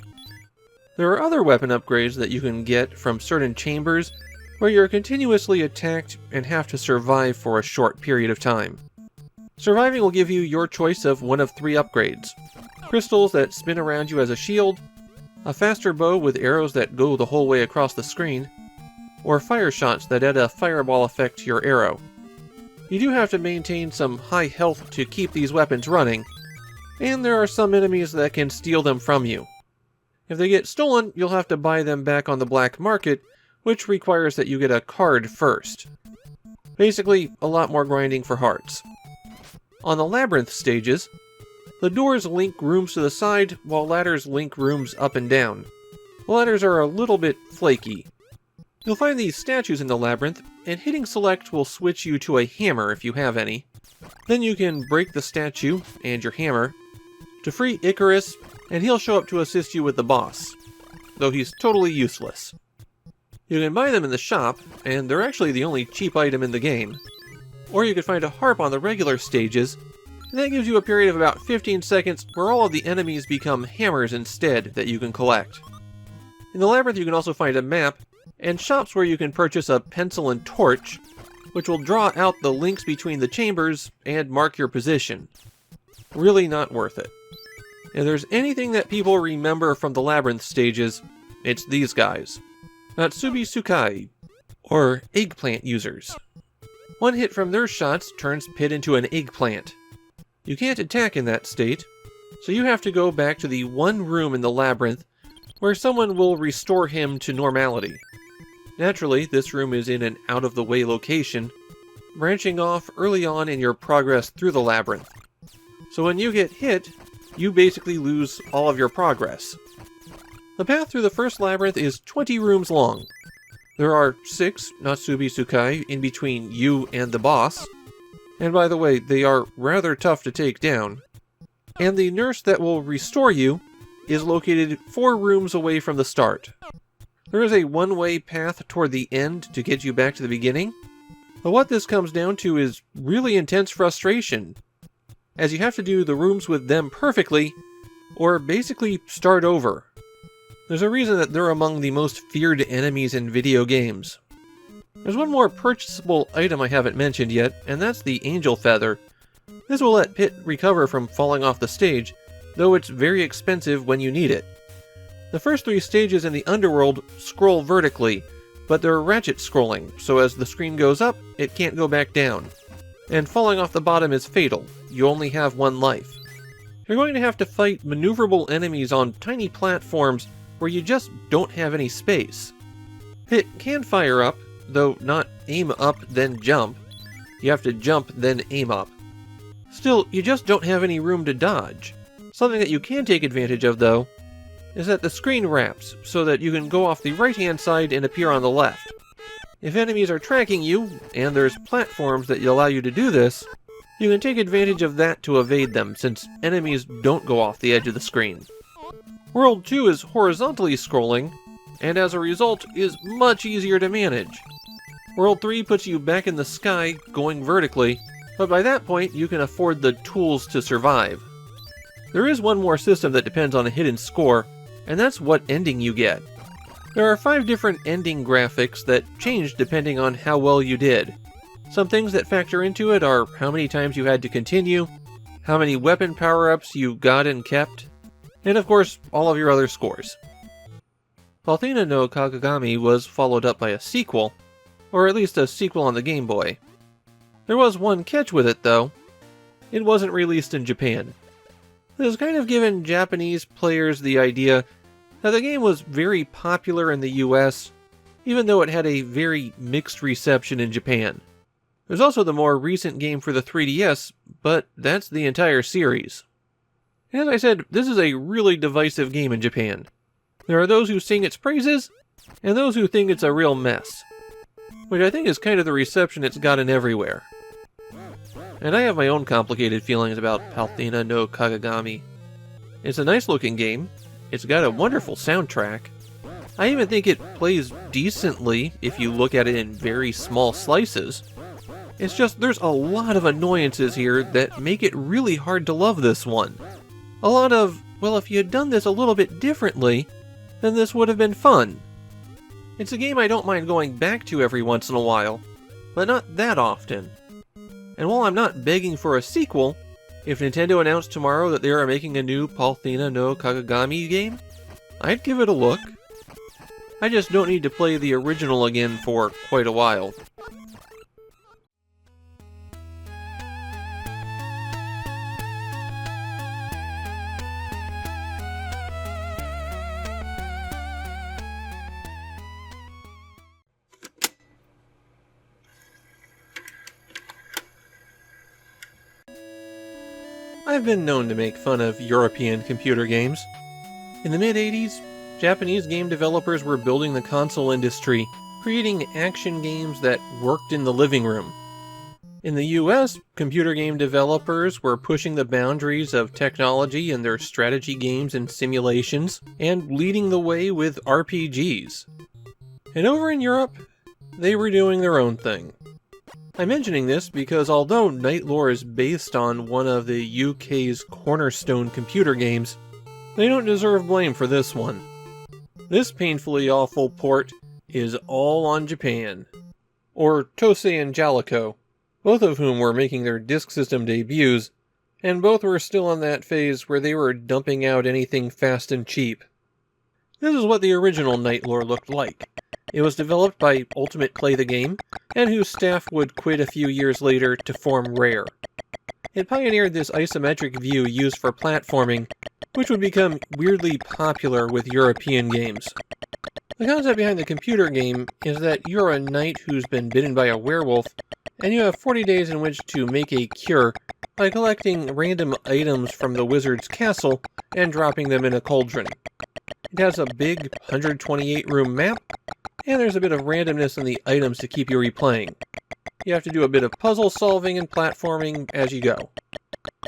There are other weapon upgrades that you can get from certain chambers where you're continuously attacked and have to survive for a short period of time. Surviving will give you your choice of one of 3 upgrades. Crystals that spin around you as a shield, a faster bow with arrows that go the whole way across the screen, or fire shots that add a fireball effect to your arrow. You do have to maintain some high health to keep these weapons running, and there are some enemies that can steal them from you. If they get stolen, you'll have to buy them back on the black market, which requires that you get a card first. Basically, a lot more grinding for hearts. On the labyrinth stages, the doors link rooms to the side, while ladders link rooms up and down. The ladders are a little bit flaky. You'll find these statues in the labyrinth, and hitting select will switch you to a hammer if you have any. Then you can break the statue and your hammer to free Icarus, and he'll show up to assist you with the boss, though he's totally useless. You can buy them in the shop, and they're actually the only cheap item in the game. Or you could find a harp on the regular stages, and that gives you a period of about 15 seconds where all of the enemies become hammers instead that you can collect. In the labyrinth you can also find a map, and shops where you can purchase a pencil and torch, which will draw out the links between the chambers and mark your position. Really not worth it. If there's anything that people remember from the labyrinth stages, it's these guys. Natsubi Sekai, or eggplant users. One hit from their shots turns Pit into an eggplant. You can't attack in that state, so you have to go back to the one room in the labyrinth where someone will restore him to normality. Naturally, this room is in an out-of-the-way location, branching off early on in your progress through the labyrinth. So when you get hit, you basically lose all of your progress. The path through the first labyrinth is 20 rooms long. There are 6 Natsubi Sekai in between you and the boss, and by the way, they are rather tough to take down. And the nurse that will restore you is located 4 rooms away from the start. There is a one-way path toward the end to get you back to the beginning, but what this comes down to is really intense frustration, as you have to do the rooms with them perfectly, or basically start over. There's a reason that they're among the most feared enemies in video games. There's one more purchasable item I haven't mentioned yet, and that's the Angel Feather. This will let Pit recover from falling off the stage, though it's very expensive when you need it. The first 3 stages in the underworld scroll vertically, but they're ratchet scrolling, so as the screen goes up, it can't go back down. And falling off the bottom is fatal. You only have 1 life. You're going to have to fight maneuverable enemies on tiny platforms where you just don't have any space. Pit can fire up, though not aim up then jump. You have to jump then aim up. Still, you just don't have any room to dodge. Something that you can take advantage of, though, is that the screen wraps, so that you can go off the right-hand side and appear on the left. If enemies are tracking you, and there's platforms that allow you to do this, you can take advantage of that to evade them, since enemies don't go off the edge of the screen. World 2 is horizontally scrolling, and as a result is much easier to manage. World 3 puts you back in the sky, going vertically, but by that point you can afford the tools to survive. There is one more system that depends on a hidden score, and that's what ending you get. There are 5 different ending graphics that change depending on how well you did. Some things that factor into it are how many times you had to continue, how many weapon power-ups you got and kept, and of course, all of your other scores. Palthena no Kagagami was followed up by a sequel, or at least a sequel on the Game Boy. There was one catch with it, though. It wasn't released in Japan. This has kind of given Japanese players the idea that the game was very popular in the US, even though it had a very mixed reception in Japan. There's also the more recent game for the 3DS, but that's the entire series. As I said, this is a really divisive game in Japan. There are those who sing its praises, and those who think it's a real mess, which I think is kind of the reception it's gotten everywhere. And I have my own complicated feelings about Palthena no Kagagami. It's a nice looking game, it's got a wonderful soundtrack. I even think it plays decently if you look at it in very small slices. It's just there's a lot of annoyances here that make it really hard to love this one. A lot of, well, if you had done this a little bit differently, then this would have been fun. It's a game I don't mind going back to every once in a while, but not that often. And while I'm not begging for a sequel, if Nintendo announced tomorrow that they are making a new Palthena no Kagagami game, I'd give it a look. I just don't need to play the original again for quite a while. I've been known to make fun of European computer games. In the mid-80s, Japanese game developers were building the console industry, creating action games that worked in the living room. In the US, computer game developers were pushing the boundaries of technology in their strategy games and simulations, and leading the way with RPGs. And over in Europe, they were doing their own thing. I'm mentioning this because although Night Lore is based on one of the UK's cornerstone computer games, they don't deserve blame for this one. This painfully awful port is all on Japan, or Tosei and Jalico, both of whom were making their disk system debuts, and both were still in that phase where they were dumping out anything fast and cheap. This is what the original Night Lore looked like. It was developed by Ultimate Play the Game, and whose staff would quit a few years later to form Rare. It pioneered this isometric view used for platforming, which would become weirdly popular with European games. The concept behind the computer game is that you're a knight who's been bitten by a werewolf, and you have 40 days in which to make a cure by collecting random items from the wizard's castle and dropping them in a cauldron. It has a big 128-room map, and there's a bit of randomness in the items to keep you replaying. You have to do a bit of puzzle solving and platforming as you go.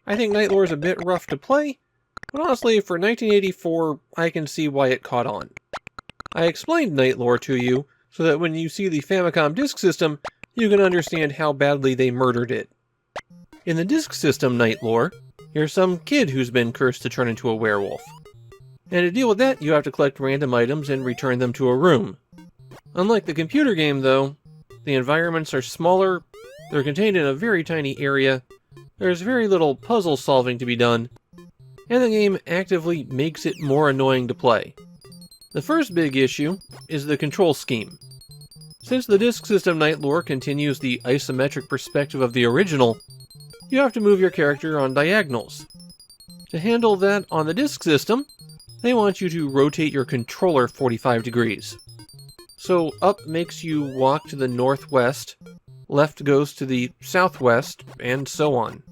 I think Night Lore is a bit rough to play, but honestly, for 1984, I can see why it caught on. I explained Night Lore to you so that when you see the Famicom disk system, you can understand how badly they murdered it. In the disk system Night Lore, you're some kid who's been cursed to turn into a werewolf. And to deal with that, you have to collect random items and return them to a room. Unlike the computer game, though, the environments are smaller, they're contained in a very tiny area, there's very little puzzle solving to be done, and the game actively makes it more annoying to play. The first big issue is the control scheme. Since the disk system Night Lore continues the isometric perspective of the original, you have to move your character on diagonals. To handle that on the disk system, they want you to rotate your controller 45 degrees. So up makes you walk to the northwest, left goes to the southwest, and so on.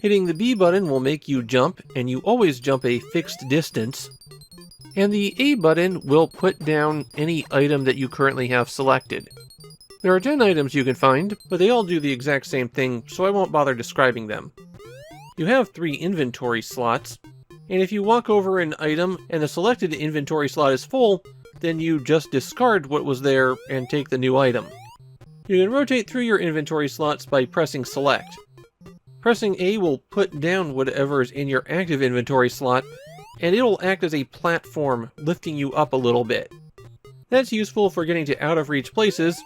Hitting the B button will make you jump, and you always jump a fixed distance, and the A button will put down any item that you currently have selected. There are 10 items you can find, but they all do the exact same thing, so I won't bother describing them. You have 3 inventory slots, and if you walk over an item and the selected inventory slot is full, then you just discard what was there and take the new item. You can rotate through your inventory slots by pressing select. Pressing A will put down whatever is in your active inventory slot, and it'll act as a platform, lifting you up a little bit. That's useful for getting to out-of-reach places,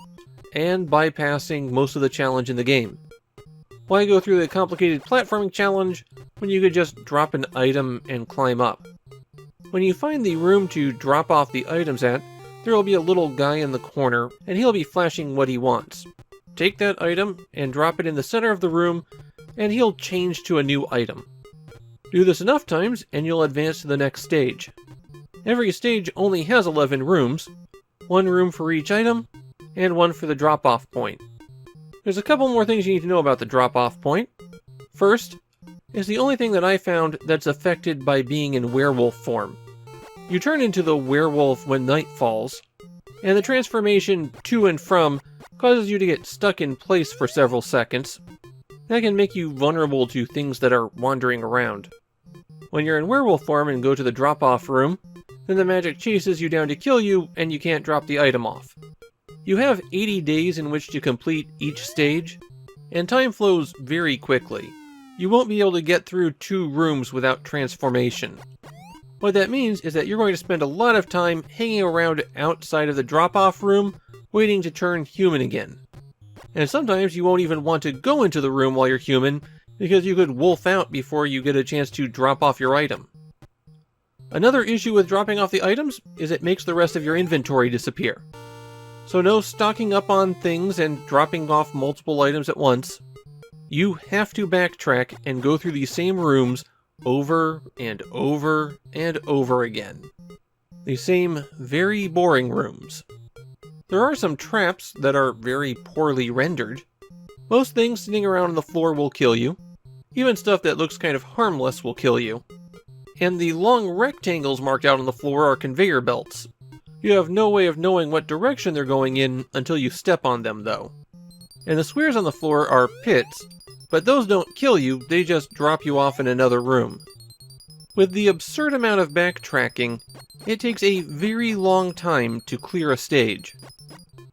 and bypassing most of the challenge in the game. Why go through the complicated platforming challenge when you could just drop an item and climb up? When you find the room to drop off the items at, there will be a little guy in the corner, and he'll be flashing what he wants. Take that item and drop it in the center of the room, and he'll change to a new item. Do this enough times, and you'll advance to the next stage. Every stage only has 11 rooms, 1 room for each item, and 1 for the drop-off point. There's a couple more things you need to know about the drop-off point. First, it's the only thing that I found that's affected by being in werewolf form. You turn into the werewolf when night falls, and the transformation to and from causes you to get stuck in place for several seconds. That can make you vulnerable to things that are wandering around. When you're in werewolf form and go to the drop-off room, then the magic chases you down to kill you, and you can't drop the item off. You have 80 days in which to complete each stage, and time flows very quickly. You won't be able to get through 2 rooms without transformation. What that means is that you're going to spend a lot of time hanging around outside of the drop-off room, waiting to turn human again. And sometimes you won't even want to go into the room while you're human, because you could wolf out before you get a chance to drop off your item. Another issue with dropping off the items is it makes the rest of your inventory disappear. So no stocking up on things and dropping off multiple items at once. You have to backtrack and go through these same rooms over and over and over again. The same very boring rooms. There are some traps that are very poorly rendered. Most things sitting around on the floor will kill you. Even stuff that looks kind of harmless will kill you. And the long rectangles marked out on the floor are conveyor belts. You have no way of knowing what direction they're going in until you step on them, though. And the squares on the floor are pits, but those don't kill you, they just drop you off in another room. With the absurd amount of backtracking, it takes a very long time to clear a stage.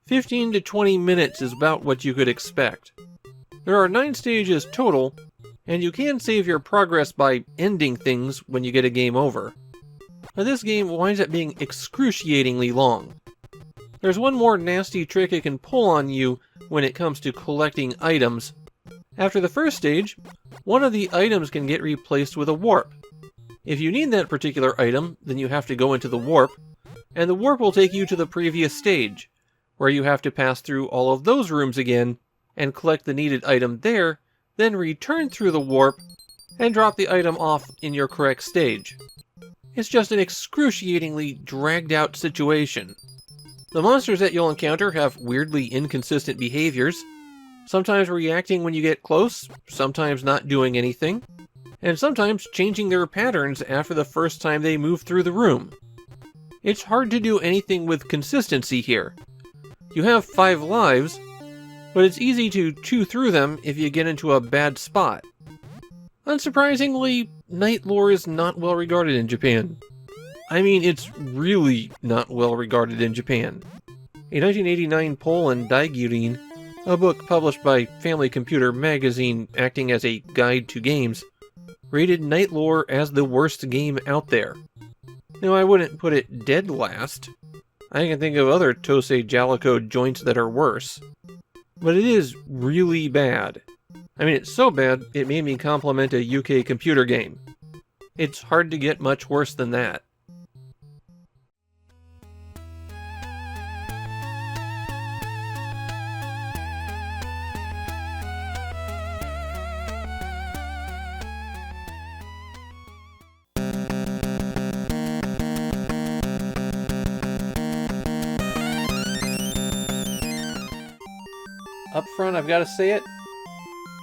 15 to 20 minutes is about what you could expect. There are 9 stages total, and you can save your progress by ending things when you get a game over. But this game winds up being excruciatingly long. There's one more nasty trick it can pull on you when it comes to collecting items. After the first stage, one of the items can get replaced with a warp. If you need that particular item, then you have to go into the warp, and the warp will take you to the previous stage, where you have to pass through all of those rooms again, and collect the needed item there, then return through the warp, and drop the item off in your correct stage. It's just an excruciatingly dragged out situation. The monsters that you'll encounter have weirdly inconsistent behaviors, sometimes reacting when you get close, sometimes not doing anything, and sometimes changing their patterns after the first time they move through the room. It's hard to do anything with consistency here. You have 5 lives, but it's easy to chew through them if you get into a bad spot. Unsurprisingly, Night Lore is not well regarded in Japan. I mean, it's really not well regarded in Japan. A 1989 poll in Daibouken, a book published by Family Computer magazine acting as a guide to games, rated Night Lore as the worst game out there. Now, I wouldn't put it dead last. I can think of other Tosei Jalico joints that are worse. But it is really bad. I mean, it's so bad, it made me compliment a UK computer game. It's hard to get much worse than that. Up front, I've got to say it,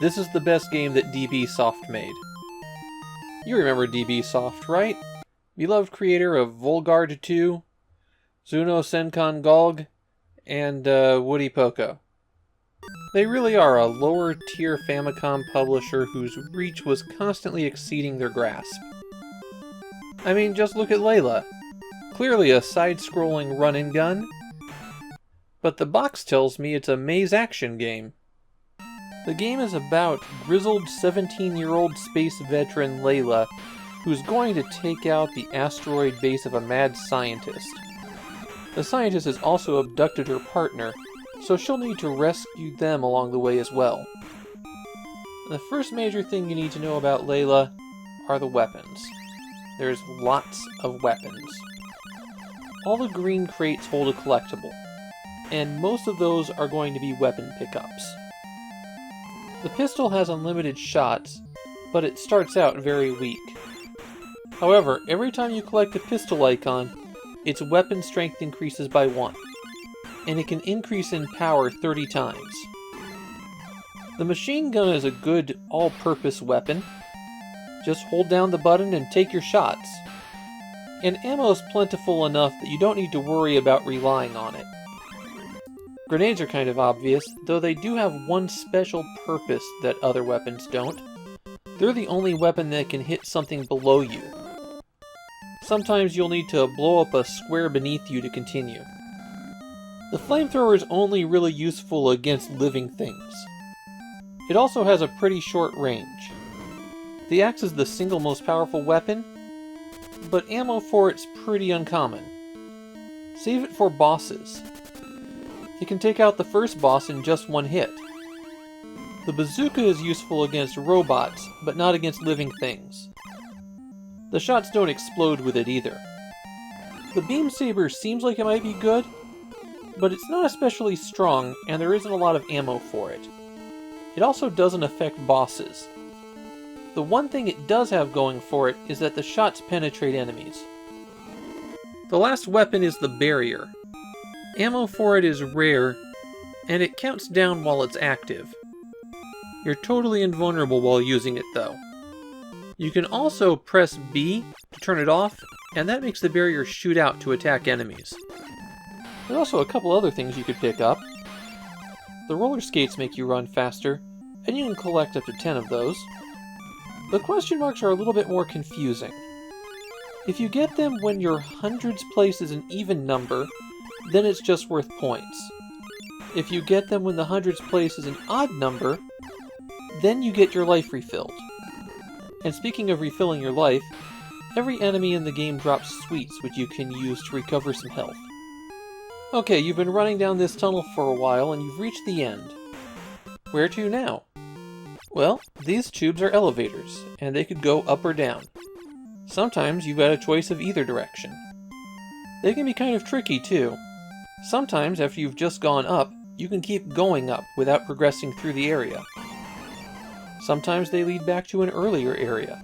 this is the best game that DB Soft made. You remember DB Soft, right? Beloved creator of Volgarde 2, Zuno Senkan Golg, and Woody Poco. They really are a lower-tier Famicom publisher whose reach was constantly exceeding their grasp. I mean, just look at Layla. Clearly a side-scrolling run-and-gun, but the box tells me it's a maze action game. The game is about grizzled 17-year-old space veteran Layla, who's going to take out the asteroid base of a mad scientist. The scientist has also abducted her partner, so she'll need to rescue them along the way as well. The first major thing you need to know about Layla are the weapons. There's lots of weapons. All the green crates hold a collectible, and most of those are going to be weapon pickups. The pistol has unlimited shots, but it starts out very weak. However, every time you collect a pistol icon, its weapon strength increases by 1, and it can increase in power 30 times. The machine gun is a good all-purpose weapon. Just hold down the button and take your shots. And ammo is plentiful enough that you don't need to worry about relying on it. Grenades are kind of obvious, though they do have one special purpose that other weapons don't. They're the only weapon that can hit something below you. Sometimes you'll need to blow up a square beneath you to continue. The flamethrower is only really useful against living things. It also has a pretty short range. The axe is the single most powerful weapon, but ammo for it's pretty uncommon. Save it for bosses. It can take out the first boss in just 1 hit. The bazooka is useful against robots, but not against living things. The shots don't explode with it either. The beam saber seems like it might be good, but it's not especially strong, and there isn't a lot of ammo for it. It also doesn't affect bosses. The one thing it does have going for it is that the shots penetrate enemies. The last weapon is the barrier. Ammo for it is rare, and it counts down while it's active. You're totally invulnerable while using it, though. You can also press B to turn it off, and that makes the barrier shoot out to attack enemies. There are also a couple other things you could pick up. The roller skates make you run faster, and you can collect up to 10 of those. The question marks are a little bit more confusing. If you get them when your hundreds place is an even number, then it's just worth points. If you get them when the hundreds place is an odd number, then you get your life refilled. And speaking of refilling your life, every enemy in the game drops sweets which you can use to recover some health. Okay, you've been running down this tunnel for a while and you've reached the end. Where to now? Well, these tubes are elevators, and they could go up or down. Sometimes you've got a choice of either direction. They can be kind of tricky too. Sometimes after you've just gone up, you can keep going up without progressing through the area. Sometimes they lead back to an earlier area.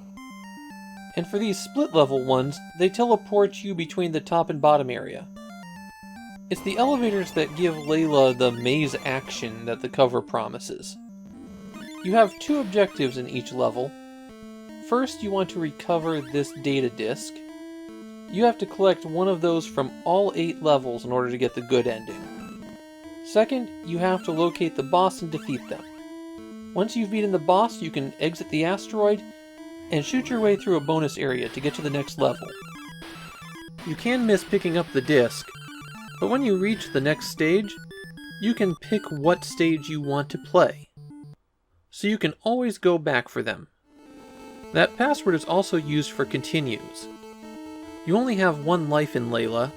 And for these split level ones, they teleport you between the top and bottom area. It's the elevators that give Layla the maze action that the cover promises. You have two objectives in each level. First, you want to recover this data disk. You have to collect one of those from all 8 levels in order to get the good ending. Second, you have to locate the boss and defeat them. Once you've beaten the boss, you can exit the asteroid and shoot your way through a bonus area to get to the next level. You can miss picking up the disc, but when you reach the next stage, you can pick what stage you want to play. So you can always go back for them. That password is also used for continues. You only have 1 life in Layla,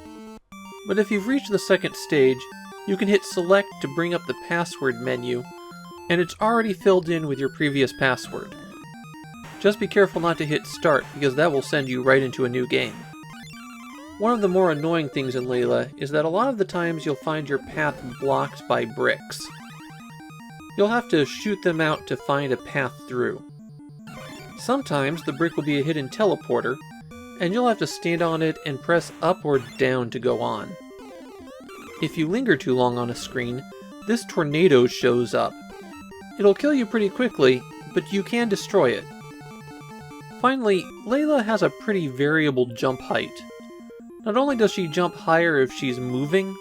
but if you've reached the second stage, you can hit select to bring up the password menu, and it's already filled in with your previous password. Just be careful not to hit start, because that will send you right into a new game. One of the more annoying things in Layla is that a lot of the times you'll find your path blocked by bricks. You'll have to shoot them out to find a path through. Sometimes the brick will be a hidden teleporter, and you'll have to stand on it and press up or down to go on. If you linger too long on a screen, this tornado shows up. It'll kill you pretty quickly, but you can destroy it. Finally, Layla has a pretty variable jump height. Not only does she jump higher if she's moving,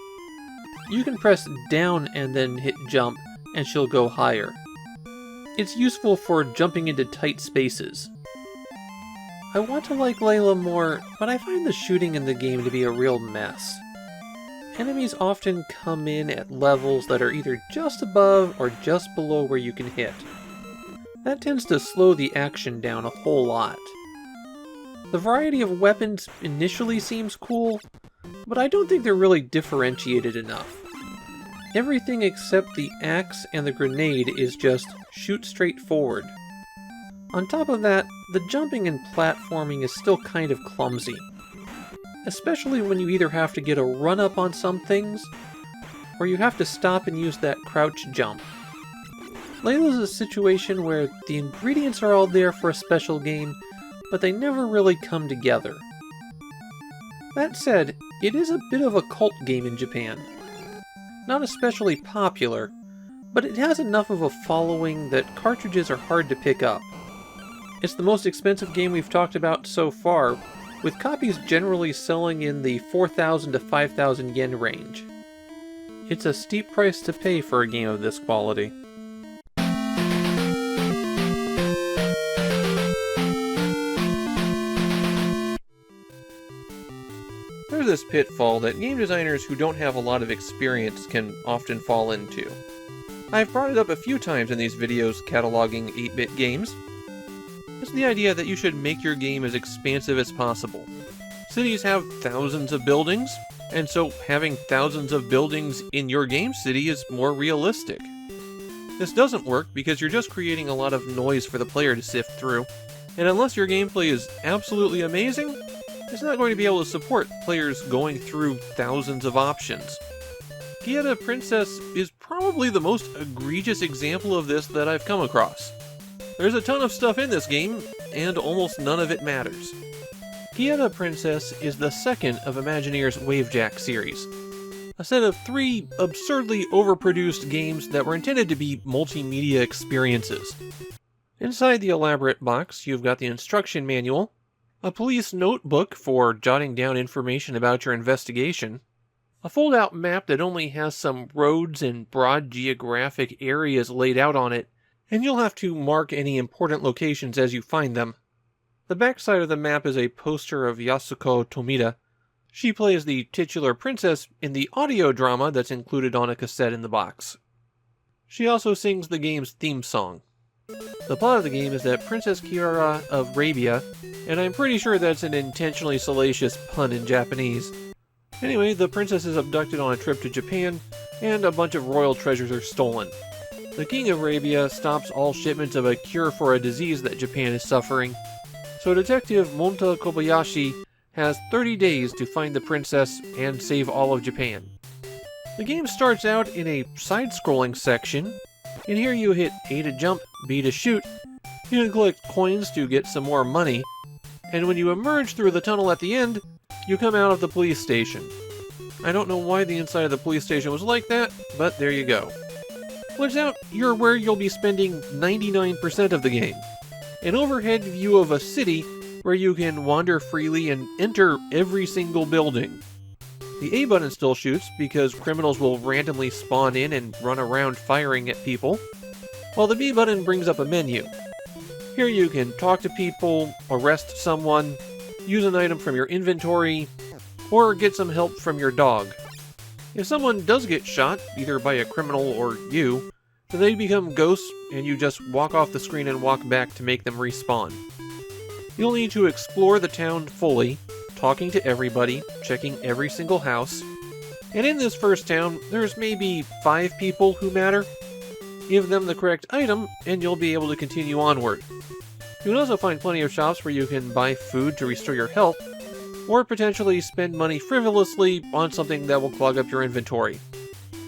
you can press down and then hit jump, and she'll go higher. It's useful for jumping into tight spaces. I want to like Layla more, but I find the shooting in the game to be a real mess. Enemies often come in at levels that are either just above or just below where you can hit. That tends to slow the action down a whole lot. The variety of weapons initially seems cool, but I don't think they're really differentiated enough. Everything except the axe and the grenade is just shoot straight forward. On top of that, the jumping and platforming is still kind of clumsy. Especially when you either have to get a run-up on some things, or you have to stop and use that crouch jump. Layla's a situation where the ingredients are all there for a special game, but they never really come together. That said, it is a bit of a cult game in Japan. Not especially popular, but it has enough of a following that cartridges are hard to pick up. It's the most expensive game we've talked about so far, with copies generally selling in the 4,000 to 5,000 yen range. It's a steep price to pay for a game of this quality. There's this pitfall that game designers who don't have a lot of experience can often fall into. I've brought it up a few times in these videos cataloging 8-bit games. It's the idea that you should make your game as expansive as possible. Cities have thousands of buildings, and so having thousands of buildings in your game city is more realistic. This doesn't work because you're just creating a lot of noise for the player to sift through, and unless your gameplay is absolutely amazing, it's not going to be able to support players going through thousands of options. Gieta Princess is probably the most egregious example of this that I've come across. There's a ton of stuff in this game, and almost none of it matters. Gieta Princess is the second of Imagineer's Wavejack series, a set of 3 absurdly overproduced games that were intended to be multimedia experiences. Inside the elaborate box, you've got the instruction manual, a police notebook for jotting down information about your investigation, A fold-out map that only has some roads and broad geographic areas laid out on it, and you'll have to mark any important locations as you find them. The backside of the map is a poster of Yasuko Tomita. She plays the titular princess in the audio drama that's included on a cassette in the box. She also sings the game's theme song. The plot of the game is that Princess Kiara of Arabia, and I'm pretty sure that's an intentionally salacious pun in Japanese. Anyway, the princess is abducted on a trip to Japan, and a bunch of royal treasures are stolen. The king of Arabia stops all shipments of a cure for a disease that Japan is suffering, so Detective Monta Kobayashi has 30 days to find the princess and save all of Japan. The game starts out in a side-scrolling section. In here you hit A to jump, B to shoot, you can collect coins to get some more money, and when you emerge through the tunnel at the end, you come out of the police station. I don't know why the inside of the police station was like that, but there you go. Once out, you're where you'll be spending 99% of the game. An overhead view of a city where you can wander freely and enter every single building. The A button still shoots because criminals will randomly spawn in and run around firing at people, while the B button brings up a menu. Here you can talk to people, arrest someone, use an item from your inventory, or get some help from your dog. If someone does get shot, either by a criminal or you, then they become ghosts and you just walk off the screen and walk back to make them respawn. You'll need to explore the town fully, talking to everybody, checking every single house, and in this first town, there's maybe 5 people who matter. Give them the correct item, and you'll be able to continue onward. You can also find plenty of shops where you can buy food to restore your health, or potentially spend money frivolously on something that will clog up your inventory.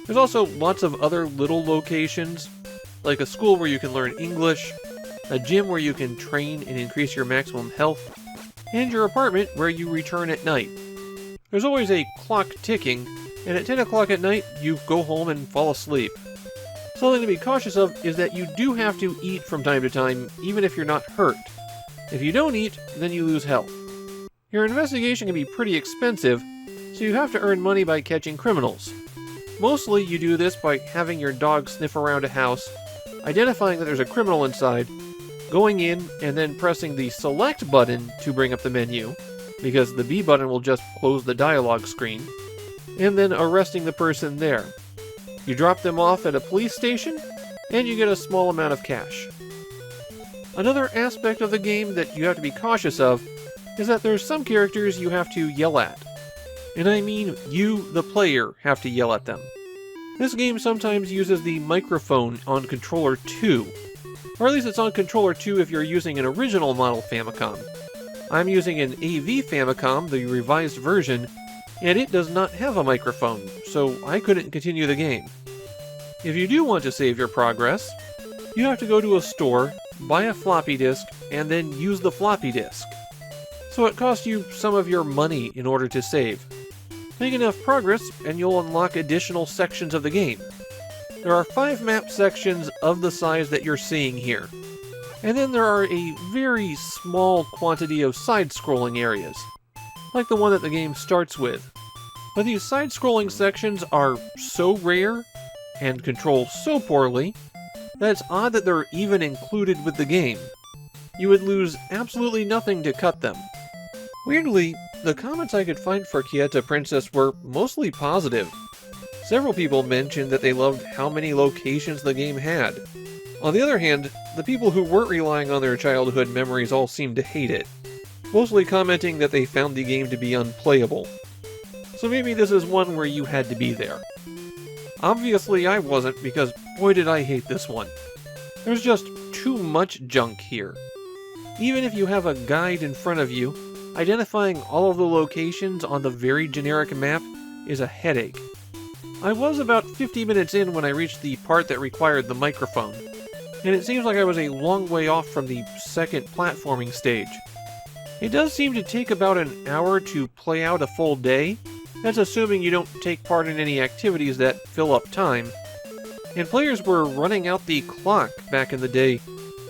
There's also lots of other little locations, like a school where you can learn English, a gym where you can train and increase your maximum health, and your apartment where you return at night. There's always a clock ticking, and at 10 o'clock at night, you go home and fall asleep. Something to be cautious of is that you do have to eat from time to time, even if you're not hurt. If you don't eat, then you lose health. Your investigation can be pretty expensive, so you have to earn money by catching criminals. Mostly you do this by having your dog sniff around a house, identifying that there's a criminal inside, going in and then pressing the select button to bring up the menu, because the B button will just close the dialogue screen, and then arresting the person there. You drop them off at a police station, and you get a small amount of cash. Another aspect of the game that you have to be cautious of is that there's some characters you have to yell at. And I mean you, the player, have to yell at them. This game sometimes uses the microphone on Controller 2, or at least it's on Controller 2 if you're using an original model Famicom. I'm using an AV Famicom, the revised version, and it does not have a microphone, so I couldn't continue the game. If you do want to save your progress, you have to go to a store, buy a floppy disk, and then use the floppy disk. So it costs you some of your money in order to save. Make enough progress, and you'll unlock additional sections of the game. There are 5 map sections of the size that you're seeing here. And then there are a very small quantity of side-scrolling areas, like the one that the game starts with. But these side-scrolling sections are so rare, and control so poorly, that it's odd that they're even included with the game. You would lose absolutely nothing to cut them. Weirdly, the comments I could find for Kieta Princess were mostly positive. Several people mentioned that they loved how many locations the game had. On the other hand, the people who weren't relying on their childhood memories all seemed to hate it, mostly commenting that they found the game to be unplayable. So maybe this is one where you had to be there. Obviously I wasn't, because boy did I hate this one. There's just too much junk here. Even if you have a guide in front of you, identifying all of the locations on the very generic map is a headache. I was about 50 minutes in when I reached the part that required the microphone, and it seems like I was a long way off from the second platforming stage. It does seem to take about an hour to play out a full day. That's assuming you don't take part in any activities that fill up time. And players were running out the clock back in the day,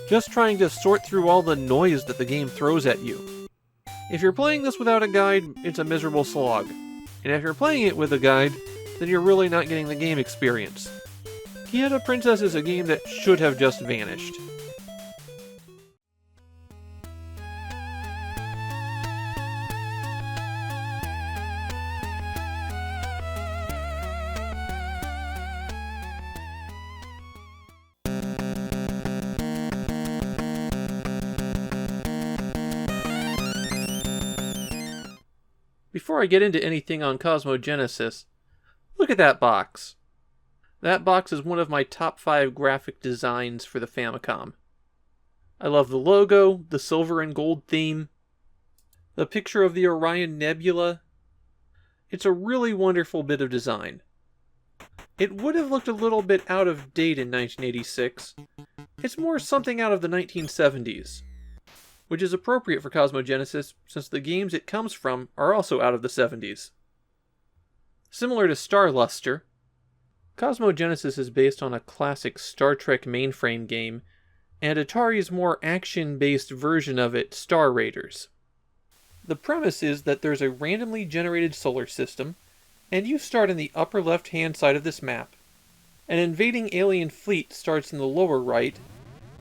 just trying to sort through all the noise that the game throws at you. If you're playing this without a guide, it's a miserable slog. And if you're playing it with a guide, then you're really not getting the game experience. Kieta Princess is a game that should have just vanished. Before I get into anything on Cosmogenesis, look at that box. That box is one of my top 5 graphic designs for the Famicom. I love the logo, the silver and gold theme, the picture of the Orion Nebula. It's a really wonderful bit of design. It would have looked a little bit out of date in 1986. It's more something out of the 1970s. Which is appropriate for Cosmogenesis, since the games it comes from are also out of the 70s. Similar to Star Luster, Cosmogenesis is based on a classic Star Trek mainframe game, and Atari's more action-based version of it, Star Raiders. The premise is that there's a randomly generated solar system, and you start in the upper left-hand side of this map. An invading alien fleet starts in the lower right,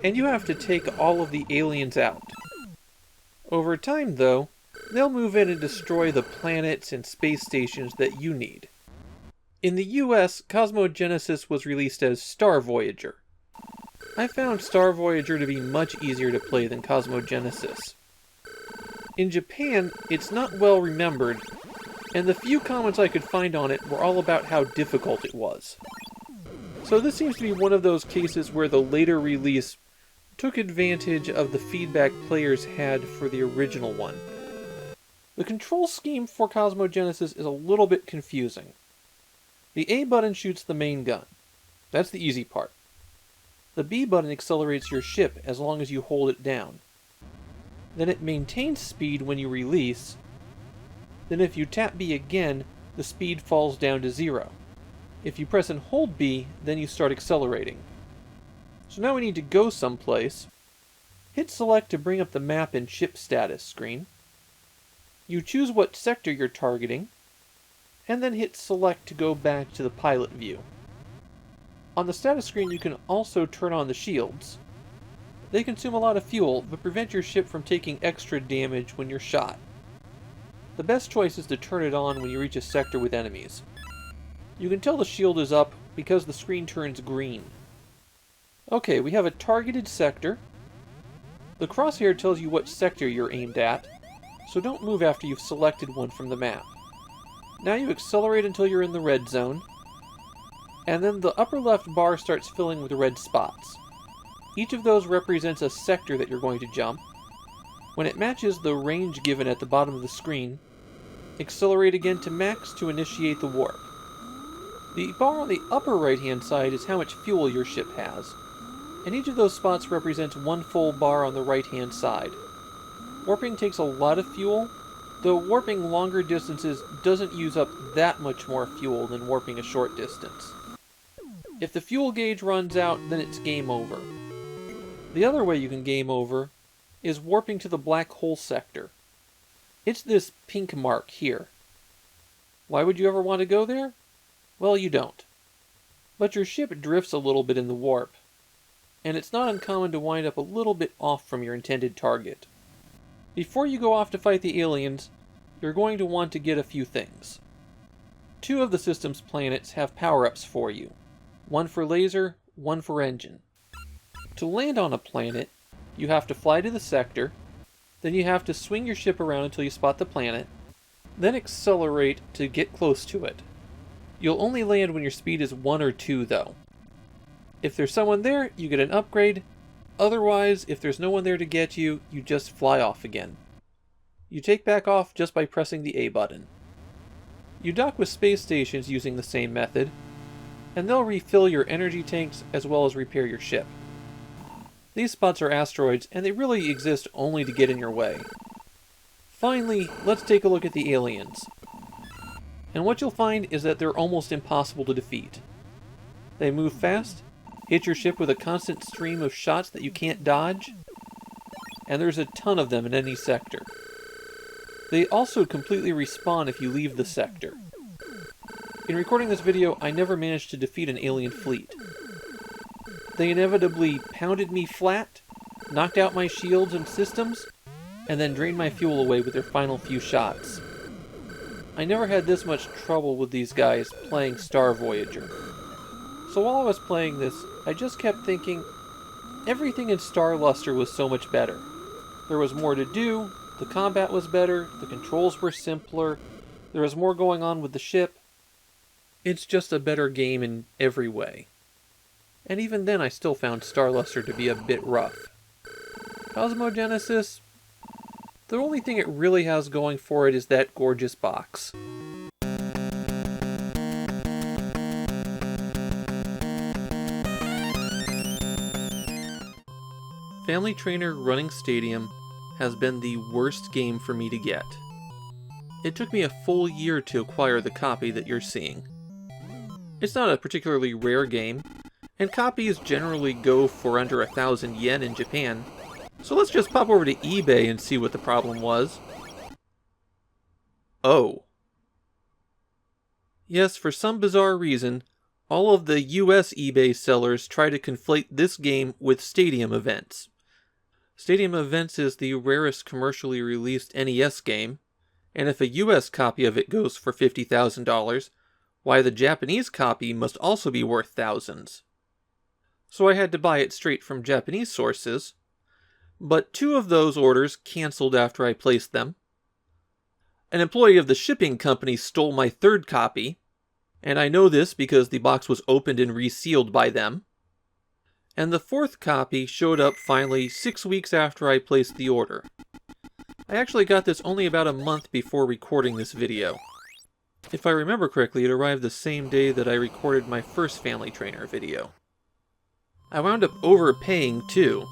and you have to take all of the aliens out. Over time, though, they'll move in and destroy the planets and space stations that you need. In the US, Cosmogenesis was released as Star Voyager. I found Star Voyager to be much easier to play than Cosmogenesis. In Japan, it's not well remembered, and the few comments I could find on it were all about how difficult it was. So this seems to be one of those cases where the later release took advantage of the feedback players had for the original one. The control scheme for Cosmogenesis is a little bit confusing. The A button shoots the main gun. That's the easy part. The B button accelerates your ship as long as you hold it down. Then it maintains speed when you release. Then if you tap B again, the speed falls down to 0. If you press and hold B, then you start accelerating. So now we need to go someplace. Hit select to bring up the map and ship status screen. You choose what sector you're targeting, and then hit select to go back to the pilot view. On the status screen you can also turn on the shields. They consume a lot of fuel, but prevent your ship from taking extra damage when you're shot. The best choice is to turn it on when you reach a sector with enemies. You can tell the shield is up because the screen turns green. Okay, we have a targeted sector. The crosshair tells you what sector you're aimed at, so don't move after you've selected one from the map. Now you accelerate until you're in the red zone, and then the upper left bar starts filling with red spots. Each of those represents a sector that you're going to jump. When it matches the range given at the bottom of the screen, accelerate again to max to initiate the warp. The bar on the upper right-hand side is how much fuel your ship has, and each of those spots represents one full bar on the right-hand side. Warping takes a lot of fuel, though warping longer distances doesn't use up that much more fuel than warping a short distance. If the fuel gauge runs out, then it's game over. The other way you can game over is warping to the black hole sector. It's this pink mark here. Why would you ever want to go there? Well, you don't. But your ship drifts a little bit in the warp, and it's not uncommon to wind up a little bit off from your intended target. Before you go off to fight the aliens, you're going to want to get a few things. 2 of the system's planets have power-ups for you. One for laser, one for engine. To land on a planet, you have to fly to the sector, then you have to swing your ship around until you spot the planet, then accelerate to get close to it. You'll only land when your speed is 1 or 2 though. If there's someone there, you get an upgrade. Otherwise, if there's no one there to get you, you just fly off again. You take back off just by pressing the A button. You dock with space stations using the same method, and they'll refill your energy tanks as well as repair your ship. These spots are asteroids, and they really exist only to get in your way. Finally, let's take a look at the aliens. And what you'll find is that they're almost impossible to defeat. They move fast, hit your ship with a constant stream of shots that you can't dodge, and there's a ton of them in any sector. They also completely respawn if you leave the sector. In recording this video, I never managed to defeat an alien fleet. They inevitably pounded me flat, knocked out my shields and systems, and then drained my fuel away with their final few shots. I never had this much trouble with these guys playing Star Voyager. So while I was playing this, I just kept thinking, everything in Star Luster was so much better. There was more to do, the combat was better, the controls were simpler, there was more going on with the ship. It's just a better game in every way. And even then I still found Star Luster to be a bit rough. Cosmogenesis? The only thing it really has going for it is that gorgeous box. Family Trainer Running Stadium has been the worst game for me to get. It took me a full year to acquire the copy that you're seeing. It's not a particularly rare game, and copies generally go for under 1,000 yen in Japan, so let's just pop over to eBay and see what the problem was. Oh. Yes, for some bizarre reason, all of the US eBay sellers try to conflate this game with Stadium Events. Stadium Events is the rarest commercially released NES game, and if a US copy of it goes for $50,000, why the Japanese copy must also be worth thousands. So I had to buy it straight from Japanese sources, but 2 of those orders canceled after I placed them. An employee of the shipping company stole my 3rd copy, and I know this because the box was opened and resealed by them. And the 4th copy showed up finally 6 weeks after I placed the order. I actually got this only about a month before recording this video. If I remember correctly, it arrived the same day that I recorded my first Family Trainer video. I wound up overpaying too.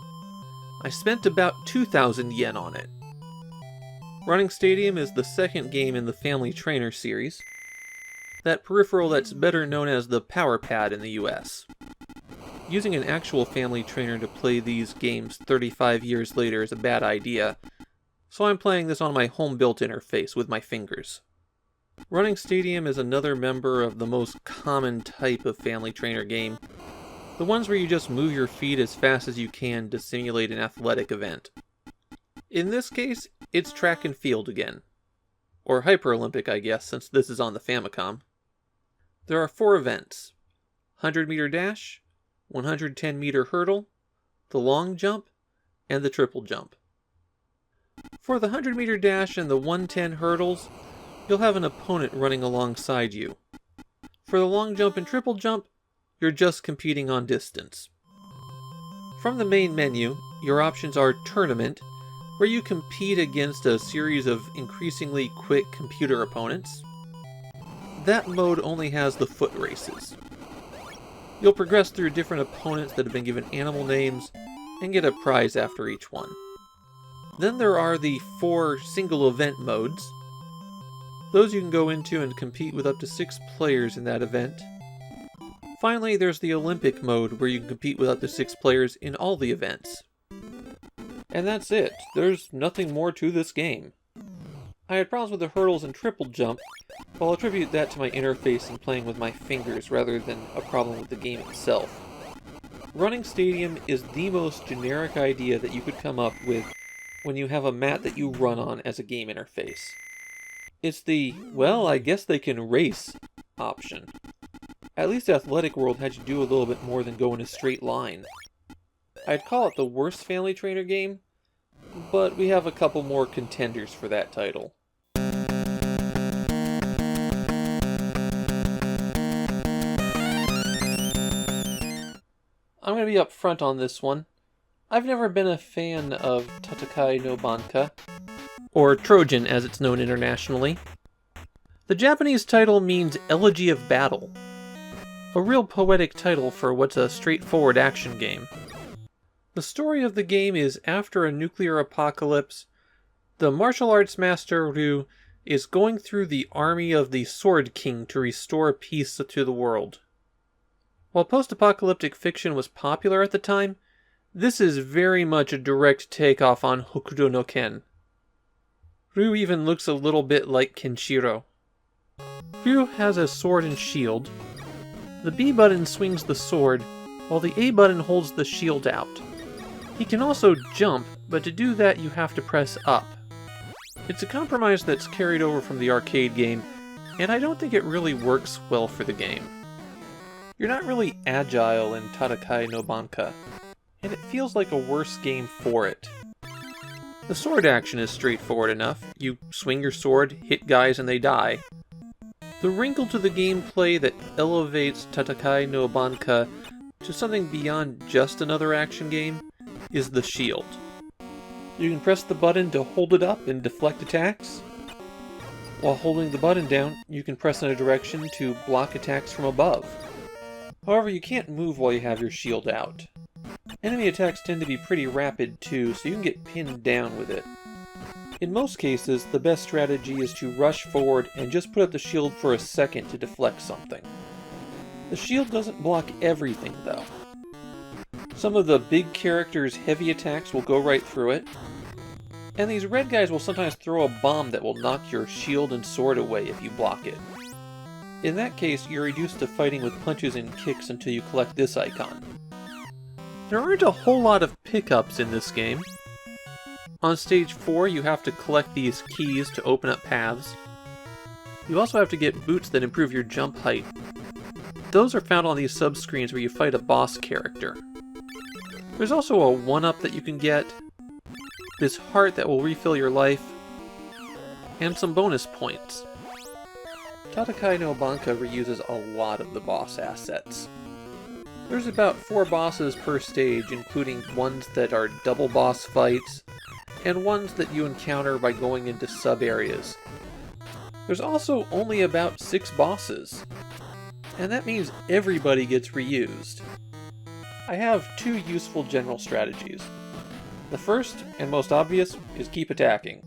I spent about 2,000 yen on it. Running Stadium is the 2nd game in the Family Trainer series. That peripheral that's better known as the Power Pad in the US. Using an actual Family Trainer to play these games 35 years later is a bad idea, so I'm playing this on my home-built interface with my fingers. Running Stadium is another member of the most common type of Family Trainer game, the ones where you just move your feet as fast as you can to simulate an athletic event. In this case, it's track and field again. Or Hyper Olympic, I guess, since this is on the Famicom. There are 4 events: 100-meter dash, 110-meter hurdle, the long jump, and the triple jump. For the 100-meter dash and the 110 hurdles, you'll have an opponent running alongside you. For the long jump and triple jump, you're just competing on distance. From the main menu, your options are Tournament, where you compete against a series of increasingly quick computer opponents. That mode only has the foot races. You'll progress through different opponents that have been given animal names, and get a prize after each one. Then there are the 4 single event modes. Those you can go into and compete with up to 6 players in that event. Finally, there's the Olympic mode, where you can compete with up to 6 players in all the events. And that's it. There's nothing more to this game. I had problems with the hurdles and triple jump, but I'll attribute that to my interface and playing with my fingers rather than a problem with the game itself. Running Stadium is the most generic idea that you could come up with when you have a mat that you run on as a game interface. It's the, well, I guess they can race option. At least Athletic World had you do a little bit more than go in a straight line. I'd call it the worst Family Trainer game, but we have a couple more contenders for that title. I'm going to be up front on this one. I've never been a fan of Tatakai no Banka, or Trojan as it's known internationally. The Japanese title means Elegy of Battle. A real poetic title for what's a straightforward action game. The story of the game is after a nuclear apocalypse, the martial arts master Ryu is going through the army of the Sword King to restore peace to the world. While post-apocalyptic fiction was popular at the time, this is very much a direct takeoff on Hokuto no Ken. Ryu even looks a little bit like Kenshiro. Ryu has a sword and shield. The B button swings the sword, while the A button holds the shield out. He can also jump, but to do that you have to press up. It's a compromise that's carried over from the arcade game, and I don't think it really works well for the game. You're not really agile in Tatakai no Banka, and it feels like a worse game for it. The sword action is straightforward enough. You swing your sword, hit guys, and they die. The wrinkle to the gameplay that elevates Tatakai no Banka to something beyond just another action game is the shield. You can press the button to hold it up and deflect attacks. While holding the button down, you can press in a direction to block attacks from above. However, you can't move while you have your shield out. Enemy attacks tend to be pretty rapid too, so you can get pinned down with it. In most cases, the best strategy is to rush forward and just put up the shield for a second to deflect something. The shield doesn't block everything though. Some of the big characters' heavy attacks will go right through it, and these red guys will sometimes throw a bomb that will knock your shield and sword away if you block it. In that case, you're reduced to fighting with punches and kicks until you collect this icon. There aren't a whole lot of pickups in this game. On stage 4, you have to collect these keys to open up paths. You also have to get boots that improve your jump height. Those are found on these sub-screens where you fight a boss character. There's also a 1-up that you can get, this heart that will refill your life, and some bonus points. Tatakai no Banka reuses a lot of the boss assets. There's about 4 bosses per stage, including ones that are double boss fights, and ones that you encounter by going into sub-areas. There's also only about 6 bosses, and that means everybody gets reused. I have 2 useful general strategies. The first, and most obvious, is keep attacking.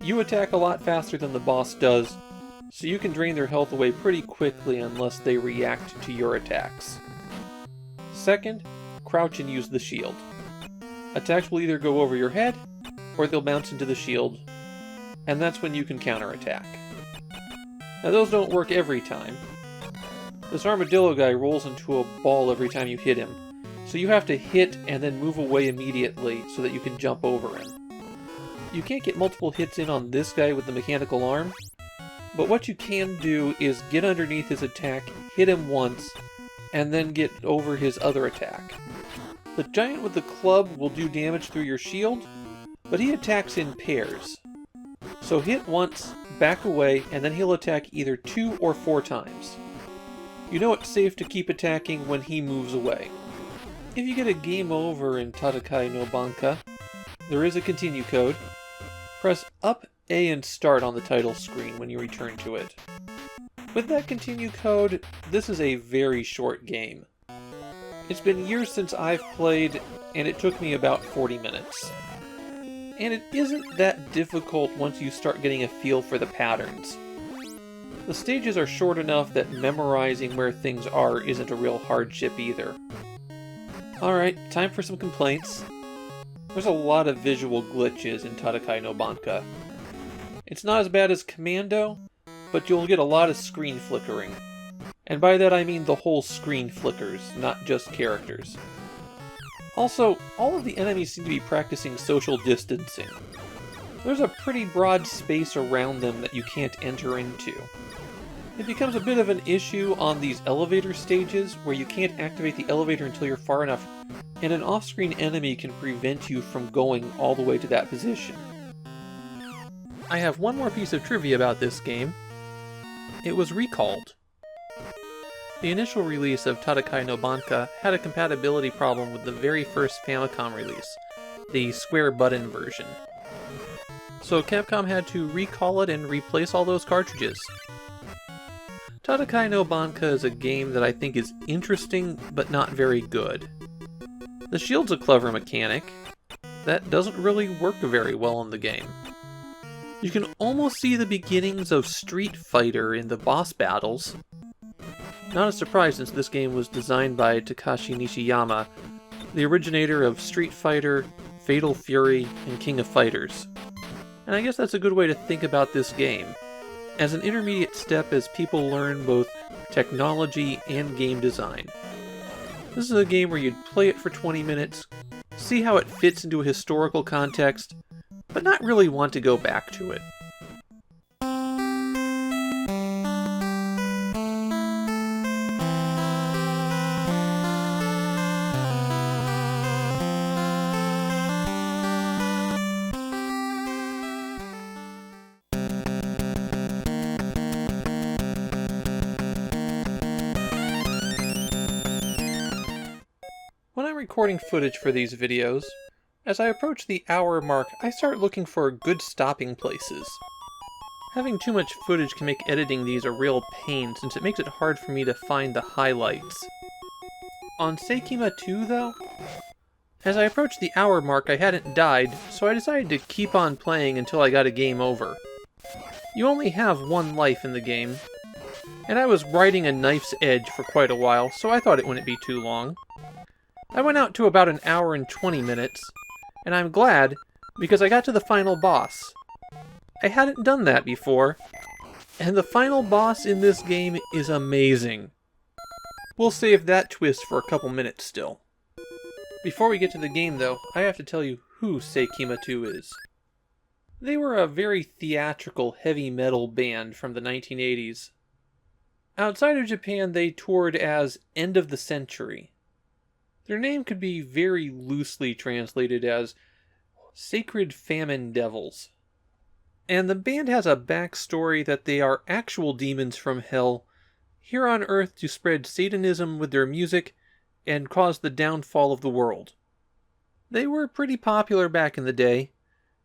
You attack a lot faster than the boss does, so you can drain their health away pretty quickly unless they react to your attacks. Second, crouch and use the shield. Attacks will either go over your head, or they'll bounce into the shield, and that's when you can counterattack. Now those don't work every time. This armadillo guy rolls into a ball every time you hit him, so you have to hit and then move away immediately so that you can jump over him. You can't get multiple hits in on this guy with the mechanical arm, but what you can do is get underneath his attack, hit him once, and then get over his other attack. The giant with the club will do damage through your shield, but he attacks in pairs. So hit once, back away, and then he'll attack either 2 or 4 times. You know it's safe to keep attacking when he moves away. If you get a game over in Tatakai no Banka, there is a continue code. Press up A and start on the title screen when you return to it. With that continue code, this is a very short game. It's been years since I've played, and it took me about 40 minutes. And it isn't that difficult once you start getting a feel for the patterns. The stages are short enough that memorizing where things are isn't a real hardship either. Alright, time for some complaints. There's a lot of visual glitches in Tatakai no Banka. It's not as bad as Commando, but you'll get a lot of screen flickering. And by that I mean the whole screen flickers, not just characters. Also, all of the enemies seem to be practicing social distancing. There's a pretty broad space around them that you can't enter into. It becomes a bit of an issue on these elevator stages, where you can't activate the elevator until you're far enough, and an off-screen enemy can prevent you from going all the way to that position. I have one more piece of trivia about this game. It was recalled. The initial release of Tatakai no Banka had a compatibility problem with the very first Famicom release, the square button version. So Capcom had to recall it and replace all those cartridges. Tatakai no Banka is a game that I think is interesting, but not very good. The shield's a clever mechanic. That doesn't really work very well in the game. You can almost see the beginnings of Street Fighter in the boss battles. Not a surprise since this game was designed by Takashi Nishiyama, the originator of Street Fighter, Fatal Fury, and King of Fighters. And I guess that's a good way to think about this game. as an intermediate step as people learn both technology and game design. This is a game where you'd play it for 20 minutes, see how it fits into a historical context, but not really want to go back to it. When I'm recording footage for these videos, as I approach the hour mark, I start looking for good stopping places. Having too much footage can make editing these a real pain, since it makes it hard for me to find the highlights. On Seikima 2, though, as I approached the hour mark I hadn't died, so I decided to keep on playing until I got a game over. You only have one life in the game, and I was riding a knife's edge for quite a while, so I thought it wouldn't be too long. I went out to about an hour and 20 minutes, and I'm glad, because I got to the final boss. I hadn't done that before, and the final boss in this game is amazing. We'll save that twist for a couple minutes still. Before we get to the game though, I have to tell you who Seikima 2 is. They were a very theatrical heavy metal band from the 1980s. Outside of Japan they toured as End of the Century. Their name could be very loosely translated as Sacred Famine Devils. And the band has a backstory that they are actual demons from hell, here on Earth to spread Satanism with their music and cause the downfall of the world. They were pretty popular back in the day,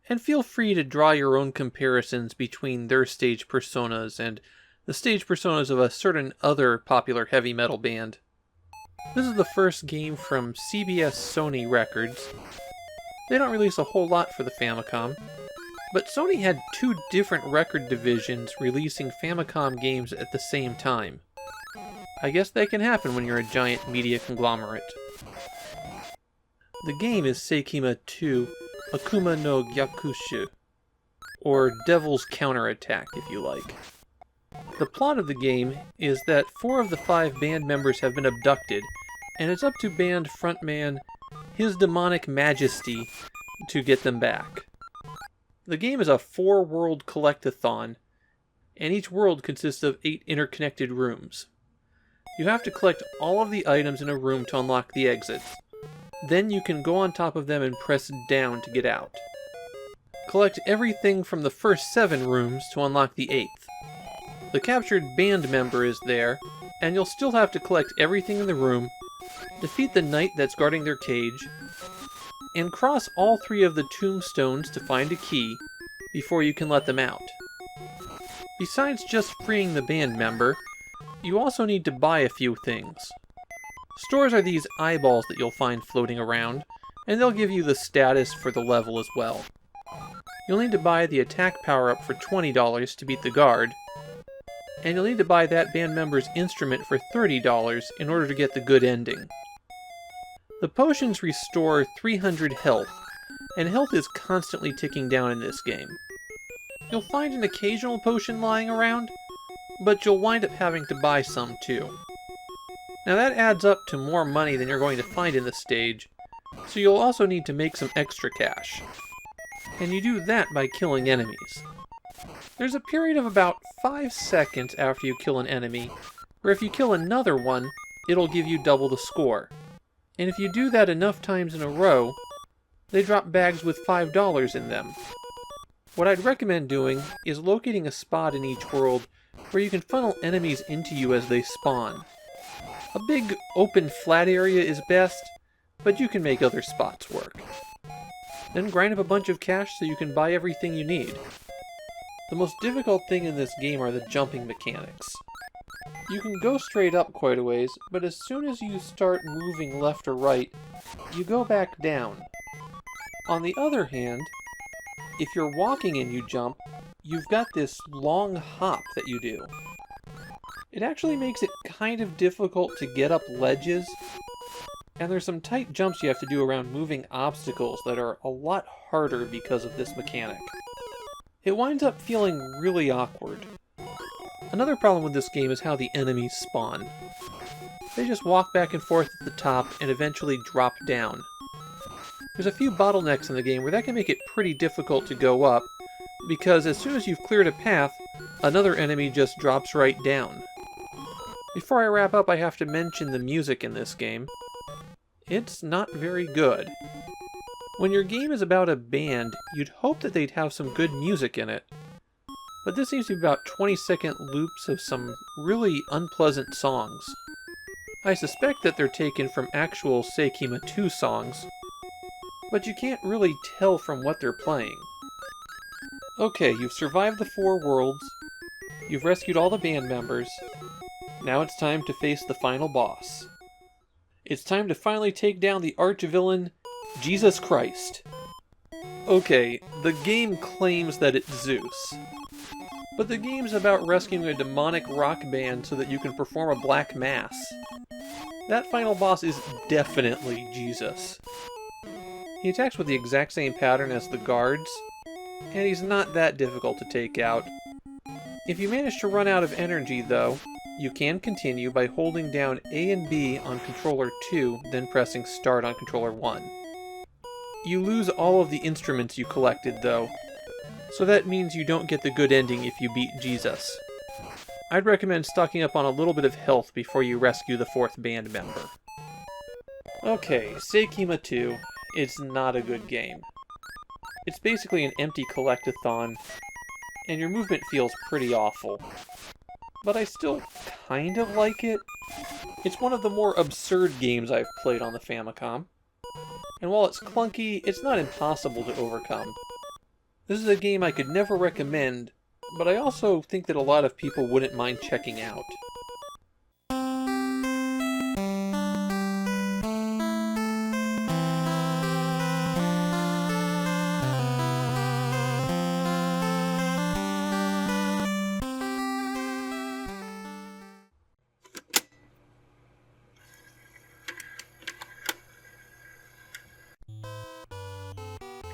and feel free to draw your own comparisons between their stage personas and the stage personas of a certain other popular heavy metal band. This is the first game from CBS Sony Records. They don't release a whole lot for the Famicom, but Sony had two different record divisions releasing Famicom games at the same time. I guess that can happen when you're a giant media conglomerate. The game is Seikima 2 Akuma no Gyakushu, or Devil's Counterattack if you like. The plot of the game is that 4 of the 5 band members have been abducted, and it's up to band frontman His Demonic Majesty to get them back. The game is a 4-world collectathon, and each world consists of 8 interconnected rooms. You have to collect all of the items in a room to unlock the exits. Then you can go on top of them and press down to get out. Collect everything from the first 7 rooms to unlock the 8th. The captured band member is there, and you'll still have to collect everything in the room, defeat the knight that's guarding their cage, and cross all 3 of the tombstones to find a key before you can let them out. Besides just freeing the band member, you also need to buy a few things. Stores are these eyeballs that you'll find floating around, and they'll give you the status for the level as well. You'll need to buy the attack power-up for $20 to beat the guard, and you'll need to buy that band member's instrument for $30 in order to get the good ending. The potions restore 300 health, and health is constantly ticking down in this game. You'll find an occasional potion lying around, but you'll wind up having to buy some too. Now that adds up to more money than you're going to find in the stage, so you'll also need to make some extra cash. And you do that by killing enemies. There's a period of about 5 seconds after you kill an enemy, where if you kill another one, it'll give you double the score. And if you do that enough times in a row, they drop bags with $5 in them. What I'd recommend doing is locating a spot in each world where you can funnel enemies into you as they spawn. A big, open, flat area is best, but you can make other spots work. Then grind up a bunch of cash so you can buy everything you need. The most difficult thing in this game are the jumping mechanics. You can go straight up quite a ways, but as soon as you start moving left or right, you go back down. On the other hand, if you're walking and you jump, you've got this long hop that you do. It actually makes it kind of difficult to get up ledges, and there's some tight jumps you have to do around moving obstacles that are a lot harder because of this mechanic. It winds up feeling really awkward. Another problem with this game is how the enemies spawn. They just walk back and forth at the top and eventually drop down. There's a few bottlenecks in the game where that can make it pretty difficult to go up, because as soon as you've cleared a path, another enemy just drops right down. Before I wrap up, I have to mention the music in this game. It's not very good. When your game is about a band, you'd hope that they'd have some good music in it. But this seems to be about 20-second loops of some really unpleasant songs. I suspect that they're taken from actual Seikima 2 songs, but you can't really tell from what they're playing. Okay, you've survived the 4 worlds, you've rescued all the band members, now it's time to face the final boss. It's time to finally take down the arch-villain, Jesus Christ. Okay, the game claims that it's Zeus, but the game's about rescuing a demonic rock band so that you can perform a black mass. That final boss is definitely Jesus. He attacks with the exact same pattern as the guards, and he's not that difficult to take out. If you manage to run out of energy, though, you can continue by holding down A and B on controller 2, then pressing start on controller 1. You lose all of the instruments you collected, though, so that means you don't get the good ending if you beat Jesus. I'd recommend stocking up on a little bit of health before you rescue the 4th band member. Okay, Seikima 2, it's not a good game. It's basically an empty collectathon, and your movement feels pretty awful. But I still kind of like it. It's one of the more absurd games I've played on the Famicom. And while it's clunky, it's not impossible to overcome. This is a game I could never recommend, but I also think that a lot of people wouldn't mind checking out.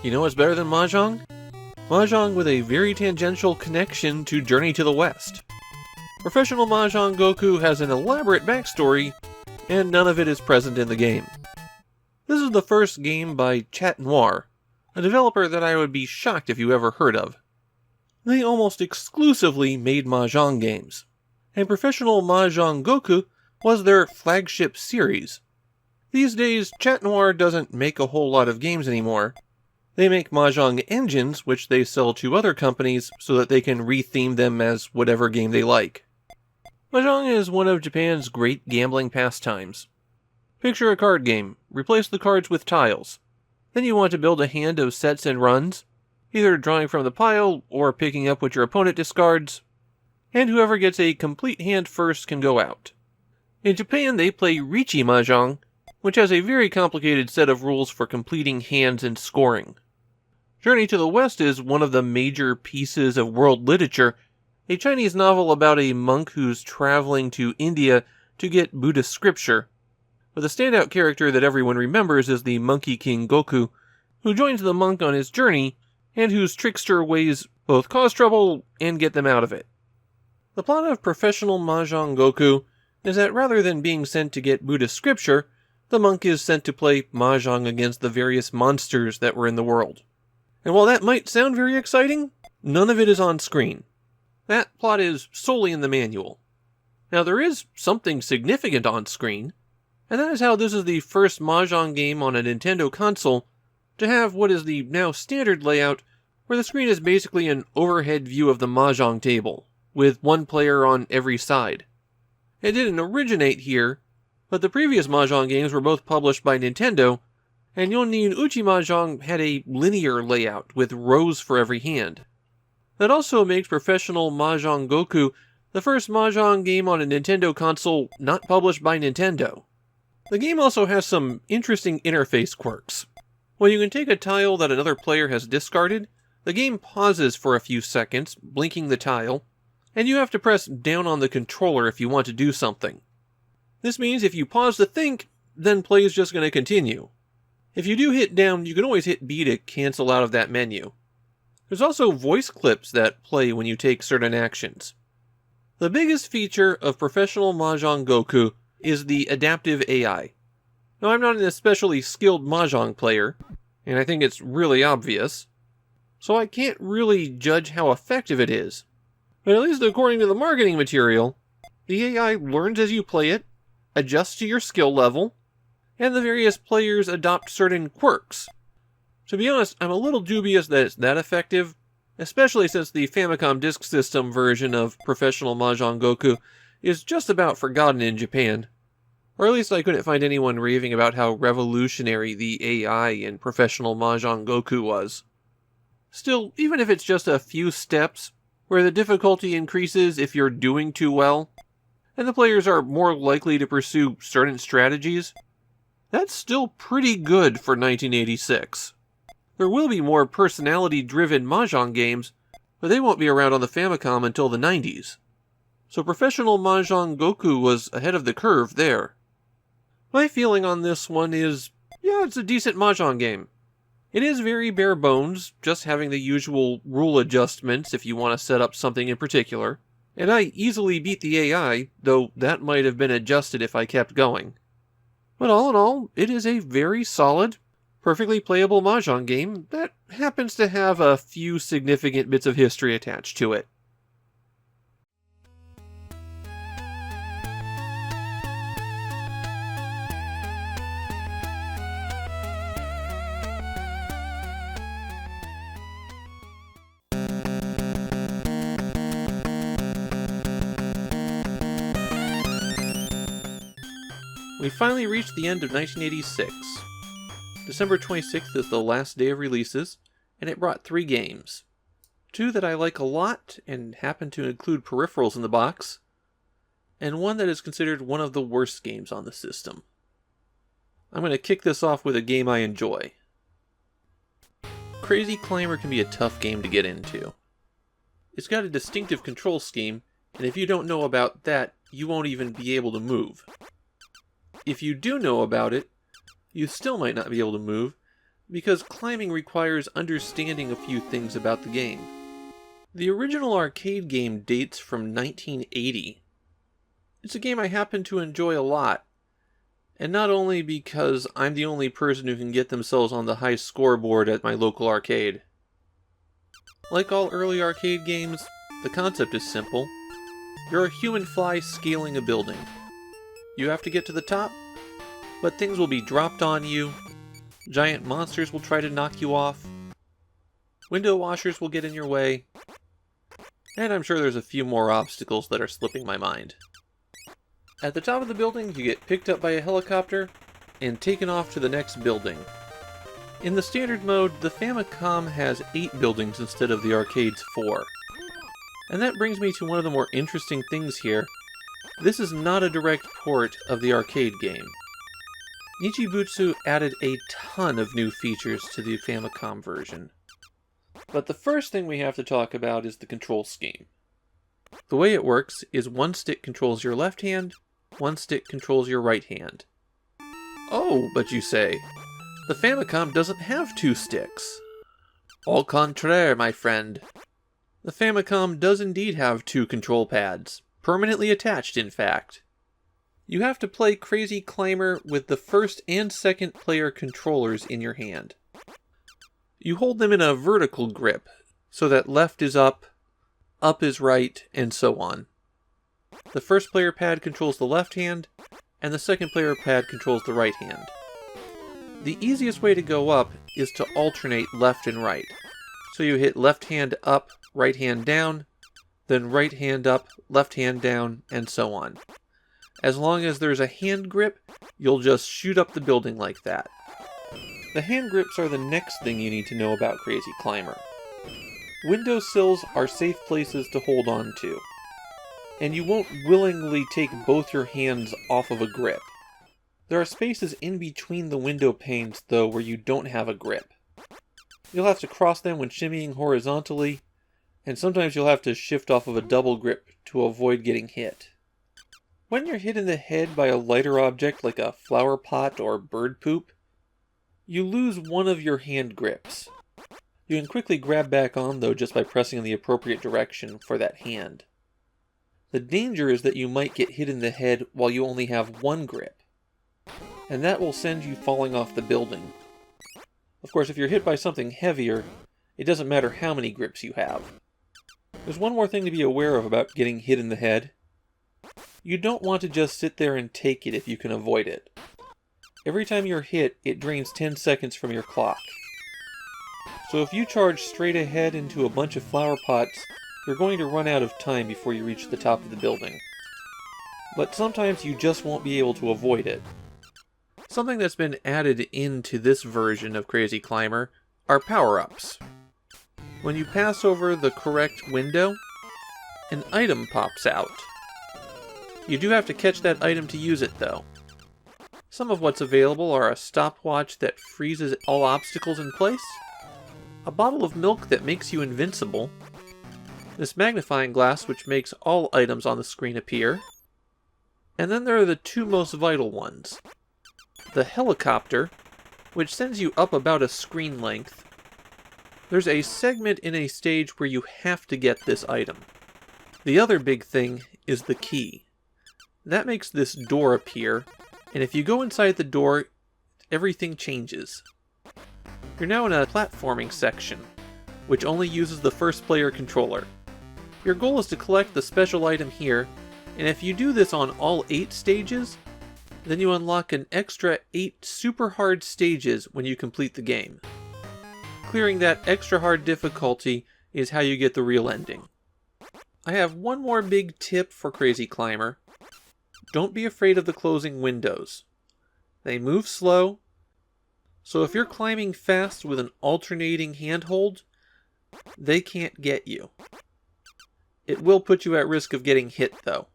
You know what's better than Mahjong? Mahjong with a very tangential connection to Journey to the West. Professional Mahjong Goku has an elaborate backstory, and none of it is present in the game. This is the first game by Chat Noir, a developer that I would be shocked if you ever heard of. They almost exclusively made Mahjong games, and Professional Mahjong Goku was their flagship series. These days, Chat Noir doesn't make a whole lot of games anymore. They make Mahjong engines, which they sell to other companies so that they can retheme them as whatever game they like. Mahjong is one of Japan's great gambling pastimes. Picture a card game, replace the cards with tiles. Then you want to build a hand of sets and runs, either drawing from the pile or picking up what your opponent discards, and whoever gets a complete hand first can go out. In Japan they play Riichi Mahjong, which has a very complicated set of rules for completing hands and scoring. Journey to the West is one of the major pieces of world literature, a Chinese novel about a monk who's traveling to India to get Buddhist scripture. But the standout character that everyone remembers is the Monkey King Goku, who joins the monk on his journey, and whose trickster ways both cause trouble and get them out of it. The plot of Professional Mahjong Goku is that rather than being sent to get Buddhist scripture, the monk is sent to play Mahjong against the various monsters that were in the world. And while that might sound very exciting, none of it is on screen. That plot is solely in the manual. Now there is something significant on screen, and that is how this is the first Mahjong game on a Nintendo console to have what is the now standard layout, where the screen is basically an overhead view of the Mahjong table, with one player on every side. It didn't originate here, but the previous Mahjong games were both published by Nintendo, and Yonin Uchi Mahjong had a linear layout with rows for every hand. That also makes Professional Mahjong Goku the first Mahjong game on a Nintendo console not published by Nintendo. The game also has some interesting interface quirks. When you can take a tile that another player has discarded, the game pauses for a few seconds, blinking the tile, and you have to press down on the controller if you want to do something. This means if you pause to think, then play is just going to continue. If you do hit down, you can always hit B to cancel out of that menu. There's also voice clips that play when you take certain actions. The biggest feature of Professional Mahjong Goku is the adaptive AI. Now, I'm not an especially skilled Mahjong player, and I think it's really obvious, so I can't really judge how effective it is. But at least according to the marketing material, the AI learns as you play it, adjusts to your skill level, and the various players adopt certain quirks. To be honest, I'm a little dubious that it's that effective, especially since the Famicom Disk System version of Professional Mahjong Goku is just about forgotten in Japan. Or at least I couldn't find anyone raving about how revolutionary the AI in Professional Mahjong Goku was. Still, even if it's just a few steps, where the difficulty increases if you're doing too well, and the players are more likely to pursue certain strategies, that's still pretty good for 1986. There will be more personality-driven Mahjong games, but they won't be around on the Famicom until the 90s. So Professional Mahjong Goku was ahead of the curve there. My feeling on this one is, yeah, it's a decent Mahjong game. It is very bare bones, just having the usual rule adjustments if you want to set up something in particular, and I easily beat the AI, though that might have been adjusted if I kept going. But all in all, it is a very solid, perfectly playable Mahjong game that happens to have a few significant bits of history attached to it. We finally reached the end of 1986. December 26th is the last day of releases, and it brought 3 games. 2 that I like a lot and happen to include peripherals in the box, and 1 that is considered one of the worst games on the system. I'm going to kick this off with a game I enjoy. Crazy Climber can be a tough game to get into. It's got a distinctive control scheme, and if you don't know about that, you won't even be able to move. If you do know about it, you still might not be able to move, because climbing requires understanding a few things about the game. The original arcade game dates from 1980. It's a game I happen to enjoy a lot, and not only because I'm the only person who can get themselves on the high scoreboard at my local arcade. Like all early arcade games, the concept is simple. You're a human fly scaling a building. You have to get to the top, but things will be dropped on you, giant monsters will try to knock you off, window washers will get in your way, and I'm sure there's a few more obstacles that are slipping my mind. At the top of the building, you get picked up by a helicopter and taken off to the next building. In the standard mode, the Famicom has 8 buildings instead of the arcade's 4. And that brings me to one of the more interesting things here. This is not a direct port of the arcade game. Nichi added a ton of new features to the Famicom version. But the first thing we have to talk about is the control scheme. The way it works is one stick controls your left hand, one stick controls your right hand. Oh, but you say, the Famicom doesn't have 2 sticks. Au contraire, my friend. The Famicom does indeed have 2 control pads. Permanently attached, in fact. You have to play Crazy Climber with the first and second player controllers in your hand. You hold them in a vertical grip, so that left is up is right, and so on. The first player pad controls the left hand, and the second player pad controls the right hand. The easiest way to go up is to alternate left and right. So you hit left hand up, right hand down, then right hand up, left hand down, and so on. As long as there's a hand grip, you'll just shoot up the building like that. The hand grips are the next thing you need to know about Crazy Climber. Windowsills are safe places to hold on to, and you won't willingly take both your hands off of a grip. There are spaces in between the window panes, though, where you don't have a grip. You'll have to cross them when shimmying horizontally, and sometimes you'll have to shift off of a double grip to avoid getting hit. When you're hit in the head by a lighter object like a flower pot or bird poop, you lose one of your hand grips. You can quickly grab back on, though, just by pressing in the appropriate direction for that hand. The danger is that you might get hit in the head while you only have one grip, and that will send you falling off the building. Of course, if you're hit by something heavier, it doesn't matter how many grips you have. There's one more thing to be aware of about getting hit in the head. You don't want to just sit there and take it if you can avoid it. Every time you're hit, it drains 10 seconds from your clock. So if you charge straight ahead into a bunch of flower pots, you're going to run out of time before you reach the top of the building. But sometimes you just won't be able to avoid it. Something that's been added into this version of Crazy Climber are power-ups. When you pass over the correct window, an item pops out. You do have to catch that item to use it, though. Some of what's available are a stopwatch that freezes all obstacles in place, a bottle of milk that makes you invincible, this magnifying glass which makes all items on the screen appear, and then there are the two most vital ones. The helicopter, which sends you up about a screen length. There's a segment in a stage where you have to get this item. The other big thing is the key. That makes this door appear, and if you go inside the door, everything changes. You're now in a platforming section, which only uses the first player controller. Your goal is to collect the special item here, and if you do this on all 8 stages, then you unlock an extra 8 super hard stages when you complete the game. Clearing that extra hard difficulty is how you get the real ending. I have one more big tip for Crazy Climber. Don't be afraid of the closing windows. They move slow, so if you're climbing fast with an alternating handhold, they can't get you. It will put you at risk of getting hit, though.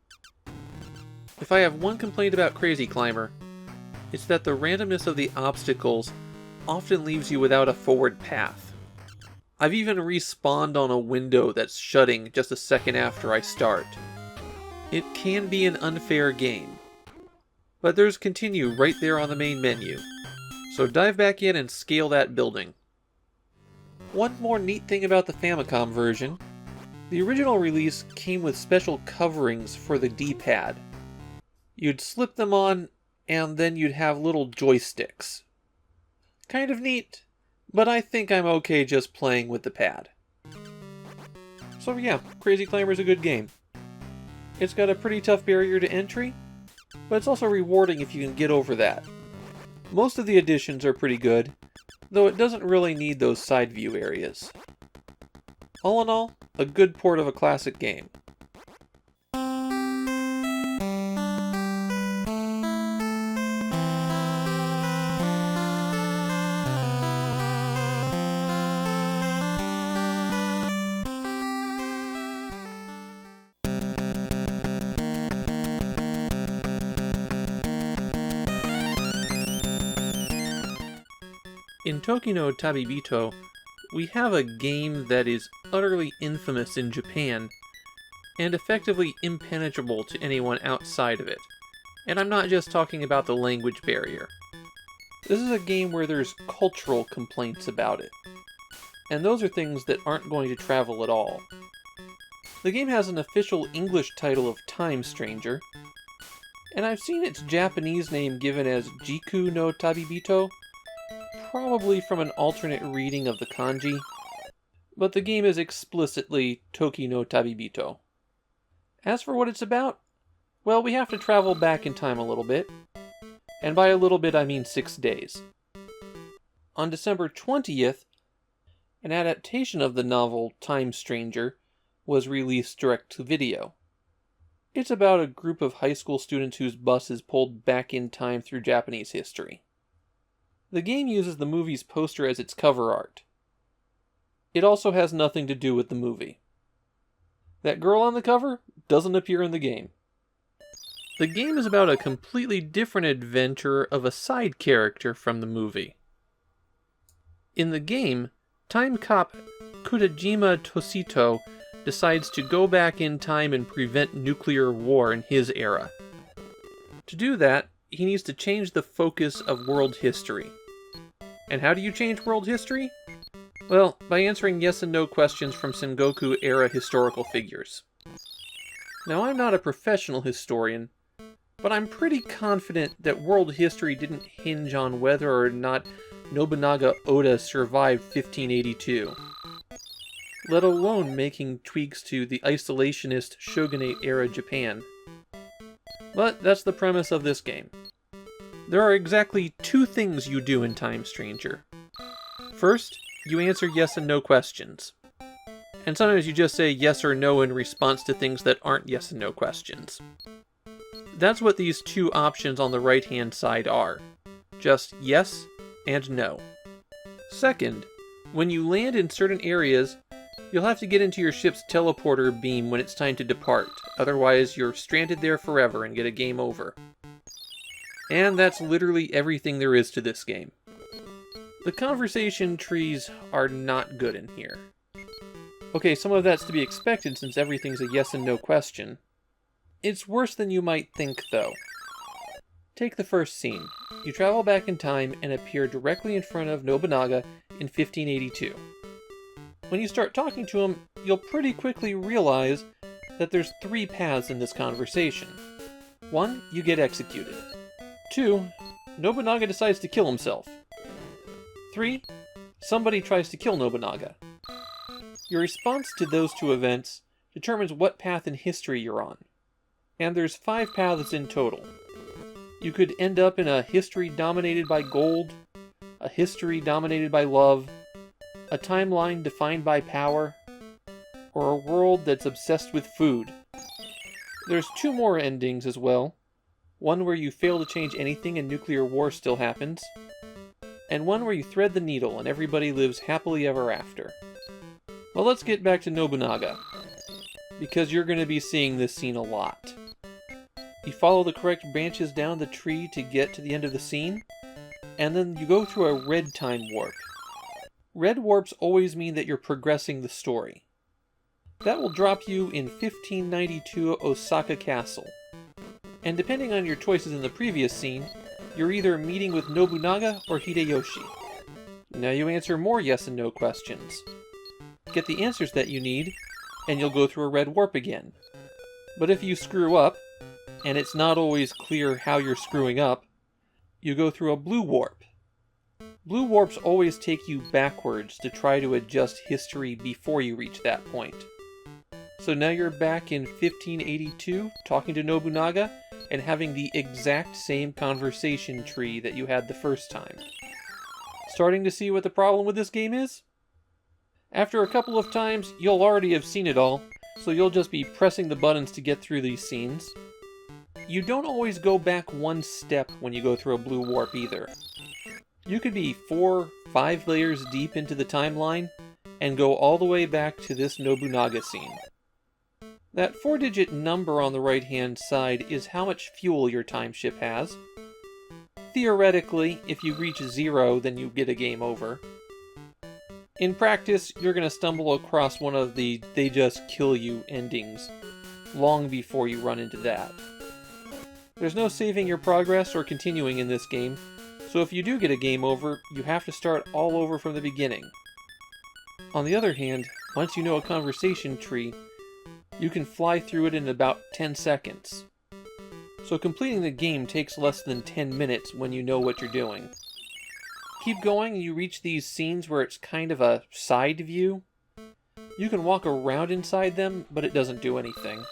If I have one complaint about Crazy Climber, it's that the randomness of the obstacles often leaves you without a forward path. I've even respawned on a window that's shutting just a second after I start. It can be an unfair game, but there's continue right there on the main menu, so dive back in and scale that building. One more neat thing about the Famicom version, the original release came with special coverings for the D-pad. You'd slip them on, and then you'd have little joysticks. Kind of neat, but I think I'm okay just playing with the pad. So yeah, Crazy Climber's a good game. It's got a pretty tough barrier to entry, but it's also rewarding if you can get over that. Most of the additions are pretty good, though it doesn't really need those side view areas. All in all, a good port of a classic game. In Toki no Tabibito, we have a game that is utterly infamous in Japan, and effectively impenetrable to anyone outside of it. And I'm not just talking about the language barrier. This is a game where there's cultural complaints about it, and those are things that aren't going to travel at all. The game has an official English title of Time Stranger, and I've seen its Japanese name given as Jiku no Tabibito, probably from an alternate reading of the kanji, but the game is explicitly Toki no Tabibito. As for what it's about, well, we have to travel back in time a little bit, and by a little bit I mean 6 days. On December 20th, an adaptation of the novel Time Stranger was released direct to video. It's about a group of high school students whose bus is pulled back in time through Japanese history. The game uses the movie's poster as its cover art. It also has nothing to do with the movie. That girl on the cover doesn't appear in the game. The game is about a completely different adventure of a side character from the movie. In the game, time cop Kudajima Toshito decides to go back in time and prevent nuclear war in his era. To do that, he needs to change the focus of world history. And how do you change world history? Well, by answering yes and no questions from Sengoku-era historical figures. Now, I'm not a professional historian, but I'm pretty confident that world history didn't hinge on whether or not Nobunaga Oda survived 1582, let alone making tweaks to the isolationist shogunate-era Japan. But that's the premise of this game. There are exactly two things you do in Time Stranger. First, you answer yes and no questions. And sometimes you just say yes or no in response to things that aren't yes and no questions. That's what these two options on the right-hand side are. Just yes and no. Second, when you land in certain areas, you'll have to get into your ship's teleporter beam when it's time to depart, otherwise you're stranded there forever and get a game over. And that's literally everything there is to this game. The conversation trees are not good in here. Okay, some of that's to be expected since everything's a yes and no question. It's worse than you might think, though. Take the first scene. You travel back in time and appear directly in front of Nobunaga in 1582. When you start talking to him, you'll pretty quickly realize that there's three paths in this conversation. 1, you get executed. 2, Nobunaga decides to kill himself. 3, somebody tries to kill Nobunaga. Your response to those two events determines what path in history you're on. And there's 5 paths in total. You could end up in a history dominated by gold, a history dominated by love, a timeline defined by power, or a world that's obsessed with food. There's 2 more endings as well. One where you fail to change anything and nuclear war still happens, and one where you thread the needle and everybody lives happily ever after. Well, let's get back to Nobunaga, because you're going to be seeing this scene a lot. You follow the correct branches down the tree to get to the end of the scene, and then you go through a red time warp. Red warps always mean that you're progressing the story. That will drop you in 1592 Osaka Castle. And depending on your choices in the previous scene, you're either meeting with Nobunaga or Hideyoshi. Now you answer more yes and no questions. Get the answers that you need, and you'll go through a red warp again. But if you screw up, and it's not always clear how you're screwing up, you go through a blue warp. Blue warps always take you backwards to try to adjust history before you reach that point. So now you're back in 1582, talking to Nobunaga, and having the exact same conversation tree that you had the first time. Starting to see what the problem with this game is? After a couple of times, you'll already have seen it all, so you'll just be pressing the buttons to get through these scenes. You don't always go back one step when you go through a blue warp either. You could be 4, 5 layers deep into the timeline, and go all the way back to this Nobunaga scene. That 4-digit number on the right-hand side is how much fuel your time ship has. Theoretically, if you reach 0, then you get a game over. In practice, you're going to stumble across one of the they just kill you endings, long before you run into that. There's no saving your progress or continuing in this game, so if you do get a game over, you have to start all over from the beginning. On the other hand, once you know a conversation tree, you can fly through it in about 10 seconds. So completing the game takes less than 10 minutes when you know what you're doing. Keep going and you reach these scenes where it's kind of a side view. You can walk around inside them, but it doesn't do anything.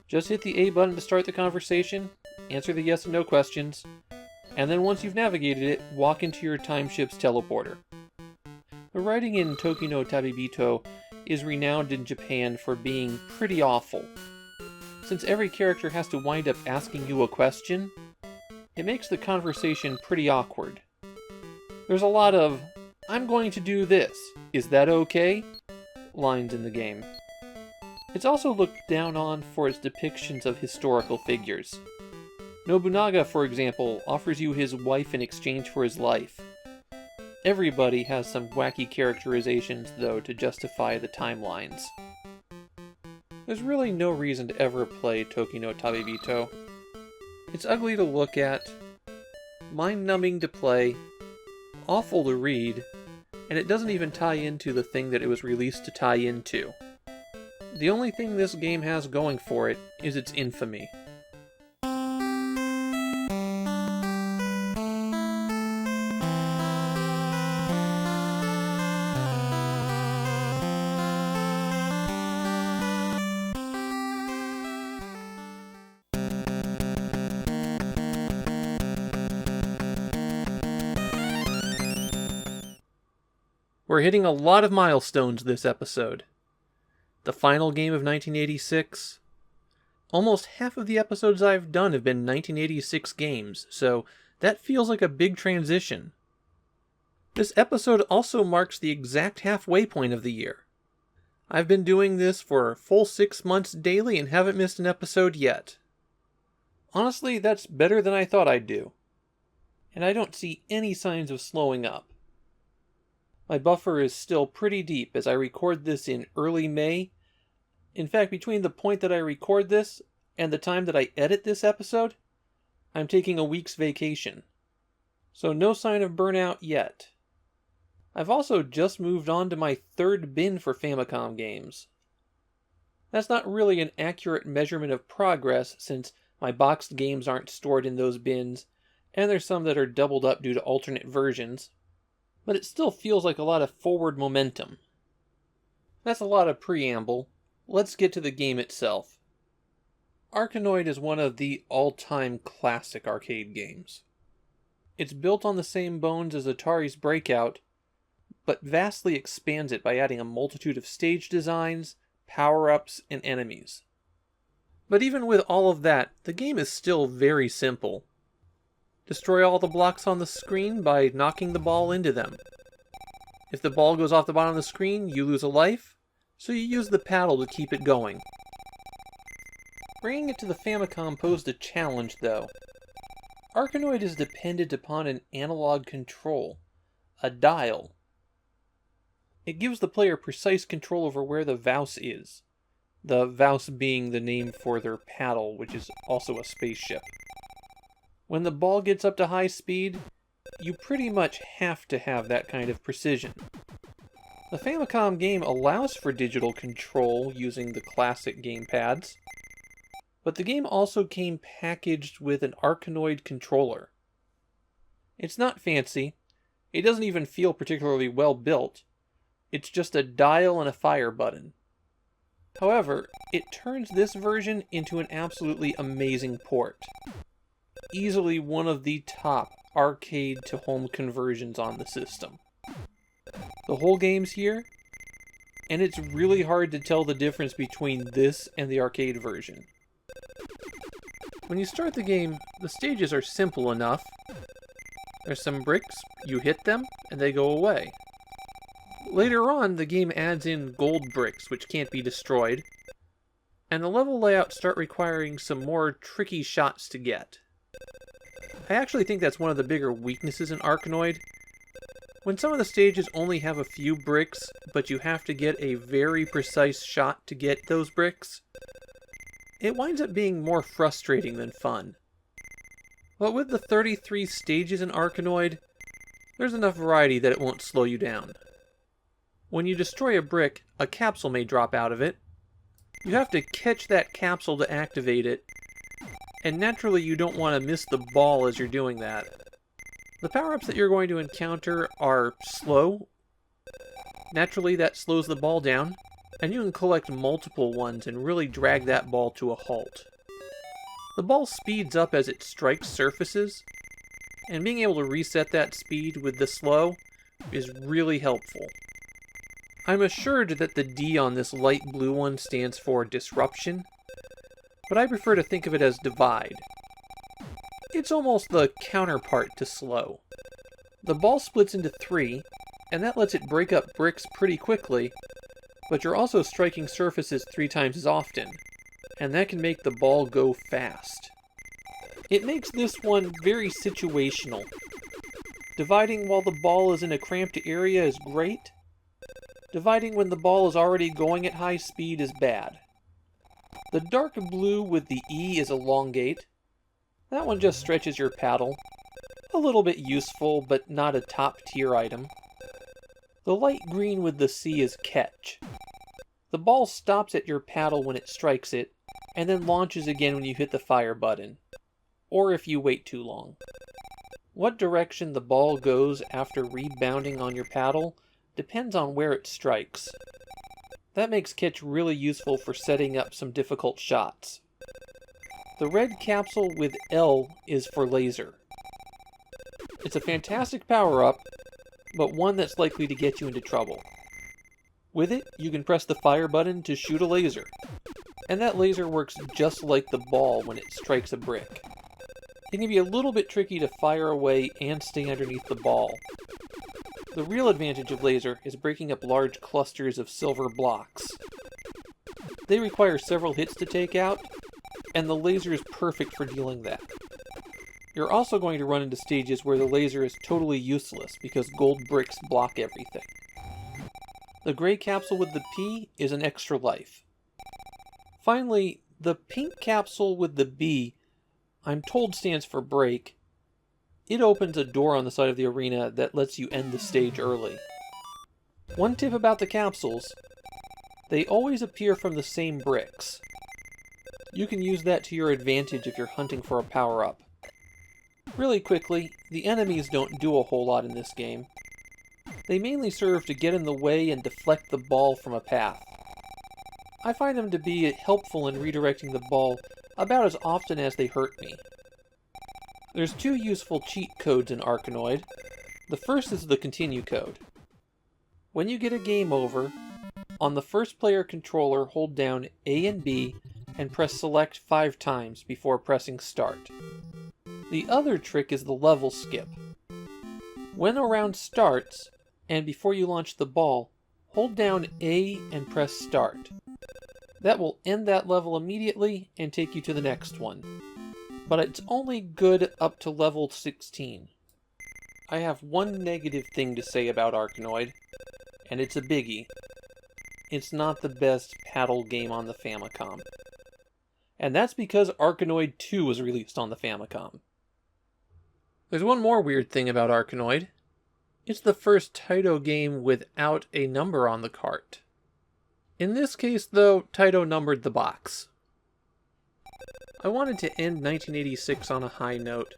Just hit the A button to start the conversation, answer the yes and no questions, and then once you've navigated it, walk into your time ship's teleporter. The writing in Toki no Tabibito is renowned in Japan for being pretty awful. Since every character has to wind up asking you a question, it makes the conversation pretty awkward. There's a lot of, "I'm going to do this, is that okay?" lines in the game. It's also looked down on for its depictions of historical figures. Nobunaga, for example, offers you his wife in exchange for his life. Everybody has some wacky characterizations, though, to justify the timelines. There's really no reason to ever play Toki no Tabibito. It's ugly to look at, mind-numbing to play, awful to read, and it doesn't even tie into the thing that it was released to tie into. The only thing this game has going for it is its infamy. We're hitting a lot of milestones this episode. The final game of 1986. Almost half of the episodes I've done have been 1986 games, so that feels like a big transition. This episode also marks the exact halfway point of the year. I've been doing this for a full 6 months daily and haven't missed an episode yet. Honestly, that's better than I thought I'd do. And I don't see any signs of slowing up. My buffer is still pretty deep as I record this in early May. In fact, between the point that I record this and the time that I edit this episode, I'm taking a week's vacation. So no sign of burnout yet. I've also just moved on to my third bin for Famicom games. That's not really an accurate measurement of progress since my boxed games aren't stored in those bins, and there's some that are doubled up due to alternate versions. But it still feels like a lot of forward momentum. That's a lot of preamble. Let's get to the game itself. Arkanoid is one of the all-time classic arcade games. It's built on the same bones as Atari's Breakout, but vastly expands it by adding a multitude of stage designs, power-ups, and enemies. But even with all of that, the game is still very simple. Destroy all the blocks on the screen by knocking the ball into them. If the ball goes off the bottom of the screen, you lose a life, so you use the paddle to keep it going. Bringing it to the Famicom posed a challenge, though. Arkanoid is dependent upon an analog control, a dial. It gives the player precise control over where the Vaus is, the Vaus being the name for their paddle, which is also a spaceship. When the ball gets up to high speed, you pretty much have to have that kind of precision. The Famicom game allows for digital control using the classic gamepads, but the game also came packaged with an Arkanoid controller. It's not fancy, it doesn't even feel particularly well built, it's just a dial and a fire button. However, it turns this version into an absolutely amazing port. Easily one of the top arcade-to-home conversions on the system. The whole game's here, and it's really hard to tell the difference between this and the arcade version. When you start the game, the stages are simple enough. There's some bricks, you hit them, and they go away. Later on, the game adds in gold bricks, which can't be destroyed, and the level layouts start requiring some more tricky shots to get. I actually think that's one of the bigger weaknesses in Arkanoid. When some of the stages only have a few bricks, but you have to get a very precise shot to get those bricks, it winds up being more frustrating than fun. But with the 33 stages in Arkanoid, there's enough variety that it won't slow you down. When you destroy a brick, a capsule may drop out of it. You have to catch that capsule to activate it, and naturally you don't want to miss the ball as you're doing that. The power-ups that you're going to encounter are slow. Naturally that slows the ball down, and you can collect multiple ones and really drag that ball to a halt. The ball speeds up as it strikes surfaces, and being able to reset that speed with the slow is really helpful. I'm assured that the D on this light blue one stands for disruption, but I prefer to think of it as divide. It's almost the counterpart to slow. The ball splits into 3, and that lets it break up bricks pretty quickly, but you're also striking surfaces 3 times as often, and that can make the ball go fast. It makes this one very situational. Dividing while the ball is in a cramped area is great. Dividing when the ball is already going at high speed is bad. The dark blue with the E is elongate. That one just stretches your paddle. A little bit useful, but not a top tier item. The light green with the C is catch. The ball stops at your paddle when it strikes it, and then launches again when you hit the fire button, or if you wait too long. What direction the ball goes after rebounding on your paddle depends on where it strikes. That makes Kitch really useful for setting up some difficult shots. The red capsule with L is for laser. It's a fantastic power-up, but one that's likely to get you into trouble. With it, you can press the fire button to shoot a laser, and that laser works just like the ball when it strikes a brick. It can be a little bit tricky to fire away and stay underneath the ball. The real advantage of laser is breaking up large clusters of silver blocks. They require several hits to take out, and the laser is perfect for dealing that. You're also going to run into stages where the laser is totally useless because gold bricks block everything. The gray capsule with the P is an extra life. Finally, the pink capsule with the B, I'm told stands for break. It opens a door on the side of the arena that lets you end the stage early. One tip about the capsules, they always appear from the same bricks. You can use that to your advantage if you're hunting for a power-up. Really quickly, the enemies don't do a whole lot in this game. They mainly serve to get in the way and deflect the ball from a path. I find them to be helpful in redirecting the ball about as often as they hurt me. There's two useful cheat codes in Arkanoid. The first is the continue code. When you get a game over, on the first player controller hold down A and B and press select 5 times before pressing start. The other trick is the level skip. When a round starts, and before you launch the ball, hold down A and press start. That will end that level immediately and take you to the next one. But it's only good up to level 16. I have one negative thing to say about Arkanoid, and it's a biggie. It's not the best paddle game on the Famicom. And that's because Arkanoid 2 was released on the Famicom. There's one more weird thing about Arkanoid. It's the first Taito game without a number on the cart. In this case, though, Taito numbered the box. I wanted to end 1986 on a high note,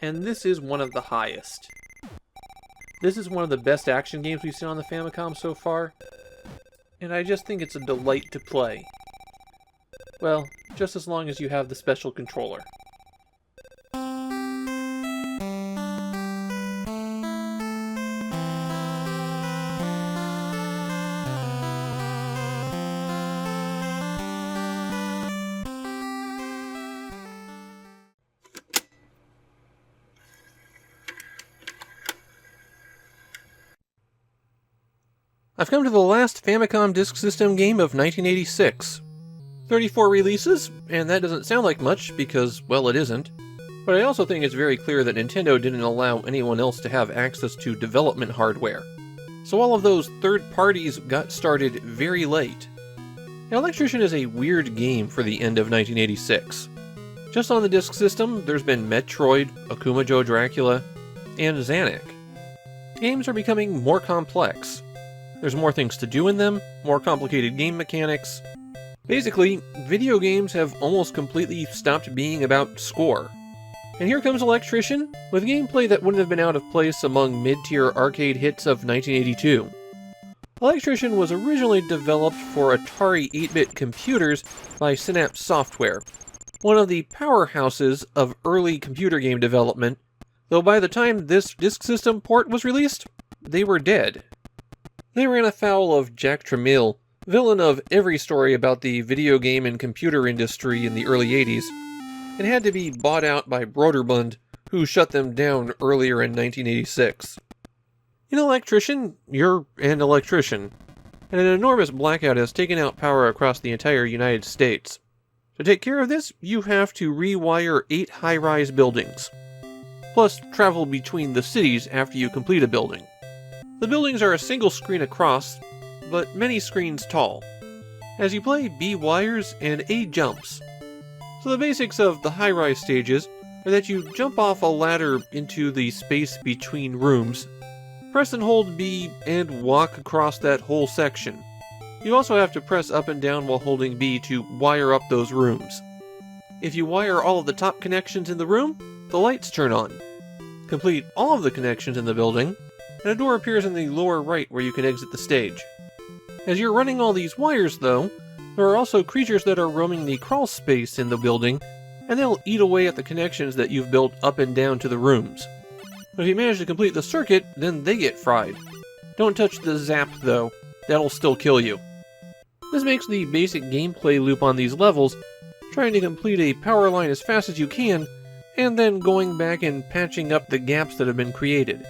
and this is one of the highest. This is one of the best action games we've seen on the Famicom so far, and I just think it's a delight to play. Well, just as long as you have the special controller. I've come to the last Famicom Disk System game of 1986. 34 releases, and that doesn't sound like much because, well, it isn't. But I also think it's very clear that Nintendo didn't allow anyone else to have access to development hardware. So all of those third parties got started very late. Now, Electrician is a weird game for the end of 1986. Just on the Disk System, there's been Metroid, Akuma Joe Dracula, and Zanuck. Games are becoming more complex. There's more things to do in them, more complicated game mechanics. Basically, video games have almost completely stopped being about score. And here comes Electrician, with gameplay that wouldn't have been out of place among mid-tier arcade hits of 1982. Electrician was originally developed for Atari 8-bit computers by Synapse Software, one of the powerhouses of early computer game development, though by the time this Disk System port was released, they were dead. They ran afoul of Jack Tramiel, villain of every story about the video game and computer industry in the early 80s, and had to be bought out by Broderbund, who shut them down earlier in 1986. In Electrician, you're an electrician, and an enormous blackout has taken out power across the entire United States. To take care of this, you have to rewire 8 high-rise buildings, plus travel between the cities after you complete a building. The buildings are a single screen across, but many screens tall. As you play, B wires and A jumps. So the basics of the high-rise stages are that you jump off a ladder into the space between rooms, press and hold B, and walk across that whole section. You also have to press up and down while holding B to wire up those rooms. If you wire all of the top connections in the room, the lights turn on. Complete all of the connections in the building, and a door appears in the lower right where you can exit the stage. As you're running all these wires, though, there are also creatures that are roaming the crawl space in the building, and they'll eat away at the connections that you've built up and down to the rooms. But if you manage to complete the circuit, then they get fried. Don't touch the zap, though. That'll still kill you. This makes the basic gameplay loop on these levels, trying to complete a power line as fast as you can, and then going back and patching up the gaps that have been created.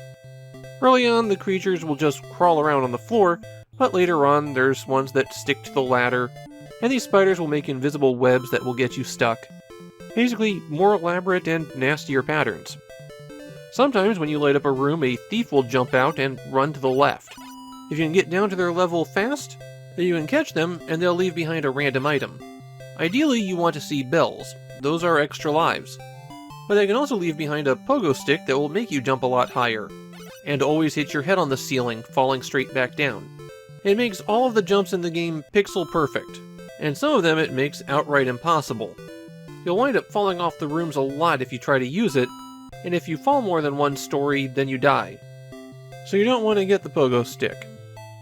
Early on, the creatures will just crawl around on the floor, but later on, there's ones that stick to the ladder, and these spiders will make invisible webs that will get you stuck. Basically, more elaborate and nastier patterns. Sometimes when you light up a room, a thief will jump out and run to the left. If you can get down to their level fast, then you can catch them and they'll leave behind a random item. Ideally, you want to see bells. Those are extra lives. But they can also leave behind a pogo stick that will make you jump a lot higher, and always hit your head on the ceiling, falling straight back down. It makes all of the jumps in the game pixel perfect, and some of them it makes outright impossible. You'll wind up falling off the rooms a lot if you try to use it, and if you fall more than one story, then you die. So you don't want to get the pogo stick.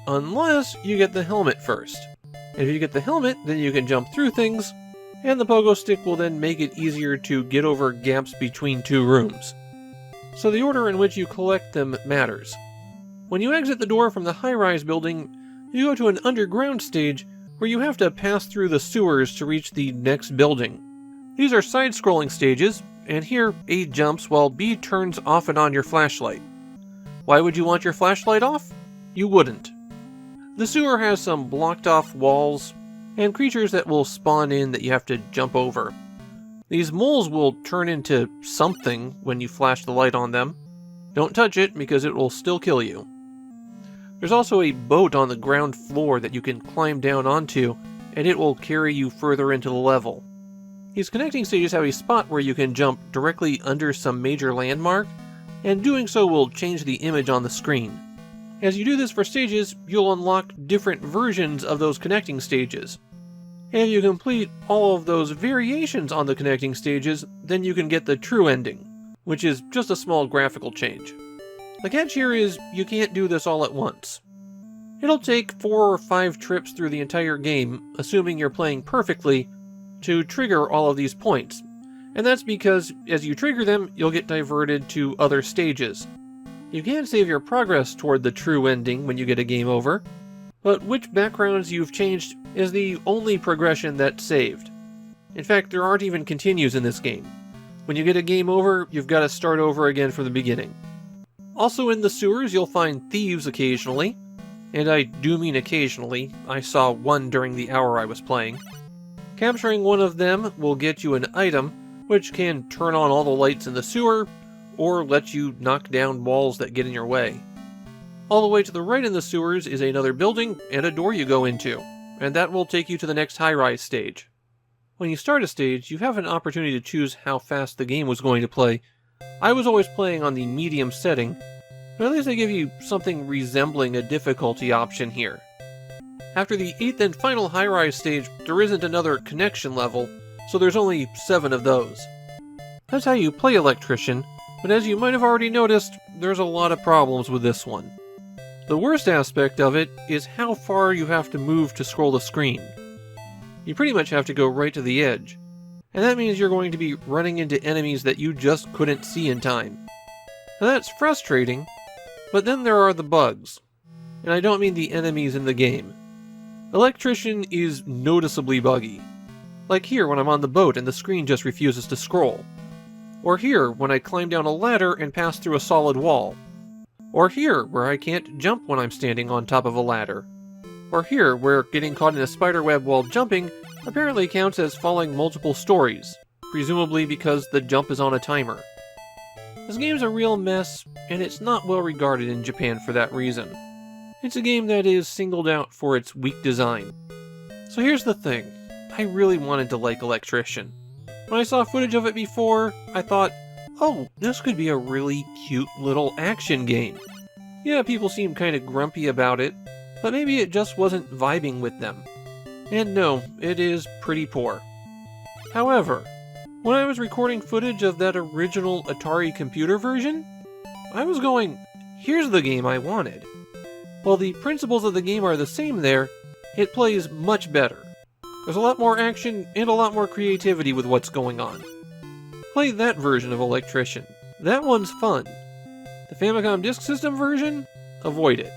Unless you get the helmet first. And if you get the helmet, then you can jump through things, and the pogo stick will then make it easier to get over gaps between two rooms. So the order in which you collect them matters. When you exit the door from the high-rise building, you go to an underground stage where you have to pass through the sewers to reach the next building. These are side-scrolling stages, and here A jumps while B turns off and on your flashlight. Why would you want your flashlight off? You wouldn't. The sewer has some blocked off walls, and creatures that will spawn in that you have to jump over. These moles will turn into something when you flash the light on them. Don't touch it because it will still kill you. There's also a boat on the ground floor that you can climb down onto, and it will carry you further into the level. These connecting stages have a spot where you can jump directly under some major landmark, and doing so will change the image on the screen. As you do this for stages, you'll unlock different versions of those connecting stages. And if you complete all of those variations on the connecting stages, then you can get the true ending, which is just a small graphical change. The catch here is you can't do this all at once. It'll take 4 or 5 trips through the entire game, assuming you're playing perfectly, to trigger all of these points. And that's because as you trigger them, you'll get diverted to other stages. You can save your progress toward the true ending when you get a game over, but which backgrounds you've changed is the only progression that's saved. In fact, there aren't even continues in this game. When you get a game over, you've got to start over again from the beginning. Also in the sewers, you'll find thieves occasionally, and I do mean occasionally. I saw one during the hour I was playing. Capturing one of them will get you an item, which can turn on all the lights in the sewer, or let you knock down walls that get in your way. All the way to the right in the sewers is another building and a door you go into, and that will take you to the next high-rise stage. When you start a stage, you have an opportunity to choose how fast the game was going to play. I was always playing on the medium setting, but at least they give you something resembling a difficulty option here. After the 8th and final high-rise stage, there isn't another connection level, so there's only 7 of those. That's how you play Electrician, but as you might have already noticed, there's a lot of problems with this one. The worst aspect of it is how far you have to move to scroll the screen. You pretty much have to go right to the edge, and that means you're going to be running into enemies that you just couldn't see in time. Now that's frustrating, but then there are the bugs, and I don't mean the enemies in the game. Electrician is noticeably buggy. Like here when I'm on the boat and the screen just refuses to scroll. Or here when I climb down a ladder and pass through a solid wall. Or here where I can't jump when I'm standing on top of a ladder. Or here where getting caught in a spiderweb while jumping apparently counts as falling multiple stories, presumably because the jump is on a timer. This game's a real mess, and it's not well regarded in Japan for that reason. It's a game that is singled out for its weak design. So here's the thing, I really wanted to like Electrician. When I saw footage of it before, I thought, oh, this could be a really cute little action game. Yeah, people seem kinda grumpy about it, but maybe it just wasn't vibing with them. And no, it is pretty poor. However, when I was recording footage of that original Atari computer version, I was going, here's the game I wanted. While the principles of the game are the same there, it plays much better. There's a lot more action and a lot more creativity with what's going on. Play that version of Electrician. That one's fun. The Famicom Disk System version? Avoid it.